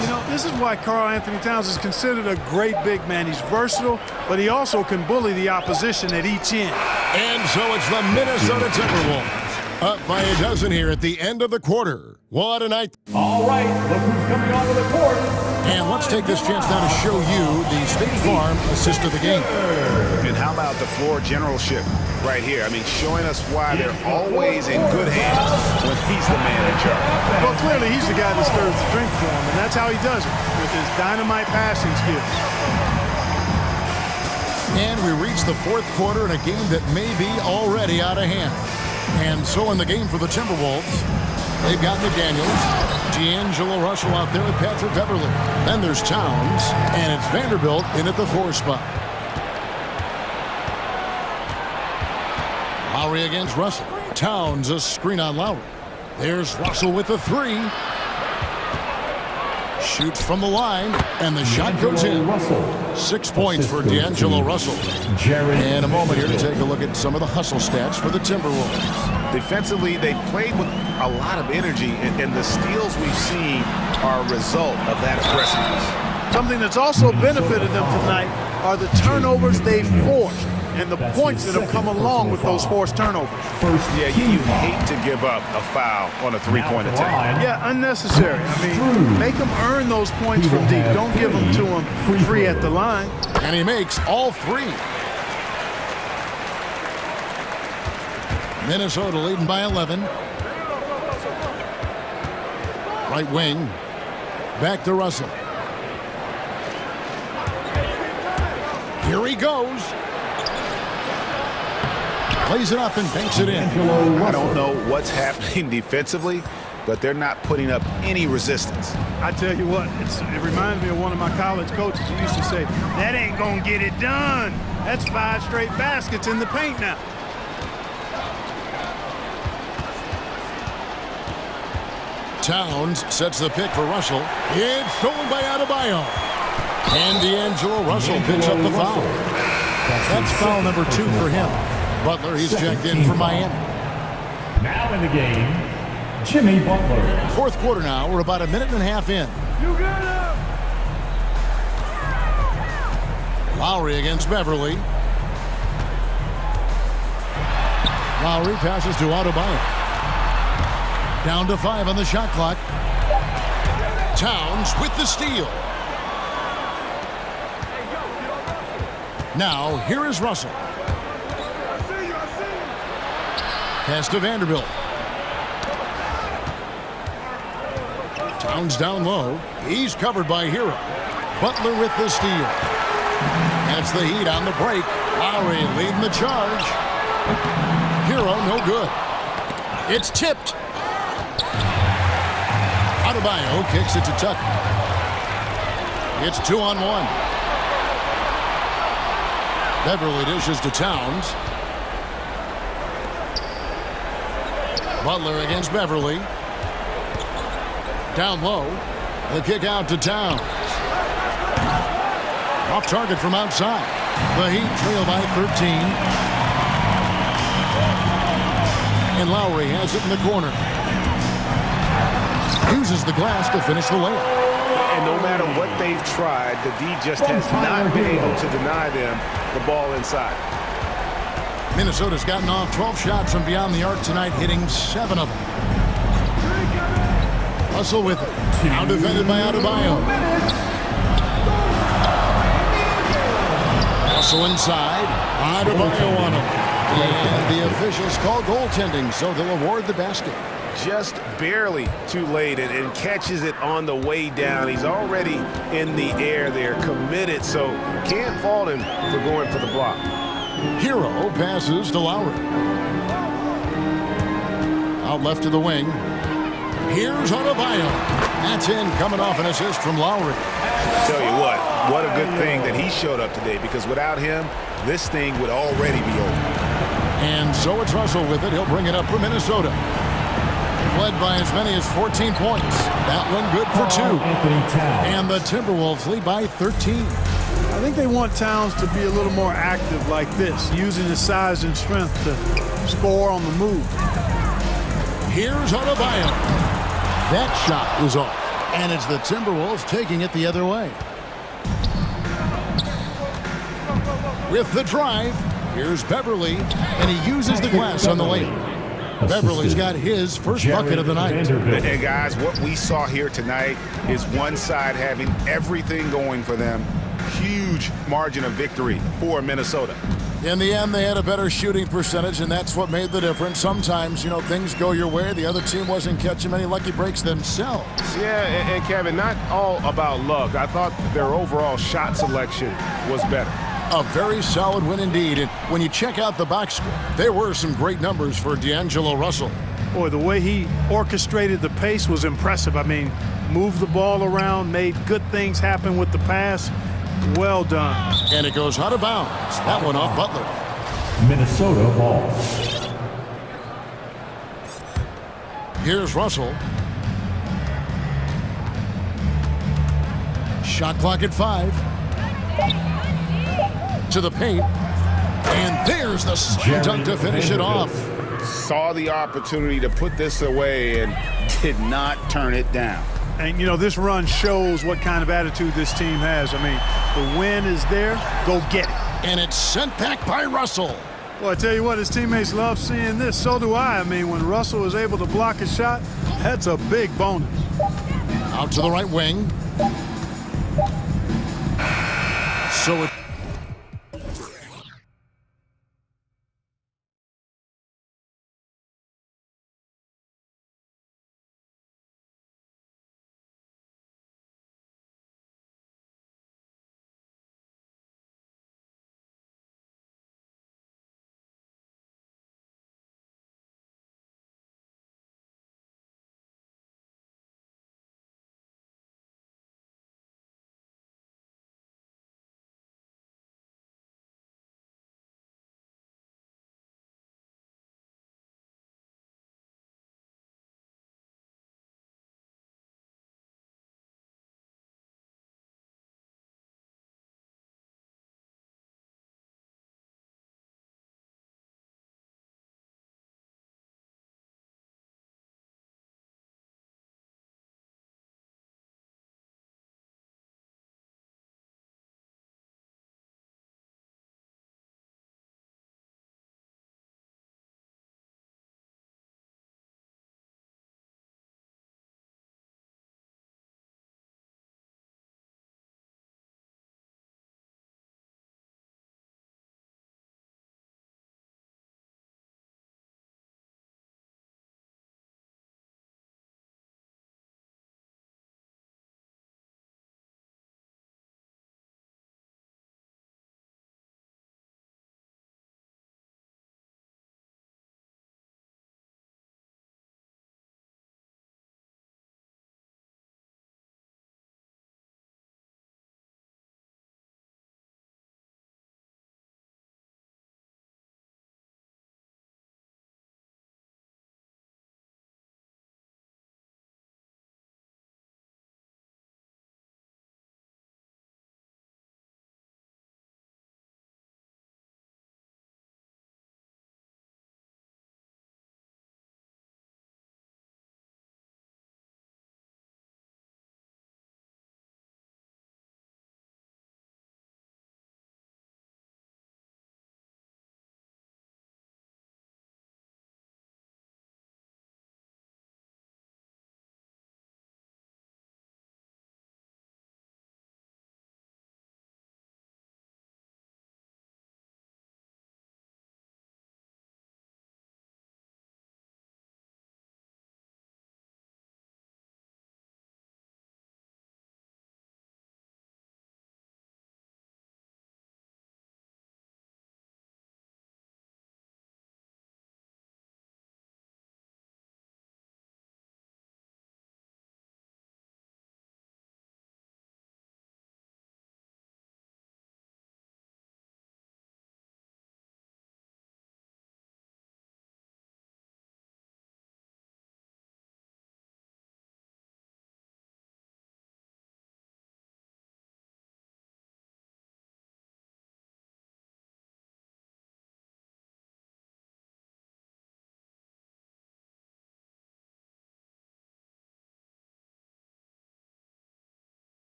You know, this is why Karl Anthony Towns is considered a great big man. He's versatile, but he also can bully the opposition at each end. And so it's the Minnesota Timberwolves. Up by a dozen here at the end of the quarter. What a night. All right, look who's coming onto the court. And let's take this chance now to show you the State Farm assist of the game. And how about the floor generalship right here? I mean, showing us why they're always in good hands when he's the man in charge. Well, clearly he's the guy that stirs the drink for him, and that's how he does it, with his dynamite passing skills. And we reach the fourth quarter in a game that may be already out of hand. And so in the game for the Timberwolves, they've got McDaniels, D'Angelo Russell out there with Patrick Beverly. Then there's Towns, and it's Vanderbilt in at the 4 spot. Lowry against Russell. Towns a screen on Lowry. There's Russell with the 3. Shoots from the line, and the shot goes in. 6 points for D'Angelo Russell. And a moment here to take a look at some of the hustle stats for the Timberwolves. Defensively, they played with a lot of energy, and the steals we've seen are a result of that aggressiveness. Something that's also benefited them tonight are the turnovers they forced and the points that have come along with those forced turnovers. Yeah, you hate to give up a foul on a three-point attempt. Yeah, unnecessary. I mean, make them earn those points from deep. Don't give them to them free at the line. And he makes all 3. Minnesota leading by 11. Right wing. Back to Russell. Here he goes. Plays it up and banks it in. I don't know what's happening defensively, but they're not putting up any resistance. I tell you what, it reminds me of one of my college coaches who used to say, that ain't gonna get it done. That's 5 straight baskets in the paint now. Towns sets the pick for Russell. It's stolen by Adebayo. And D'Angelo Russell picks up the foul. That's foul number 2 for him. Butler, he's checked in for Miami. Now in the game, Jimmy Butler. Fourth quarter now. We're about a minute and a half in. You got it! Lowry against Beverly. Lowry passes to Adebayo. Down to 5 on the shot clock. Towns with the steal. Now, here is Russell. Pass to Vanderbilt. Towns down low. He's covered by Hero. Butler with the steal. That's the Heat on the break. Lowry leading the charge. Hero no good. It's tipped. Adebayo kicks it to Tucker. It's 2-on-1. Beverly dishes to Towns. Butler against Beverly. Down low. The kick out to Towns. Off target from outside. The Heat trail by 13. And Lowry has it in the corner. Uses the glass to finish the layup. And no matter what they've tried, the D just has not been able to deny them the ball inside. Minnesota's gotten off 12 shots from beyond the arc tonight, hitting 7 of them. Russell with it. Now defended by Adebayo. Russell inside. Adebayo on him. And the officials call goaltending, so they'll award the basket. Just barely too late and catches it on the way down. He's already in the air there, committed, so can't fault him for going for the block. Hero passes to Lowry. Out left to the wing. Here's Adebayo. That's in, coming off an assist from Lowry. Tell you what a good thing that he showed up today, because without him, this thing would already be over. And so it's Russell with it. He'll bring it up for Minnesota. They've led by as many as 14 points. That one good for 2. And the Timberwolves lead by 13. I think they want Towns to be a little more active like this, using his size and strength to score on the move. Here's Adebayo. That shot is off. And it's the Timberwolves taking it the other way. With the drive, here's Beverly, and he uses the glass on the layup. Beverly's got his first bucket of the night. And guys, what we saw here tonight is one side having everything going for them. Huge margin of victory for Minnesota. In the end, they had a better shooting percentage, and that's what made the difference. Sometimes, things go your way. The other team wasn't catching many lucky breaks themselves. Yeah, and Kevin, not all about luck. I thought their overall shot selection was better. A very solid win indeed. And when you check out the box score, there were some great numbers for D'Angelo Russell. Boy, the way he orchestrated the pace was impressive. I mean, moved the ball around, made good things happen with the pass. Well done. And it goes out of bounds. That one off Butler. Minnesota ball. Here's Russell. Shot clock at 5. To the paint. And there's the slam dunk to finish it off. Saw the opportunity to put this away and did not turn it down. And, you know, this run shows what kind of attitude this team has. I mean, the win is there. Go get it. And it's sent back by Russell. Well, I tell you what, his teammates love seeing this. So do I. I mean, when Russell is able to block a shot, that's a big bonus. Out to the right wing. So it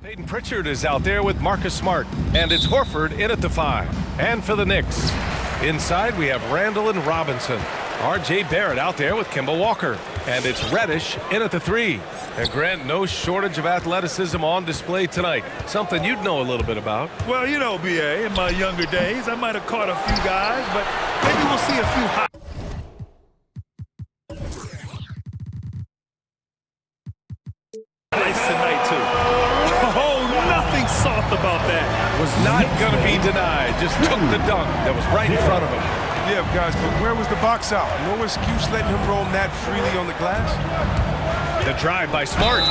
Peyton Pritchard is out there with Marcus Smart, and it's Horford in at the 5. And for the Knicks, inside we have Randall and Robinson. R.J. Barrett out there with Kemba Walker, and it's Reddish in at the 3. And Grant, no shortage of athleticism on display tonight. Something you'd know a little bit about. Well, you know, B.A., in my younger days, I might have caught a few guys, but maybe we'll see a few high. Tonight, too. Oh, nothing soft about that. Was not going to be denied. Just took the dunk that was right in front of him. Yeah, guys, but where was the box out? No excuse letting him roam that freely on the glass. The drive by Smart.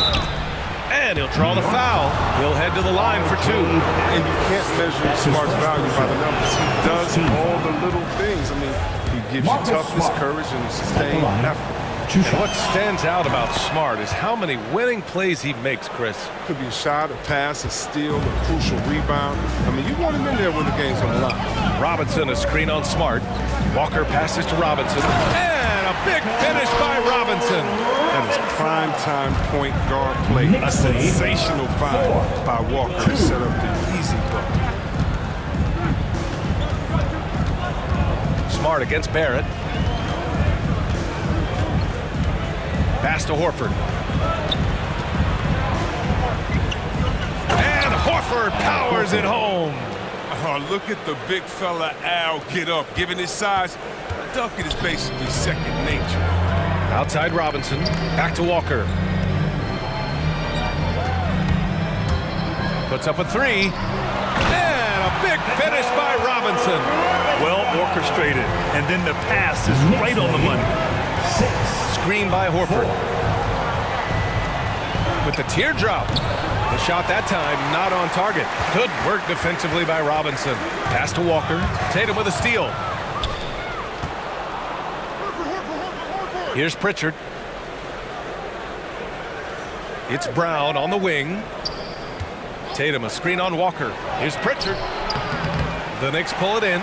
And he'll draw the foul. He'll head to the line for 2. And you can't measure Smart's value by the numbers. He does all the little things. I mean, he gives you toughness, courage, and sustained effort. And what stands out about Smart is how many winning plays he makes, Chris. Could be a shot, a pass, a steal, a crucial rebound. I mean, you want him in there when the game's on the line. Robinson, a screen on Smart. Walker passes to Robinson. And a big finish by Robinson. That is prime-time point guard play. A sensational find by Walker to set up the easy bucket. Smart against Barrett. Pass to Horford. And Horford powers it home. Oh, look at the big fella Al get up. Given his size, a dunk is basically second nature. Outside Robinson. Back to Walker. Puts up a 3. And a big finish by Robinson. Well orchestrated. And then the pass is right on the money. 6. Screen by Horford. With the teardrop. The shot that time not on target. Good work defensively by Robinson. Pass to Walker. Tatum with a steal. Here's Pritchard. It's Brown on the wing. Tatum a screen on Walker. Here's Pritchard. The Knicks pull it in.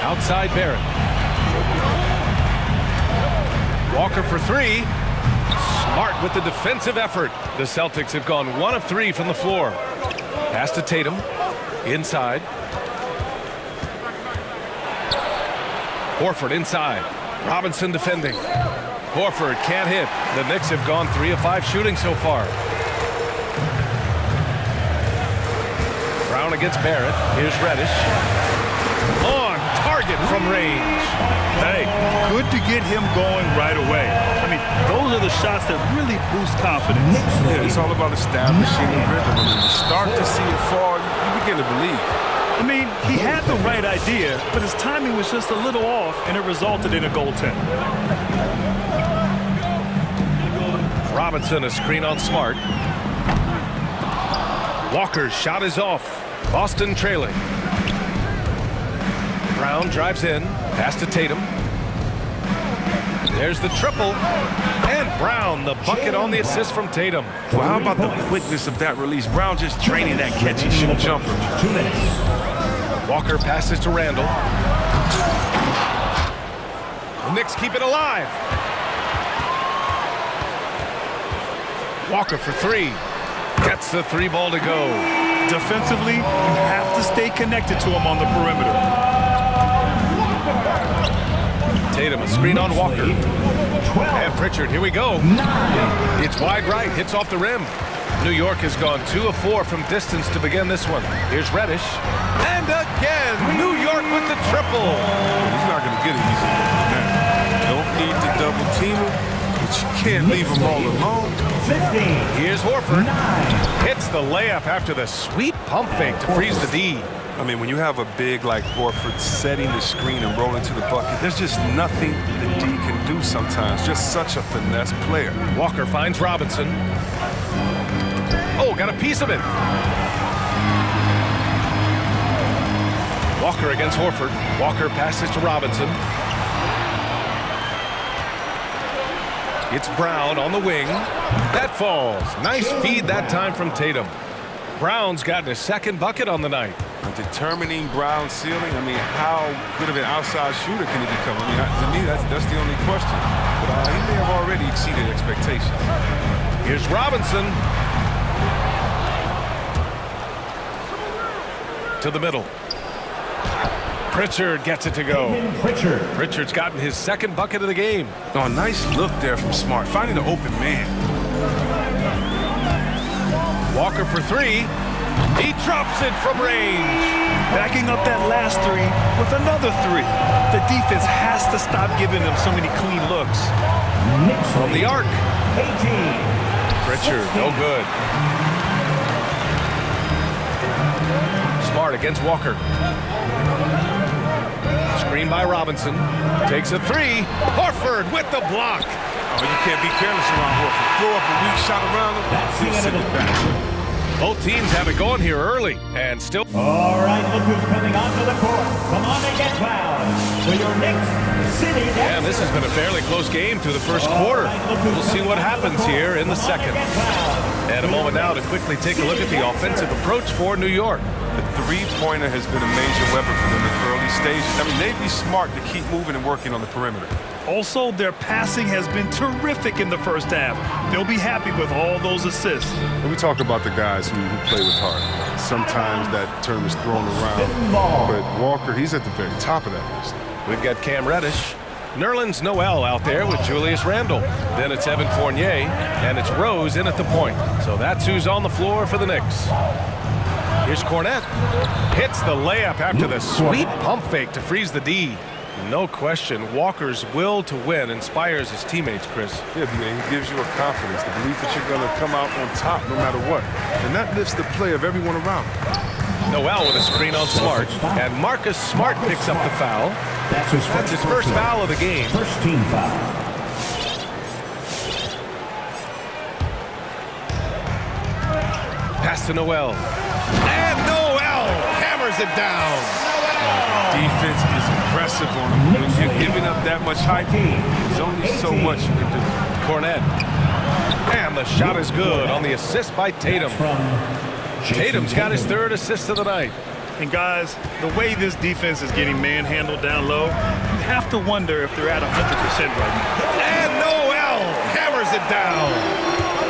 Outside Barrett. Walker for 3. Smart with the defensive effort. The Celtics have gone 1 of 3 from the floor. Pass to Tatum. Inside. Horford inside. Robinson defending. Horford can't hit. The Knicks have gone 3 of 5 shooting so far. Brown against Barrett. Here's Reddish. On target from range. Hey, good to get him going right away. I mean, those are the shots that really boost confidence. Yeah, it's all about establishing the rhythm. When you start to see it fall, you begin to believe. I mean, he had the right idea, but his timing was just a little off, and it resulted in a goaltend. Robinson a screen on Smart. Walker's shot is off. Boston trailing. Brown drives in. Pass to Tatum. There's the triple. And Brown, the bucket on the assist from Tatum. Well, how about the quickness of that release? Brown just training that catch-and-shoot jumper. Walker passes to Randall. The Knicks keep it alive. Walker for 3. Gets the 3 ball to go. Defensively, you have to stay connected to him on the perimeter. Tatum, a screen on Walker. And Pritchard, here we go. It's wide right, hits off the rim. New York has gone 2 of 4 from distance to begin this one. Here's Reddish. And again, New York with the triple. He's not going to get it easy. Don't need to double team him, but you can't leave him all alone. Here's Horford. Hits the layup after the sweet pump fake to freeze the D. I mean, when you have a big like Horford setting the screen and rolling to the bucket, there's just nothing the D can do sometimes. Just such a finesse player. Walker finds Robinson. Oh, got a piece of it. Walker against Horford. Walker passes to Robinson. It's Brown on the wing. That falls. Nice feed that time from Tatum. Brown's gotten his 2nd bucket on the night. Determining Brown's ceiling, I mean, how good of an outside shooter can he become? I mean, to me, that's the only question. But he may have already exceeded expectations. Here's Robinson. To the middle. Pritchard gets it to go. Pritchard's gotten his second bucket of the game. Oh, nice look there from Smart, finding the open man. Walker for three. He drops it from range. Backing up that last three with another three. The defense has to stop giving them so many clean looks. From the arc. 18. Pritchard, no good. Smart against Walker. Screen by Robinson. Takes a three. Horford with the block. Oh, you can't be careless around Horford. Throw up a weak shot around him. He'll send it back. Both teams have it going here early, and still. All right, look who's coming onto the court. Come on and get fouled. For your Knicks City. And this has been a fairly close game through the first quarter. We'll see what happens here in the second. And a moment now to quickly take a look at the offensive approach for New York. The three-pointer has been a major weapon for them in the early stages. I mean, they'd be smart to keep moving and working on the perimeter. Also, their passing has been terrific in the first half. They'll be happy with all those assists. When we talk about the guys who play with heart, sometimes that term is thrown around. But Walker, he's at the very top of that list. We've got Cam Reddish. Nerlens Noel out there with Julius Randle. Then it's Evan Fournier, and it's Rose in at the point. So that's who's on the floor for the Knicks. Here's Cornette. Hits the layup after the sweet pump fake to freeze the D. No question, Walker's will to win inspires his teammates, Chris. Yeah, man, he gives you a confidence, the belief that you're going to come out on top no matter what. And that lifts the play of everyone around. Noel with a screen on Smart, and Marcus Smart picks up the foul. That's his first foul of the game. First team foul. Pass to Noel. And Noel hammers it down. Defense is impressive on him. When you're giving up that much height, there's only so much you can do. Cornette. And the shot is good on the assist by Tatum. Tatum's got his third assist of the night. And guys, the way this defense is getting manhandled down low, you have to wonder if they're at 100% right now. And Noel hammers it down.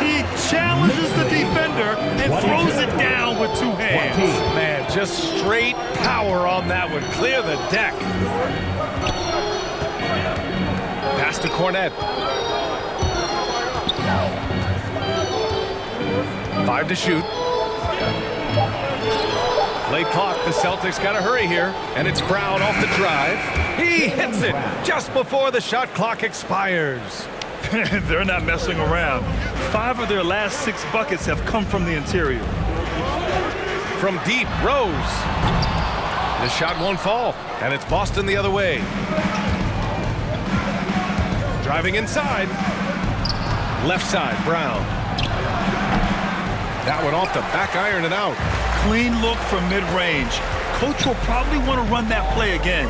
He challenges the defender and throws it down with two hands. Man, just straight power on that one. Clear the deck. Pass to Cornette. 5 to shoot. Late clock, the Celtics got to hurry here, and it's Brown off the drive. He hits it just before the shot clock expires. They're not messing around. 5 of their last 6 buckets have come from the interior. From deep, Rose. The shot won't fall, and it's Boston the other way. Driving inside. Left side, Brown. That one off the back iron and out. Clean look from mid-range. Coach will probably want to run that play again.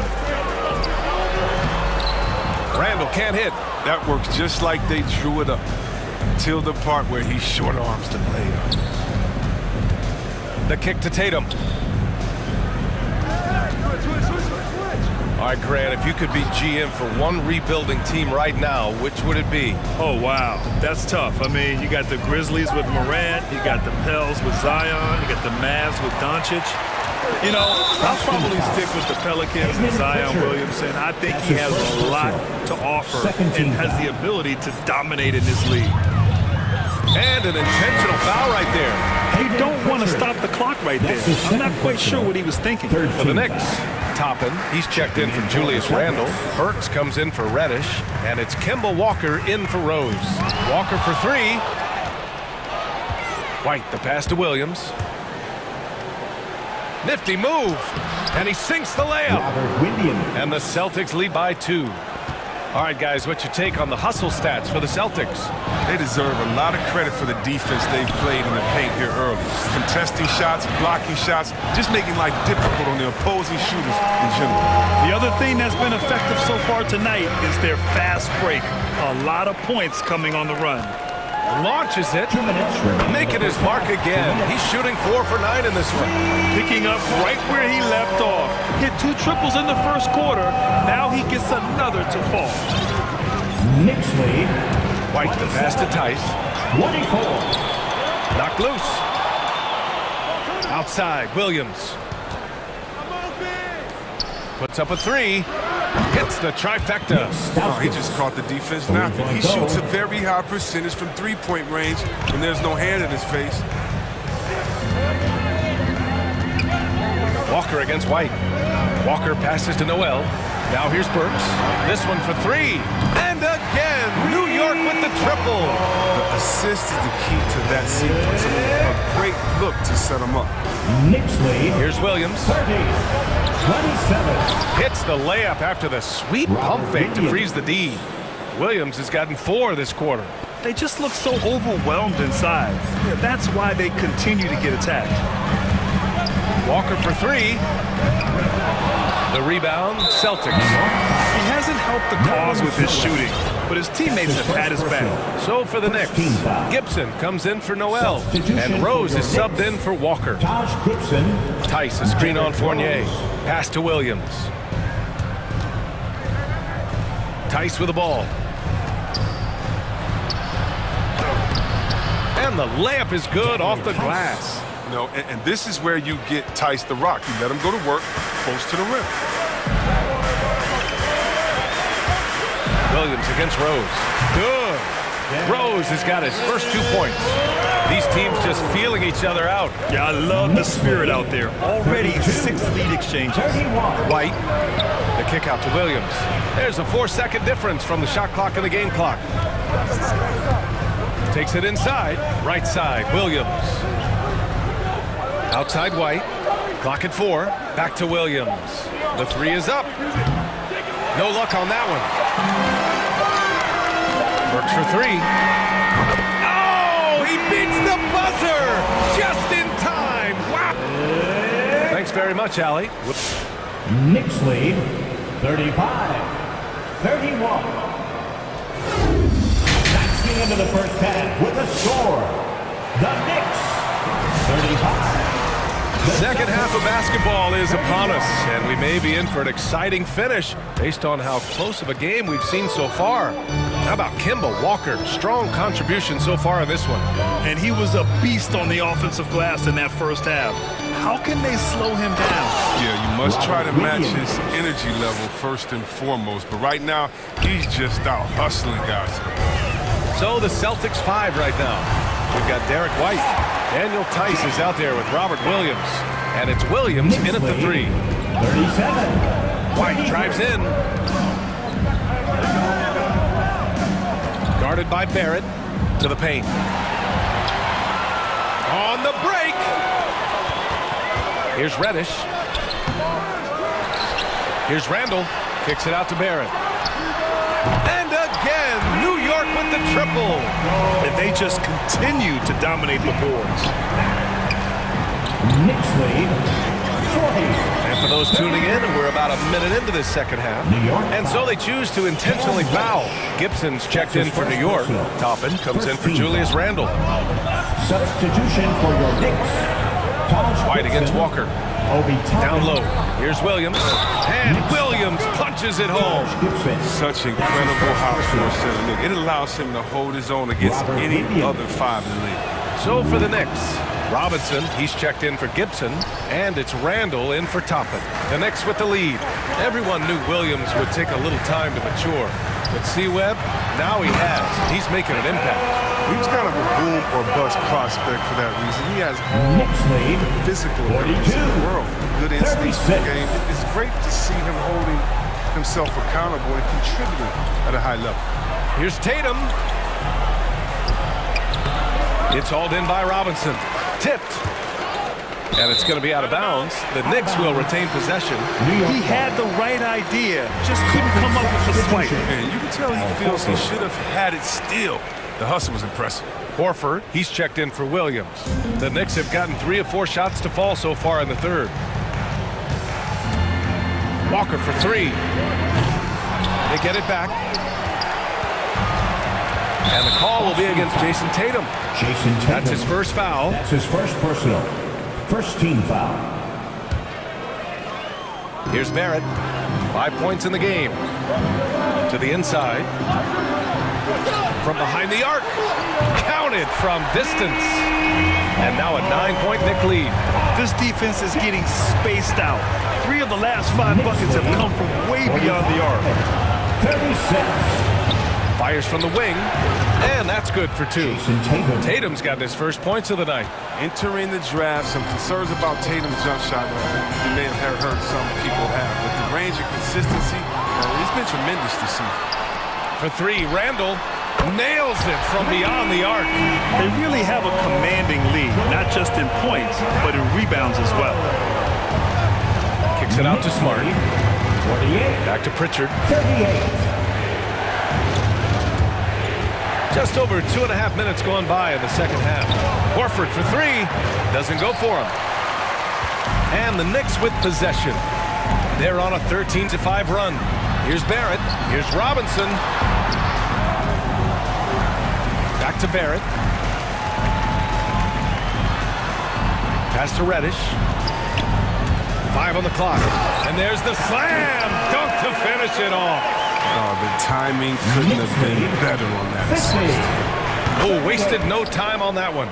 Randle can't hit. That works just like they drew it up until the part where he short arms the layup. The kick to Tatum. All right, Grant, if you could be GM for one rebuilding team right now, which would it be? Oh, wow. That's tough. I mean, you got the Grizzlies with Morant. You got the Pels with Zion. You got the Mavs with Doncic. You know, I'll probably stick with the Pelicans and Zion Williamson. I think he has a lot to offer and has the ability to dominate in this league. And an intentional foul right there. You don't want to stop the clock right there. I'm not quite sure what he was thinking. For the Knicks, Toppin, he's checked in for Julius Randle. Burks comes in for Reddish. And it's Kemba Walker in for Rose. Walker for 3. White, the pass to Williams. Nifty move. And he sinks the layup. And the Celtics lead by 2. All right, guys, what's your take on the hustle stats for the Celtics? They deserve a lot of credit for the defense they've played in the paint here early. Contesting shots, blocking shots, just making life difficult on the opposing shooters in general. The other thing that's been effective so far tonight is their fast break. A lot of points coming on the run. Launches it, making his mark again. He's shooting 4 for 9 in this one. Picking up right where he left off. Hit 2 triples in the first quarter. Now he gets another to fall. Knicks lead White, the pass to Tice. 24. Knocked loose. Outside, Williams. Puts up a three. Hits the trifecta. Oh, he just caught the defense napping. He shoots a very high percentage from three-point range when there's no hand in his face. Walker against White. Walker passes to Noel. Now here's Burks. This one for three. And again, New York with the triple. The assist is the key to that sequence. A great look to set him up. Knicks lead. Here's Williams. 30. 27. Hits the layup after the sweet pump fake to freeze the D. Williams has gotten 4 this quarter. They just look so overwhelmed inside. Yeah, that's why they continue to get attacked. Walker for three. The rebound, Celtics. He hasn't helped the cause with his shooting, but his teammates have had his back. So for the Knicks, Gibson comes in for Noel, and Rose is subbed in for Walker. Tice, a screen on Fournier. Pass to Williams. Tice with the ball. And the layup is good off the glass. You know, and this is where you get Tice the rock. You let him go to work close to the rim. Williams against Rose. Good. Rose has got his first 2 points. These teams just feeling each other out. Yeah, I love the spirit out there. Already 6 lead exchanges. White, the kick out to Williams. There's a 4-second difference from the shot clock and the game clock. Takes it inside, right side, Williams. Outside White, clock at 4, back to Williams. The three is up. No luck on that one. Works for three. Oh, he beats the buzzer just in time. Wow. Thanks very much, Allie. Knicks lead 35-31. That's the end of the first half with a score. The Knicks 35. The second half of basketball is upon us, and we may be in for an exciting finish based on how close of a game we've seen so far. How about Kemba Walker? Strong contribution so far in this one. And he was a beast on the offensive glass in that first half. How can they slow him down? Yeah, you must try to match his energy level first and foremost. But right now, he's just out hustling guys. So the Celtics 5 right now. We've got Derek White. Daniel Tice is out there with Robert Williams. And it's Williams in at the 3. 37. White drives in. Guarded by Barrett to the paint. On the break. Here's Reddish. Here's Randall. Kicks it out to Barrett. And again, New York with the triple. And they just continue to dominate the boards. Knicks lead 40. And for those tuning in, we're about a minute into this second half. And so they choose to intentionally foul. Gibson's checked in for New York. Toppin comes in for Julius Randle. Substitution for your Knicks. White against Walker. Down low. Here's Williams. And Williams punches it home. Such incredible house floor setting. Look, it allows him to hold his own against any other 5 in the league. So for the Knicks, Robinson, he's checked in for Gibson, and it's Randall in for Toppin. The Knicks with the lead. Everyone knew Williams would take a little time to mature. But C-Webb, now he has. He's making an impact. He was kind of a boom or bust prospect for that reason. He has all the physical abilities in the world. Good instincts in the game. It's great to see him holding himself accountable and contributing at a high level. Here's Tatum. It's hauled in by Robinson. Tipped. And it's going to be out of bounds. The Knicks will retain possession. He had the right idea, just couldn't come up with the swipe. And you can tell he feels he should have had it still. The hustle was impressive. Horford, he's checked in for Williams. The Knicks have gotten 3 of 4 shots to fall so far in the third. Walker for 3. They get it back. And the call will be against Jason Tatum. That's his first foul. That's his first personal. First team foul. Here's Barrett. 5 points in the game. To the inside. from behind the arc. Counted from distance. And now a 9-point Knick lead. This defense is getting spaced out. 3 of the last 5 buckets have come from way beyond the arc. 36. Fires from the wing, and that's good for 2. Tatum's got his first points of the night. Entering the draft, some concerns about Tatum's jump shot. You may have heard some people have, but the range and consistency, it's been tremendous this season. For 3, Randall nails it from beyond the arc. They really have a commanding lead, not just in points, but in rebounds as well. Kicks it out to Smart. 48. Back to Pritchard. 38. Just over 2.5 minutes gone by in the second half. Horford for 3. Doesn't go for him. And the Knicks with possession. They're on a 13-5 run. Here's Barrett. Here's Robinson. Back to Barrett. Pass to Reddish. 5 on the clock. And there's the slam dunk to finish it off. Oh, the timing couldn't have been better on that assist. Oh, wasted no time on that one.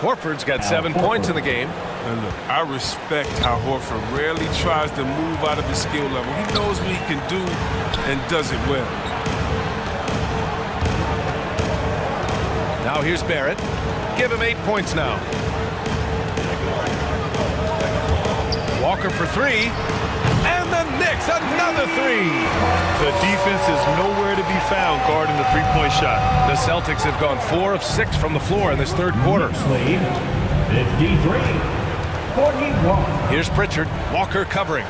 Horford's got 7 points in the game. And look, I respect how Horford rarely tries to move out of his skill level. He knows what he can do and does it well. Now here's Barrett. Give him 8 points now. Walker for 3. And the Knicks, another 3. The defense is nowhere to be found guarding the three-point shot. The Celtics have gone 4 of 6 from the floor in this third quarter. Lead 53-41. Here's Pritchard. Walker covering.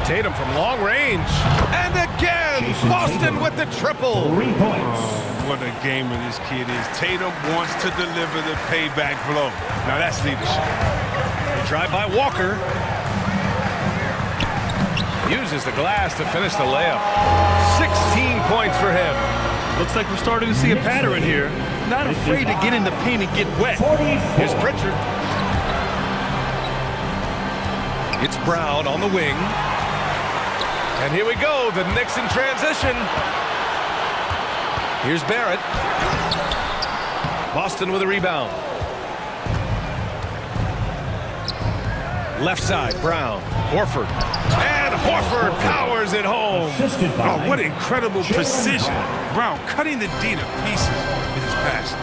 Tatum from long range. And again, Boston with the triple. 3 points. Oh, what a gamer this kid is. Tatum wants to deliver the payback blow. Now that's leadership. Drive by Walker. Uses the glass to finish the layup. 16 points for him. Looks like we're starting to see a pattern here. Not afraid to get in the paint and get wet. Here's Pritchard. It's Brown on the wing. And here we go, the Knicks in transition. Here's Barrett. Boston with a rebound. Left side, Brown, Horford. And Horford powers it home. Oh, what incredible precision. Brown cutting the D to pieces in his pass.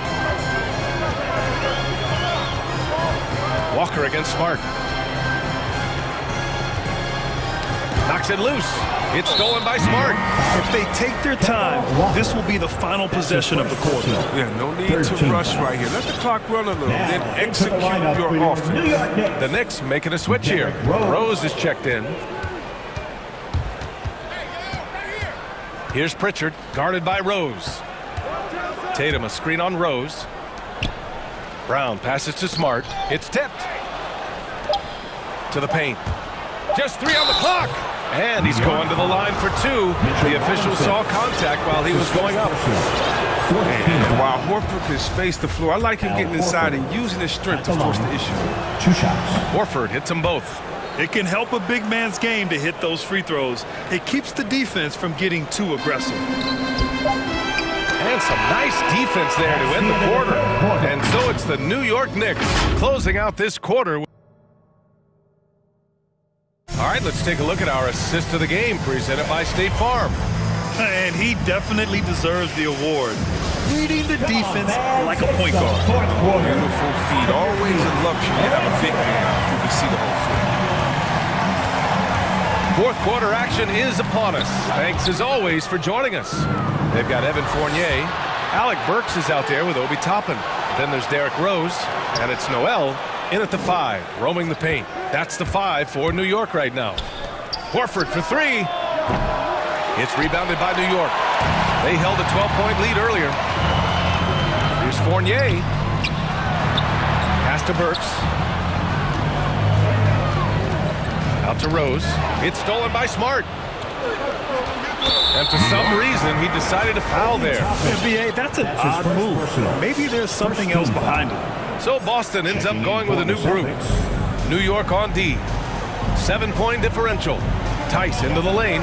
Walker against Smart. Knocks it loose. It's stolen by Smart. If they take their time, this will be the final possession of the quarter. Yeah, no need to rush right here. Let the clock run a little, then execute your offense. The Knicks making a switch here. Rose is checked in. Here's Pritchard, guarded by Rose. Tatum, a screen on Rose. Brown passes to Smart. It's tipped. To the paint. Just 3 on the clock. And he's going to the line for 2. The official saw contact while he was going up. And while Horford can space the floor, I like him getting inside and using his strength to force the issue. 2 shots. Horford hits them both. It can help a big man's game to hit those free throws. It keeps the defense from getting too aggressive. And some nice defense there to end the quarter. And so it's the New York Knicks closing out this quarter. All right, let's take a look at our assist of the game presented by State Farm. And he definitely deserves the award. Reading the defense like a point guard. Beautiful feet. Always a luxury to have a big man who can see the whole floor. Fourth quarter action is upon us. Thanks as always for joining us. They've got Evan Fournier. Alec Burks is out there with Obi Toppin. Then there's Derrick Rose, and it's Noel in at the 5, roaming the paint. That's the 5 for New York right now. Horford for 3. It's rebounded by New York. They held a 12-point lead earlier. Here's Fournier. Pass to Burks. Out to Rose. It's stolen by Smart. And for some reason, he decided to foul there. NBA, that's an odd move. Maybe there's something else behind it. So Boston ends up going with a new group. New York on D. 7-point differential. Tice into the lane.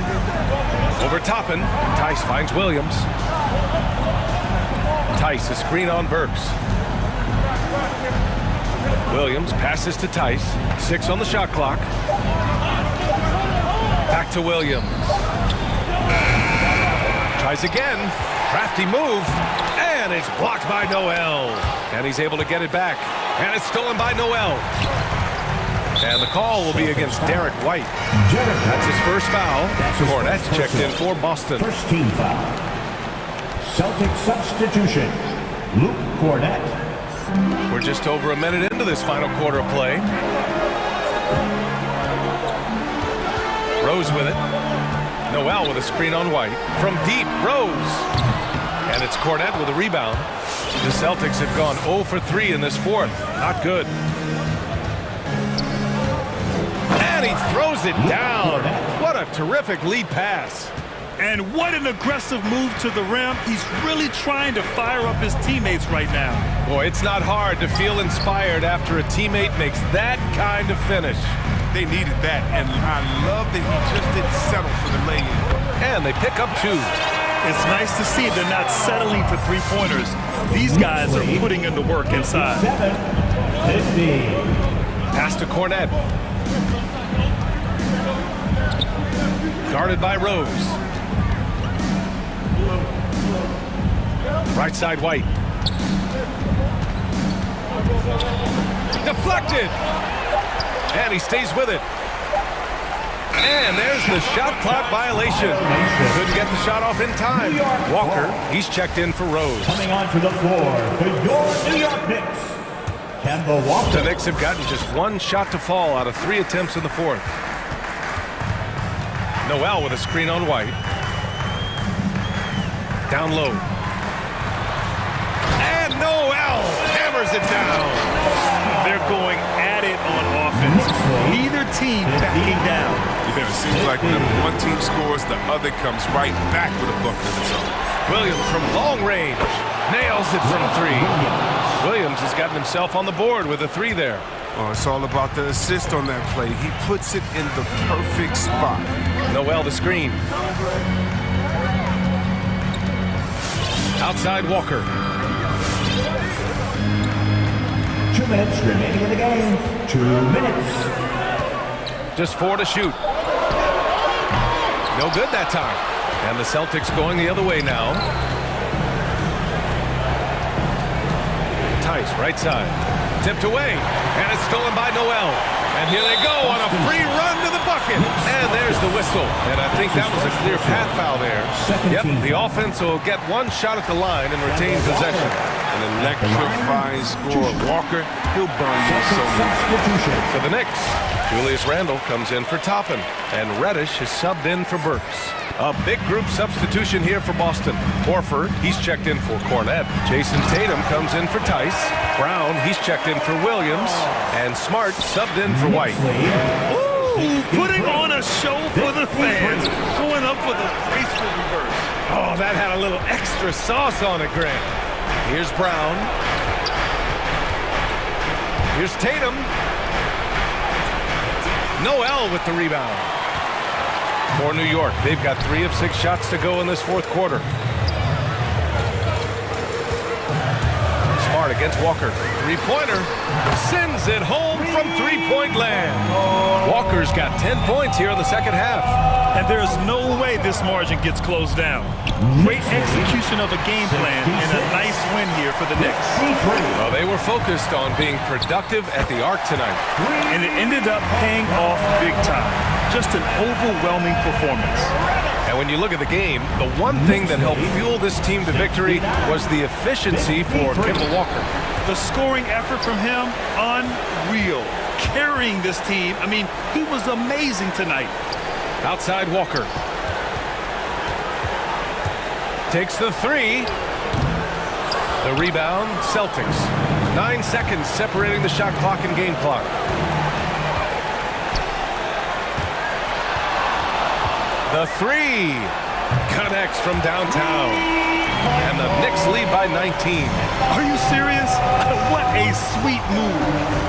Over Toppin. Tice finds Williams. Tice, a screen on Burks. Williams passes to Tice. 6 on the shot clock. Back to Williams. Tries again. Crafty move. And it's blocked by Noel. And he's able to get it back. And it's stolen by Noel. And the call will be against Derek White. That's his first foul. Cornette's checked in for Boston. First team foul. Celtic substitution. Luke Cornette. We're just over a minute into this final quarter of play. Rose with it. Noel with a screen on White. From deep, Rose. And it's Cornette with a rebound. The Celtics have gone 0 for 3 in this fourth. Not good. And he throws it down. What a terrific lead pass. And what an aggressive move to the rim. He's really trying to fire up his teammates right now. Boy, it's not hard to feel inspired after a teammate makes that kind of finish. They needed that, and I love that he just didn't settle for the lay-in. And they pick up 2. It's nice to see they're not settling for three-pointers. These guys are putting in the work inside. Pass to Cornette. Guarded by Rose. Right side, White. Deflected! And he stays with it. And there's the shot clock violation. Couldn't get the shot off in time. Walker, he's checked in for Rose. Coming onto the floor for your New York Knicks, Kemba Walker. The Knicks have gotten just 1 shot to fall out of 3 attempts in the fourth. Noel with a screen on White. Down low. And Noel hammers it down. They're going at it on offense. Neither team backing down. Yeah, it seems like whenever one team scores, the other comes right back with a bucket of its own. Williams from long range. Nails it from 3. Williams has gotten himself on the board with a 3 there. Oh, it's all about the assist on that play. He puts it in the perfect spot. Noel the screen. Outside Walker. 2 minutes remaining in the game. 2 minutes. Just 4 to shoot. No good that time. And the Celtics going the other way now. Tice, right side. Tipped away. And it's stolen by Noel. And here they go on a free run to the bucket. And there's the whistle. And I think that was a clear path foul there. Yep, the offense will get 1 shot at the line and retain possession. An electrifying score. Walker, he'll burn you so much. For the Knicks, Julius Randle comes in for Toppin. And Reddish is subbed in for Burks. A big group substitution here for Boston. Horford, he's checked in for Cornette. Jason Tatum comes in for Tice. Brown, he's checked in for Williams. And Smart subbed in for White. Ooh, putting on a show for the fans. Going up for the graceful reverse. Oh, that had a little extra sauce on it, Grant. Here's Brown. Here's Tatum. Noel with the rebound. For New York, they've got 3 of 6 shots to go in this fourth quarter. Smart against Walker. 3-pointer. Sends it home from 3-point land. Walker's got 10 points here in the second half. And there's no way this margin gets closed down. Great execution of a game plan and a nice win here for the Knicks. Well, they were focused on being productive at the arc tonight. And it ended up paying off big time. Just an overwhelming performance. And when you look at the game, the one thing that helped fuel this team to victory was the efficiency for Kemba Walker. The scoring effort from him, unreal. Carrying this team. I mean, he was amazing tonight. Outside Walker. Takes the 3. The rebound, Celtics. 9 seconds separating the shot clock and game clock. The 3 connects from downtown. And the Knicks lead by 19. Are you serious? What a sweet move.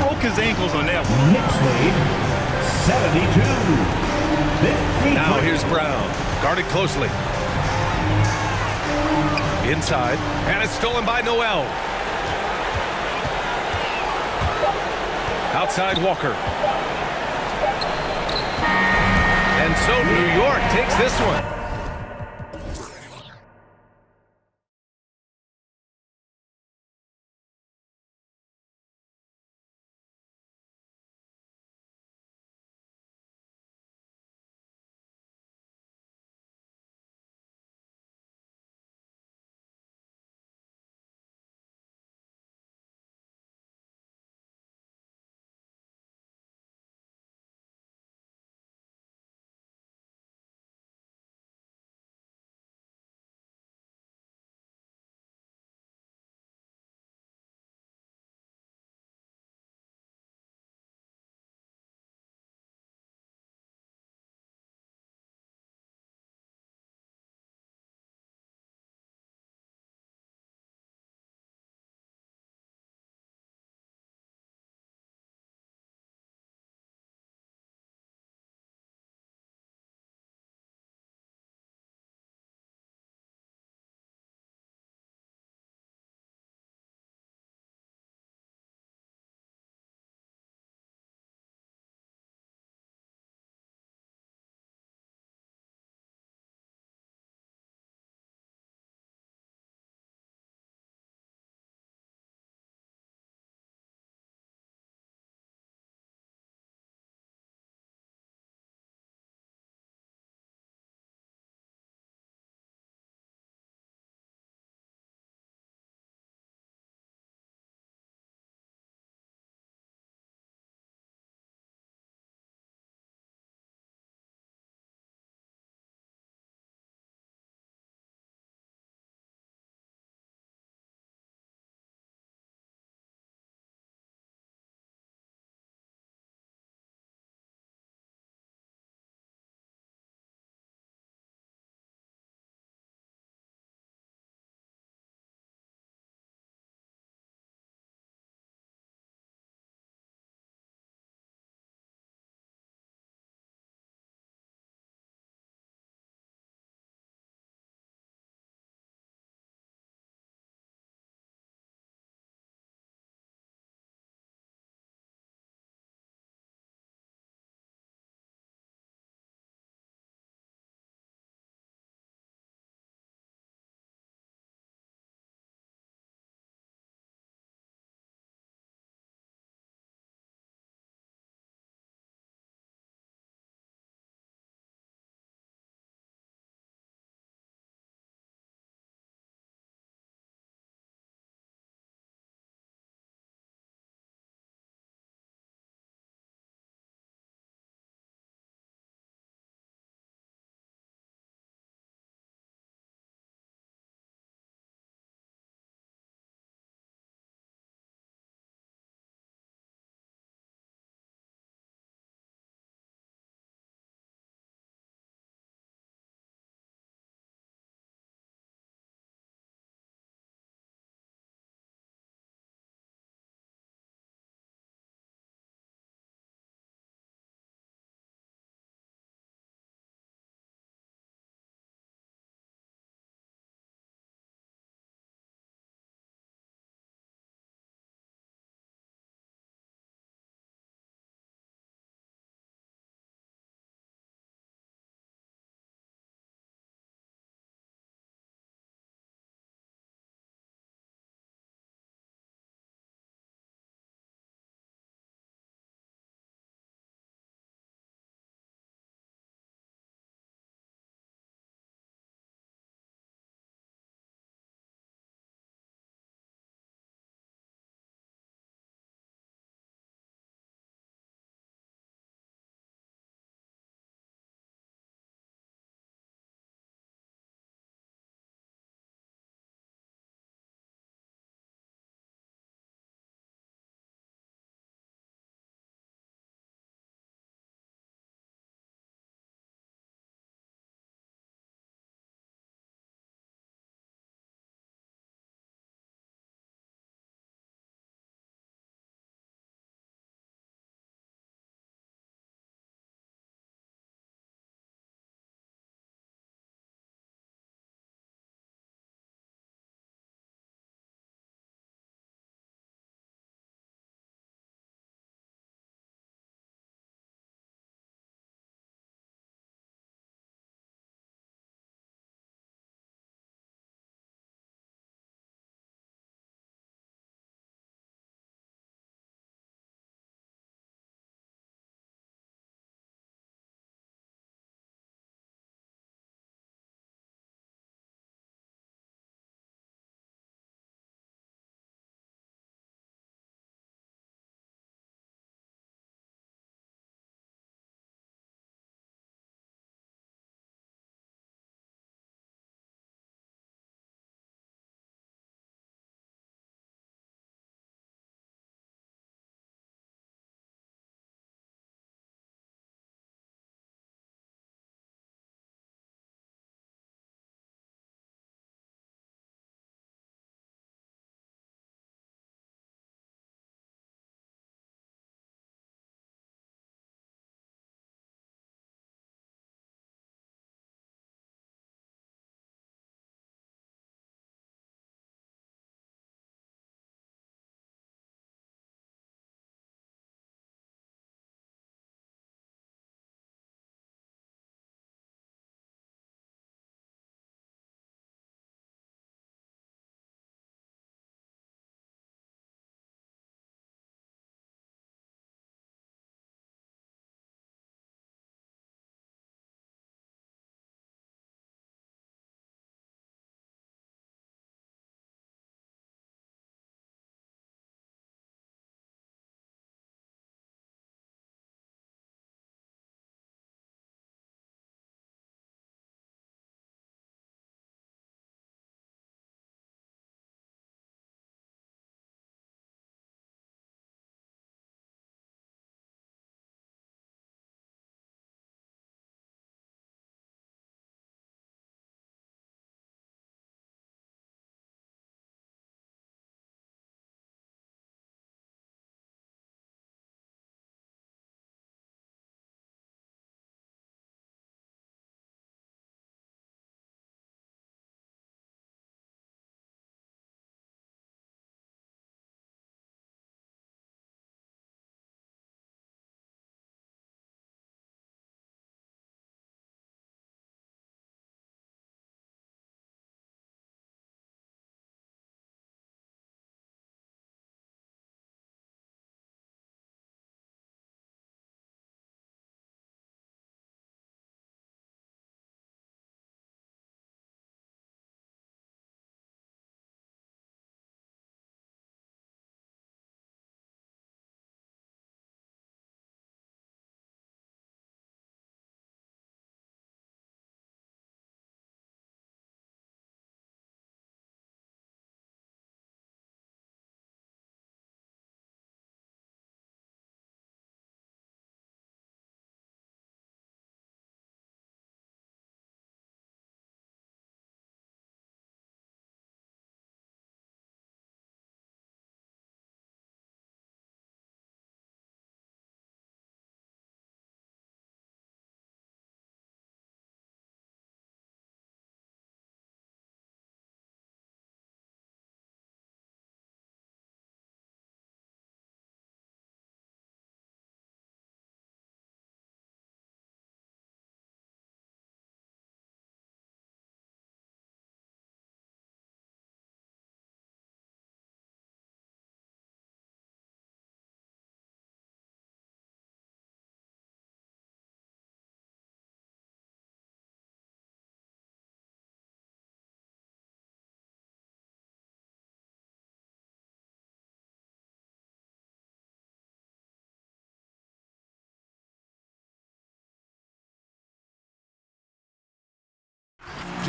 Broke his ankles on that one. Knicks lead 72. Now here's Brown. Guarded closely. Inside, and it's stolen by Noel. Outside Walker. And so New York takes this one.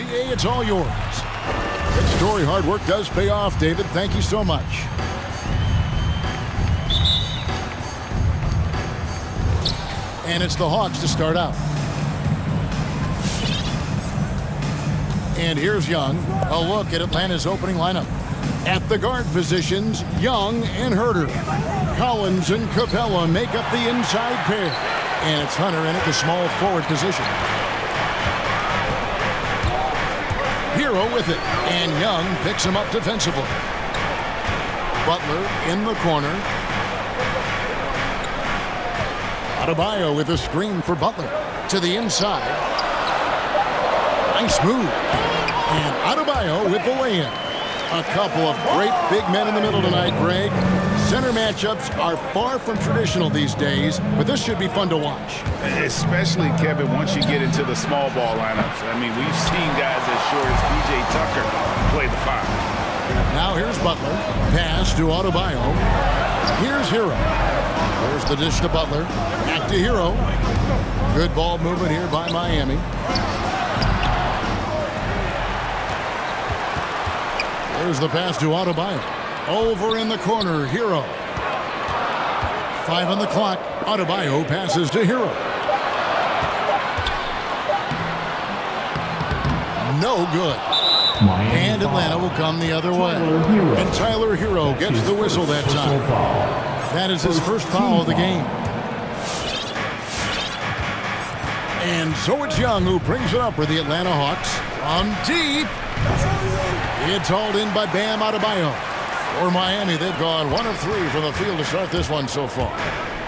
GA, it's all yours. Good story. Hard work does pay off, David. Thank you so much. And it's the Hawks to start out. And here's Young. A look at Atlanta's opening lineup. At the guard positions, Young and Herter. Collins and Capella make up the inside pair. And it's Hunter in at the small forward position. Hero with it, and Young picks him up defensively. Butler in the corner. Adebayo with a screen for Butler. To the inside. Nice move. And Adebayo with the lay-in. A couple of great big men in the middle tonight, Greg. Center matchups are far from traditional these days, but this should be fun to watch. Especially, Kevin, once you get into the small ball lineups. I mean, we've seen guys as short as P.J. Tucker play the 5. Now here's Butler. Pass to Adebayo. Here's Hero. There's the dish to Butler. Back to Hero. Good ball movement here by Miami. There's the pass to Adebayo. Over in the corner, Hero. 5 on the clock. Adebayo passes to Hero. No good. And Atlanta will come the other way. And Tyler Hero gets the whistle that time. That is his first foul of the game. And so it's Young who brings it up for the Atlanta Hawks. From deep. It's hauled in by Bam Adebayo. For Miami, they've gone 1 of 3 from the field to start this one so far.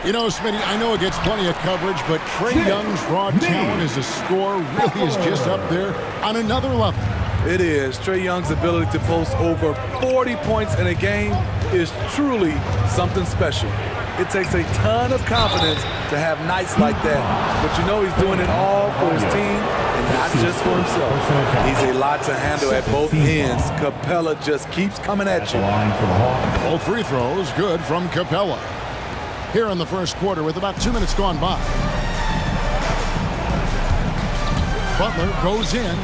You know, Smitty, I know it gets plenty of coverage, but Trae Young's raw talent as a scorer really is just up there on another level. It is. Trae Young's ability to post over 40 points in a game is truly something special. It takes a ton of confidence to have nights like that. But you know he's doing it all for his team and not just for himself. He's a lot to handle at both ends. Capella just keeps coming at you. Both free throws good from Capella. Here in the first quarter with about 2 minutes gone by. Butler goes in.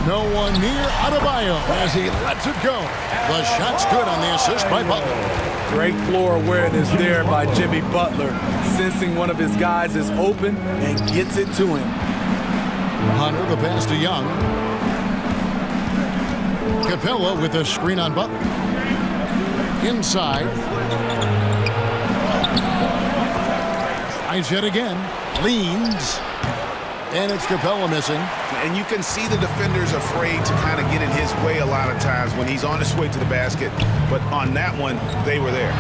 No one near Adebayo as he lets it go. The shot's good on the assist by Butler. Great floor awareness there by Jimmy Butler, sensing one of his guys is open and gets it to him. Hunter the pass to Young. Capella with a screen on Butler. Inside. Tries yet again. Leans. And it's Capella missing. And you can see the defenders afraid to kind of get in his way a lot of times when he's on his way to the basket. But on that one, they were there.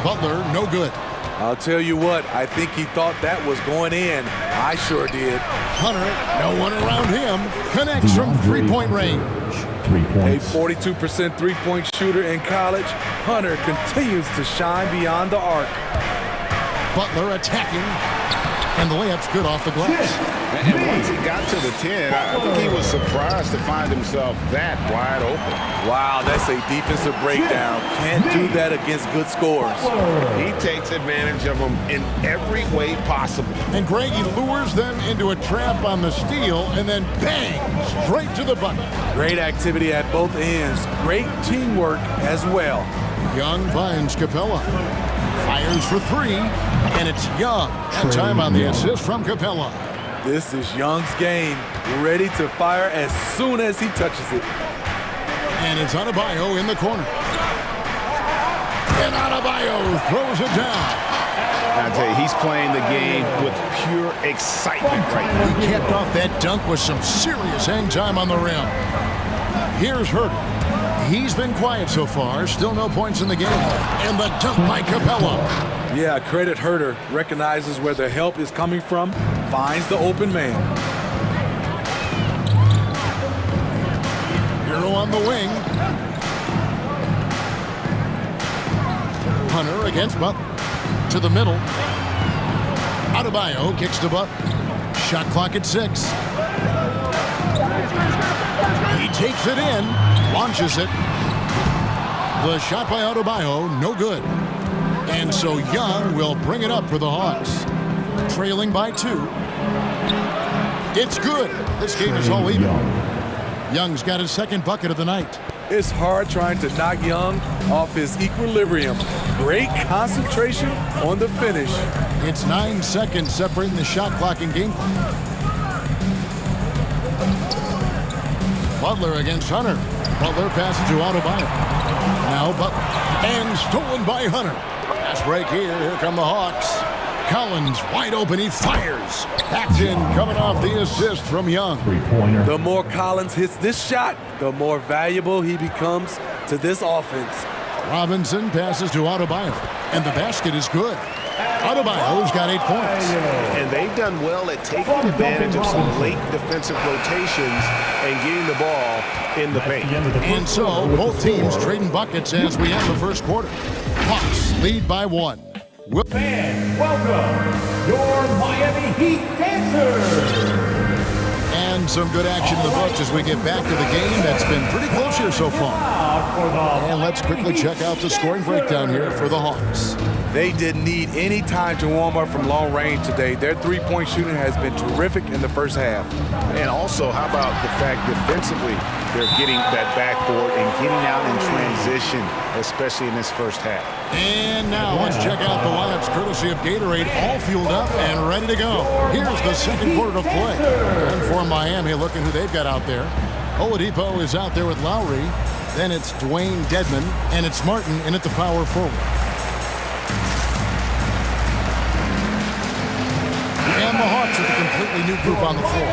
Butler, no good. I'll tell you what, I think he thought that was going in. I sure did. Hunter, no one around him, connects from three-point range. A 42% three-point shooter in college, Hunter continues to shine beyond the arc. Butler attacking. And the layup's good off the glass. And once he got to the 10, I think he was surprised to find himself that wide open. Wow, that's a defensive breakdown. Can't do that against good scores. He takes advantage of them in every way possible. And Greg, he lures them into a trap on the steal and then bang, straight to the bucket. Great activity at both ends. Great teamwork as well. Young finds Capella. Fires for 3, and it's Young. That time on the assist from Capella. This is Young's game. Ready to fire as soon as he touches it. And it's Adebayo in the corner. And Adebayo throws it down. I tell you, he's playing the game with pure excitement right now. He kept off that dunk with some serious hang time on the rim. Here's Herter. He's been quiet so far. Still no points in the game. And the dunk by Capella. Yeah, credit Herter. Recognizes where the help is coming from. Finds the open man. Hero on the wing. Hunter against Butler. To the middle. Adebayo kicks to Butler. Shot clock at 6. He takes it in. Launches it. The shot by Adebayo, no good. And so Young will bring it up for the Hawks. Trailing by 2. It's good. This game is all even. Young's got his second bucket of the night. It's hard trying to knock Young off his equilibrium. Great concentration on the finish. It's 9 seconds separating the shot clock and game clock. Butler against Hunter. Butler passes to Adebayo. Now Butler. And stolen by Hunter. Fast break here. Here come the Hawks. Collins wide open. He fires. That's in, coming off the assist from Young. The more Collins hits this shot, the more valuable he becomes to this offense. Robinson passes to Adebayo. And the basket is good. Adebayo's got 8 points. And they've done well at taking advantage of some late defensive rotations and getting the ball in the paint. And so, both teams trading buckets as we end the first quarter. Hawks lead by 1. Fans, welcome your Miami Heat dancers. And some good action in the books as we get back to the game that's been pretty close here so far. And let's quickly check out the scoring breakdown here for the Hawks. They didn't need any time to warm up from long range today. Their three-point shooting has been terrific in the first half. And also, how about the fact defensively, they're getting that backboard and getting out in transition, especially in this first half. And now let's check out the lineups courtesy of Gatorade, all fueled up and ready to go. Here's the second quarter of play. And for Miami, look at who they've got out there. Oladipo is out there with Lowry. Then it's Dwayne Dedmon, and it's Martin in at the power forward. And the Hawks with a completely new group on the floor.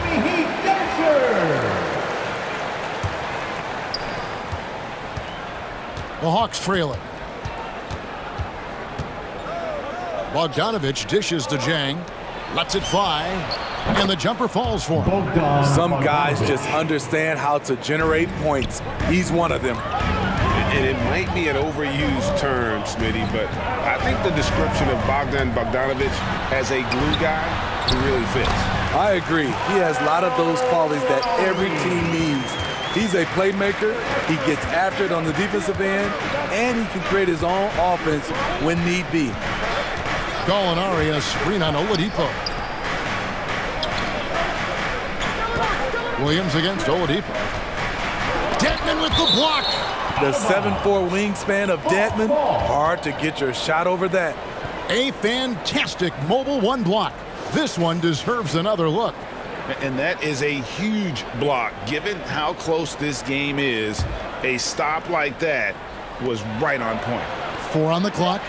The Hawks trailing. Bogdanovich dishes to Jang, lets it fly, and the jumper falls for him. Some guys just understand how to generate points. He's one of them. And it might be an overused term, Smitty, but I think the description of Bogdanovich as a glue guy really fits. I agree. He has a lot of those qualities that every team needs. He's a playmaker. He gets after it on the defensive end, and he can create his own offense when need be. Gallinari a screen on Oladipo. Williams against Oladipo. Dedmon with the block. The 7'4" wingspan of Dedmon, hard to get your shot over that. A fantastic mobile one block. This one deserves another look. And that is a huge block. Given how close this game is, a stop like that was right on point. 4 on the clock.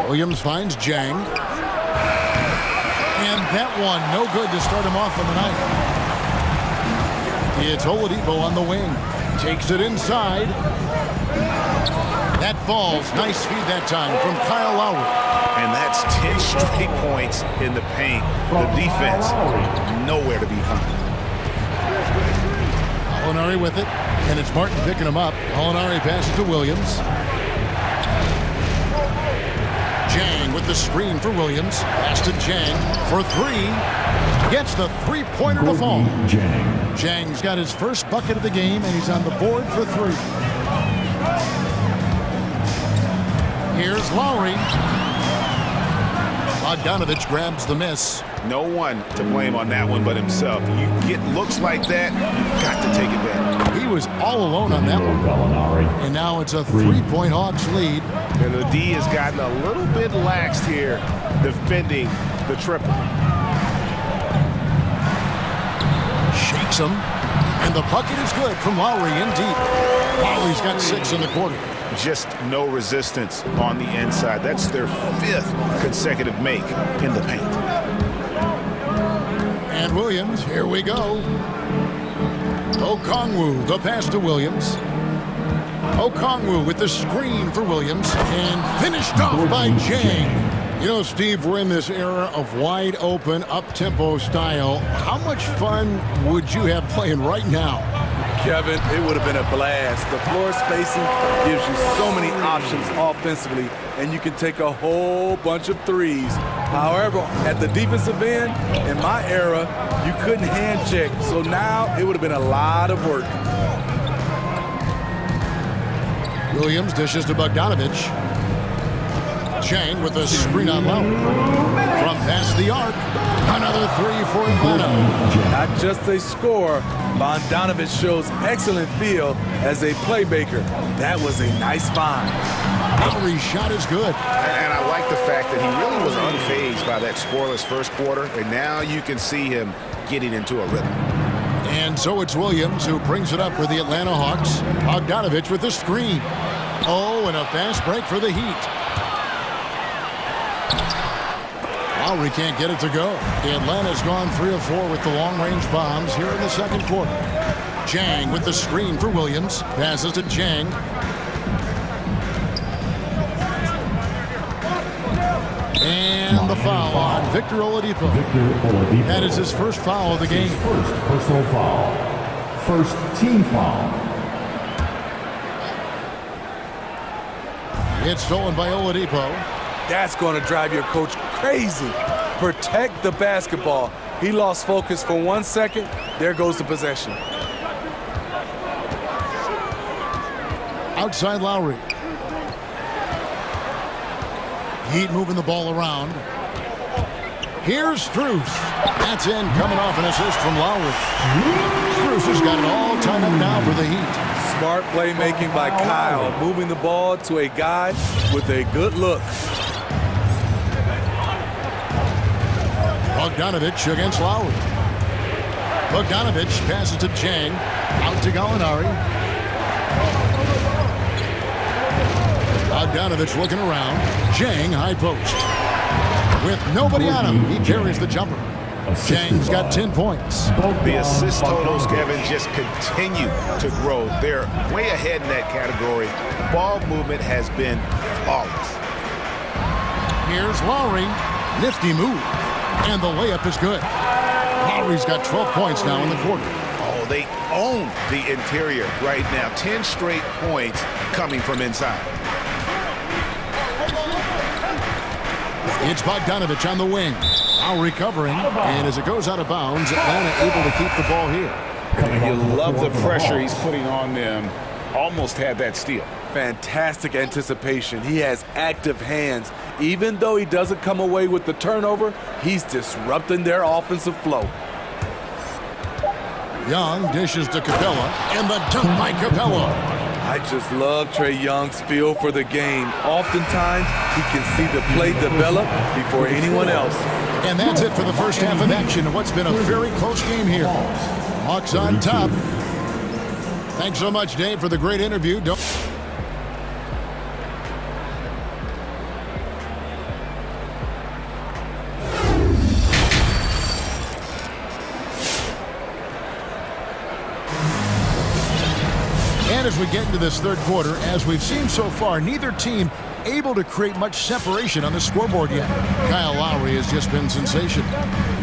Williams finds Jang. And that one, no good to start him off on the night. It's Oladipo on the wing. Takes it inside. That falls. Nice feed that time from Kyle Lowry. And that's 10 straight points in the paint. The defense, nowhere to be found. Gallinari with it. And it's Martin picking him up. Gallinari passes to Williams. Jang with the screen for Williams. Pass to Jang for 3. Gets the three-pointer to fall. Jang's got his first bucket of the game, and he's on the board for 3. Here's Lowry. Bogdanovich grabs the miss. No one to blame on that one but himself. You get looks like that, you've got to take advantage. He was all alone on that one. And now it's a 3-point Hawks lead. And the D has gotten a little bit laxed here defending the triple. Shakes him. And the bucket is good from Lowry in deep. Lowry's got 6 in the quarter. Just no resistance on the inside. That's their 5th consecutive make in the paint. And Williams, here we go. Okongwu, the pass to Williams. Okongwu with the screen for Williams. And finished off by Jang. You know, Steve, we're in this era of wide open, up-tempo style. How much fun would you have playing right now? Kevin, it would have been a blast. The floor spacing gives you so many options offensively, and you can take a whole bunch of threes. However, at the defensive end, in my era, you couldn't hand check. So now it would have been a lot of work. Williams dishes to Bogdanovich. Chang with a screen on Lowry. From past the arc, another three for Atlanta. Not just a scorer, Bogdanovich shows excellent feel as a playmaker. That was a nice find. Lowry's shot is good. And I like the fact that he really was unfazed by that scoreless first quarter, and now you can see him getting into a rhythm. And so it's Williams who brings it up for the Atlanta Hawks. Bogdanovich with the screen. Oh, and a fast break for the Heat. Lowry can't get it to go. Atlanta's gone 3 of 4 with the long-range bombs here in the second quarter. Chang with the screen for Williams. Passes to Chang. And the foul on Victor Oladipo. That is his first foul of the game. First personal foul. First team foul. It's stolen by Oladipo. That's going to drive your coach crazy. Protect the basketball. He lost focus for 1 second. There goes the possession. Outside Lowry. Heat moving the ball around. Here's Strus. That's in, coming off an assist from Lowry. Strus has got it all tied up now for the Heat. Smart playmaking by Kyle, moving the ball to a guy with a good look. Bogdanovich against Lowry. Bogdanovich passes to Chang. Out to Gallinari. Bogdanovich looking around. Chang, high post. With nobody on him, he carries the jumper. Chang's got 10 points. The assist totals, Kevin, just continue to grow. They're way ahead in that category. Ball movement has been flawless. Here's Lowry. Nifty move. And the layup is good. Lowry's got 12 points now in the quarter. Oh, they own the interior right now. 10 straight points coming from inside. It's Bogdanovich on the wing. Lowry covering, and as it goes out of bounds, Atlanta able to keep the ball here. You love the pressure he's putting on them. Almost had that steal. Fantastic anticipation. He has active hands. Even though he doesn't come away with the turnover, he's disrupting their offensive flow. Young dishes to Capella, and the dunk by Capella. I just love Trae Young's feel for the game. Oftentimes, he can see the play develop before anyone else. And that's it for the first half of action of what's been a very close game here. Hawks on top. Thanks so much, Dave, for the great interview. And as we get into this third quarter, as we've seen so far, neither team able to create much separation on the scoreboard yet. Kyle Lowry has just been sensational.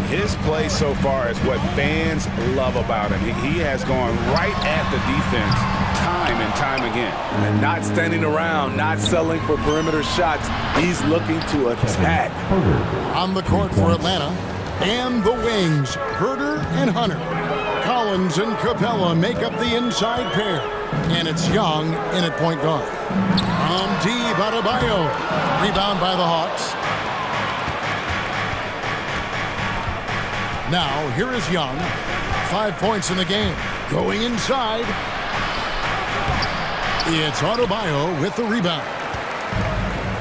His play so far is what fans love about him. He has gone right at the defense time and time again. And not standing around, not settling for perimeter shots. He's looking to attack. On the court for Atlanta, and the wings, Herder and Hunter. Collins and Capella make up the inside pair. And it's Young in at point guard. From deep, Adebayo. Rebound by the Hawks. Now, here is Young. 5 points in the game. Going inside. It's Adebayo with the rebound.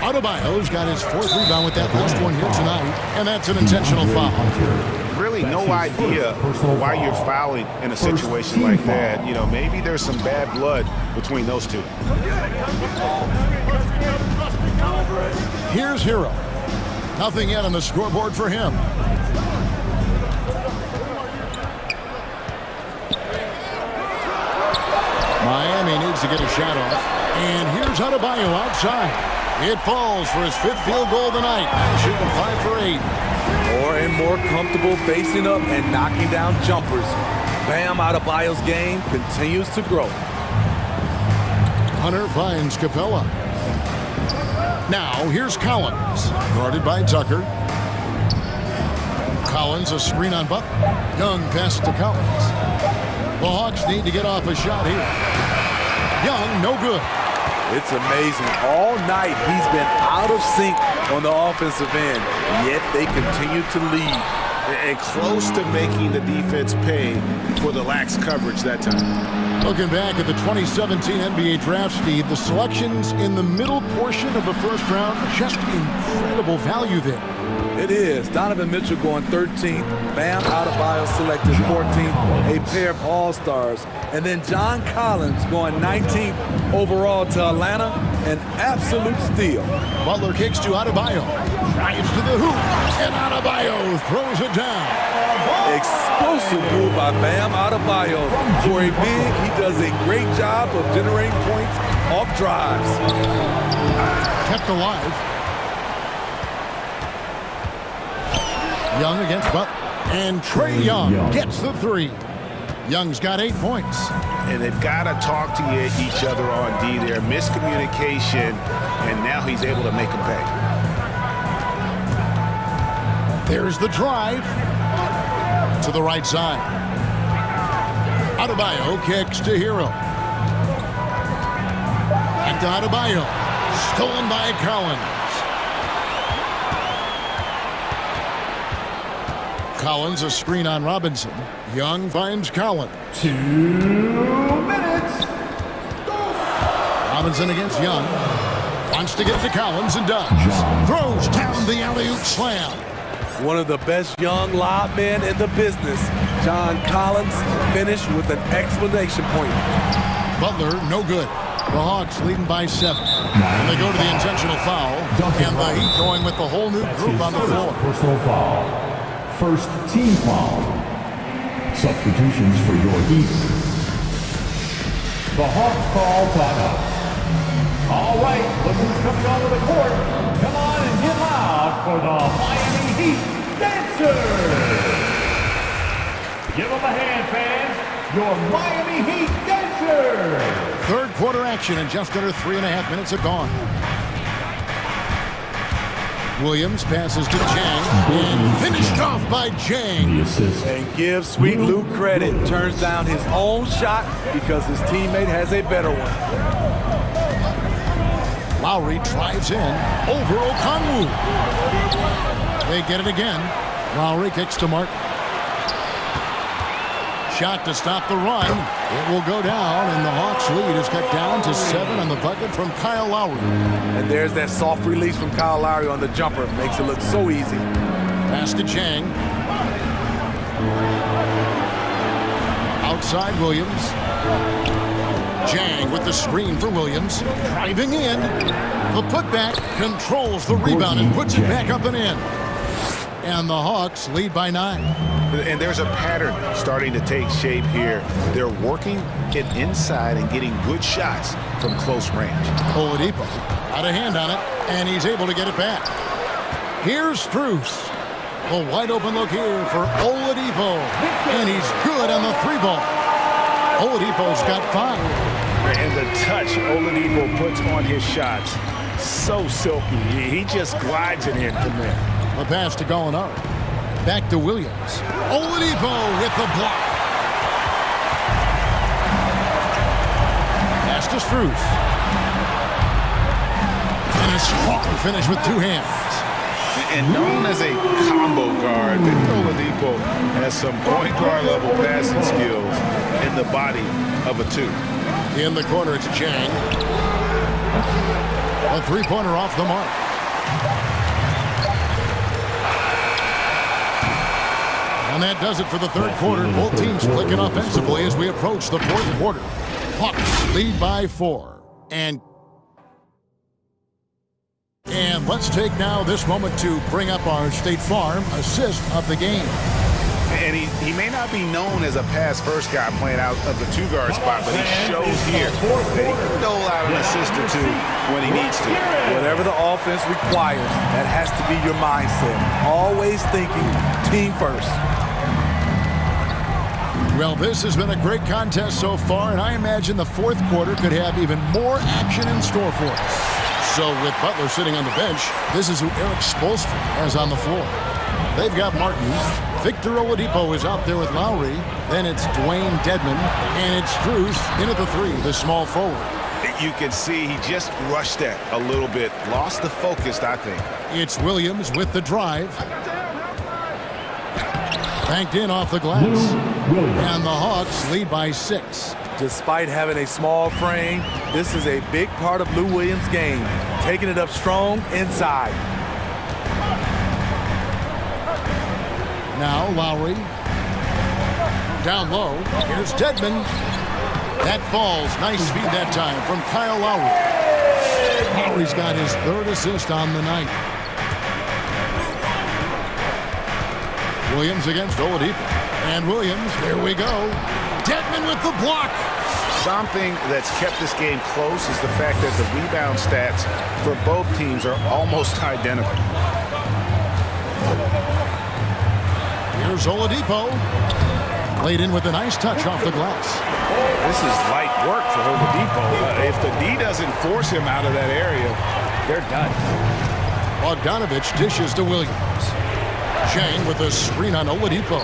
Adebayo's got his 4th rebound with that last one here tonight. And that's an intentional foul. Really no idea why you're fouling in a situation like that. You know, maybe there's some bad blood between those two. Here's Hero. Nothing yet on the scoreboard for him. Miami needs to get a shot off. And here's Adebayo outside. It falls for his 5th field goal tonight. Shooting 5 for 8. More and more comfortable facing up and knocking down jumpers. Bam, Adebayo's game continues to grow. Hunter finds Capella. Now, here's Collins. Guarded by Tucker. Collins, a screen on Butler. Young passes to Collins. The Hawks need to get off a shot here. Young, no good. It's amazing. All night, he's been out of sync on the offensive end, yet they continue to lead. And close to making the defense pay for the lax coverage that time. Looking back at the 2017 NBA draft, Steve, the selections in the middle portion of the first round, just incredible value there. It is. Donovan Mitchell going 13th. Bam Adebayo selected 14th. A pair of all-stars. And then John Collins going 19th overall to Atlanta. An absolute steal. Butler kicks to Adebayo. Drives to the hoop. And Adebayo throws it down. Explosive move by Bam Adebayo. For a big, he does a great job of generating points off drives. Kept alive. Young against Butler. And Trae Young gets the three. Young's got 8 points. And they've got to talk to each other on D there. Miscommunication, and now he's able to make them pay. There's the drive to the right side. Adebayo kicks to Hero. Back to Adebayo. Stolen by Collins. Collins, a screen on Robinson. Young finds Collins. 2 minutes. Robinson against Young. Wants to get to Collins and does. Throws down the alley-oop slam. One of the best young lob men in the business. John Collins finished with an exclamation point. Butler, no good. The Hawks leading by 7. And they go to the intentional foul. And the Heat going with the whole new group on the floor. Personal foul. First team foul. Substitutions for your Heat. The Hawks call timeout. All right, look who's coming onto the court. Come on and get loud for the Miami Heat Dancers. Give them a hand, fans. Your Miami Heat Dancers. Third quarter action and just under 3.5 minutes have gone. Williams passes to Jang and finished off by Jang. And give Sweet Luke credit. Turns down his own shot because his teammate has a better one. Lowry drives in over Okongwu. They get it again. Lowry kicks to Martin. Shot to stop the run. It will go down, and the Hawks lead is cut down to 7 on the bucket from Kyle Lowry. And there's that soft release from Kyle Lowry on the jumper. Makes it look so easy. Pass to Jang. Outside Williams. Jang with the screen for Williams. Driving in. The putback controls the rebound and puts it back up and in. And the Hawks lead by 9. And there's a pattern starting to take shape here. They're working it inside and getting good shots from close range. Oladipo got a hand on it, and he's able to get it back. Here's Strus. A wide open look here for Oladipo. And he's good on the 3-ball. Oladipo's got 5. And the touch Oladipo puts on his shots, so silky. He just glides it in from there. A pass to Gallinari. Back to Williams. Oladipo with the block. Pass to Strus. And a strong finish with 2 hands. And known as a combo guard, Victor Oladipo has some point guard level passing skills in the body of a 2. In the corner, it's Jang. A 3-pointer off the mark. And that does it for the third quarter. Both teams clicking offensively as we approach the fourth quarter. Hawks lead by 4. And let's take now this moment to bring up our State Farm assist of the game. And he may not be known as a pass-first guy playing out of the 2-guard spot, but he shows here that he can dole out an assist or 2 when he needs to. Whatever the offense requires, that has to be your mindset. Always thinking team first. Well, this has been a great contest so far, and I imagine the fourth quarter could have even more action in store for us. So with Butler sitting on the bench, this is who Eric Spoelstra has on the floor. They've got Martin. Victor Oladipo is out there with Lowry. Then it's Dwayne Dedmon. And it's Strus in at the 3, the small forward. You can see he just rushed that a little bit. Lost the focus, I think. It's Williams with the drive. Banked in off the glass. And the Hawks lead by 6. Despite having a small frame, this is a big part of Lou Williams' game. Taking it up strong inside. Now Lowry. Down low. Here's Dedmon. That falls. Nice feed that time from Kyle Lowry. Lowry's got his 3rd assist on the night. Williams against Oladipo. And Williams, here we go. Dedmon with the block. Something that's kept this game close is the fact that the rebound stats for both teams are almost identical. Here's Oladipo. Played in with a nice touch off the glass. This is light work for Oladipo. If the D doesn't force him out of that area, they're done. Bogdanovich dishes to Williams. Chang with a screen on Oladipo.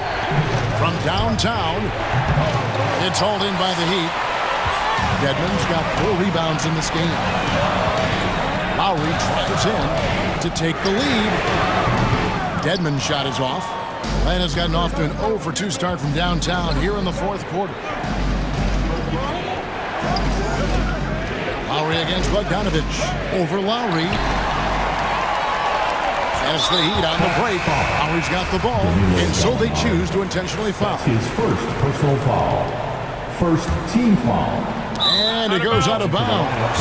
From downtown, it's hauled in by the Heat. Dedmon's got 4 rebounds in this game. Lowry drives in to take the lead. Dedmon's shot is off. Atlanta's gotten off to an 0-for-2 start from downtown here in the 4th quarter. Lowry against Bogdanovich. Over Lowry. As the Heat on the break. Lowry's got the ball, and so they choose to intentionally foul. His first personal foul. First team foul. And it goes out of bounds.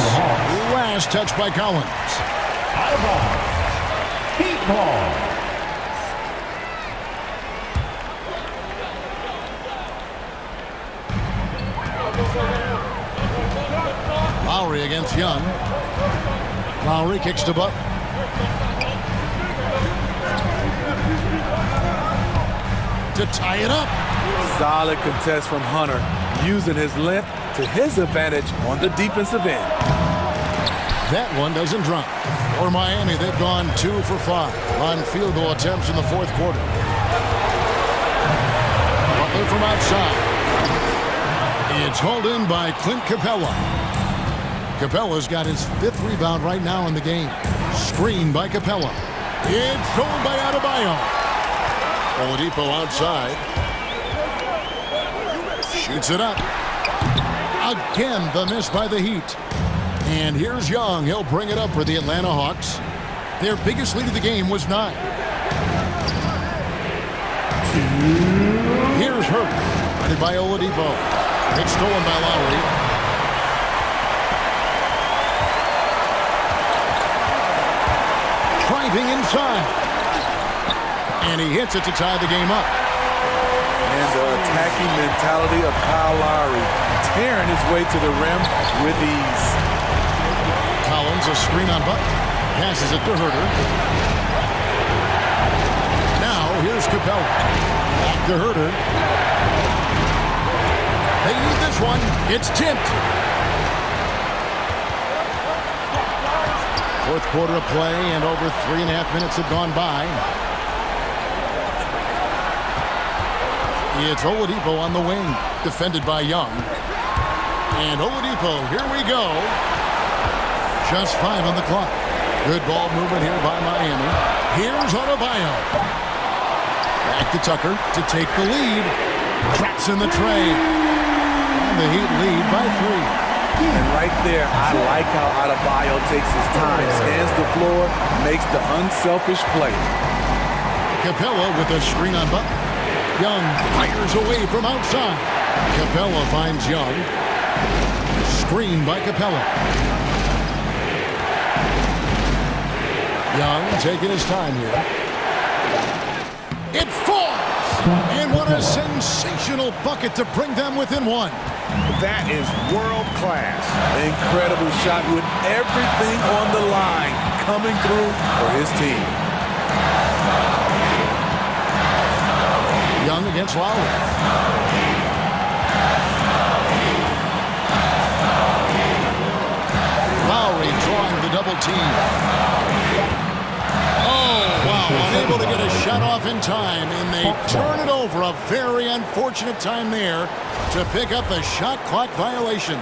Last touch by Collins. Out of bounds. Heat ball. Lowry against Young. Lowry kicks to Butler. To tie it up. Solid contest from Hunter, using his length to his advantage on the defensive end. That one doesn't drop. For Miami, they've gone 2 for 5 on field goal attempts in the 4th quarter. Butler from outside. It's hauled in by Clint Capella. Capella's got his 5th rebound right now in the game. Screened by Capella. It's stolen by Adebayo. Oladipo outside. Shoots it up. Again, the miss by the Heat. And here's Young. He'll bring it up for the Atlanta Hawks. Their biggest lead of the game was 9. Here's Hurt. Guarded by Oladipo. It's stolen by Lowry. Driving inside. And he hits it to tie the game up. And the attacking mentality of Kyle Lowry, tearing his way to the rim with ease. Collins, a screen on Butler. Passes it to Herter. Now, here's Capella. Back to Herter. They need this one. It's tipped. 4th quarter of play, and over 3.5 minutes have gone by. It's Oladipo on the wing, defended by Young. And Oladipo, here we go. Just 5 on the clock. Good ball movement here by Miami. Here's Adebayo. Back to Tucker to take the lead. Traps in the tray. And the Heat lead by 3. And right there, I like how Adebayo takes his time, scans the floor, makes the unselfish play. Capella with a screen on Butler. Young fires away from outside. Capella finds Young. Screen by Capella. Young taking his time here. It falls! And what a sensational bucket to bring them within 1. That is world class. Incredible shot with everything on the line coming through for his team. Young against Lowry. Lowry drawing the double team. Oh, wow. Unable to get a shot off in time, and they turn it over. A very unfortunate time there to pick up the shot clock violation.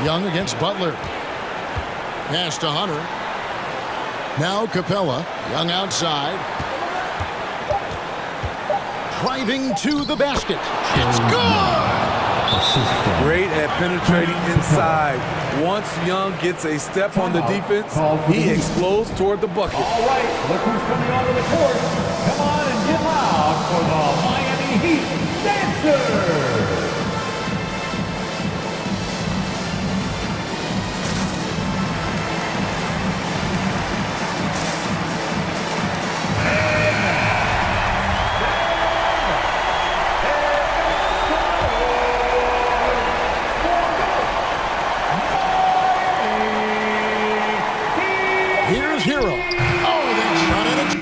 Young against Butler. Pass to Hunter. Now Capella. Young outside. Driving to the basket. It's good! Great at penetrating inside. Once Young gets a step on the defense, he explodes toward the bucket. All right, look who's coming onto the court. Come on and get loud for the Miami Heat Dancers. Here's Hero. Oh, they shot it.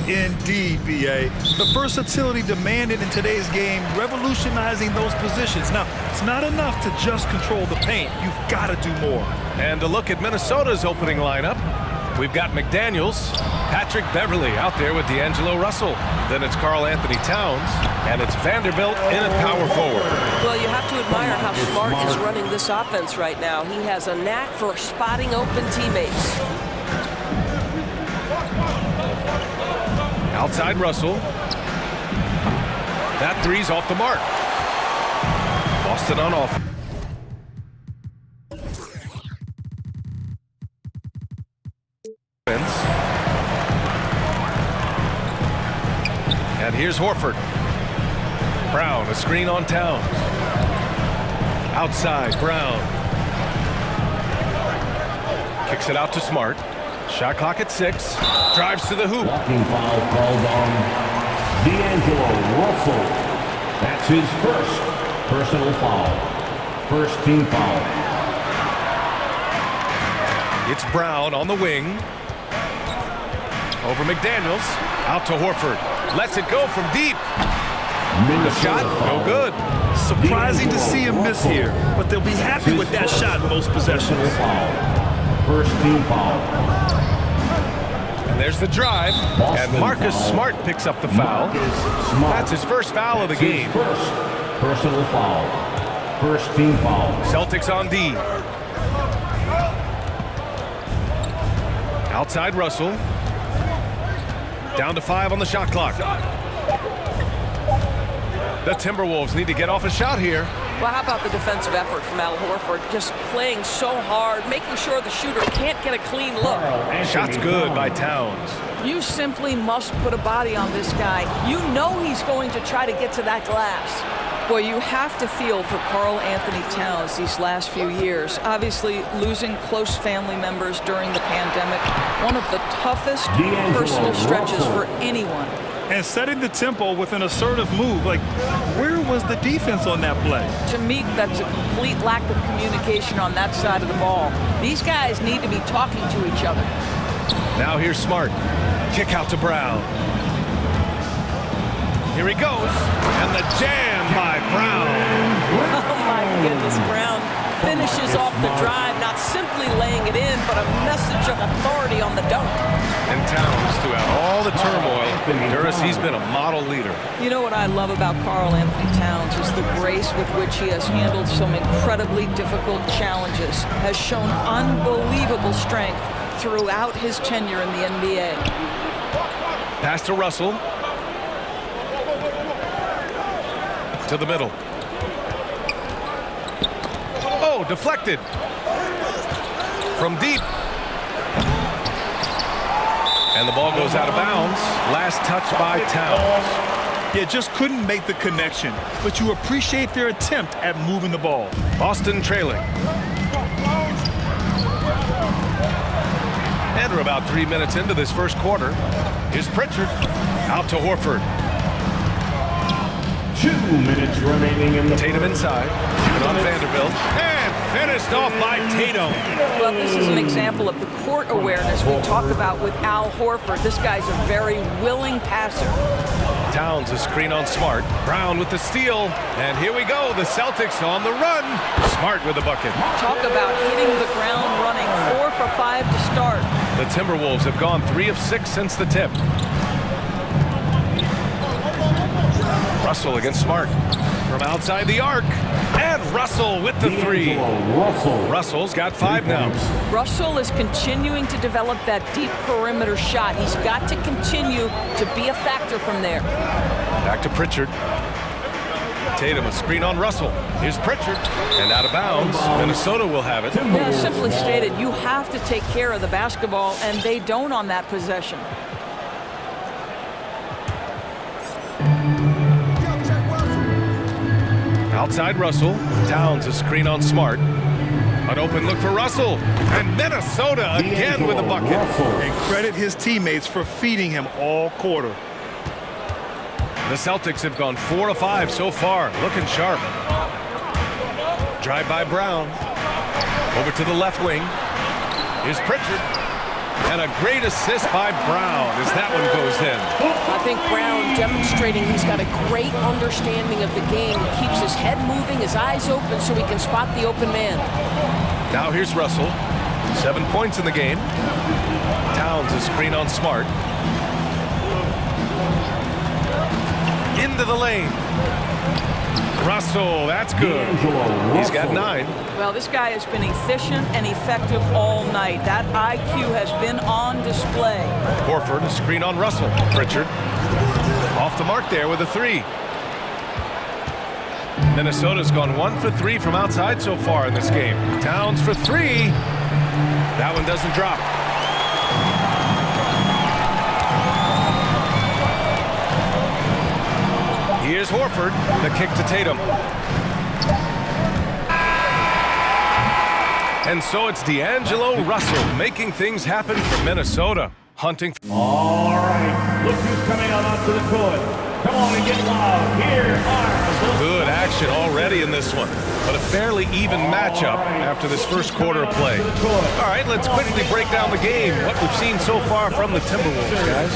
Indeed, B.A. The versatility demanded in today's game, revolutionizing those positions. Now, it's not enough to just control the paint. You've got to do more. And a look at Minnesota's opening lineup. We've got McDaniels, Patrick Beverly out there with D'Angelo Russell. Then it's Karl Anthony Towns, and it's Vanderbilt in at power forward. Well, you have to admire how Smart is running this offense right now. He has a knack for spotting open teammates. Outside Russell. That three's off the mark. Boston on off. And here's Horford. Brown, a screen on Towns. Outside, Brown. Kicks it out to Smart. Shot clock at 6. Drives to the hoop. Walking foul called on D'Angelo Russell. That's his first personal foul. First team foul. It's Brown on the wing. Over McDaniels. Out to Horford. Lets it go from deep. The shot, no good. Surprising to see him miss here, but they'll be happy with that shot most possessions. First team foul. And there's the drive. And Marcus Smart picks up the foul. That's his first foul of the game. First personal foul. First team foul. Celtics on D. Outside Russell. Down to 5 on the shot clock. The Timberwolves need to get off a shot here. Well, how about the defensive effort from Al Horford? Just playing so hard, making sure the shooter can't get a clean look. Shot's good by Towns. You simply must put a body on this guy. You know he's going to try to get to that glass. Boy, you have to feel for Karl Anthony Towns these last few years. Obviously, losing close family members during the pandemic, one of the toughest personal stretches for anyone. And setting the tempo with an assertive move. Like, where was the defense on that play? To me, that's a complete lack of communication on that side of the ball. These guys need to be talking to each other. Now here's Smart. Kick out to Brown. Here he goes. And the jam by Brown. Oh, my goodness. Brown finishes off the drive, not simply laying it in, but a message of authority on the dunk. And Towns, throughout all the turmoil, Duras, he's been a model leader. You know what I love about Karl Anthony Towns is the grace with which he has handled some incredibly difficult challenges, has shown unbelievable strength throughout his tenure in the NBA. Pass to Russell. To the middle. Oh, deflected. From deep. And the ball goes out of bounds. Last touch by Towns. Yeah, just couldn't make the connection, but you appreciate their attempt at moving the ball. Boston trailing. And we're about 3 minutes into this first quarter. Here's Pritchard. Out to Horford. 2 minutes remaining in the Tatum inside. Keeping on Vanderbilt. And finished off by Tatum. Well, this is an example of the court awareness we talk about with Al Horford. This guy's a very willing passer. Towns, a screen on Smart. Brown with the steal. And here we go. The Celtics on the run. Smart with the bucket. Talk about hitting the ground running. 4 for 5 to start. The Timberwolves have gone 3 of 6 since the tip. Russell against Smart from outside the arc. And Russell with the 3. Russell's got 5 now. Russell is continuing to develop that deep perimeter shot. He's got to continue to be a factor from there. Back to Pritchard. Tatum, a screen on Russell. Here's Pritchard. And out of bounds. Minnesota will have it. Yeah, simply stated, you have to take care of the basketball, and they don't on that possession. Outside Russell. Towns, a screen on Smart. An open look for Russell. And Minnesota again with a bucket. And credit his teammates for feeding him all quarter. The Celtics have gone 4 of 5 so far. Looking sharp. Drive by Brown. Over to the left wing. Here's Pritchard. And a great assist by Brown as that one goes in. I think Brown demonstrating he's got a great understanding of the game. He keeps his head moving, his eyes open so he can spot the open man. Now here's Russell. 7 points in the game. Towns is screen on Smart. Into the lane. Russell, that's good. He's got 9. Well, this guy has been efficient and effective all night. That IQ has been on display. Horford, screen on Russell. Pritchard off the mark there with a 3. Minnesota's gone 1 for 3 from outside so far in this game. Towns for 3. That one doesn't drop. Here's Horford, the kick to Tatum. And so it's D'Angelo Russell making things happen for Minnesota. Hunting. All right, look who's coming out onto the court. Come on and get loud. Here are good action already in this one, but a fairly even matchup after this first quarter of play. All right, let's quickly break down the game. What we've seen so far from the Timberwolves, guys.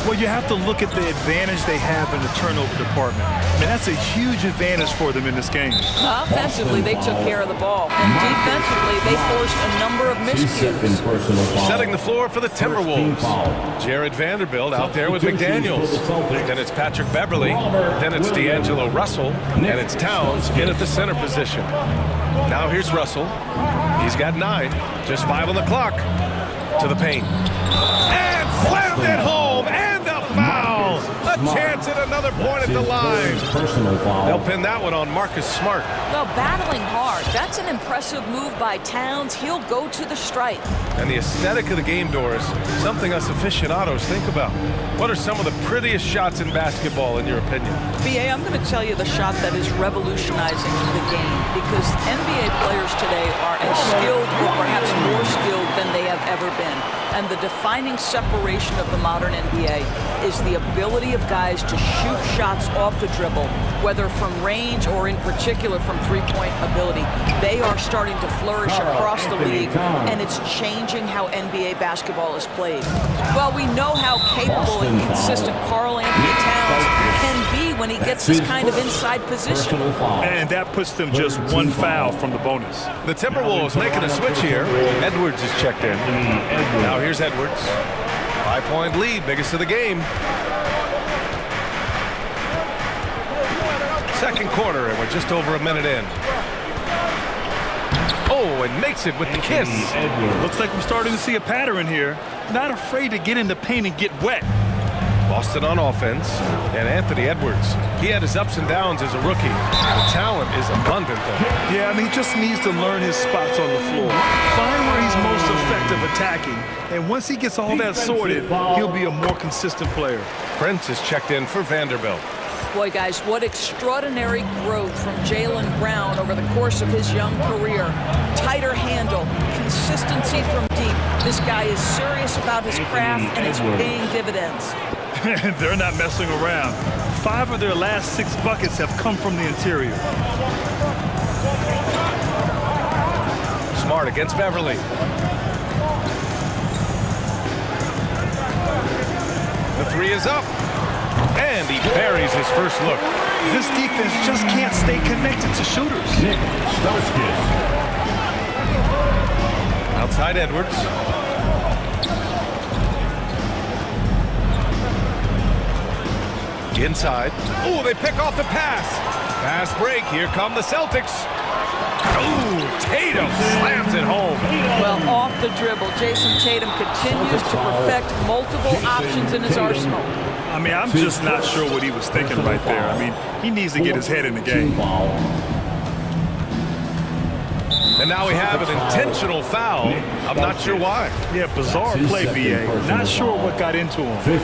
Well, you have to look at the advantage they have in the turnover department. I mean, that's a huge advantage for them in this game. Offensively, they took care of the ball. And defensively, they forced a number of miscues. Setting the floor for the Timberwolves. Jared Vanderbilt out there with McDaniels. Then it's Patrick Beverly. Then it's D'Angelo Russell. And it's Towns in at the center position. Now here's Russell. He's got 9. Just 5 on the clock. To the paint. And slammed it home. And the foul. A chance at another point at the line. They'll pin that one on Marcus Smart. Well, battling hard. That's an impressive move by Towns. He'll go to the stripe. And the aesthetic of the game, Doris, something us aficionados think about. What are some of the prettiest shots in basketball, in your opinion? BA, I'm going to tell you the shot that is revolutionizing the game, because NBA players today are as skilled or perhaps more skilled than they have ever been. And the defining separation of the modern NBA is the ability of guys to shoot shots off the dribble, whether from range or in particular from three-point ability. They are starting to flourish across the league, and it's changing how NBA basketball is played. Well, we know how capable and consistent Karl Anthony Towns can be when he gets this kind of inside position. And that puts them just 1 foul from the bonus. The Timberwolves making a switch here. Edwards is checked in. Now here's Edwards. 5-point lead, biggest of the game. Second quarter, and we're just over a minute in. Oh, and makes it with the kiss. Looks like we're starting to see a pattern here. Not afraid to get in the paint and get wet. Boston on offense, and Anthony Edwards. He had his ups and downs as a rookie. The talent is abundant, though. Yeah, I mean, he just needs to learn his spots on the floor. Find where he's most effective attacking. And once he gets all that sorted, he'll be a more consistent player. Prince is checked in for Vanderbilt. Boy, guys, what extraordinary growth from Jaylen Brown over the course of his young career. Tighter handle, consistency from deep. This guy is serious about his craft, and it's paying dividends. They're not messing around. 5 of their last 6 buckets have come from the interior. Smart against Beverly. The 3 is up. And he buries his first look. This defense just can't stay connected to shooters. Outside Edwards. Inside. Oh, they pick off the pass. Fast break. Here come the Celtics. Oh, Tatum slams it home. Well, off the dribble, Jason Tatum continues to perfect multiple options in his arsenal. I mean, I'm just not sure what he was thinking right there. I mean, he needs to get his head in the game. And now we have an intentional foul. I'm not sure why. Yeah, bizarre play, BA. Not sure what got into him.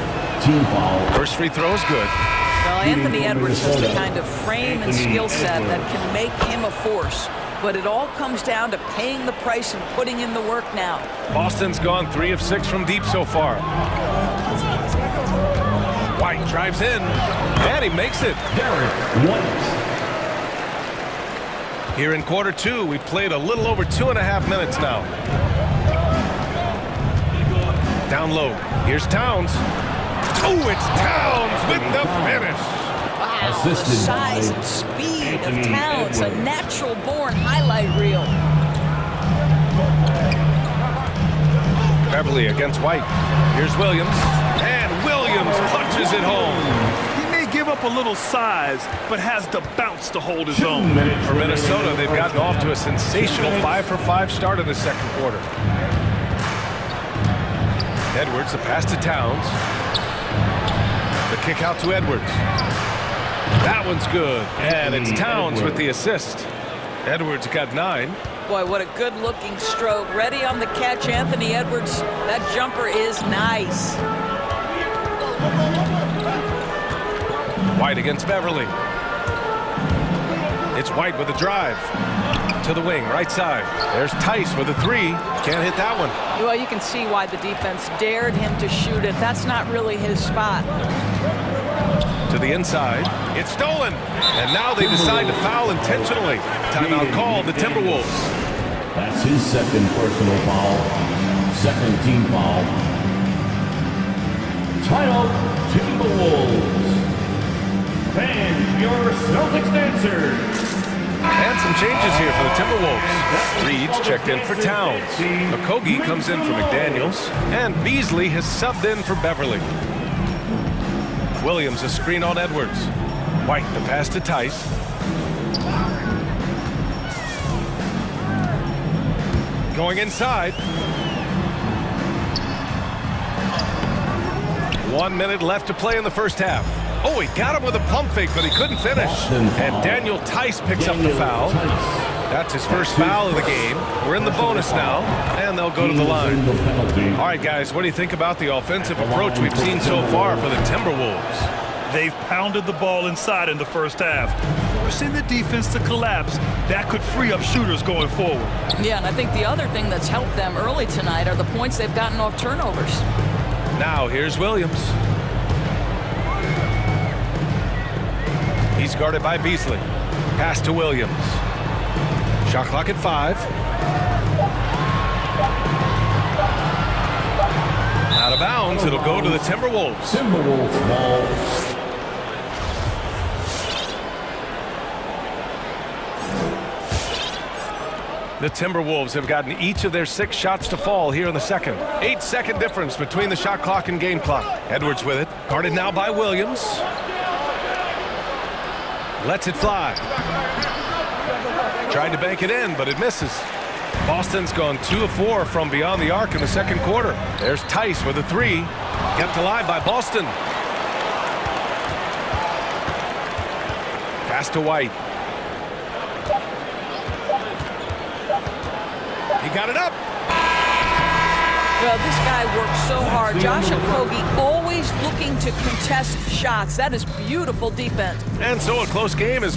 First free throw is good. Well, Anthony Edwards has the kind of frame and skill set that can make him a force. But it all comes down to paying the price and putting in the work now. Boston's gone 3 of 6 from deep so far. White drives in, and he makes it. Here in quarter 2, we've played a little over 2.5 minutes now. Down low. Here's Towns. Oh, it's Towns with the finish. Wow, the size and speed of Towns, a natural-born highlight reel. Beverly against White. Here's Williams. And Williams punches it home. He may give up a little size, but has the bounce to hold his own. For Minnesota, they've gotten off to a sensational 5-for-5 start in the second quarter. Edwards, the pass to Towns. The kick out to Edwards. That one's good. And it's Towns with the assist. Edwards got 9. Boy, what a good-looking stroke. Ready on the catch, Anthony Edwards. That jumper is nice. White against Beverly. It's White with a drive. To the wing, right side. There's Tice with a 3. Can't hit that one. Well, you can see why the defense dared him to shoot it. That's not really his spot. To the inside. It's stolen. And now they decide to foul intentionally. Timeout called, the Timberwolves. That's his second personal foul. Second team foul. Timeout, Timberwolves. Fans, your Celtics dancers. And some changes here for the Timberwolves. Reed's checked in for Towns. Okogie comes in for McDaniels. And Beasley has subbed in for Beverly. Williams a screen on Edwards. White the pass to Tice. Going inside. 1 minute left to play in the first half. Oh, he got him with a pump fake, but he couldn't finish. And Daniel Tice picks up the foul. That's his first foul of the game. We're in the bonus now, and they'll go to the line. All right, guys, what do you think about the offensive approach we've seen so far for the Timberwolves? They've pounded the ball inside in the first half, forcing the defense to collapse. That could free up shooters going forward. Yeah, and I think the other thing that's helped them early tonight are the points they've gotten off turnovers. Now, here's Williams. He's guarded by Beasley. Pass to Williams. Shot clock at 5. Out of bounds, it'll go to the Timberwolves. Timberwolves ball. The Timberwolves have gotten each of their 6 shots to fall here in the second. 8-second difference between the shot clock and game clock. Edwards with it. Guarded now by Williams. Lets it fly. Tried to bank it in, but it misses. Boston's gone 2 of 4 from beyond the arc in the second quarter. There's Tice with a 3. Kept alive by Boston. Pass to White. He got it up. Well, this guy works so hard. Josh Okogie always looking to contest shots. That is beautiful defense. And so a close game is...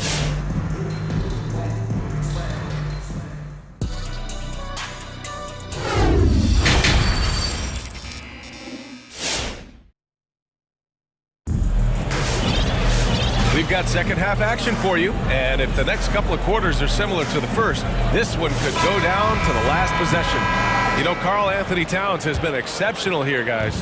We've got second half action for you, and if the next couple of quarters are similar to the first, this one could go down to the last possession. You know, Karl Anthony Towns has been exceptional here, guys.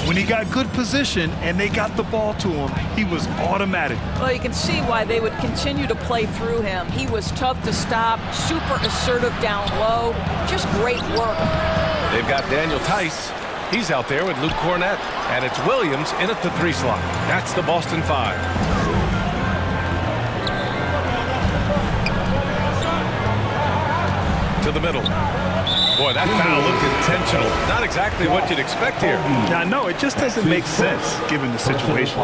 When he got good position and they got the ball to him, he was automatic. Well, you can see why they would continue to play through him. He was tough to stop, super assertive down low, just great work. They've got Daniel Tice. He's out there with Luke Cornett, and it's Williams in at the 3 slot. That's the Boston 5. To the middle. Boy, that foul looked intentional. Not exactly what you'd expect here. I know, it just doesn't make sense given the situation.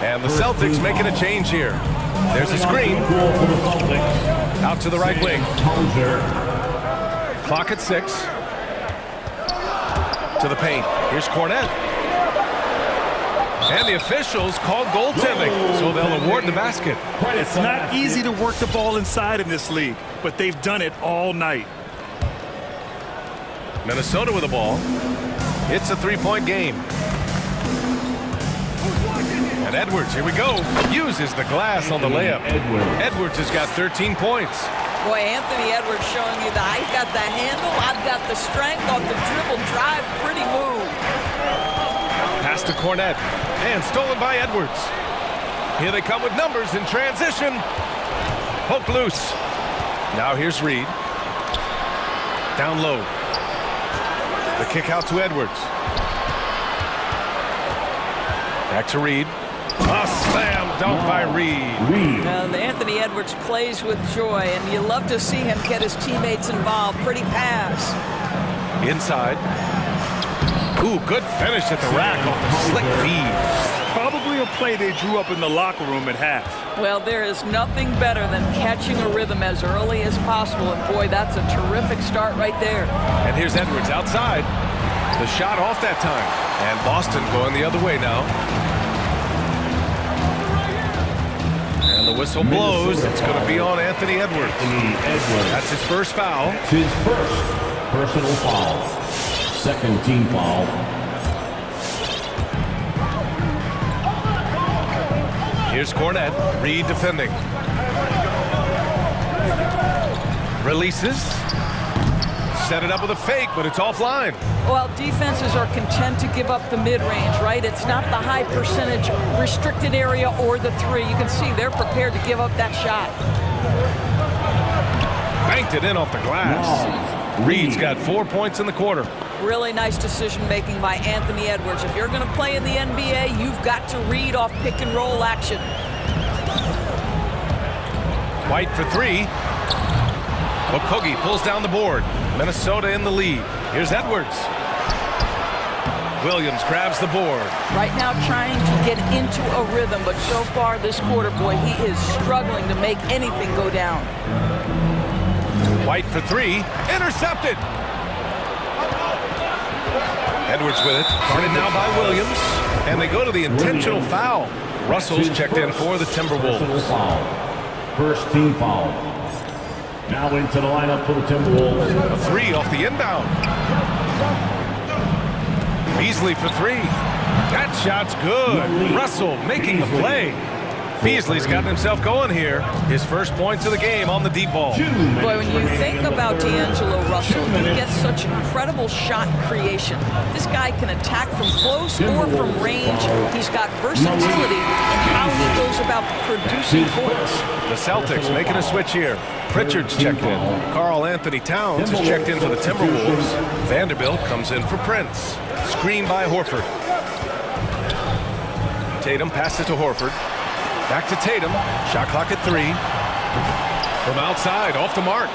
And the Celtics making a change here. There's a screen. Out to the right wing. Clock at 6. To the paint. Here's Cornett. And the officials called goaltending, so they'll award the basket. It's not easy to work the ball inside in this league, but they've done it all night. Minnesota with the ball. It's a 3-point game. And Edwards, here we go, uses the glass on the layup. Edwards has got 13 points. Boy, Anthony Edwards showing you that I've got the handle, I've got the strength off the dribble drive. Pretty move. Pass to Cornette. And stolen by Edwards. Here they come with numbers in transition. Poke loose. Now here's Reed. Down low. The kick out to Edwards. Back to Reed. A slam dunk by Reed. Anthony Edwards plays with joy, and you love to see him get his teammates involved. Pretty pass. Inside. Ooh, good finish at the rack off the slick feed. Probably a play they drew up in the locker room at half. Well, there is nothing better than catching a rhythm as early as possible, and boy, that's a terrific start right there. And here's Edwards outside. The shot off that time. And Boston going the other way now. And the whistle blows. It's going to be on Anthony Edwards. That's his first foul. His first personal foul. Second team foul. Here's Cornette. Reed defending. Releases. Set it up with a fake, but it's offline. Well, defenses are content to give up the mid-range, right? It's not the high percentage restricted area or the three. You can see they're prepared to give up that shot. Banked it in off the glass. Reed's got 4 points in the quarter. Really nice decision-making by Anthony Edwards. If you're going to play in the NBA, you've got to read off pick-and-roll action. White for three. Okogie pulls down the board. Minnesota in the lead. Here's Edwards. Williams grabs the board. Right now trying to get into a rhythm, but so far this quarter, boy, he is struggling to make anything go down. White for three. Intercepted. Edwards with it. Guarded now by Williams. And they go to the intentional foul. Russell's checked in for the Timberwolves. First team foul. Now into the lineup for the Timberwolves. A three off the inbound. Beasley for three. That shot's good. Russell making the play. Beasley's gotten himself going here. His first points of the game on the deep ball. Boy, when you think about D'Angelo Russell, he gets such incredible shot creation. This guy can attack from close or from range. He's got versatility in how he goes about producing points. The Celtics making a switch here. Pritchard's checked in. Karl Anthony Towns has checked in for the Timberwolves. Vanderbilt comes in for Prince. Screen by Horford. Tatum passed it to Horford. Back to Tatum. Shot clock at 3. From outside, off the mark.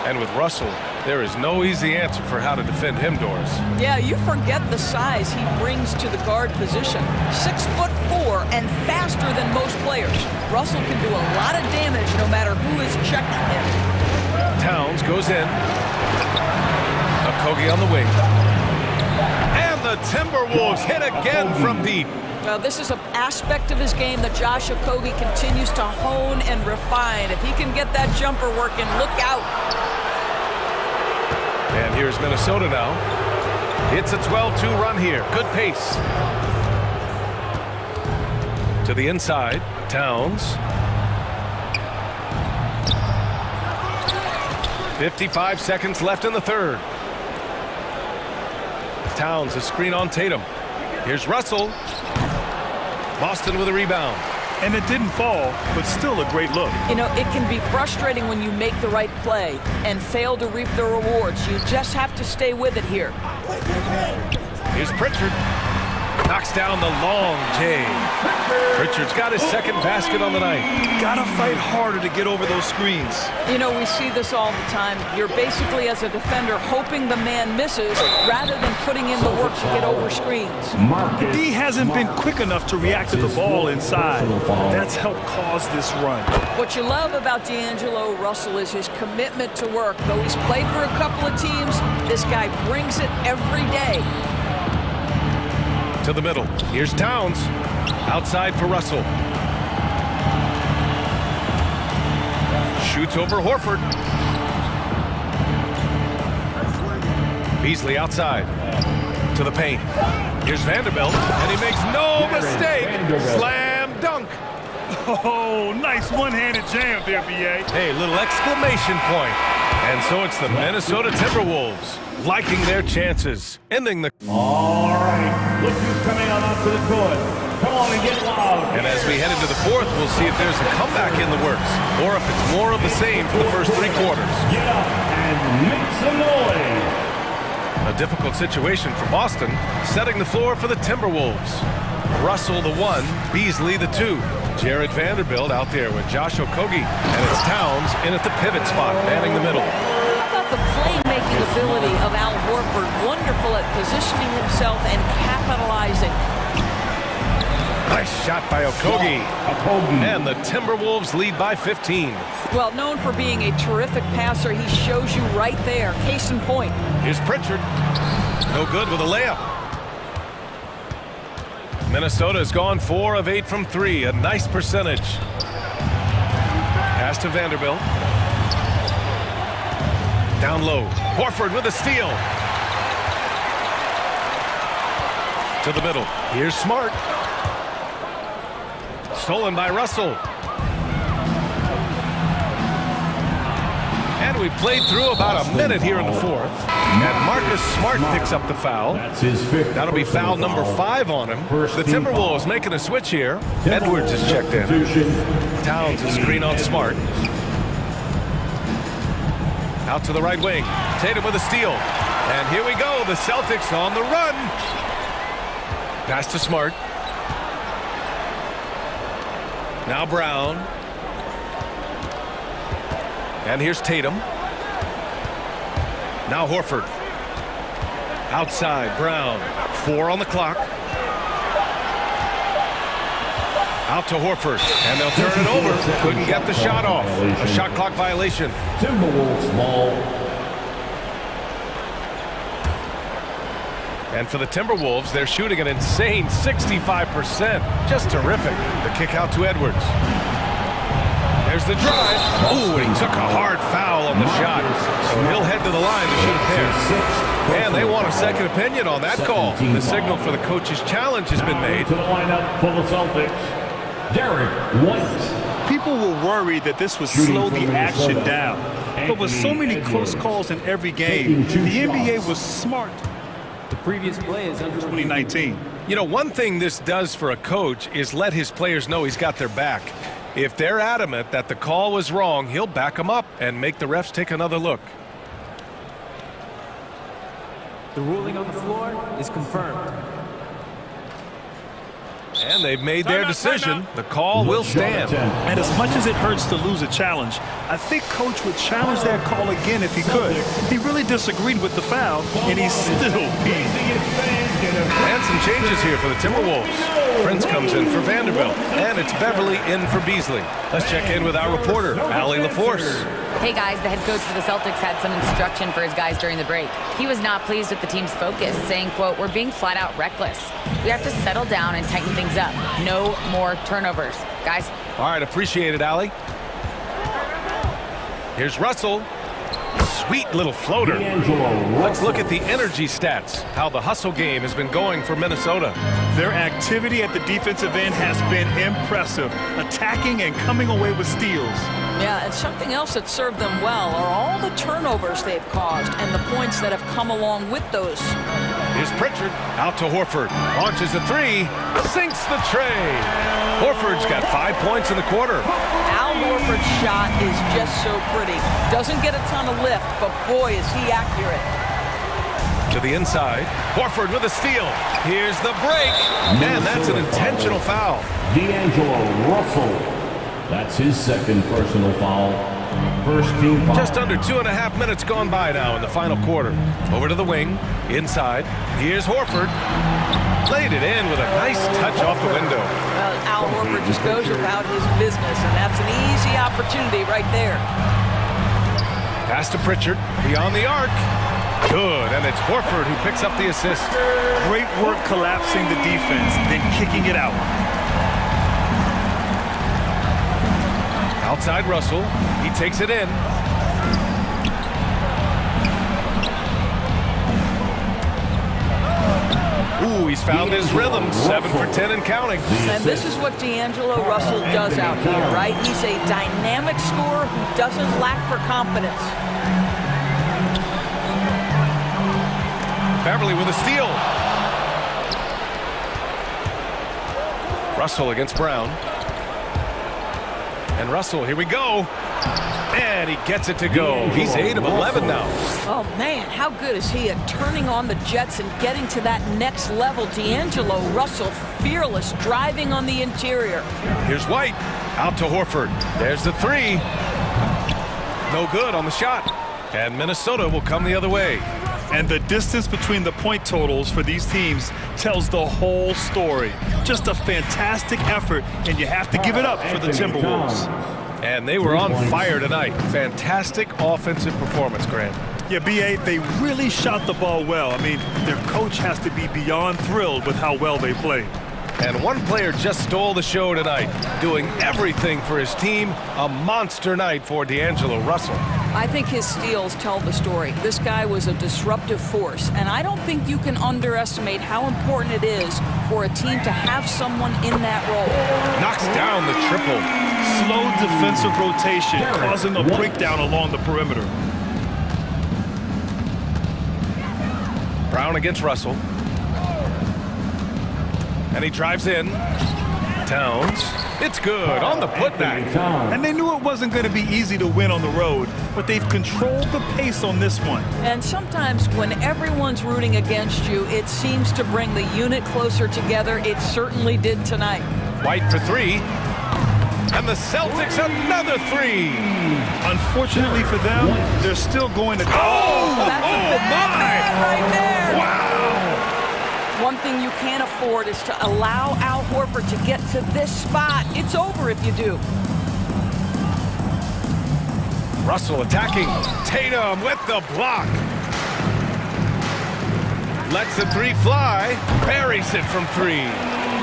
And with Russell, there is no easy answer for how to defend him, Doris. Yeah, you forget the size he brings to the guard position. 6'4" and faster than most players. Russell can do a lot of damage no matter who is checking him. Towns goes in. Okogie on the wing. And the Timberwolves hit again from deep. Well, this is an aspect of his game that Josh Okogie continues to hone and refine. If he can get that jumper working, look out. And here's Minnesota now. It's a 12-2 run here. Good pace. To the inside, Towns. 55 seconds left in the third. Towns, a screen on Tatum. Here's Russell. Boston with a rebound. And it didn't fall, but still a great look. You know, it can be frustrating when you make the right play and fail to reap the rewards. You just have to stay with it here. Here's Pritchard. Knocks down the long J. Pritchard's got his second basket on the night. Gotta fight harder to get over those screens. You know, we see this all the time. You're basically, as a defender, hoping the man misses rather than putting in the work to get over screens. D hasn't been quick enough to react to the ball inside. That's helped cause this run. What you love about D'Angelo Russell is his commitment to work. Though he's played for a couple of teams, this guy brings it every day. To the middle. Here's Towns. Outside for Russell. Shoots over Horford. Beasley outside. To the paint. Here's Vanderbilt. And he makes no mistake. Slam dunk. Oh, nice one-handed jam there, B.A. Hey, little exclamation point. And so it's the Minnesota Timberwolves liking their chances, ending the... All right, look who's coming on up to the court. Come on and get loud. And as we head into the fourth, we'll see if there's a comeback in the works, or if it's more of the same for the first 3 quarters. Get up and make some noise. A difficult situation for Boston, setting the floor for the Timberwolves. Russell the 1, Beasley the 2. Jared Vanderbilt out there with Josh Okogie, and it's Towns in at the pivot spot, manning the middle. How about the playmaking ability of Al Horford? Wonderful at positioning himself and capitalizing. Nice shot by Okogie. And the Timberwolves lead by 15. Well, known for being a terrific passer, he shows you right there. Case in point. Here's Pritchard. No good with a layup. Minnesota has gone 4 of 8 from 3, a nice percentage. Pass to Vanderbilt. Down low. Horford with a steal. To the middle. Here's Smart. Stolen by Russell. And we played through about a minute here in the fourth. And Marcus Smart picks up the foul. That's his 5th. That'll be foul number 5 on him. The Timberwolves making a switch here. Edwards is checked in. Towns is screen on Smart. Out to the right wing. Tatum with a steal. And here we go. The Celtics on the run. Pass to Smart. Now Brown. And here's Tatum. Now Horford. Outside, Brown. 4 on the clock. Out to Horford. And they'll turn it over. Couldn't get the shot off. A shot clock violation. Timberwolves ball. And for the Timberwolves, they're shooting an insane 65%. Just terrific. The kick out to Edwards. There's the drive. Ooh, he took a hard foul on the shot. So he'll head to the line to shoot a pair. And they want a second opinion on that call. The signal for the coach's challenge has been made. To the lineup for the Celtics, Derek White. People were worried that this would slow the action down. But with so many close calls in every game, the NBA was smart. The previous play is under 2019. You know, one thing this does for a coach is let his players know he's got their back. If they're adamant that the call was wrong, he'll back them up and make the refs take another look. The ruling on the floor is confirmed. And they've made their decision. The call will stand. And as much as it hurts to lose a challenge, I think Coach would challenge that call again if he could. He really disagreed with the foul, and he's still peeved. And some changes here for the Timberwolves. Prince comes in for Vanderbilt, and it's Beverly in for Beasley. Let's check in with our reporter, Allie LaForce. Hey guys, the head coach for the Celtics had some instruction for his guys during the break. He was not pleased with the team's focus, saying, quote, "We're being flat out reckless. We have to settle down and tighten things up. No more turnovers." Guys. All right, appreciate it, Allie. Here's Russell. Sweet little floater. Let's look at the energy stats, how the hustle game has been going for Minnesota. Their activity at the defensive end has been impressive, attacking and coming away with steals. Yeah, and something else that served them well are all the turnovers they've caused and the points that have come along with those. Here's Pritchard. Out to Horford. Launches a 3. Sinks the tray. Horford's got 5 points in the quarter. Al Horford's shot is just so pretty. Doesn't get a ton of lift, but boy, is he accurate. To the inside. Horford with a steal. Here's the break. And that's an intentional foul. D'Angelo Russell. That's his 2nd personal foul. First team foul. Just under 2.5 minutes gone by now in the final quarter. Over to the wing. Inside. Here's Horford. Played it in with a nice touch off the window. Well, Al Horford just goes about his business, and that's an easy opportunity right there. Pass to Pritchard. Beyond the arc. Good, and it's Horford who picks up the assist. Great work collapsing the defense, then kicking it out. Outside Russell. He takes it in. Ooh, he's found his rhythm. 7 for 10 and counting. And this is what D'Angelo Russell does out here, right? He's a dynamic scorer who doesn't lack for confidence. Beverly with a steal. Russell against Brown. And Russell, here we go. And he gets it to go. He's 8 of 11 now. Oh, man, how good is he at turning on the Jets and getting to that next level? D'Angelo Russell, fearless, driving on the interior. Here's White. Out to Horford. There's the 3. No good on the shot. And Minnesota will come the other way. And the distance between the point totals for these teams tells the whole story. Just a fantastic effort, and you have to give it up for the Timberwolves. And they were on fire tonight. Fantastic offensive performance, Grant. Yeah, B.A., they really shot the ball well. I mean, their coach has to be beyond thrilled with how well they played. And one player just stole the show tonight, doing everything for his team. A monster night for D'Angelo Russell. I think his steals tell the story. This guy was a disruptive force, and I don't think you can underestimate how important it is for a team to have someone in that role. Knocks down the triple. Slow defensive rotation, causing a breakdown along the perimeter. Brown against Russell. And he drives in. Towns. It's good on the putback. And they knew it wasn't going to be easy to win on the road, but they've controlled the pace on this one. And sometimes when everyone's rooting against you, it seems to bring the unit closer together. It certainly did tonight. White for 3. And the Celtics another 3. Unfortunately for them, they're still going to go. That's a bad man right there. Wow. One thing you can't afford is to allow Al Horford to get to this spot. It's over if you do. Russell attacking. Tatum with the block. Lets the 3 fly. Buries it from 3.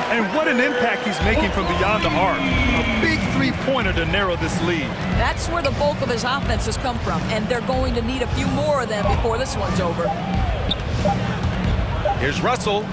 And what an impact he's making from beyond the arc. A big three-pointer to narrow this lead. That's where the bulk of his offense has come from, and they're going to need a few more of them before this one's over. Here's Russell.